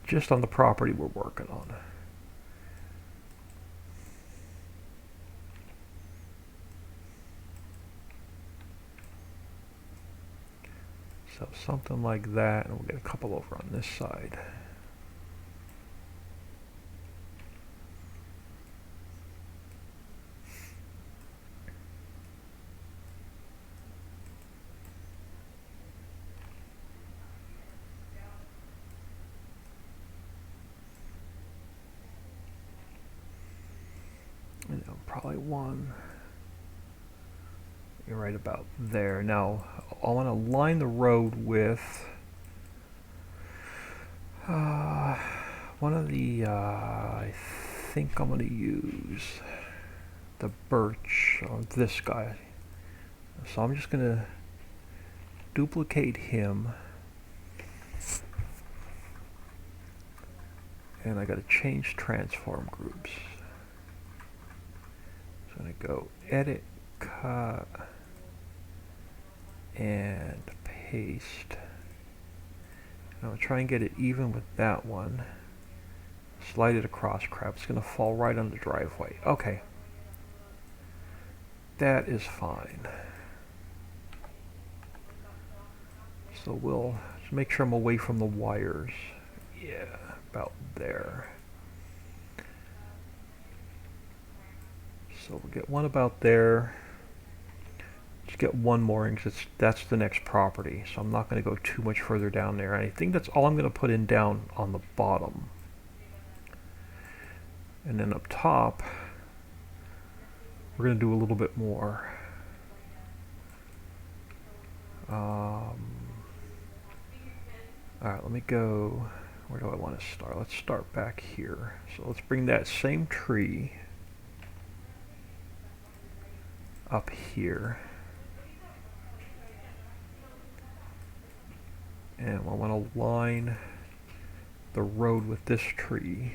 Just on the property we're working on. So something like that, and we'll get a couple over on this side. And then probably one. You're right about there. Now, I want to line the road with one of the, I think I'm going to use the birch on this guy. So I'm just going to duplicate him. And I got to change transform groups. So I'm going to go edit, cut, and paste. And I'll try and get it even with that one. Slide it across. Crap, it's going to fall right on the driveway. Okay. That is fine. So we'll just make sure I'm away from the wires. Yeah, about there. So we'll get one about there. Let's get one more because that's the next property. So I'm not going to go too much further down there. And I think that's all I'm going to put in down on the bottom. And then up top, we're going to do a little bit more. Alright, let me go. Where do I want to start? Let's start back here. So let's bring that same tree up here. And I want to line the road with this tree.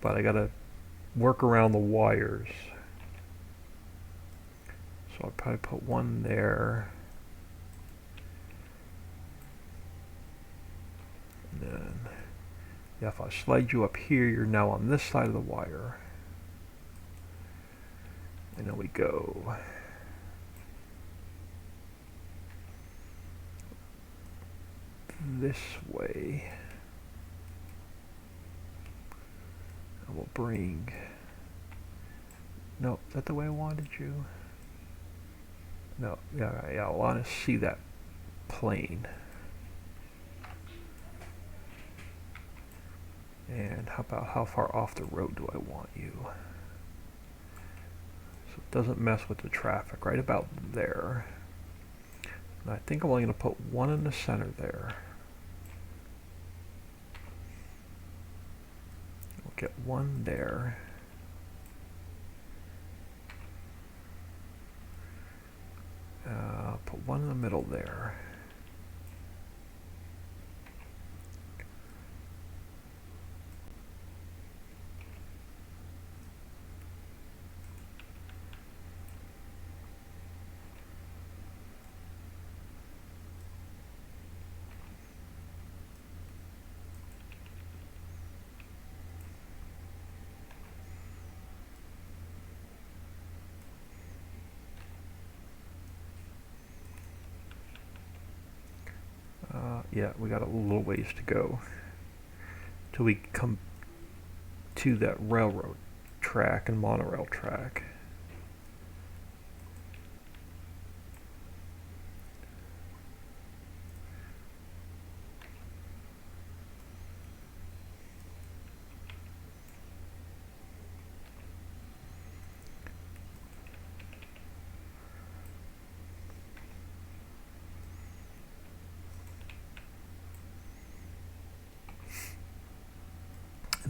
But I gotta work around the wires. So I'll probably put one there. And then, yeah, if I slide you up here, you're now on this side of the wire. And then we go. This way. And we'll bring. No, is that the way I wanted you? No, yeah, I want to see that plane. And how about how far off the road do I want you? So it doesn't mess with the traffic, right about there. And I think I'm only going to put one in the center there. We'll get one there. Put one in the middle there. Yeah, we got a little ways to go till we come to that railroad track and monorail track.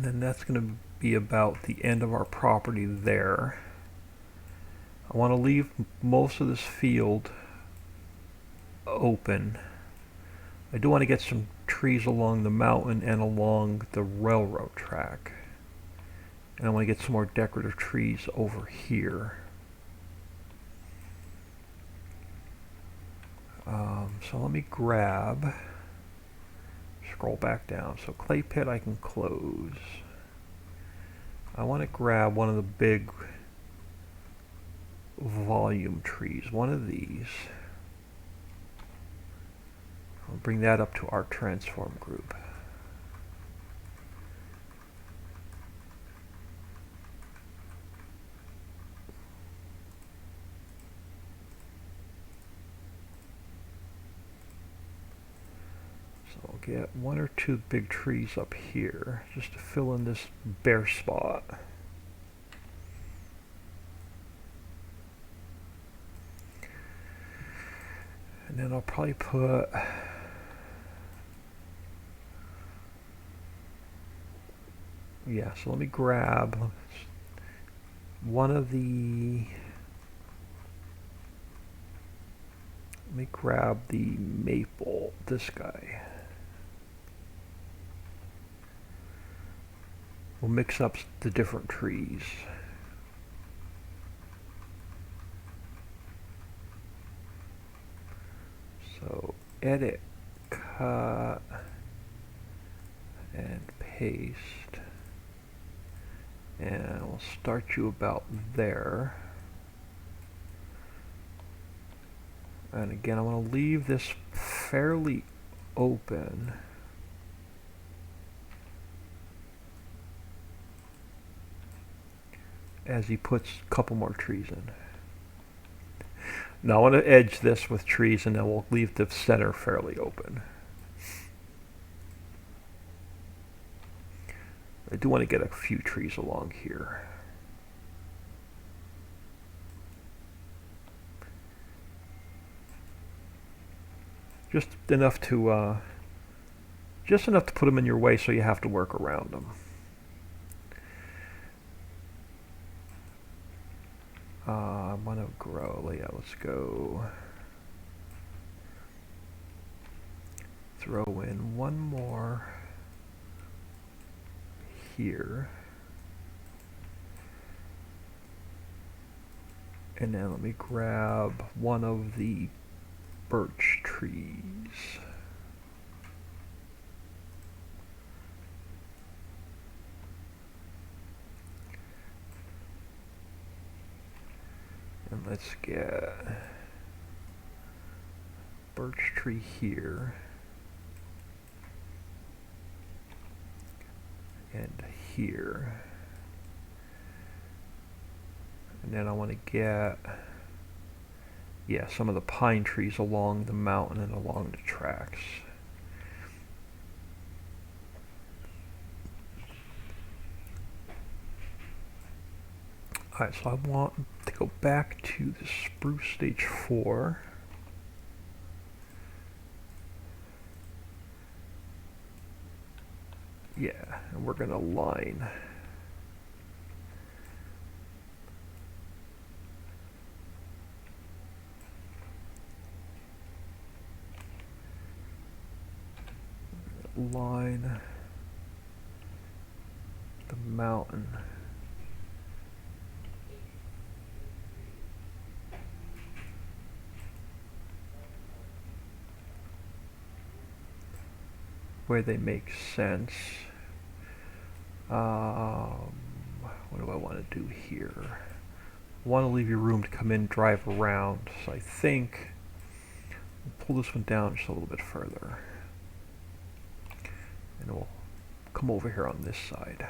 And then that's going to be about the end of our property there. I want to leave most of this field open. I do want to get some trees along the mountain and along the railroad track. And I want to get some more decorative trees over here. So let me grab, scroll back down. So clay pit I can close. I want to grab one of the big volume trees, one of these. I'll bring that up to our transform group. So I'll get one or two big trees up here just to fill in this bare spot. And then I'll probably put so let me grab one of the, let me grab the maple, this guy. We'll mix up the different trees. So edit, cut, and paste. And we'll start you about there. And again, I want to leave this fairly open. As he puts a couple more trees in. Now I want to edge this with trees, and then we'll leave the center fairly open. I do want to get a few trees along here. Just enough to put them in your way so you have to work around them. I want to grow. Yeah, let's go. Throw in one more here. And then let me grab one of the birch trees. And let's get birch tree here. And here. And then I want to get, some of the pine trees along the mountain and along the tracks. Alright, so I want to go back to the spruce stage 4. Yeah, and we're going to line. Line the mountain. Where they make sense. What do I want to do here? I want to leave you room to come in, drive around. So I think we'll pull this one down just a little bit further. And we'll come over here on this side.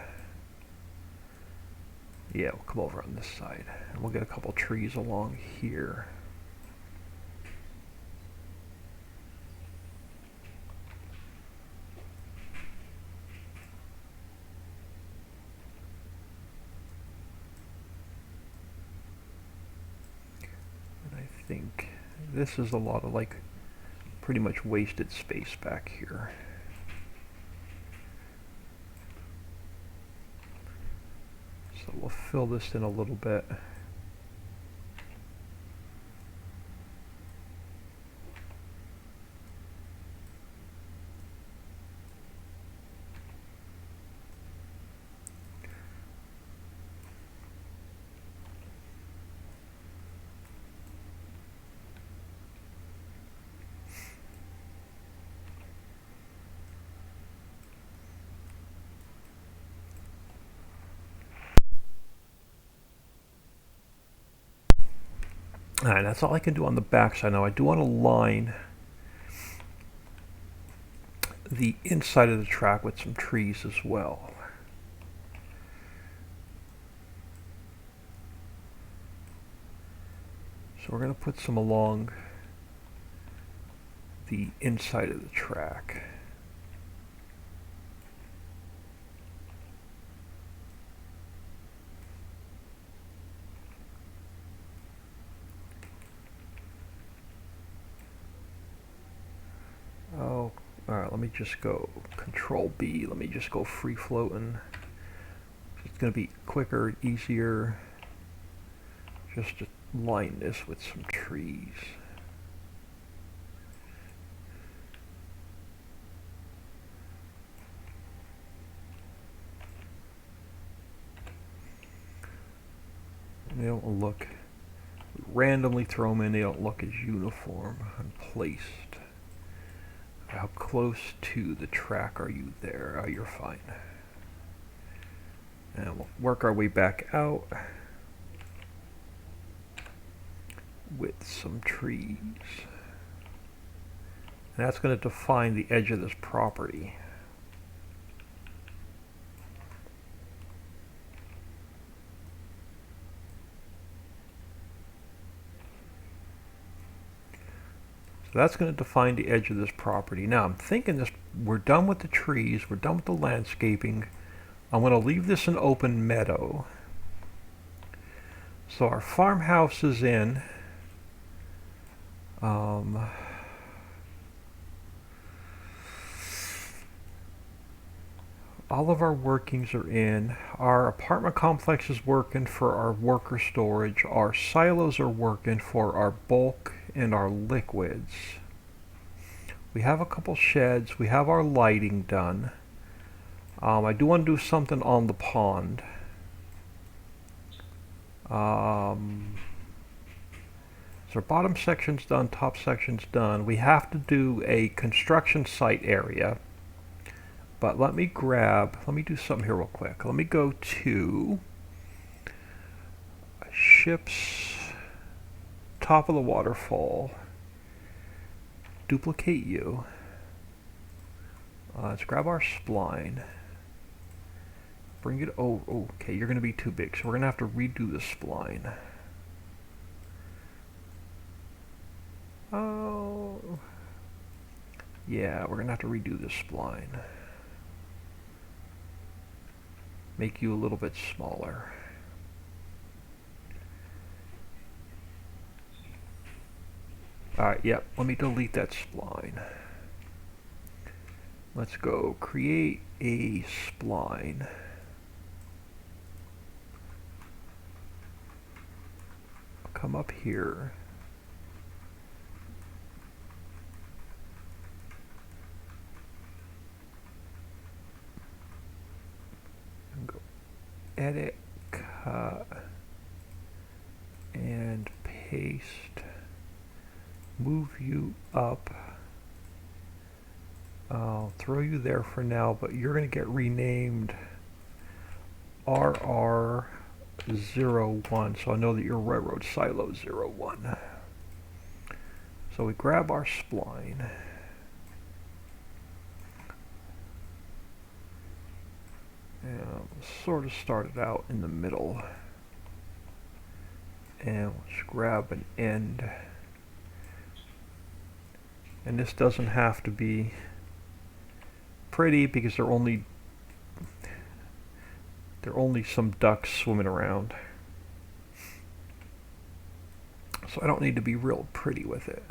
Yeah, we'll come over on this side. And we'll get a couple trees along here. And I think this is a lot of pretty much wasted space back here. So we'll fill this in a little bit. Alright, that's all I can do on the back side. Now I do want to line the inside of the track with some trees as well. So we're going to put some along the inside of the track. Oh, alright, let me just go Control B. Let me just go free floating. It's going to be quicker, easier, just to line this with some trees. They don't look, randomly throw them in, they don't look as uniform and placed. How close to the track are you there? Oh, you're fine. And we'll work our way back out with some trees. And that's going to define the edge of this property. So that's going to define the edge of this property. Now I'm thinking this, we're done with the trees, we're done with the landscaping. I'm going to leave this an open meadow. So our farmhouse is in. All of our workings are in. Our apartment complex is working for our worker storage. Our silos are working for our bulk and our liquids. We have a couple sheds. We have our lighting done. I do want to do something on the pond. So our bottom section's done, top section's done. We have to do a construction site area. But let me do something here real quick. Let me go to ships, top of the waterfall, duplicate you. Let's grab our spline, bring it over. Okay, you're going to be too big, so we're going to have to redo the spline. Oh, yeah, we're going to have to redo the spline. Make you a little bit smaller. Alright, yep, let me delete that spline. Let's go create a spline. Come up here. Edit, cut, and paste. Move you up. I'll throw you there for now, but you're going to get renamed RR01, so I know that you're Railroad Silo 01. So we grab our spline. And sort of start it out in the middle. And let's grab an end. And this doesn't have to be pretty because they're only some ducks swimming around. So I don't need to be real pretty with it.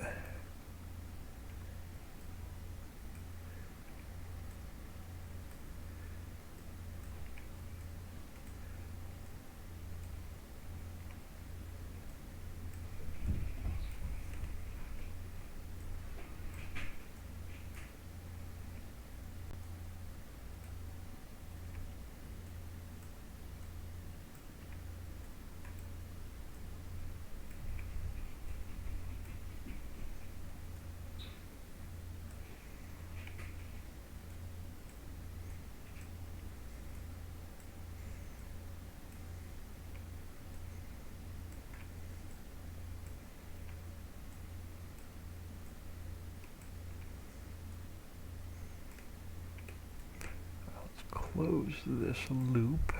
close this loop.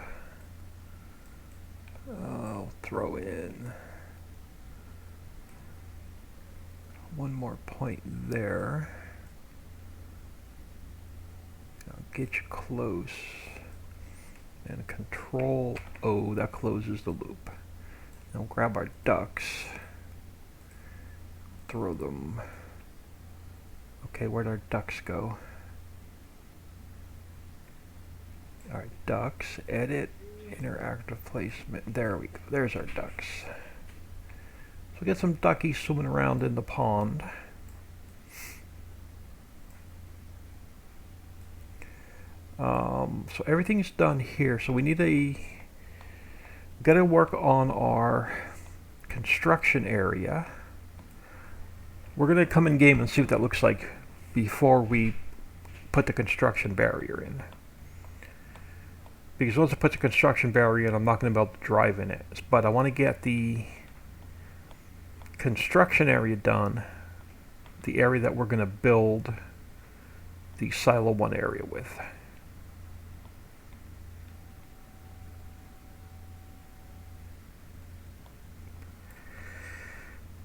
I'll throw in one more point there. I'll get you close. And Control O, that closes the loop. Now grab our ducks. Throw them. Okay, where'd our ducks go? Alright, ducks, edit, interactive placement. There we go. There's our ducks. So we get some duckies swimming around in the pond. So everything's done here. So we need gotta work on our construction area. We're gonna come in game and see what that looks like before we put the construction barrier in. Because once I put the construction barrier in, I'm not going to be able to drive in it. But I want to get the construction area done, the area that we're going to build the Silo 1 area with.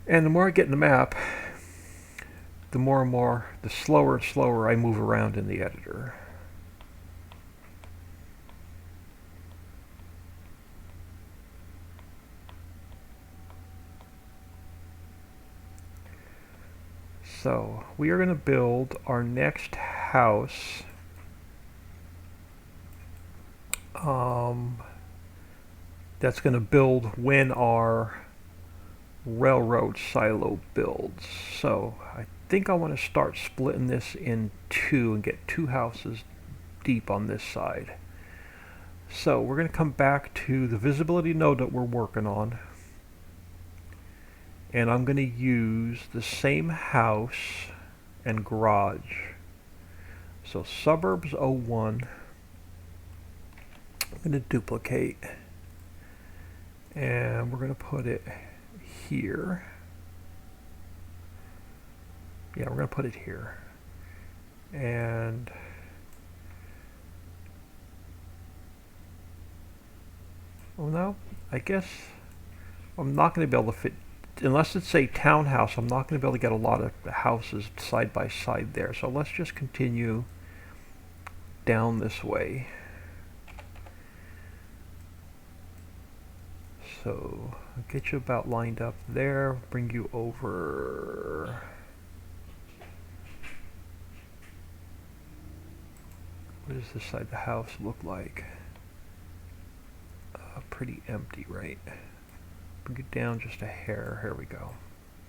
And the more I get in the map, the slower and slower I move around in the editor. So we are going to build our next house. That's going to build when our railroad silo builds. So I think I want to start splitting this in two and get 2 houses deep on this side. So we're going to come back to the visibility node that we're working on. And I'm going to use the same house and garage. So suburbs 01. I'm going to duplicate. And we're going to put it here. Yeah, we're going to put it here. And well, no, I guess I'm not going to be able to fit. Unless it's a townhouse, I'm not going to be able to get a lot of houses side by side there. So let's just continue down this way. So I'll get you about lined up there, bring you over. What does this side of the house look like? Pretty empty, right? Bring it down just a hair. Here we go.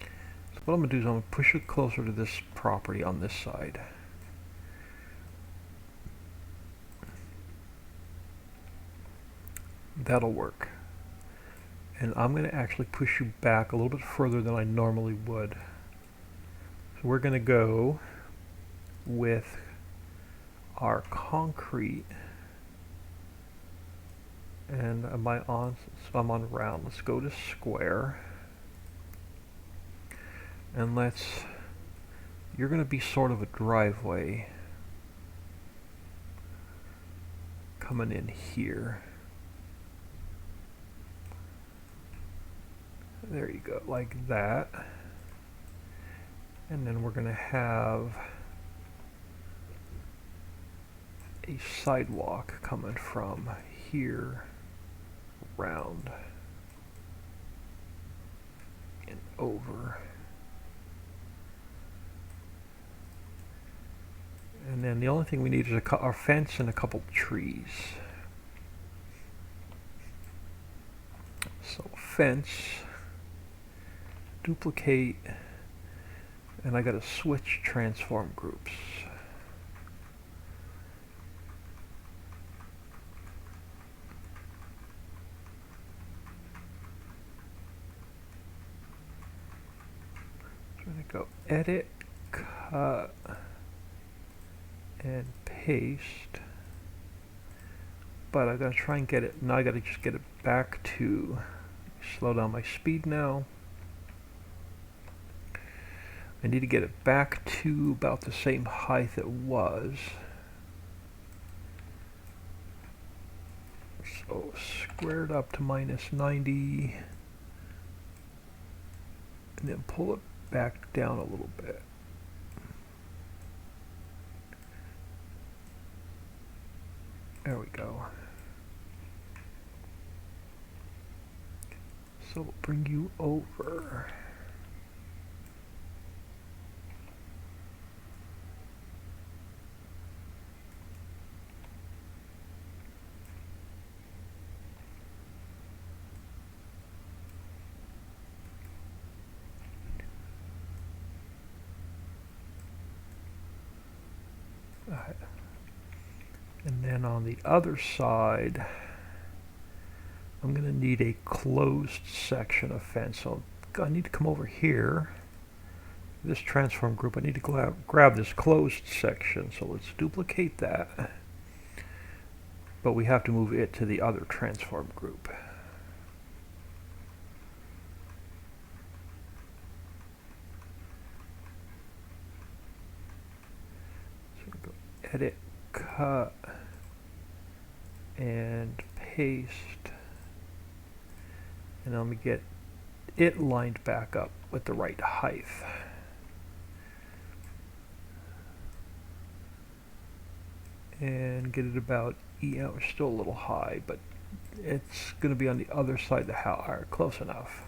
So what I'm going to do is I'm going to push it closer to this property on this side. That'll work. And I'm going to actually push you back a little bit further than I normally would. So we're going to go with our concrete. And am I on? So I'm on round. Let's go to square. And you're going to be sort of a driveway coming in here. There you go, like that. And then we're going to have a sidewalk coming from here round and over. And then the only thing we need is our fence and a couple trees. So fence, duplicate, and I got to switch transform groups. I'm going to go edit, cut, and paste. But I got to try and get it. Now I got to just get it back to, slow down my speed now. I need to get it back to about the same height it was. So square it up to minus 90, and then pull it back down a little bit. There we go. So we'll bring you over. And then on the other side, I'm going to need a closed section of fence. So I need to come over here, this transform group. I need to grab this closed section. So let's duplicate that. But we have to move it to the other transform group. So go edit, cut, and paste. And then let me get it lined back up with the right height. And get it about, yeah, we're still a little high, but it's going to be on the other side of the house. All right, close enough.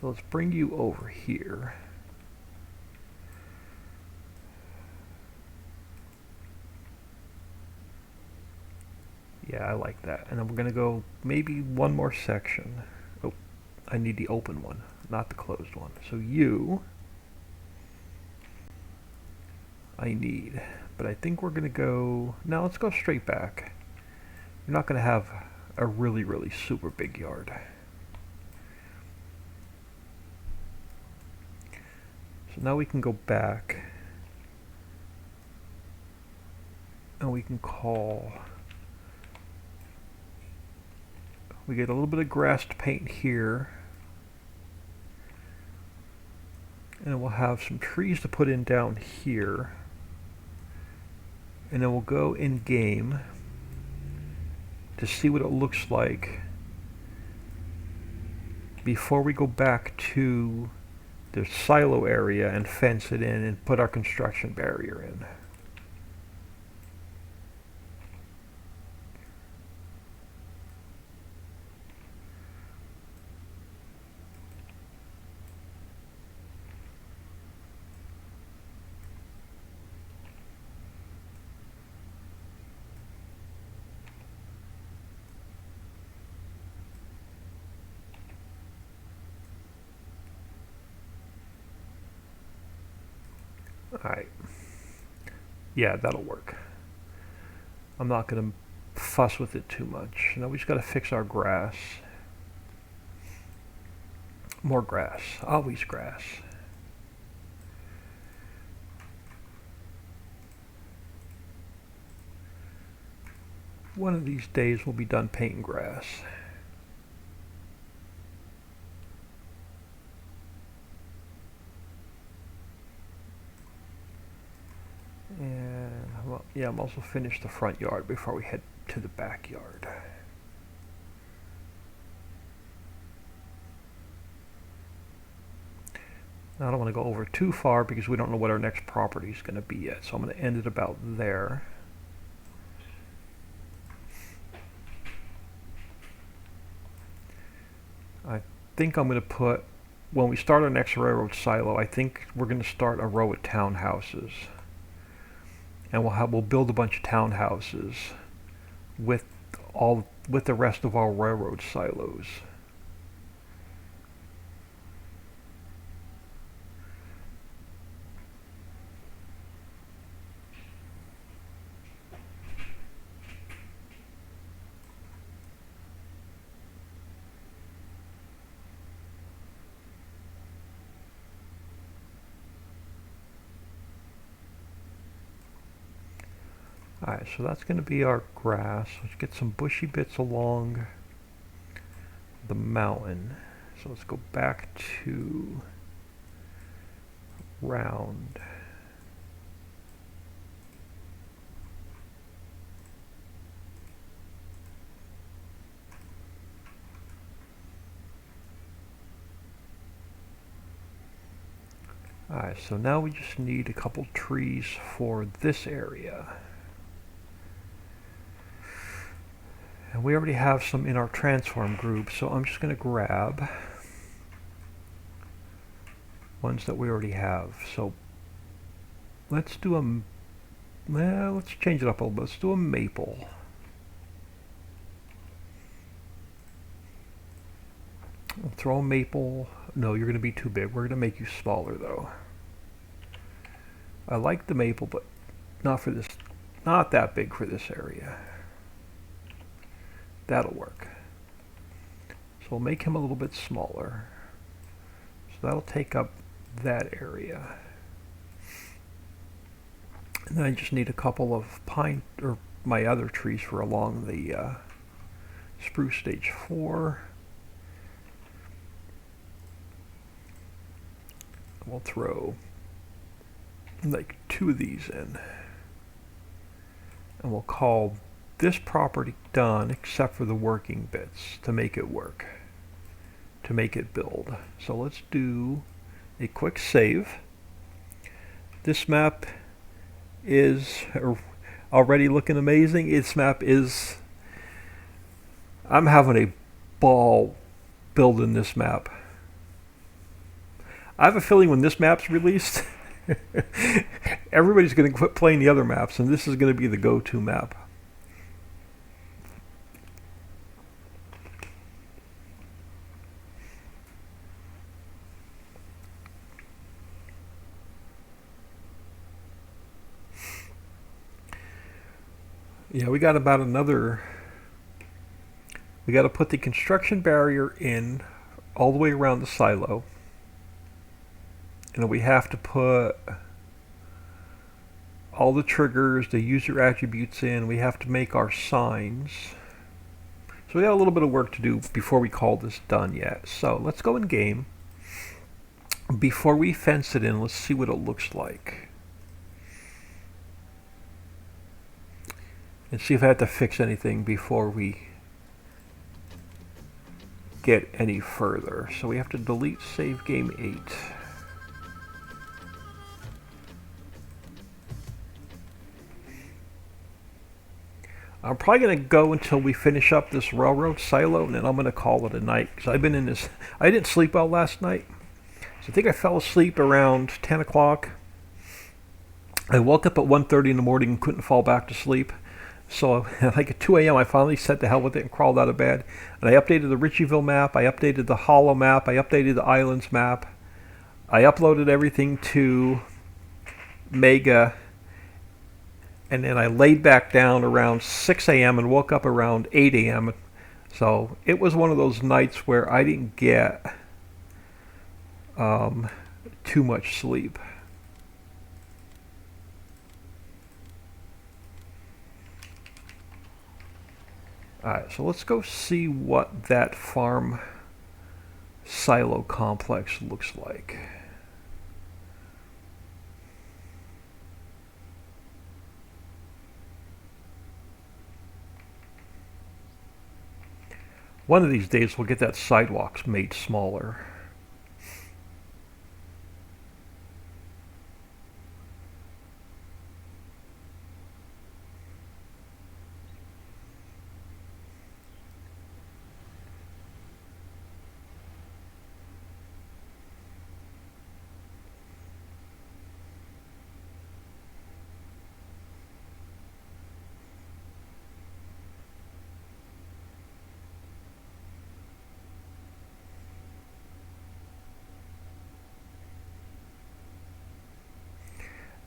So let's bring you over here. Yeah, I like that. And then we're going to go maybe one more section. Oh, I need the open one, not the closed one. So you, I need, but I think we're going to go, now let's go straight back. You're not going to have a really, really super big yard. So now we can go back and we can call, we get a little bit of grass to paint here, and we'll have some trees to put in down here, and then we'll go in game to see what it looks like before we go back to the silo area and fence it in and put our construction barrier in. Alright. Yeah, that'll work. I'm not going to fuss with it too much. Now we just got to fix our grass. More grass. Always grass. One of these days we'll be done painting grass. And, well, yeah, I'm also finished the front yard before we head to the backyard. Now I don't want to go over too far because we don't know what our next property is going to be yet. So I'm going to end it about there. I think I'm going to put, when we start our next railroad silo, I think we're going to start a row of townhouses. And we'll build a bunch of townhouses with the rest of our railroad silos. Alright, so that's going to be our grass. Let's get some bushy bits along the mountain. So let's go back to round. Alright, so now we just need a couple trees for this area. And we already have some in our transform group, so I'm just going to grab ones that we already have. So let's do let's change it up a little bit. Let's do a maple. We'll throw a maple. No, you're going to be too big. We're going to make you smaller though. I like the maple, but not for this, not that big for this area. That'll work. So we'll make him a little bit smaller. So that'll take up that area. And then I just need a couple of pine, or my other trees for along the spruce stage 4. We'll throw like 2 of these in. And we'll call this property done except for the working bits to make it work, to make it build. So let's do a quick save. This map is already looking amazing. This map is, I'm having a ball building this map. I have a feeling when this map's released, everybody's going to quit playing the other maps, and this is going to be the go-to map. Yeah, we got about another, we got to put the construction barrier in all the way around the silo. And we have to put all the triggers, the user attributes in. We have to make our signs. So we got a little bit of work to do before we call this done yet. So let's go in game. Before we fence it in, let's see what it looks like. And see if I have to fix anything before we get any further. So we have to delete save game 8. I'm probably going to go until we finish up this railroad silo, and then I'm going to call it a night. Because I've been in this, I didn't sleep well last night. So I think I fell asleep around 10 o'clock. I woke up at 1:30 in the morning and couldn't fall back to sleep. So like at 2 a.m. I finally said to hell with it and crawled out of bed. And I updated the Ritchieville map, I updated the Hollow map, I updated the Islands map. I uploaded everything to Mega. And then I laid back down around 6 a.m. and woke up around 8 a.m. So it was one of those nights where I didn't get too much sleep. Alright, so let's go see what that farm silo complex looks like. One of these days we'll get that sidewalks made smaller.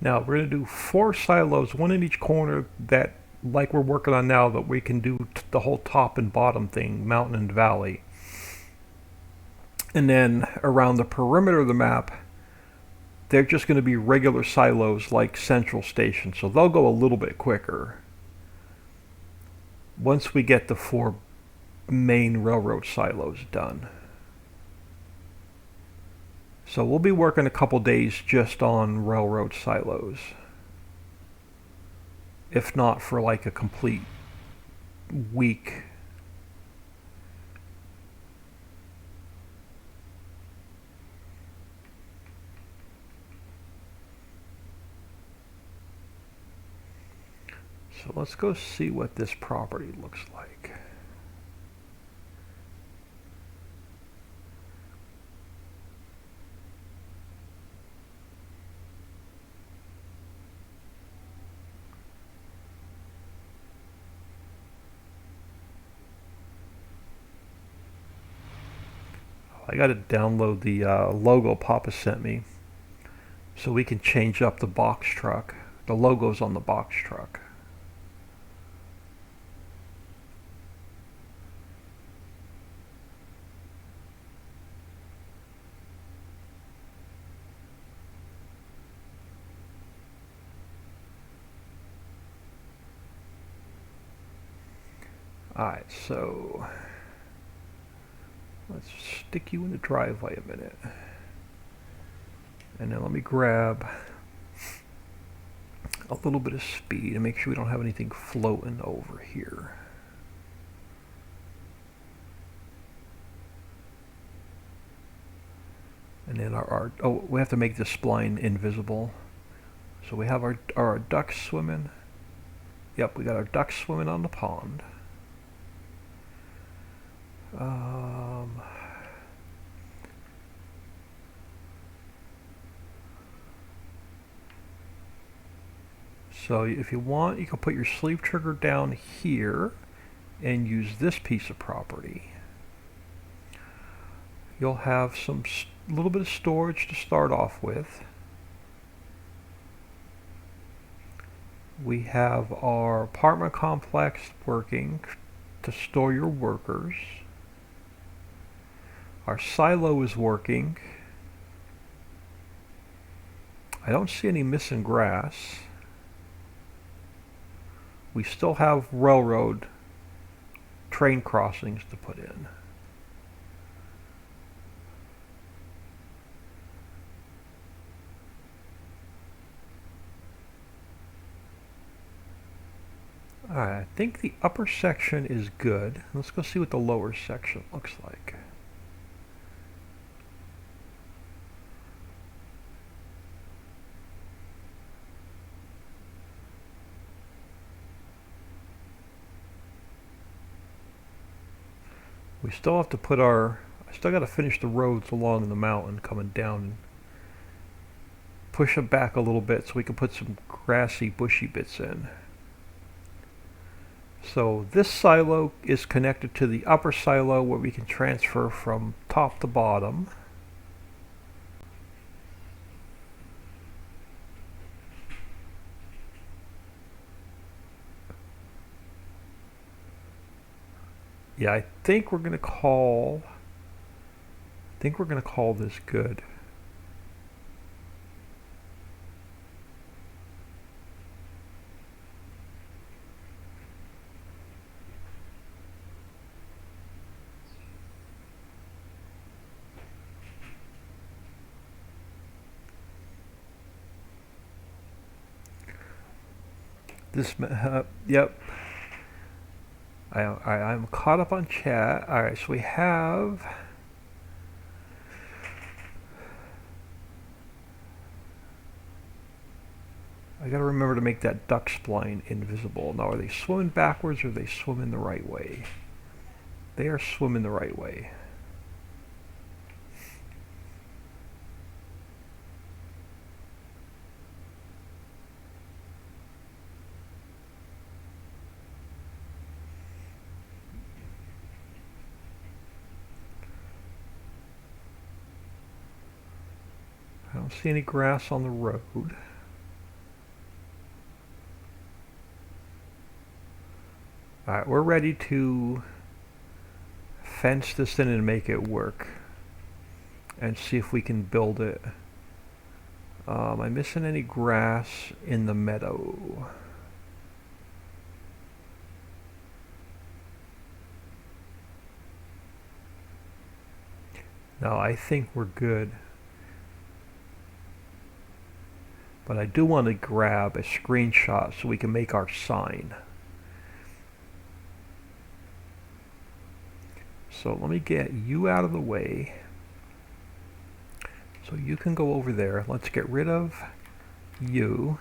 Now we're going to do 4 silos, 1 in each corner, that like we're working on now, that we can do the whole top and bottom thing, mountain and valley. And then around the perimeter of the map, they're just going to be regular silos like Central Station, so they'll go a little bit quicker once we get the 4 main railroad silos done. So we'll be working a couple days just on railroad silos, if not for like a complete week. So let's go see what this property looks like. I got to download the logo Papa sent me so we can change up the box truck. The logo's on the box truck. Alright, so let's stick you in the driveway a minute. And then let me grab a little bit of speed and make sure we don't have anything floating over here. And then oh, we have to make this spline invisible. So we have our ducks swimming. Yep, we got our ducks swimming on the pond. So if you want, you can put your sleeve trigger down here and use this piece of property. You'll have some little bit of storage to start off with. We have our apartment complex working to store your workers. Our silo is working. I don't see any missing grass. We still have railroad train crossings to put in. Alright, I think the upper section is good. Let's go see what the lower section looks like. We still have to put I still got to finish the roads along the mountain coming down and push them back a little bit so we can put some grassy, bushy bits in. So this silo is connected to the upper silo where we can transfer from top to bottom. Yeah, I think we're gonna call this good. Yep. I'm caught up on chat. Alright, so we have... I gotta remember to make that duck spline invisible. Now, are they swimming backwards or are they swimming the right way? They are swimming the right way. I don't see any grass on the road. Alright, we're ready to fence this in and make it work. And see if we can build it. Am I missing any grass in the meadow? No, I think we're good. But I do want to grab a screenshot so we can make our sign. So let me get you out of the way. So you can go over there. Let's get rid of you.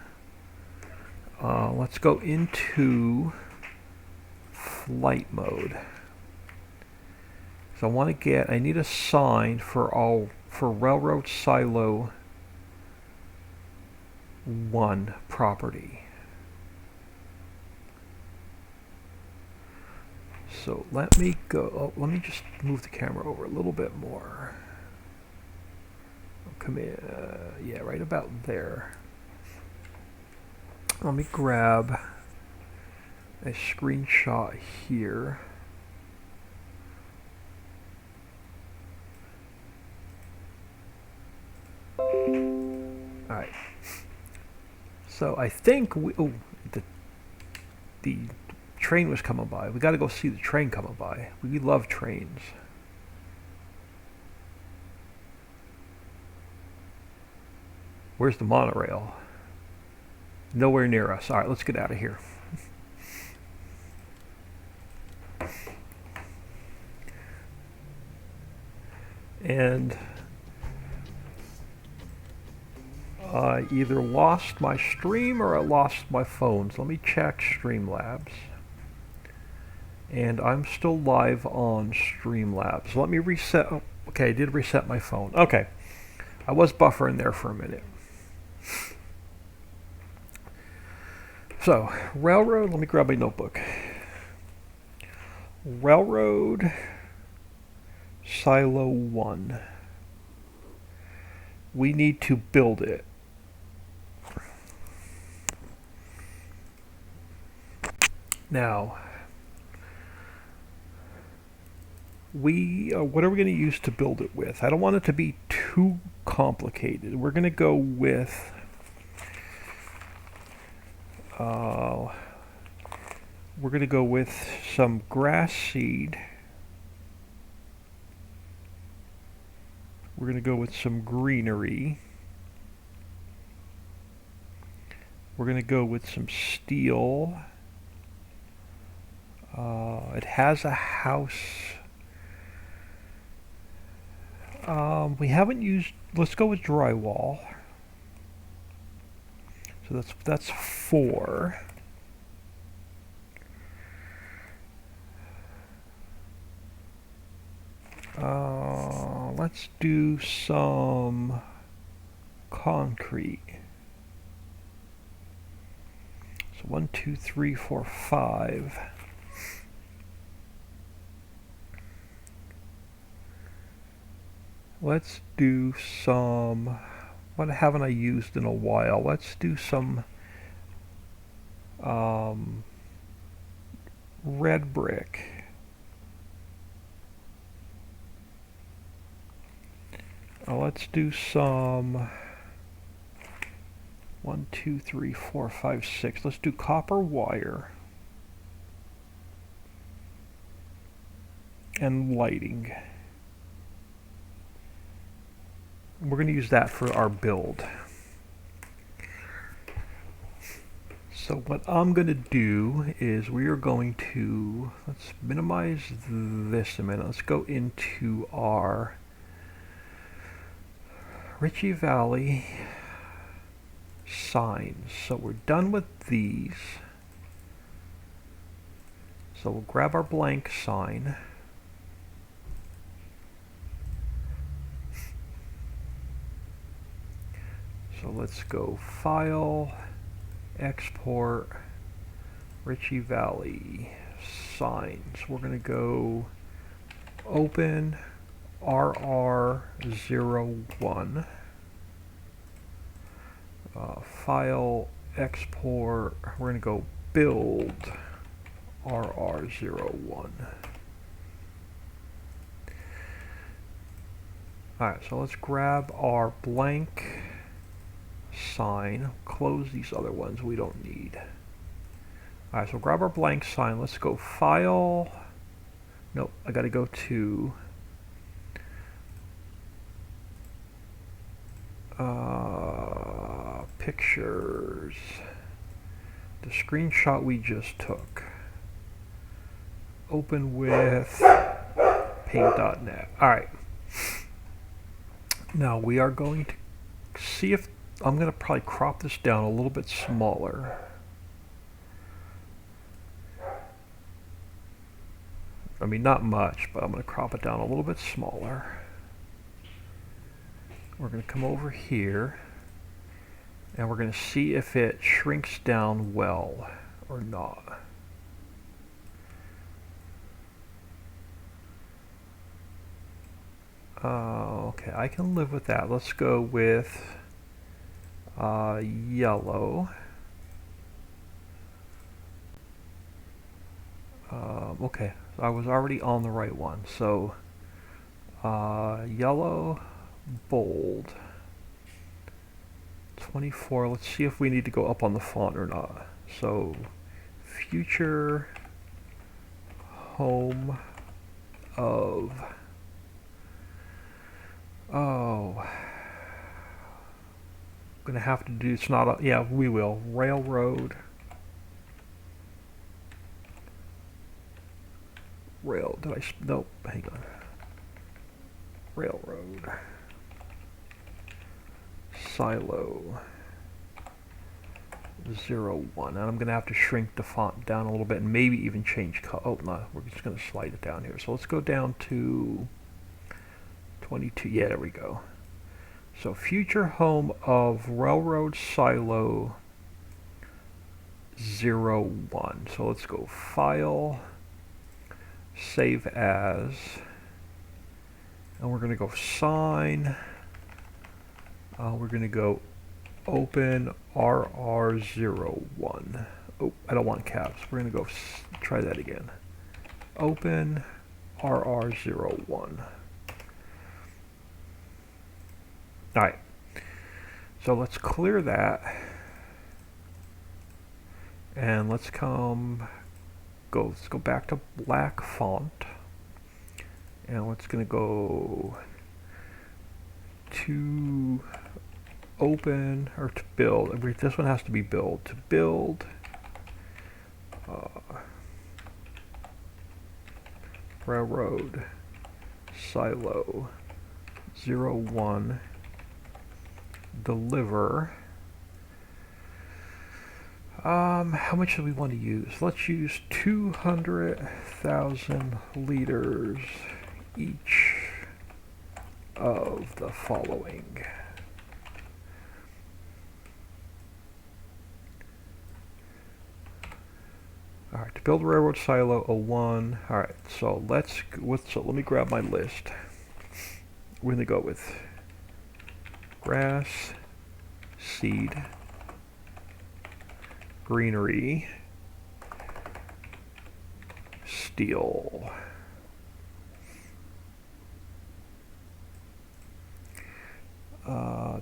Let's go into flight mode. So I need a sign for Railroad Silo 1 property. So let me let me just move the camera over a little bit more. Come in, yeah, right about there. Let me grab a screenshot here. Alright. So I think the train was coming by. We got to go see the train coming by. We love trains. Where's the monorail? Nowhere near us. All right, let's get out of here. And I either lost my stream or I lost my phone. So let me check Streamlabs. And I'm still live on Streamlabs. So let me reset. Oh, okay, I did reset my phone. Okay. I was buffering there for a minute. So, Railroad, let me grab my notebook. Railroad Silo 1. We need to build it. Now, what are we going to use to build it with? I don't want it to be too complicated. We're going to go with some grass seed. We're going to go with some greenery. We're going to go with some steel. It has a house. We haven't used. Let's go with drywall. So that's 4. Let's do some concrete. So 1, 2, 3, 4, 5. Let's do some. What haven't I used in a while? Let's do some red brick. Let's do some 1, 2, 3, 4, 5, 6. Let's do copper wire and lighting. We're going to use that for our build. So what I'm going to do is we are going to, let's minimize this a minute. Let's go into our Ritchie Valley signs. So we're done with these. So we'll grab our blank sign. So let's go File, Export, Ritchie Valley signs. We're going to go Open RR01. File, Export. We're going to go Build RR01. Alright, so let's grab our blank sign, close these other ones we don't need. Alright, so grab our blank sign. Let's go File. Nope, I gotta go to pictures. The screenshot we just took. Open with paint.net. Alright. Now we are going to see if I'm going to probably crop this down a little bit smaller. I mean, not much, but I'm going to crop it down a little bit smaller. We're going to come over here, and we're going to see if it shrinks down well or not. Okay, I can live with that. Let's go with yellow. Okay, I was already on the right one. So yellow, bold, 24. Let's see if we need to go up on the font or not. So future home of, I'm gonna have to do, it's not a, yeah, we will, railroad, did I, nope, hang on, railroad, silo, 01, and I'm gonna have to shrink the font down a little bit and maybe even change color. Oh no, we're just gonna slide it down here. So let's go down to 22. Yeah, there we go. So future home of railroad silo 01. So let's go file, save as, and we're gonna go sign. We're gonna go open RR01. Oh, I don't want caps. We're gonna go try that again. Open RR01. All right. So let's clear that, and let's go back to black font, and it's gonna go to open or to build. This one has to be build. To build railroad silo 01, deliver. How much do we want to use? Let's use 200,000 liters each of the following. All right, to build a railroad silo 01. All right, so let me grab my list. We're gonna go with grass, seed, greenery, steel,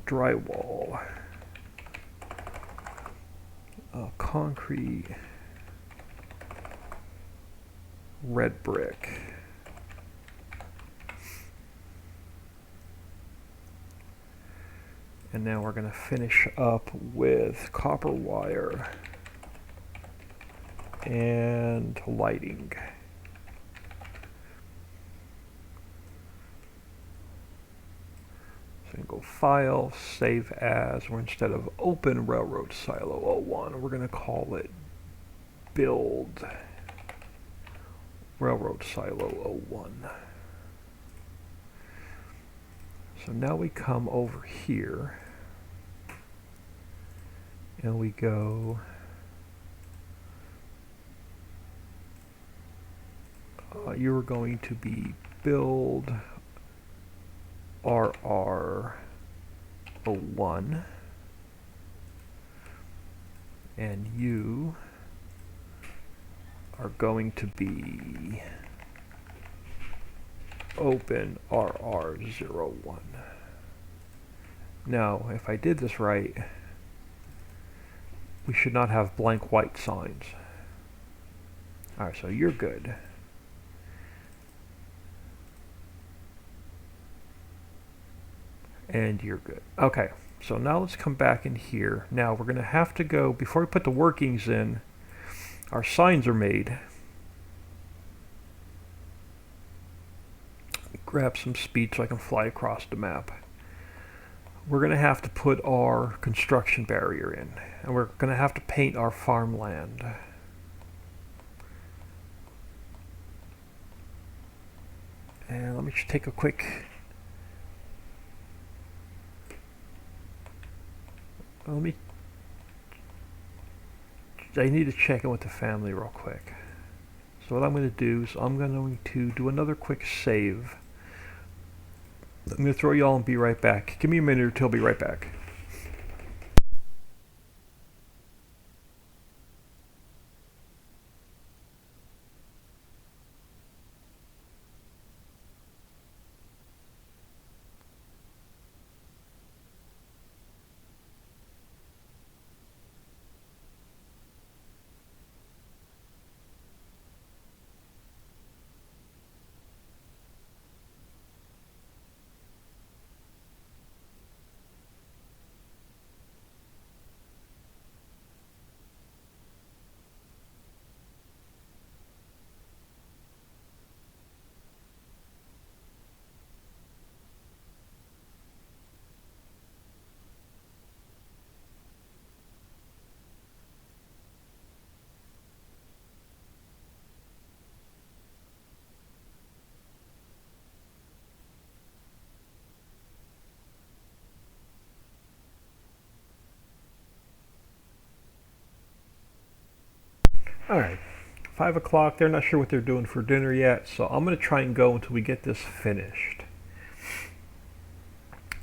drywall, concrete, red brick, and now we're going to finish up with copper wire and lighting. So we go file, save as, or instead of open railroad silo 01, we're going to call it build railroad silo 01. So now we come over here and we go you are going to be build RR01, and you are going to be open RR01. Now, if I did this right, we should not have blank white signs. Alright, so you're good. And you're good. Okay, so now let's come back in here. Now we're going to have to go, before we put the workings in, our signs are made. Grab some speed so I can fly across the map. We're going to have to put our construction barrier in, and we're going to have to paint our farmland. And let me just take a quick... I need to check in with the family real quick. So what I'm going to do is I'm going to do another quick save. I'm going to throw y'all and be right back. Give me a minute or two, I'll be right back. Alright, 5 o'clock, they're not sure what they're doing for dinner yet, so I'm going to try and go until we get this finished.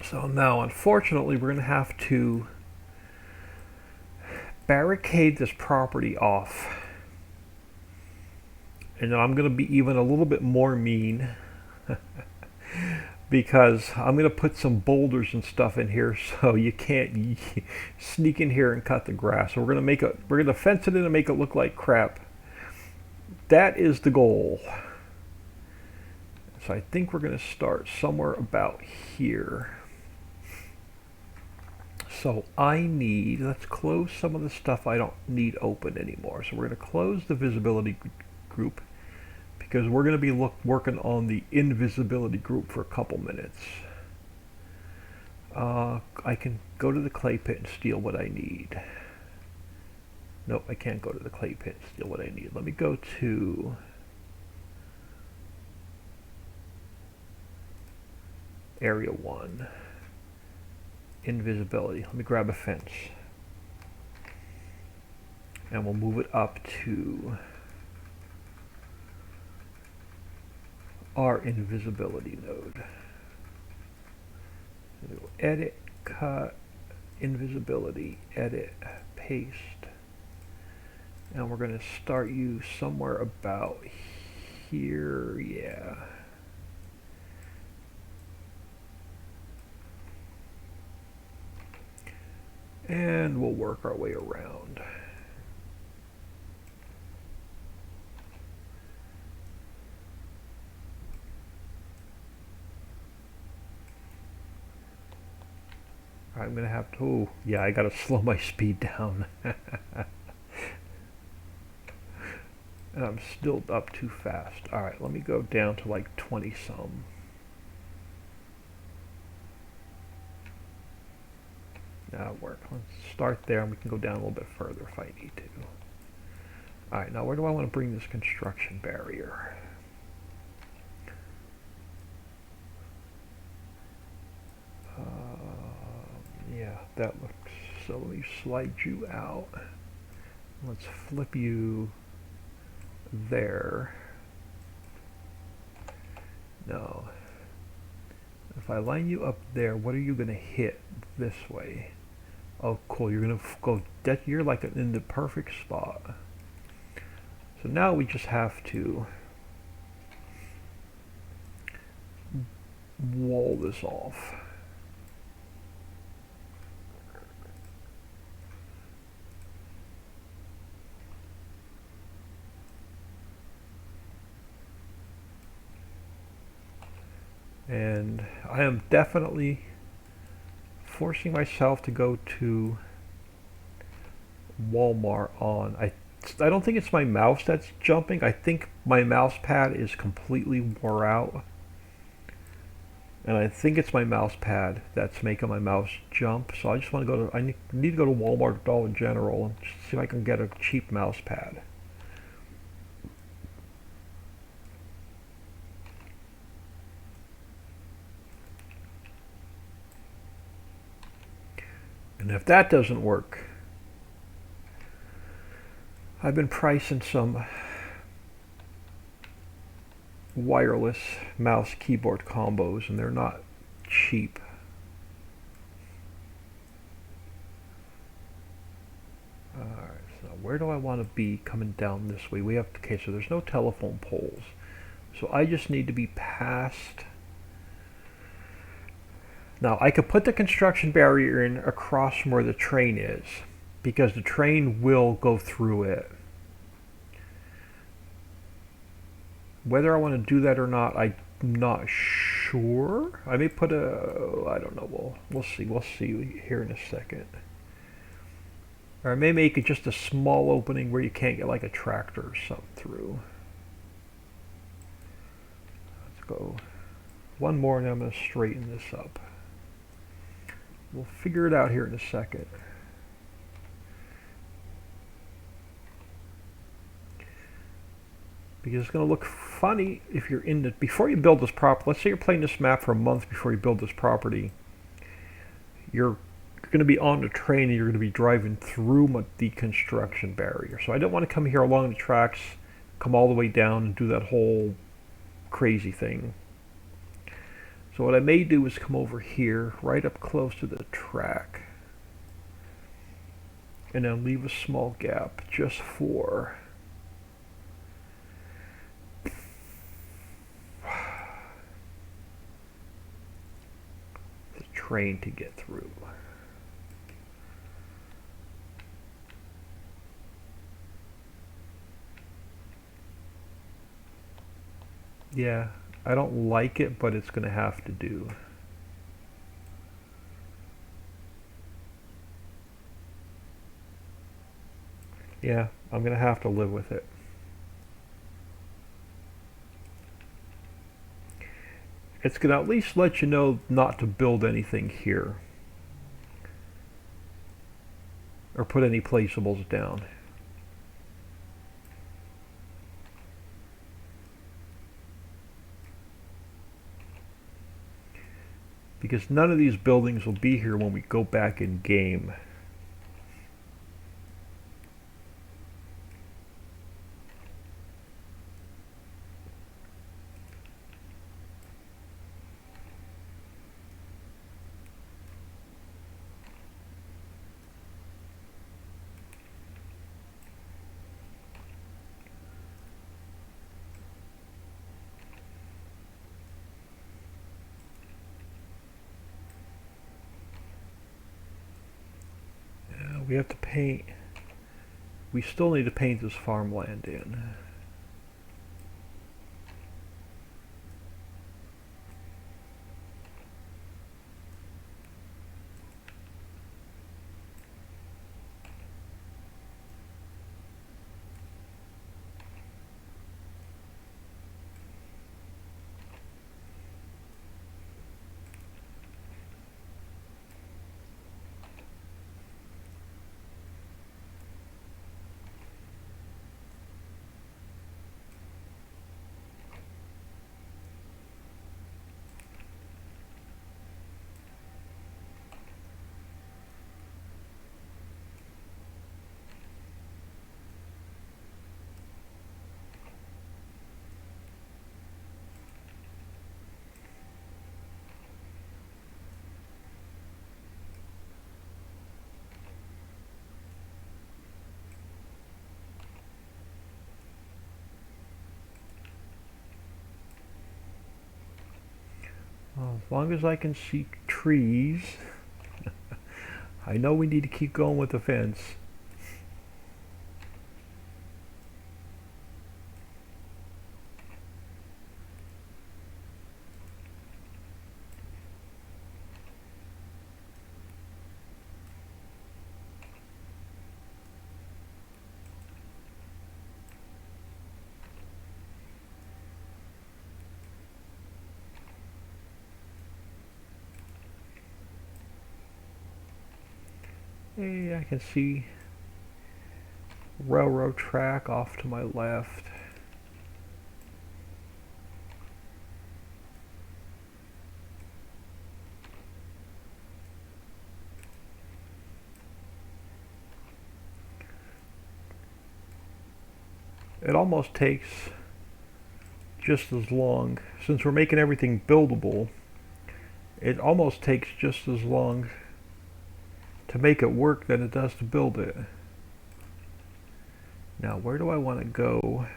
So now, unfortunately, we're going to have to barricade this property off. And then I'm going to be even a little bit more mean because I'm going to put some boulders and stuff in here so you can't sneak in here and cut the grass. So we're going to fence it in and make it look like crap. That is the goal. So I think we're going to start somewhere about here. So let's close some of the stuff I don't need open anymore. So we're going to close the visibility group because we're going to be working on the invisibility group for a couple minutes. I can go to the clay pit and steal what I need. Nope, I can't go to the clay pit and steal what I need. Let me go to area 1. Invisibility. Let me grab a fence. And we'll move it up to our invisibility node. So edit, cut, invisibility, edit, paste. And we're going to start you somewhere about here, yeah. And we'll work our way around. I'm going to have to, oh, yeah, I got to slow my speed down. And I'm still up too fast. All right, let me go down to like 20 some. That'll work. Let's start there and we can go down a little bit further if I need to. All right, now where do I want to bring this construction barrier? Yeah, that looks, so let me slide you out. Let's flip you there. No. If I line you up there, what are you going to hit this way? Oh, cool. You're going to go, you're like in the perfect spot. So now we just have to wall this off. And I am definitely forcing myself to go to Walmart on, I don't think it's my mouse that's jumping. I think my mouse pad is completely wore out. And I think it's my mouse pad that's making my mouse jump. So I just want to go to, I need to go to Walmart or Dollar General and see if I can get a cheap mouse pad. And if that doesn't work, I've been pricing some wireless mouse keyboard combos, and they're not cheap. Alright, so where do I want to be coming down this way? We have, okay, so there's no telephone poles. So I just need to be past. Now I could put the construction barrier in across from where the train is, because the train will go through it. Whether I want to do that or not, I'm not sure. I may put a, I don't know, we'll see here in a second. Or I may make it just a small opening where you can't get like a tractor or something through. Let's go one more and I'm going to straighten this up. We'll figure it out here in a second. Because it's going to look funny if you're in the, before you build this property, let's say you're playing this map for a month before you build this property, you're going to be on the train and you're going to be driving through the construction barrier. So I don't want to come here along the tracks, come all the way down and do that whole crazy thing. So what I may do is come over here, right up close to the track, and then leave a small gap just for the train to get through. Yeah, I don't like it, but it's going to have to do. Yeah, I'm going to have to live with it. It's going to at least let you know not to build anything here. Or put any placeables down. Because none of these buildings will be here when we go back in game. We have to paint. We still need to paint this farmland in. Well, as long as I can see trees, I know we need to keep going with the fence. Hey, I can see railroad track off to my left. it almost takes just as long, since we're making everything buildable, it almost takes just as long to make it work than it does to build it. Now, where do I want to go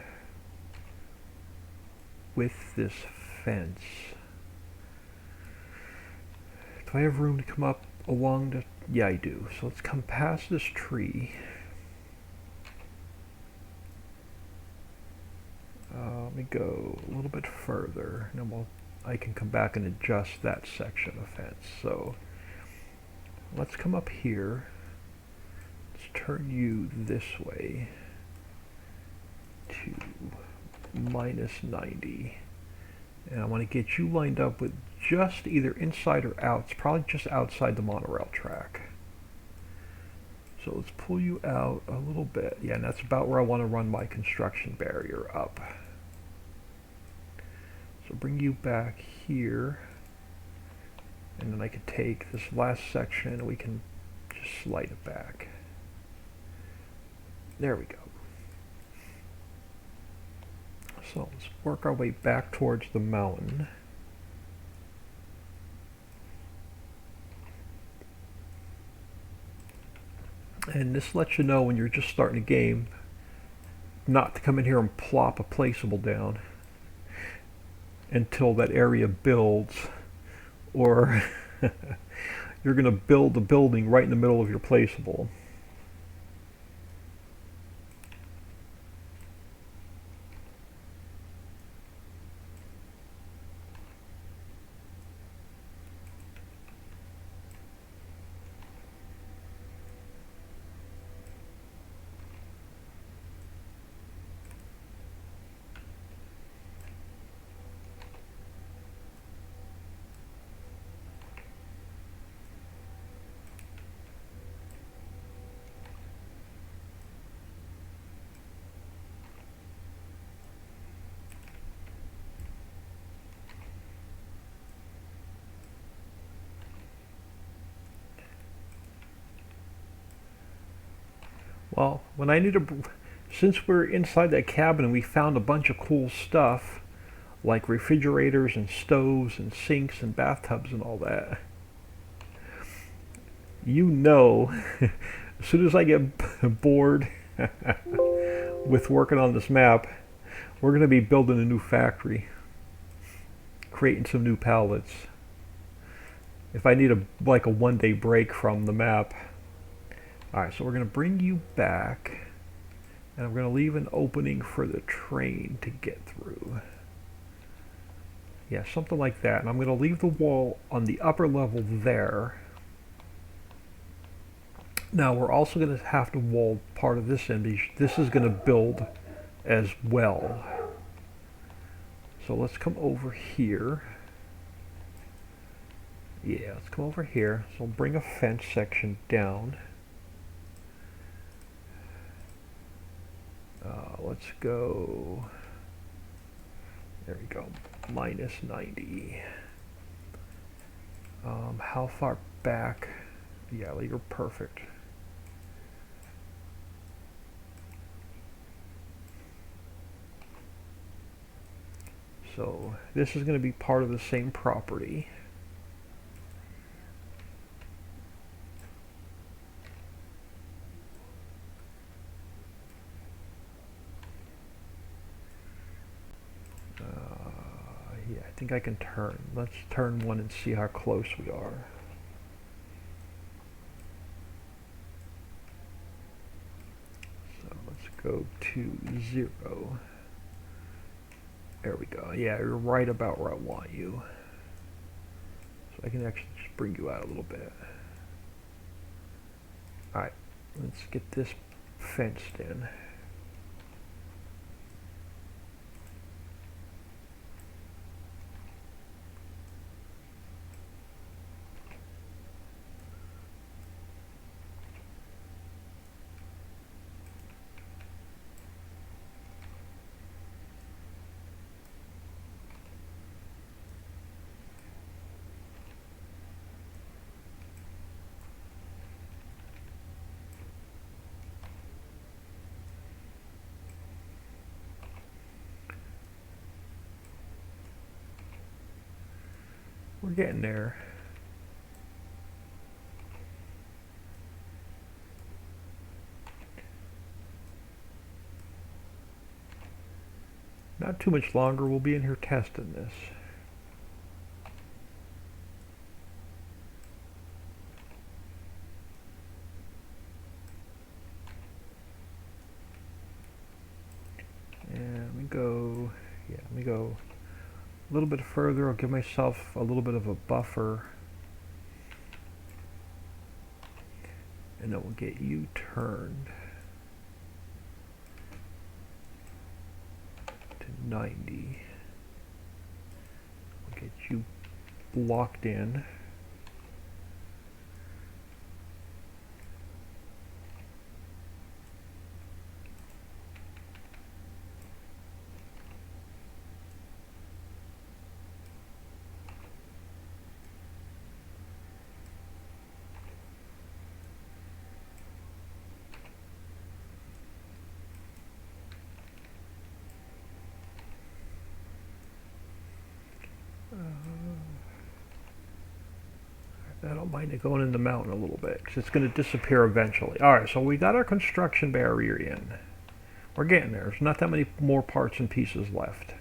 with this fence? Do I have room to come up along the... Yeah, I do. So let's come past this tree. Let me go a little bit further, and then I can come back and adjust that section of fence. So let's come up here. Let's turn you this way to -90. And I want to get you lined up with just either inside or out. It's probably just outside the monorail track. So let's pull you out a little bit. Yeah, and that's about where I want to run my construction barrier up. So bring you back here. And then I could take this last section and we can just slide it back. There we go. So let's work our way back towards the mountain. And this lets you know when you're just starting a game not to come in here and plop a placeable down until that area builds, or you're going to build a building right in the middle of your placeable. Well, when I need to, since we're inside that cabin and we found a bunch of cool stuff, like refrigerators and stoves and sinks and bathtubs and all that, you know, as soon as I get bored with working on this map, we're going to be building a new factory, creating some new pallets. If I need like a one-day break from the map. Alright, so we're going to bring you back, and I'm going to leave an opening for the train to get through. Yeah, something like that. And I'm going to leave the wall on the upper level there. Now, we're also going to have to wall part of this in, because this is going to build as well. So let's come over here. Yeah, let's come over here. So I'll bring a fence section down. Let's go, there we go, -90. How far back? Yeah, you're perfect. So this is going to be part of the same property. Yeah, I think I can turn. Let's turn one and see how close we are. So let's go to 0. There we go. Yeah, you're right about where I want you. So I can actually just bring you out a little bit. Alright, let's get this fenced in. We're getting there. Not too much longer, we'll be in here testing this. And let me go a little bit further. I'll give myself a little bit of a buffer. And then we'll get you turned to 90. We'll get you locked in. I don't mind it going in the mountain a little bit because it's going to disappear eventually. Alright, so we got our construction barrier in. We're getting there. There's not that many more parts and pieces left.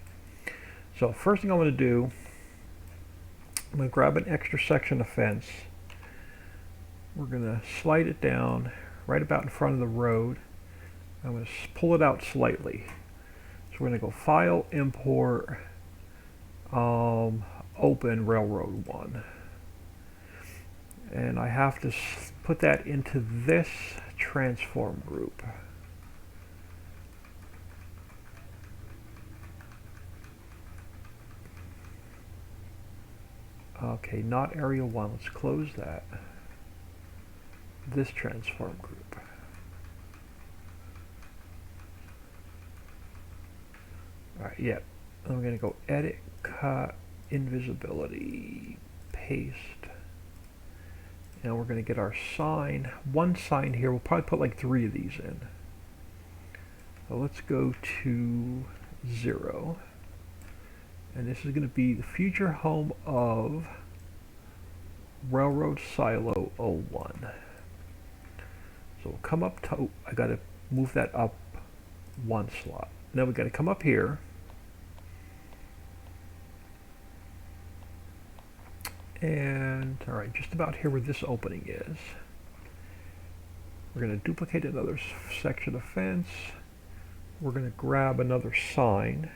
So first thing I'm going to do, I'm going to grab an extra section of fence. We're going to slide it down right about in front of the road. I'm going to pull it out slightly. So we're going to go File, Import, Open Railroad 1. And I have to put that into this transform group. Okay, not area 1. Let's close that. This transform group. Alright, yeah. I'm going to go Edit, Cut, Invisibility, Paste. And we're going to get our sign. One sign here. We'll probably put like 3 of these in. So let's go to 0. And this is going to be the future home of Railroad Silo 01. So we'll come up to, I got to move that up 1 slot. Now we got to come up here. And, alright, just about here where this opening is. We're going to duplicate another section of fence. We're going to grab another sign.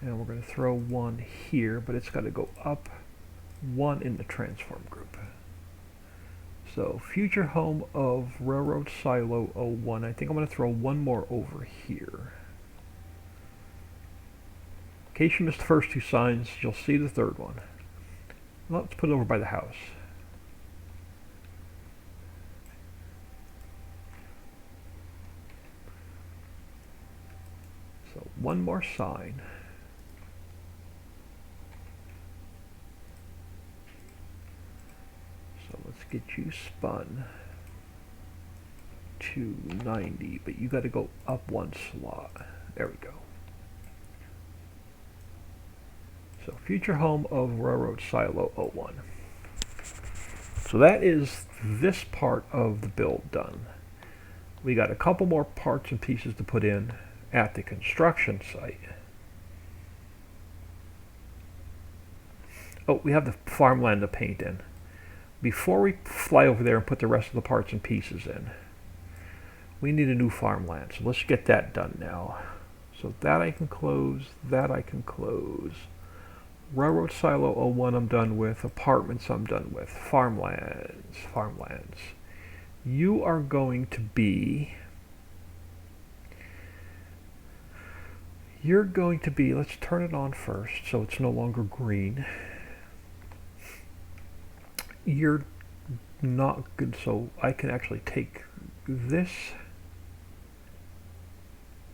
And we're going to throw 1 here, but it's got to go up 1 in the transform group. So, future home of Railroad Silo 01. I think I'm going to throw 1 more over here. In case you missed the first 2 signs, you'll see the 3rd one. Let's put it over by the house. So 1 more sign. So let's get you spun to 90, but you got to go up 1 slot. There we go. So future home of Railroad Silo 01. So that is this part of the build done. We got a couple more parts and pieces to put in at the construction site. Oh, we have the farmland to paint in. Before we fly over there and put the rest of the parts and pieces in, we need a new farmland. So let's get that done now. So that I can close, that I can close. Railroad Silo 01 I'm done with, apartments I'm done with, farmlands. You are going to be, let's turn it on first so it's no longer green. You're not good, so I can actually take this.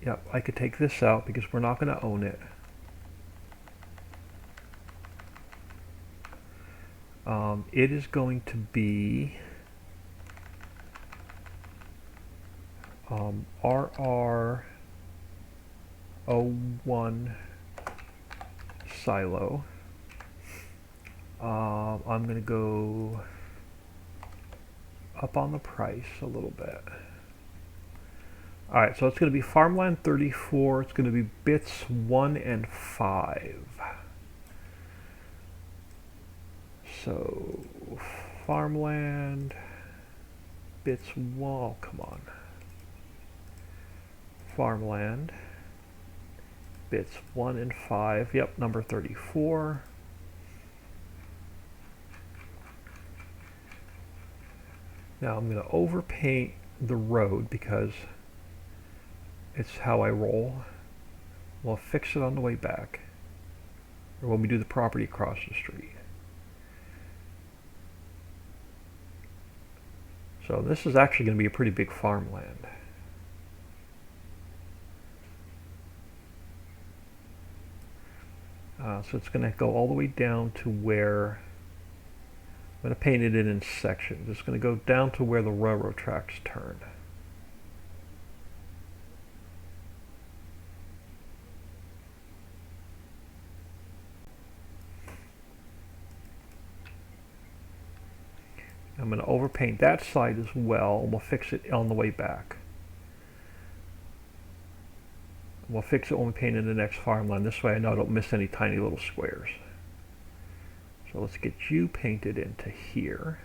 Yep, I could take this out because we're not going to own it. It is going to be RR01 silo. I'm going to go up on the price a little bit. Alright, so it's going to be farmland 34. It's going to be bits 1 and 5. So, farmland, bits 1, oh, come on. Farmland, bits 1 and 5, yep, number 34. Now I'm going to overpaint the road because it's how I roll. We'll fix it on the way back, or when we do the property across the street. So this is actually going to be a pretty big farmland. So it's going to go all the way down to where, I'm going to paint it in sections. It's going to go down to where the railroad tracks turn. I'm going to overpaint that side as well, and we'll fix it on the way back. We'll fix it when we paint in the next farmland. This way I know I don't miss any tiny little squares. So let's get you painted into here.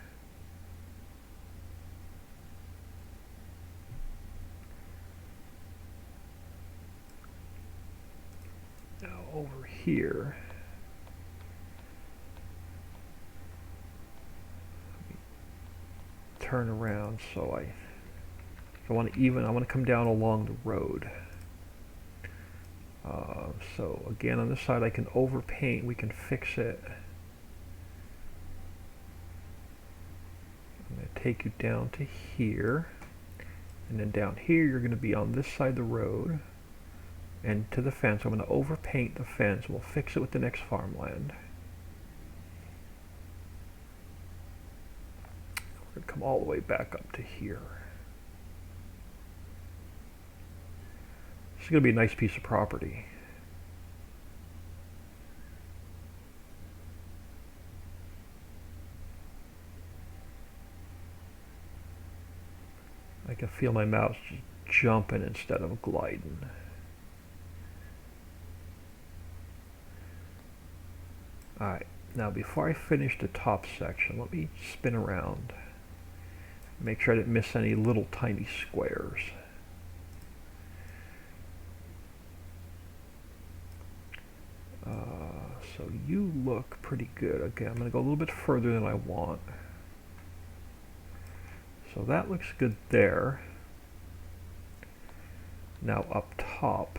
Now over here, turn around so I want to I want to come down along the road. So again, on this side I can overpaint, we can fix it. I'm going to take you down to here, and then down here you're going to be on this side of the road and to the fence. I'm going to overpaint the fence. We'll fix it with the next farmland. We're going to come all the way back up to here. This is going to be a nice piece of property. I can feel my mouse just jumping instead of gliding. Alright, now before I finish the top section, let me spin around. Make sure I didn't miss any little tiny squares. So you look pretty good. Okay, I'm going to go a little bit further than I want. So that looks good there. Now up top,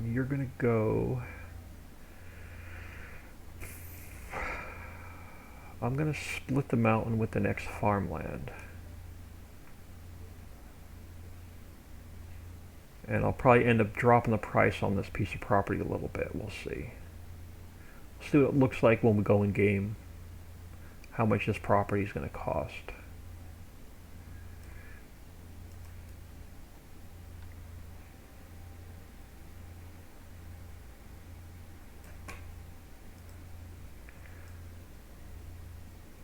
you're going to go, I'm going to split the mountain with the next farmland. And I'll probably end up dropping the price on this piece of property a little bit. We'll see. We'll see what it looks like when we go in game, how much this property is going to cost.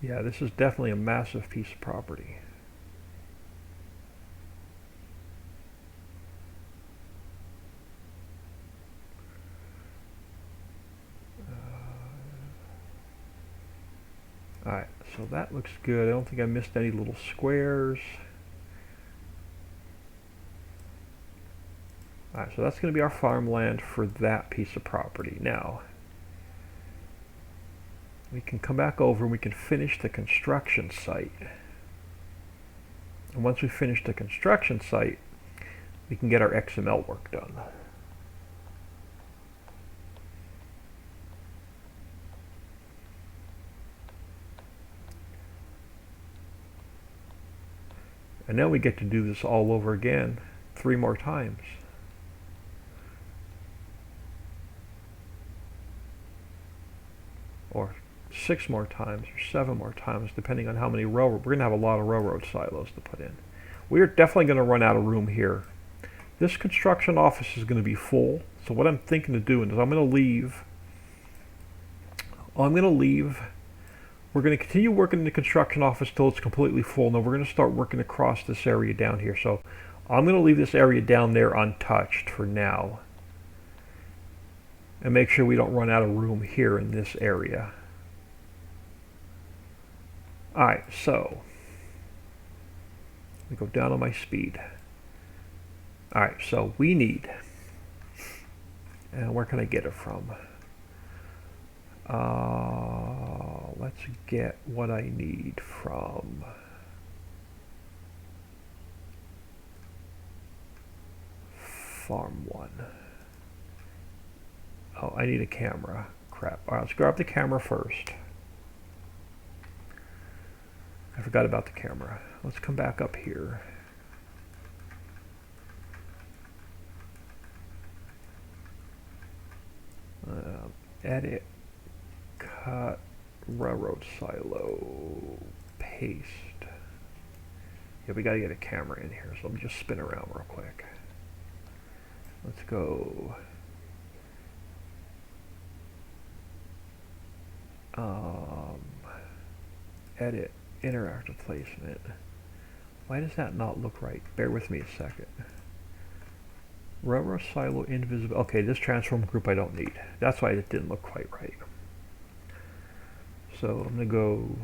Yeah, this is definitely a massive piece of property. Alright, so that looks good. I don't think I missed any little squares. Alright, so that's going to be our farmland for that piece of property. Now, we can come back over and we can finish the construction site. And once we finish the construction site, we can get our XML work done. And then we get to do this all over again 3 more times. Or 6 more times, or 7 more times, depending on how many railroad. We're going to have a lot of railroad silos to put in. We are definitely going to run out of room here. This construction office is going to be full, So what I'm thinking of doing is I'm going to leave. We're going to continue working in the construction office till it's completely full. Now we're going to start working across this area down here. So I'm going to leave this area down there untouched for now. And make sure we don't run out of room here in this area. Alright, so let me go down on my speed. Alright, so we need, and where can I get it from? Let's get what I need from Farm 1. Oh, I need a camera. Crap. Alright, let's grab the camera first. I forgot about the camera. Let's come back up here. Edit, cut, railroad silo, paste. Yeah, we gotta get a camera in here, so let me just spin around real quick. Let's go. Edit, interactive placement. Why does that not look right? Bear with me a second. Railroad silo invisible. Okay, this transform group I don't need. That's why it didn't look quite right. So I'm gonna go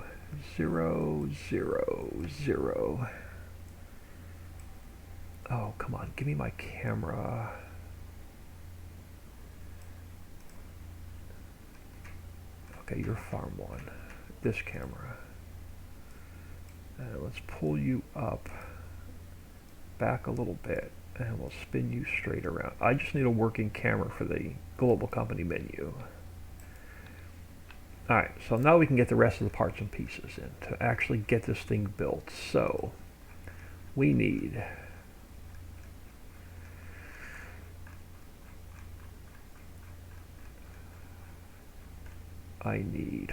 0, 0, 0. Oh, come on, give me my camera. Okay, you're Farm 1. This camera. Let's pull you up back a little bit and we'll spin you straight around. I just need a working camera for the global company menu. Alright, so now we can get the rest of the parts and pieces in to actually get this thing built. So we need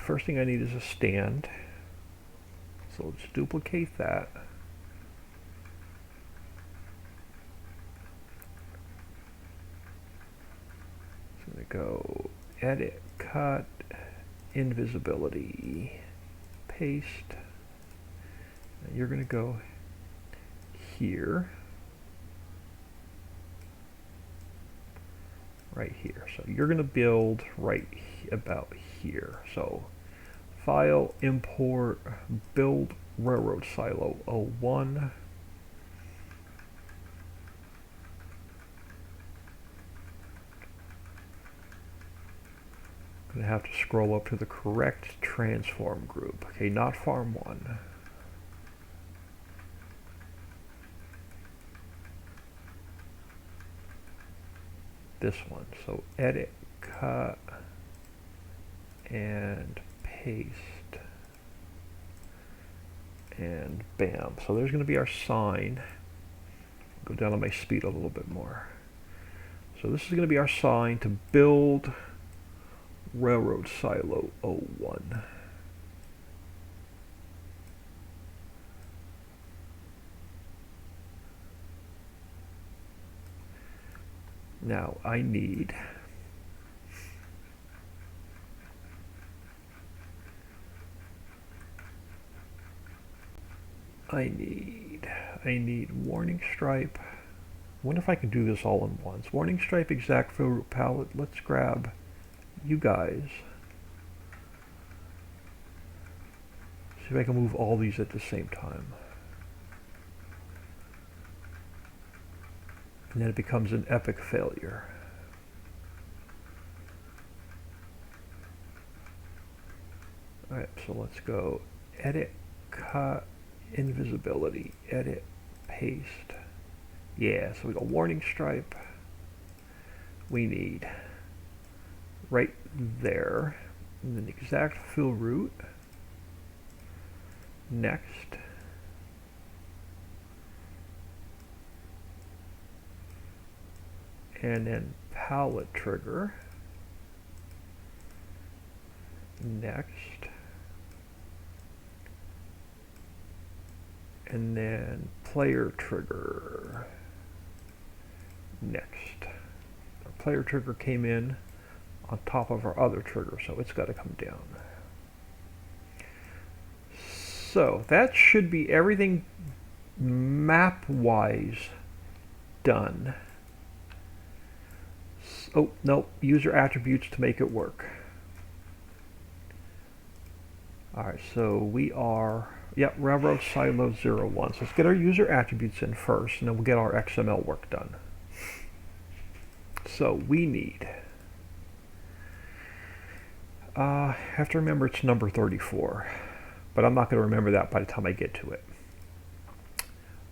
first thing I need is a stand. So let's duplicate that. So I'm going to go edit, cut, invisibility, paste. And you're going to go here, right here. So you're going to build right about here. So file, import, build railroad silo 01. I'm going to have to scroll up to the correct transform group. Okay, not Farm 1. This one. So edit, cut, and paste. And bam. So there's going to be our sign. Go down on my speed a little bit more. So this is going to be our sign to build railroad silo 01. Now I need warning stripe. I wonder if I can do this all in once. Warning stripe, exact fill route palette. Let's grab you guys. See if I can move all these at the same time. And then it becomes an epic failure. Alright, so let's go edit, cut, invisibility, edit, paste. Yeah, so we got warning stripe. We need right there. And then exact fill route. Next. And then palette trigger. Next. And then player trigger. Next. Or player trigger came in on top of our other trigger, so it's got to come down. So that should be everything map-wise done. Oh, no, user attributes to make it work. Alright, so we are, yep, Railroad Silo 01. So let's get our user attributes in first, and then we'll get our XML work done. So we need, I have to remember it's number 34, but I'm not going to remember that by the time I get to it.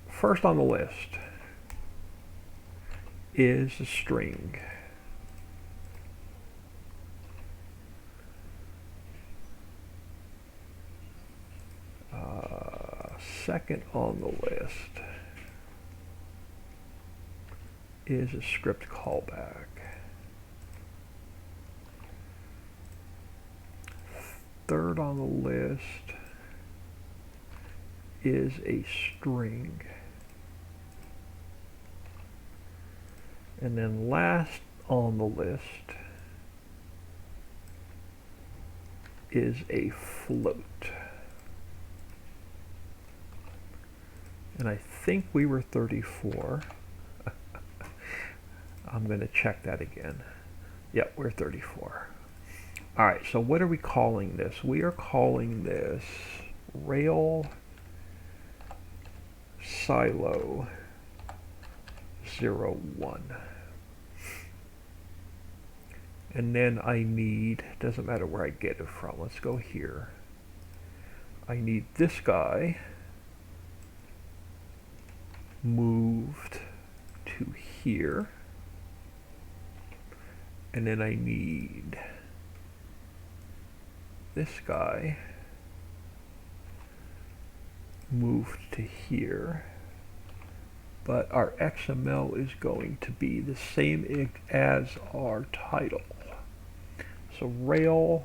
First on the list is a string. Second on the list is a script callback. Third on the list is a string. And then last on the list is a float. And I think we were 34. I'm going to check that again. Yep, we're 34. All right, so what are we calling this? We are calling this Rail Silo 01. And then I need, doesn't matter where I get it from, let's go here. I need this guy moved to here, and then I need this guy moved to here, but our XML is going to be the same as our title. So Rail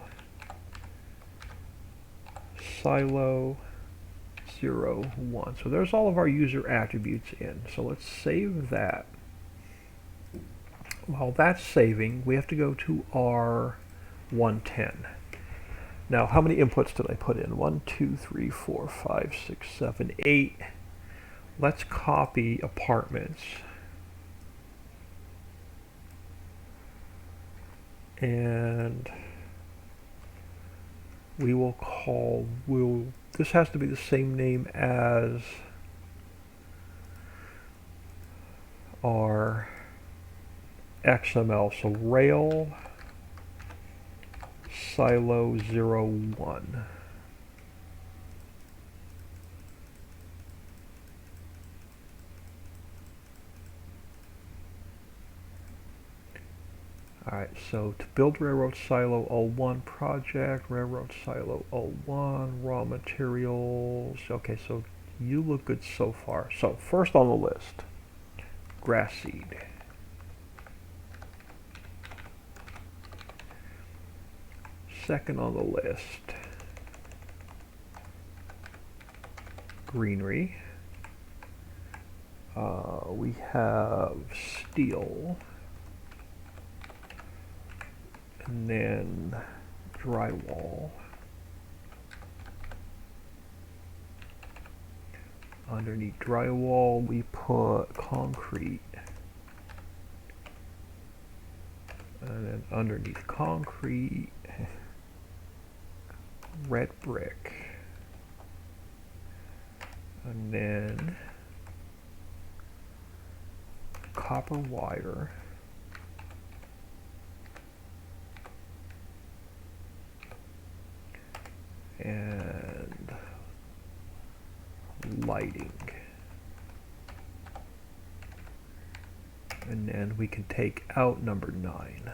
Silo 01. So there's all of our user attributes in. So let's save that. While that's saving, we have to go to our 110. Now, how many inputs did I put in? 1, 2, 3, 4, 5, 6, 7, 8. Let's copy apartments. And we will call, this has to be the same name as our XML. So Rail Silo 01. Alright, so to build Railroad Silo 01 project, Railroad Silo 01, raw materials. Okay, so you look good so far. So first on the list, grass seed. Second on the list, greenery. We have steel. And then drywall. Underneath drywall, we put concrete. And then underneath concrete, red brick. And then copper wire. And lighting. And then we can take out number 9.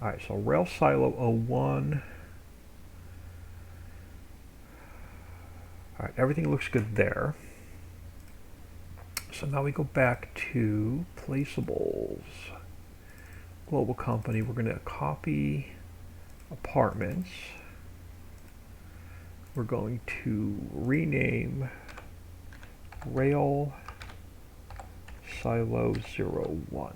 Alright, so Rail Silo 01. Alright, everything looks good there. So now we go back to placeables. Global company, we're going to copy apartments. We're going to rename Rail Silo 01.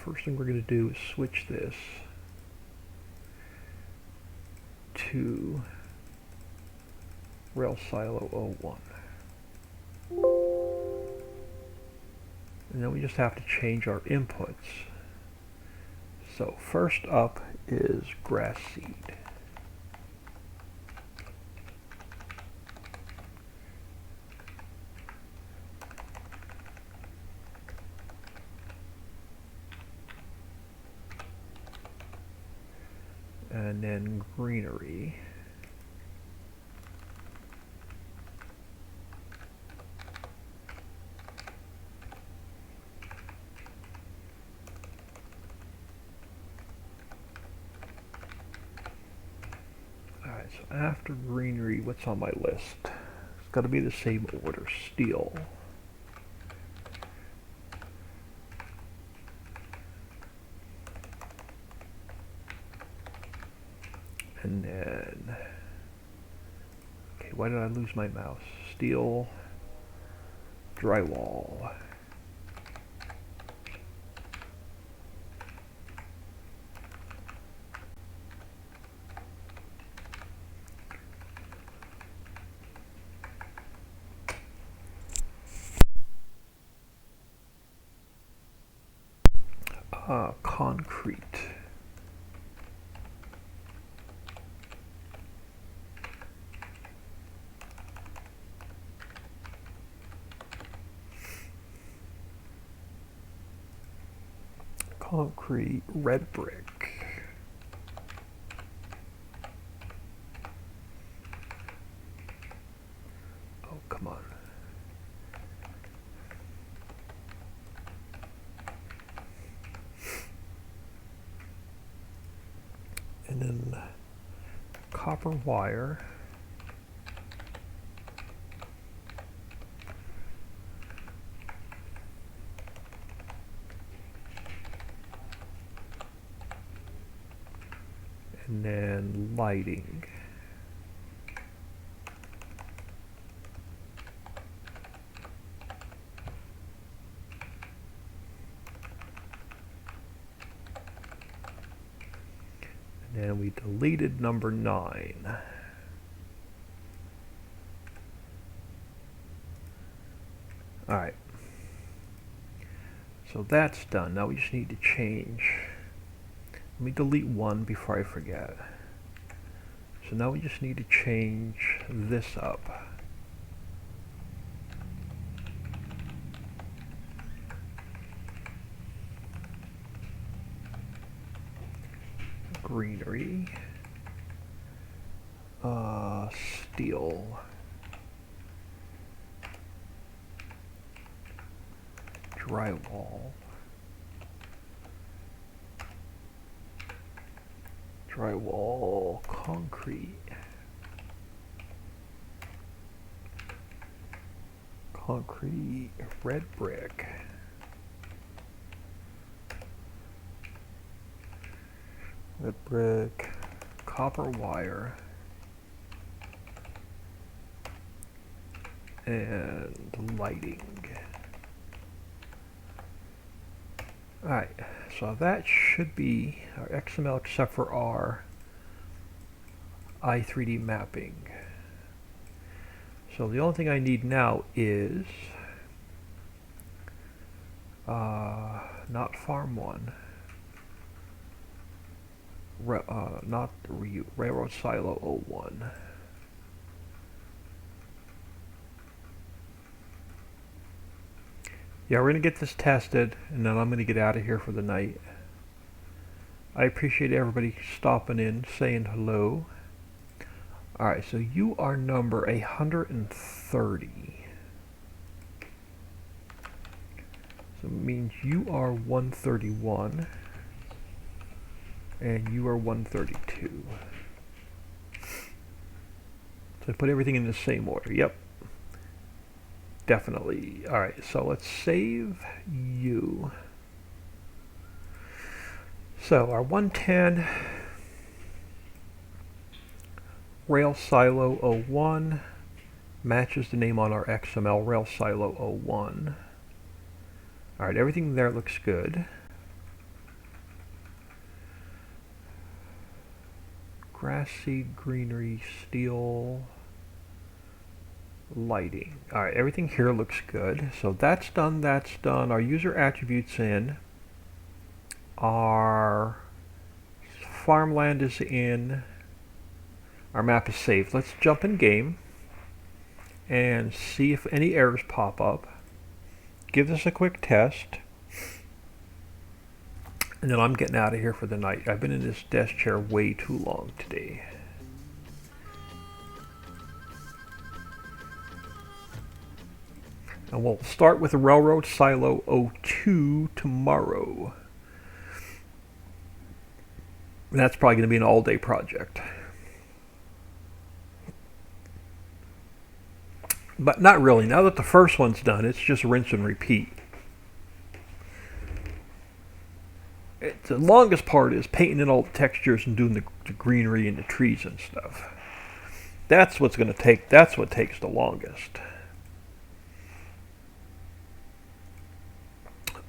First thing we're going to do is switch this to Rail Silo 01. And then we just have to change our inputs. So first up is grass seed. And then greenery. Alright, so after greenery, what's on my list? It's got to be the same order. Steel. And then, okay, why did I lose my mouse? Steel, drywall. Concrete. Concrete, red brick. Oh, come on. And then copper wire. And then lighting. And then we deleted number 9. Alright. So that's done. Now we just need to change. Let me delete 1 before I forget. So now we just need to change this up. Greenery. Steel. Drywall. Drywall, concrete. Concrete, red brick. Red brick, copper wire, and lighting. Alright, so that should be our XML except for our i3D mapping. So the only thing I need now is not farm 1, not railroad silo 01. Yeah, we're going to get this tested, and then I'm going to get out of here for the night. I appreciate everybody stopping in, saying hello. Alright, so you are number 130. So it means you are 131, and you are 132. So I put everything in the same order. Yep. Definitely. Alright, so let's save you. So our 110 Rail Silo 01 Matches the name on our XML rail silo 01. Alright, everything there looks good. Grass seed, greenery, steel, lighting. Alright, everything here looks good. So that's done, that's done. Our user attributes in. Our farmland is in. Our map is saved. Let's jump in game and see if any errors pop up. Give this a quick test. And then I'm getting out of here for the night. I've been in this desk chair way too long today. And we'll start with the Railroad Silo 02 tomorrow. And that's probably going to be an all-day project. But not really. Now that the first one's done, it's just rinse and repeat. The longest part is painting in all the textures and doing the greenery and the trees and stuff. That's what's going to take. That's what takes the longest.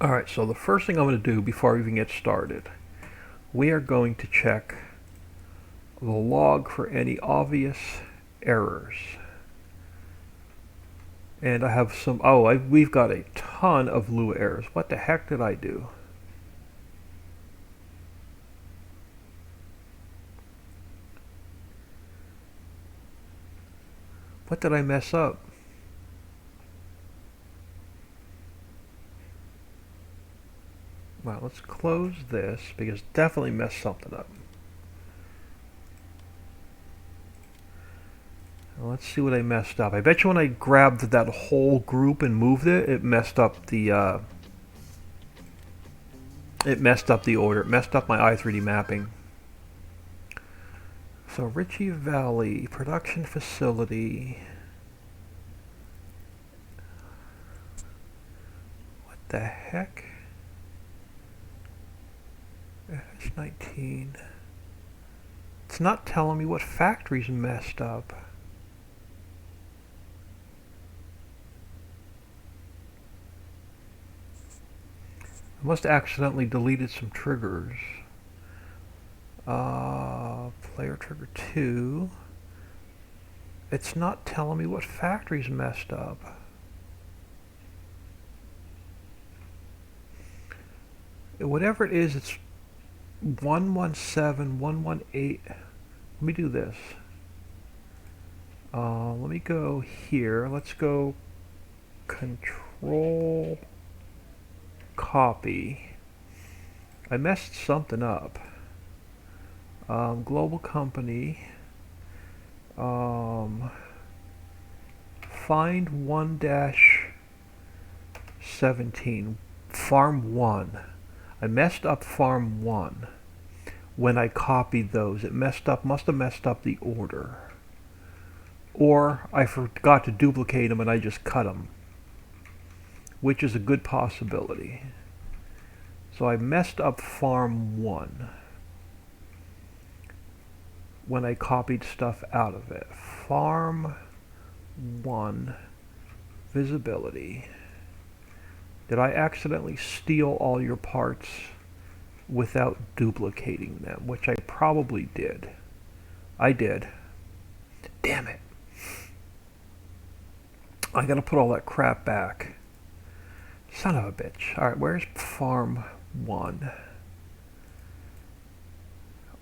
Alright, so the first thing I'm going to do before I even get started, we are going to check the log for any obvious errors. And I have some, we've got a ton of Lua errors. What the heck did I do? What did I mess up? Well, let's close this because definitely messed something up. Let's see what I messed up. I bet you when I grabbed that whole group and moved it, it messed up the order. It messed up my i3D mapping. So Ritchie Valley production facility. What the heck? FS19. It's not telling me what factory's messed up. I must have accidentally deleted some triggers. Player trigger 2. It's not telling me what factory's messed up. Whatever it is, it's 117, 118. Let me do this. Let me go here. Let's go control copy. I messed something up. Global company. Find 1-17. Farm 1. I messed up farm 1 when I copied those. It must have messed up the order. Or I forgot to duplicate them and I just cut them, which is a good possibility. So I messed up farm 1 when I copied stuff out of it. Farm 1 visibility. Did I accidentally steal all your parts without duplicating them? Which I probably did. I did. Damn it. I gotta put all that crap back. Son of a bitch. Alright, where's farm 1?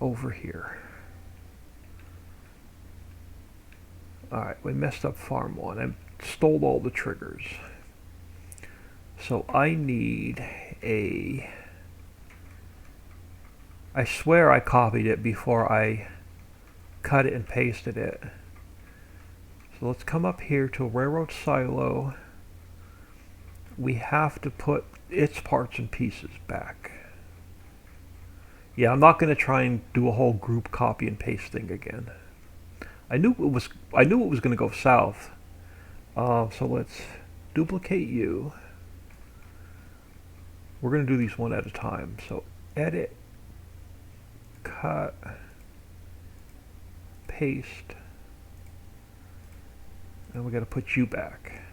Over here. Alright, we messed up farm 1. I stole all the triggers. So I need a... I swear I copied it before I cut it and pasted it. So let's come up here to Railroad Silo. We have to put its parts and pieces back. Yeah, I'm not going to try and do a whole group copy and paste thing again. I knew it was going to go south. So let's duplicate you. We're going to do these one at a time. So edit, cut, paste. And we got to put you back.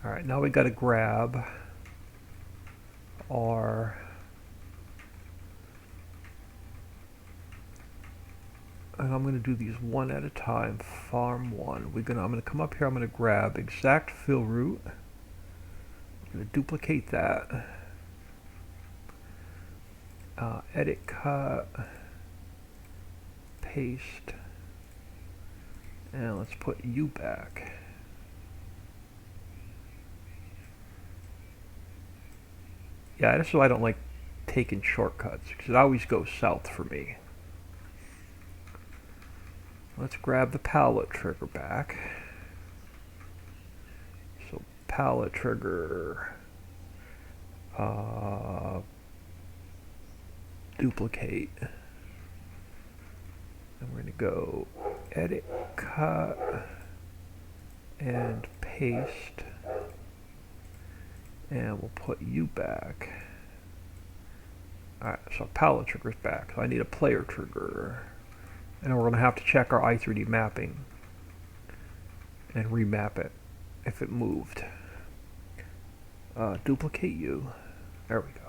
All right, now we got to grab our and I'm going to do these one at a time. Farm one. I'm going to come up here. I'm going to grab exact fill root. I'm going to duplicate that. Edit, cut, paste, and let's put you back. Yeah, this is why I don't like taking shortcuts, because it always goes south for me. Let's grab the palette trigger back. So palette trigger, duplicate, and we're going to go edit, cut, and paste, and we'll put you back. Alright, so palette trigger's back, so I need a player trigger. And we're going to have to check our i3D mapping and remap it if it moved. Duplicate you. There we go.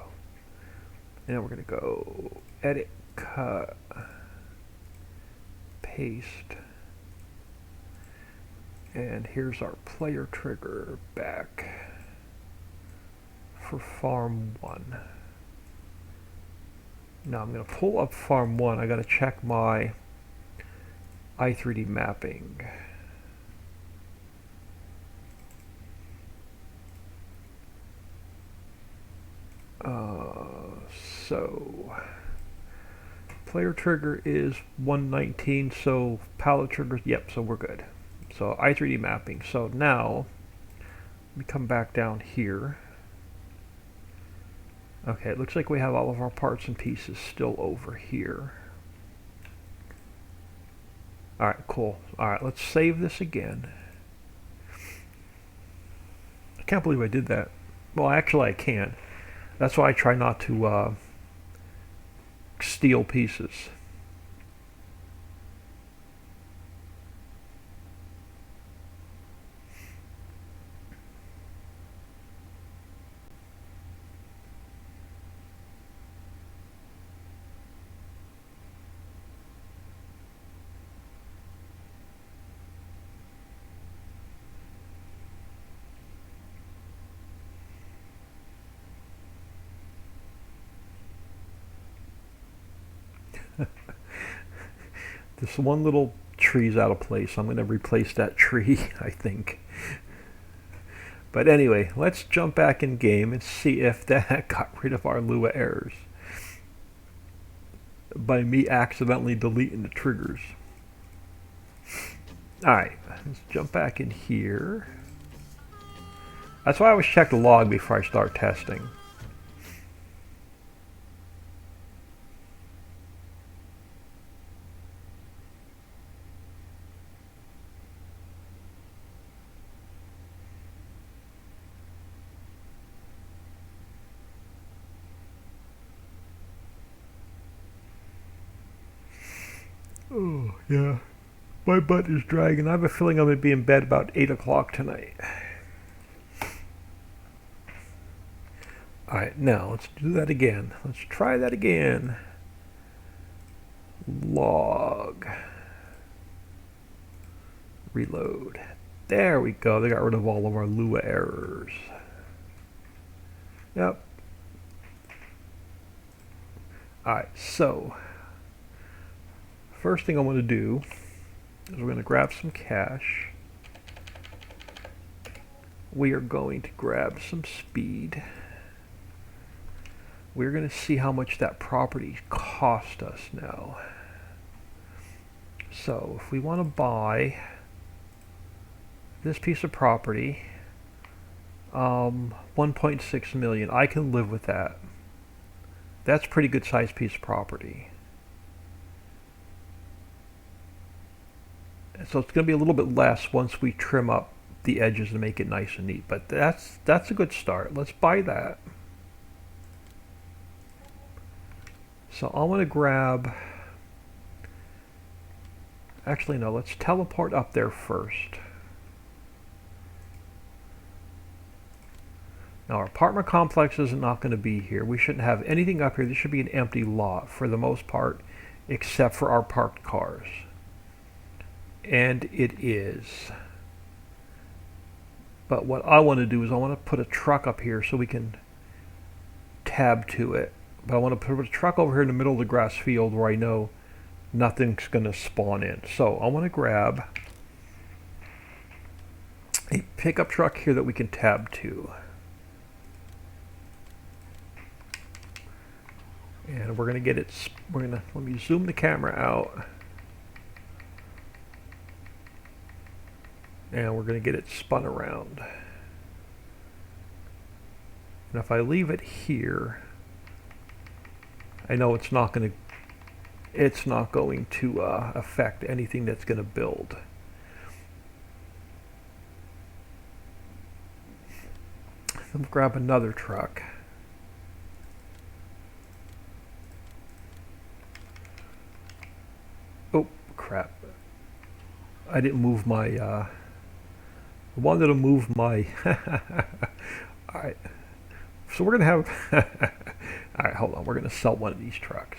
And then we're going to go edit, cut, paste. And here's our player trigger back for farm 1. Now I'm going to pull up farm 1. I got to check my i3D mapping. So player trigger is 119, so palette trigger, yep, so we're good. So i3D mapping. So now let me come back down here. Okay, it looks like we have all of our parts and pieces still over here. Alright, cool. Alright, let's save this again. I can't believe I did that. Well, actually I can. That's why I try not to steal pieces. This one little tree's out of place. I'm going to replace that tree, I think. But anyway, let's jump back in game and see if that got rid of our Lua errors by me accidentally deleting the triggers. Alright, let's jump back in here. That's why I always check the log before I start testing. Oh, yeah. My butt is dragging. I have a feeling I'm going to be in bed about 8 o'clock tonight. Alright, now let's do that again. Let's try that again. Log. Reload. There we go. They got rid of all of our Lua errors. Yep. Alright, so first thing I want to do is we're going to grab some cash. We are going to grab some speed. We're going to see how much that property cost us now. So if we want to buy this piece of property, 1.6 million, I can live with that. That's a pretty good sized piece of property. So it's going to be a little bit less once we trim up the edges and make it nice and neat. But that's a good start. Let's buy that. So I want to grab Actually, no, let's teleport up there first. Now, our apartment complex is not going to be here. We shouldn't have anything up here. This should be an empty lot for the most part, except for our parked cars. And it is. But what I want to do is I want to put a truck up here so we can tab to it. But I want to put a truck over here in the middle of the grass field where I know nothing's going to spawn in. So I want to grab a pickup truck here that we can tab to. And we're going to get it, let me zoom the camera out. And we're going to get it spun around. And if I leave it here, I know it's not going to affect anything that's going to build. Let me grab another truck. Oh, crap. I didn't move my, I wanted to move my, alright. So we're going to have, alright, hold on. We're going to sell one of these trucks.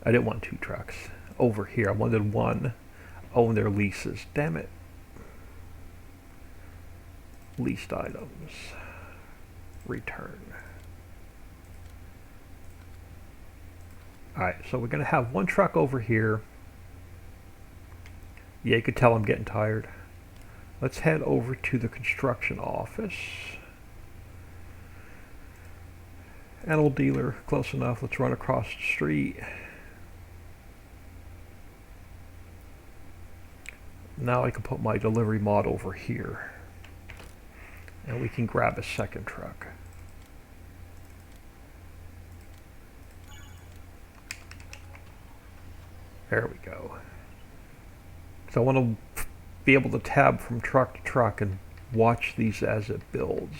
I didn't want two trucks over here. I wanted one. Own their leases. Damn it. Leased items. Return. Alright, so we're going to have one truck over here. Yeah, you could tell I'm getting tired. Let's head over to the construction office. Animal dealer, close enough. Let's run across the street. Now I can put my delivery mod over here. And we can grab a second truck. There we go. So I want to be able to tab from truck to truck and watch these as it builds.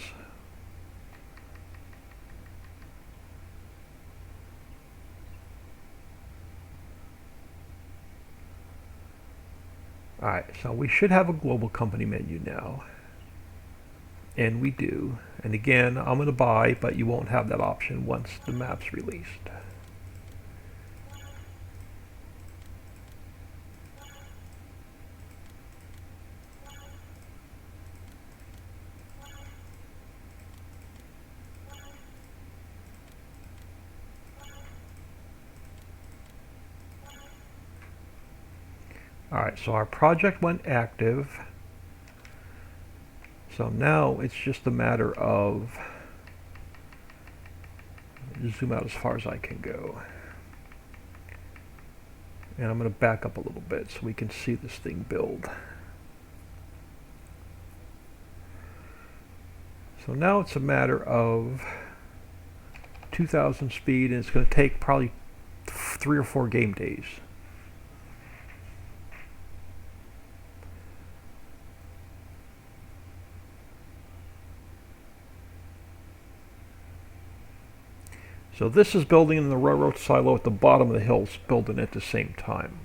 Alright, so we should have a global company menu now. And we do. And again, I'm going to buy, but you won't have that option once the map's released. Alright, so our project went active. So now it's just a matter of, zoom out as far as I can go. And I'm going to back up a little bit so we can see this thing build. So now it's a matter of 2,000 speed, and it's going to take probably 3 or 4 game days. So this is building in the railroad silo at the bottom of the hills, building at the same time.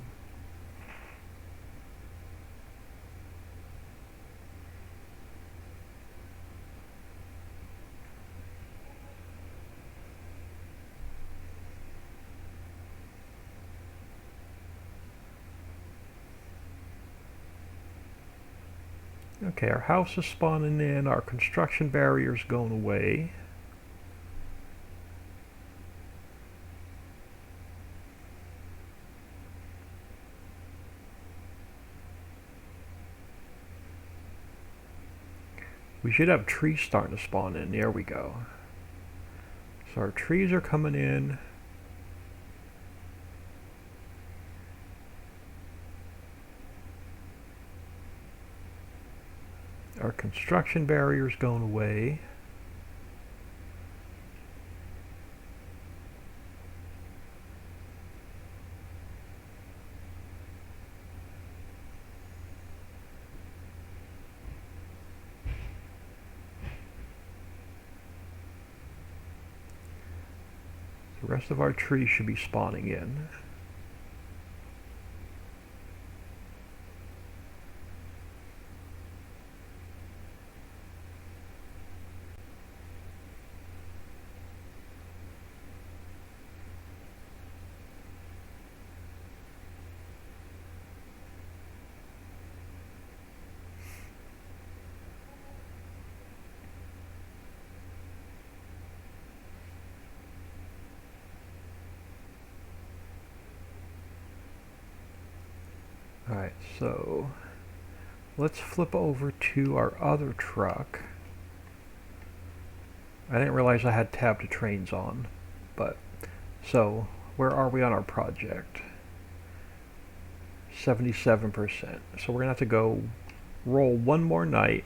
Okay, our house is spawning in, our construction barrier's going away. We should have trees starting to spawn in. There we go. So our trees are coming in. Our construction barrier's going away. The rest of our trees should be spawning in. Alright, so let's flip over to our other truck. I didn't realize I had tab to trains on, but so where are we on our project? 77%. So we're gonna have to go roll one more night.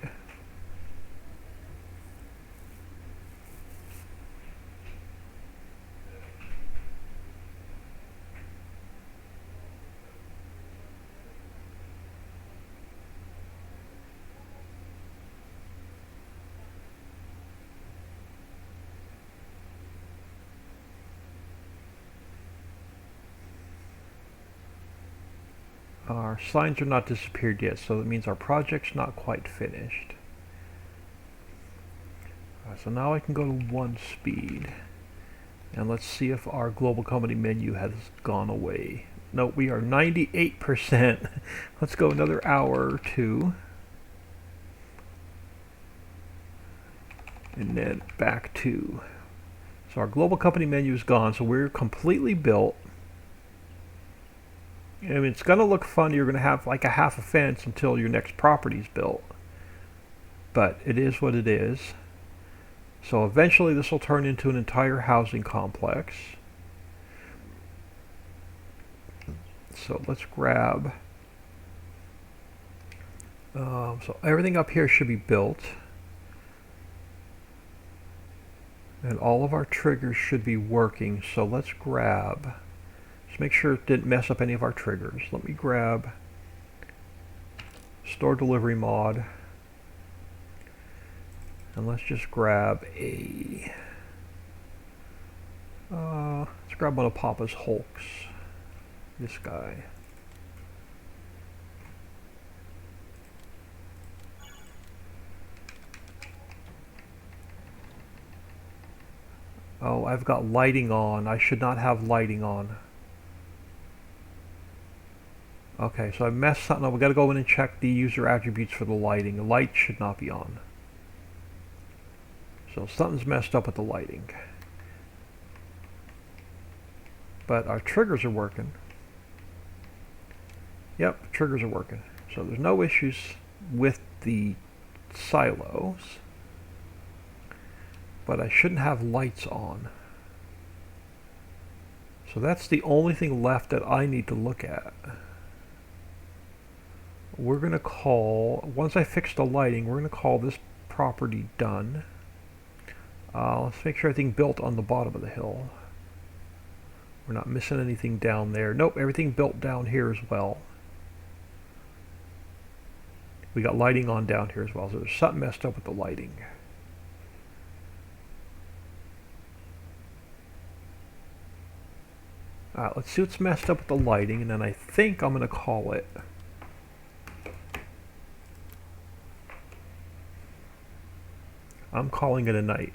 Our signs are not disappeared yet, so that means our project's not quite finished. So now I can go to 1 speed, and let's see if our global company menu has gone away. No, we are 98%. Let's go another hour or two, and then back to. So our global company menu is gone, so we're completely built. I mean, it's going to look funny. You're going to have like a half a fence until your next property's built. But it is what it is. So eventually this will turn into an entire housing complex. So let's grab... so everything up here should be built. And all of our triggers should be working. So let's grab... Just make sure it didn't mess up any of our triggers. Let me grab store delivery mod, and let's just grab a let's grab one of Papa's Hulks. This guy. Oh, I've got lighting on. I should not have lighting on. Okay, so I messed something up. We got to go in and check the user attributes for the lighting. The light should not be on. So something's messed up with the lighting. But our triggers are working. Yep, triggers are working. So there's no issues with the silos. But I shouldn't have lights on. So that's the only thing left that I need to look at. We're going to call, once I fix the lighting, we're going to call this property done. Let's make sure everything built on the bottom of the hill. We're not missing anything down there. Nope, everything built down here as well. We got lighting on down here as well, so there's something messed up with the lighting. Alright, let's see what's messed up with the lighting, and then I think I'm going to call it. I'm calling it a night.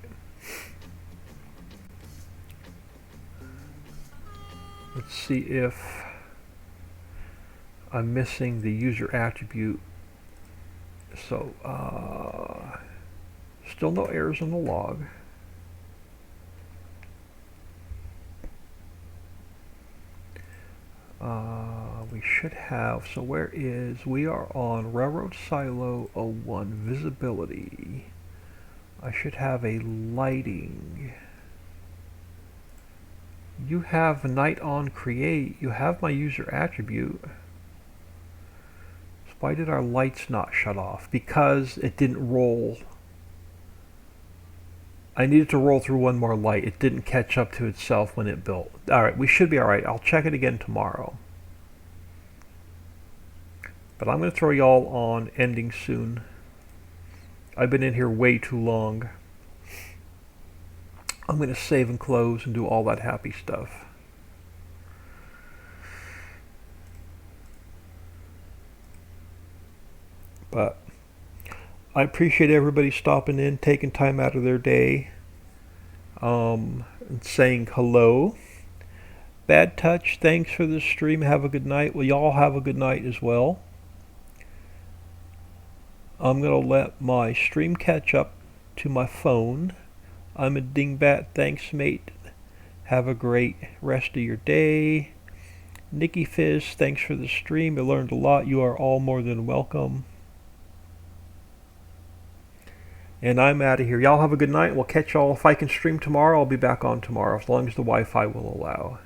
Let's see if I'm missing the user attribute. So, still no errors on the log. We should have, so where is, we are on Railroad Silo 01, visibility. I should have a lighting. You have night on create. You have my user attribute. So why did our lights not shut off? Because it didn't roll. I needed to roll through one more light. It didn't catch up to itself when it built. Alright, we should be alright. I'll check it again tomorrow. But I'm going to throw y'all on ending soon. I've been in here way too long. I'm going to save and close and do all that happy stuff. But I appreciate everybody stopping in, taking time out of their day, and saying hello. Bad Touch, thanks for the stream. Have a good night. Well, y'all have a good night as well. I'm going to let my stream catch up to my phone. I'm a dingbat. Thanks, mate. Have a great rest of your day. Nikki Fizz, thanks for the stream. I learned a lot. You are all more than welcome. And I'm out of here. Y'all have a good night. We'll catch y'all. If I can stream tomorrow, I'll be back on tomorrow, as long as the Wi-Fi will allow.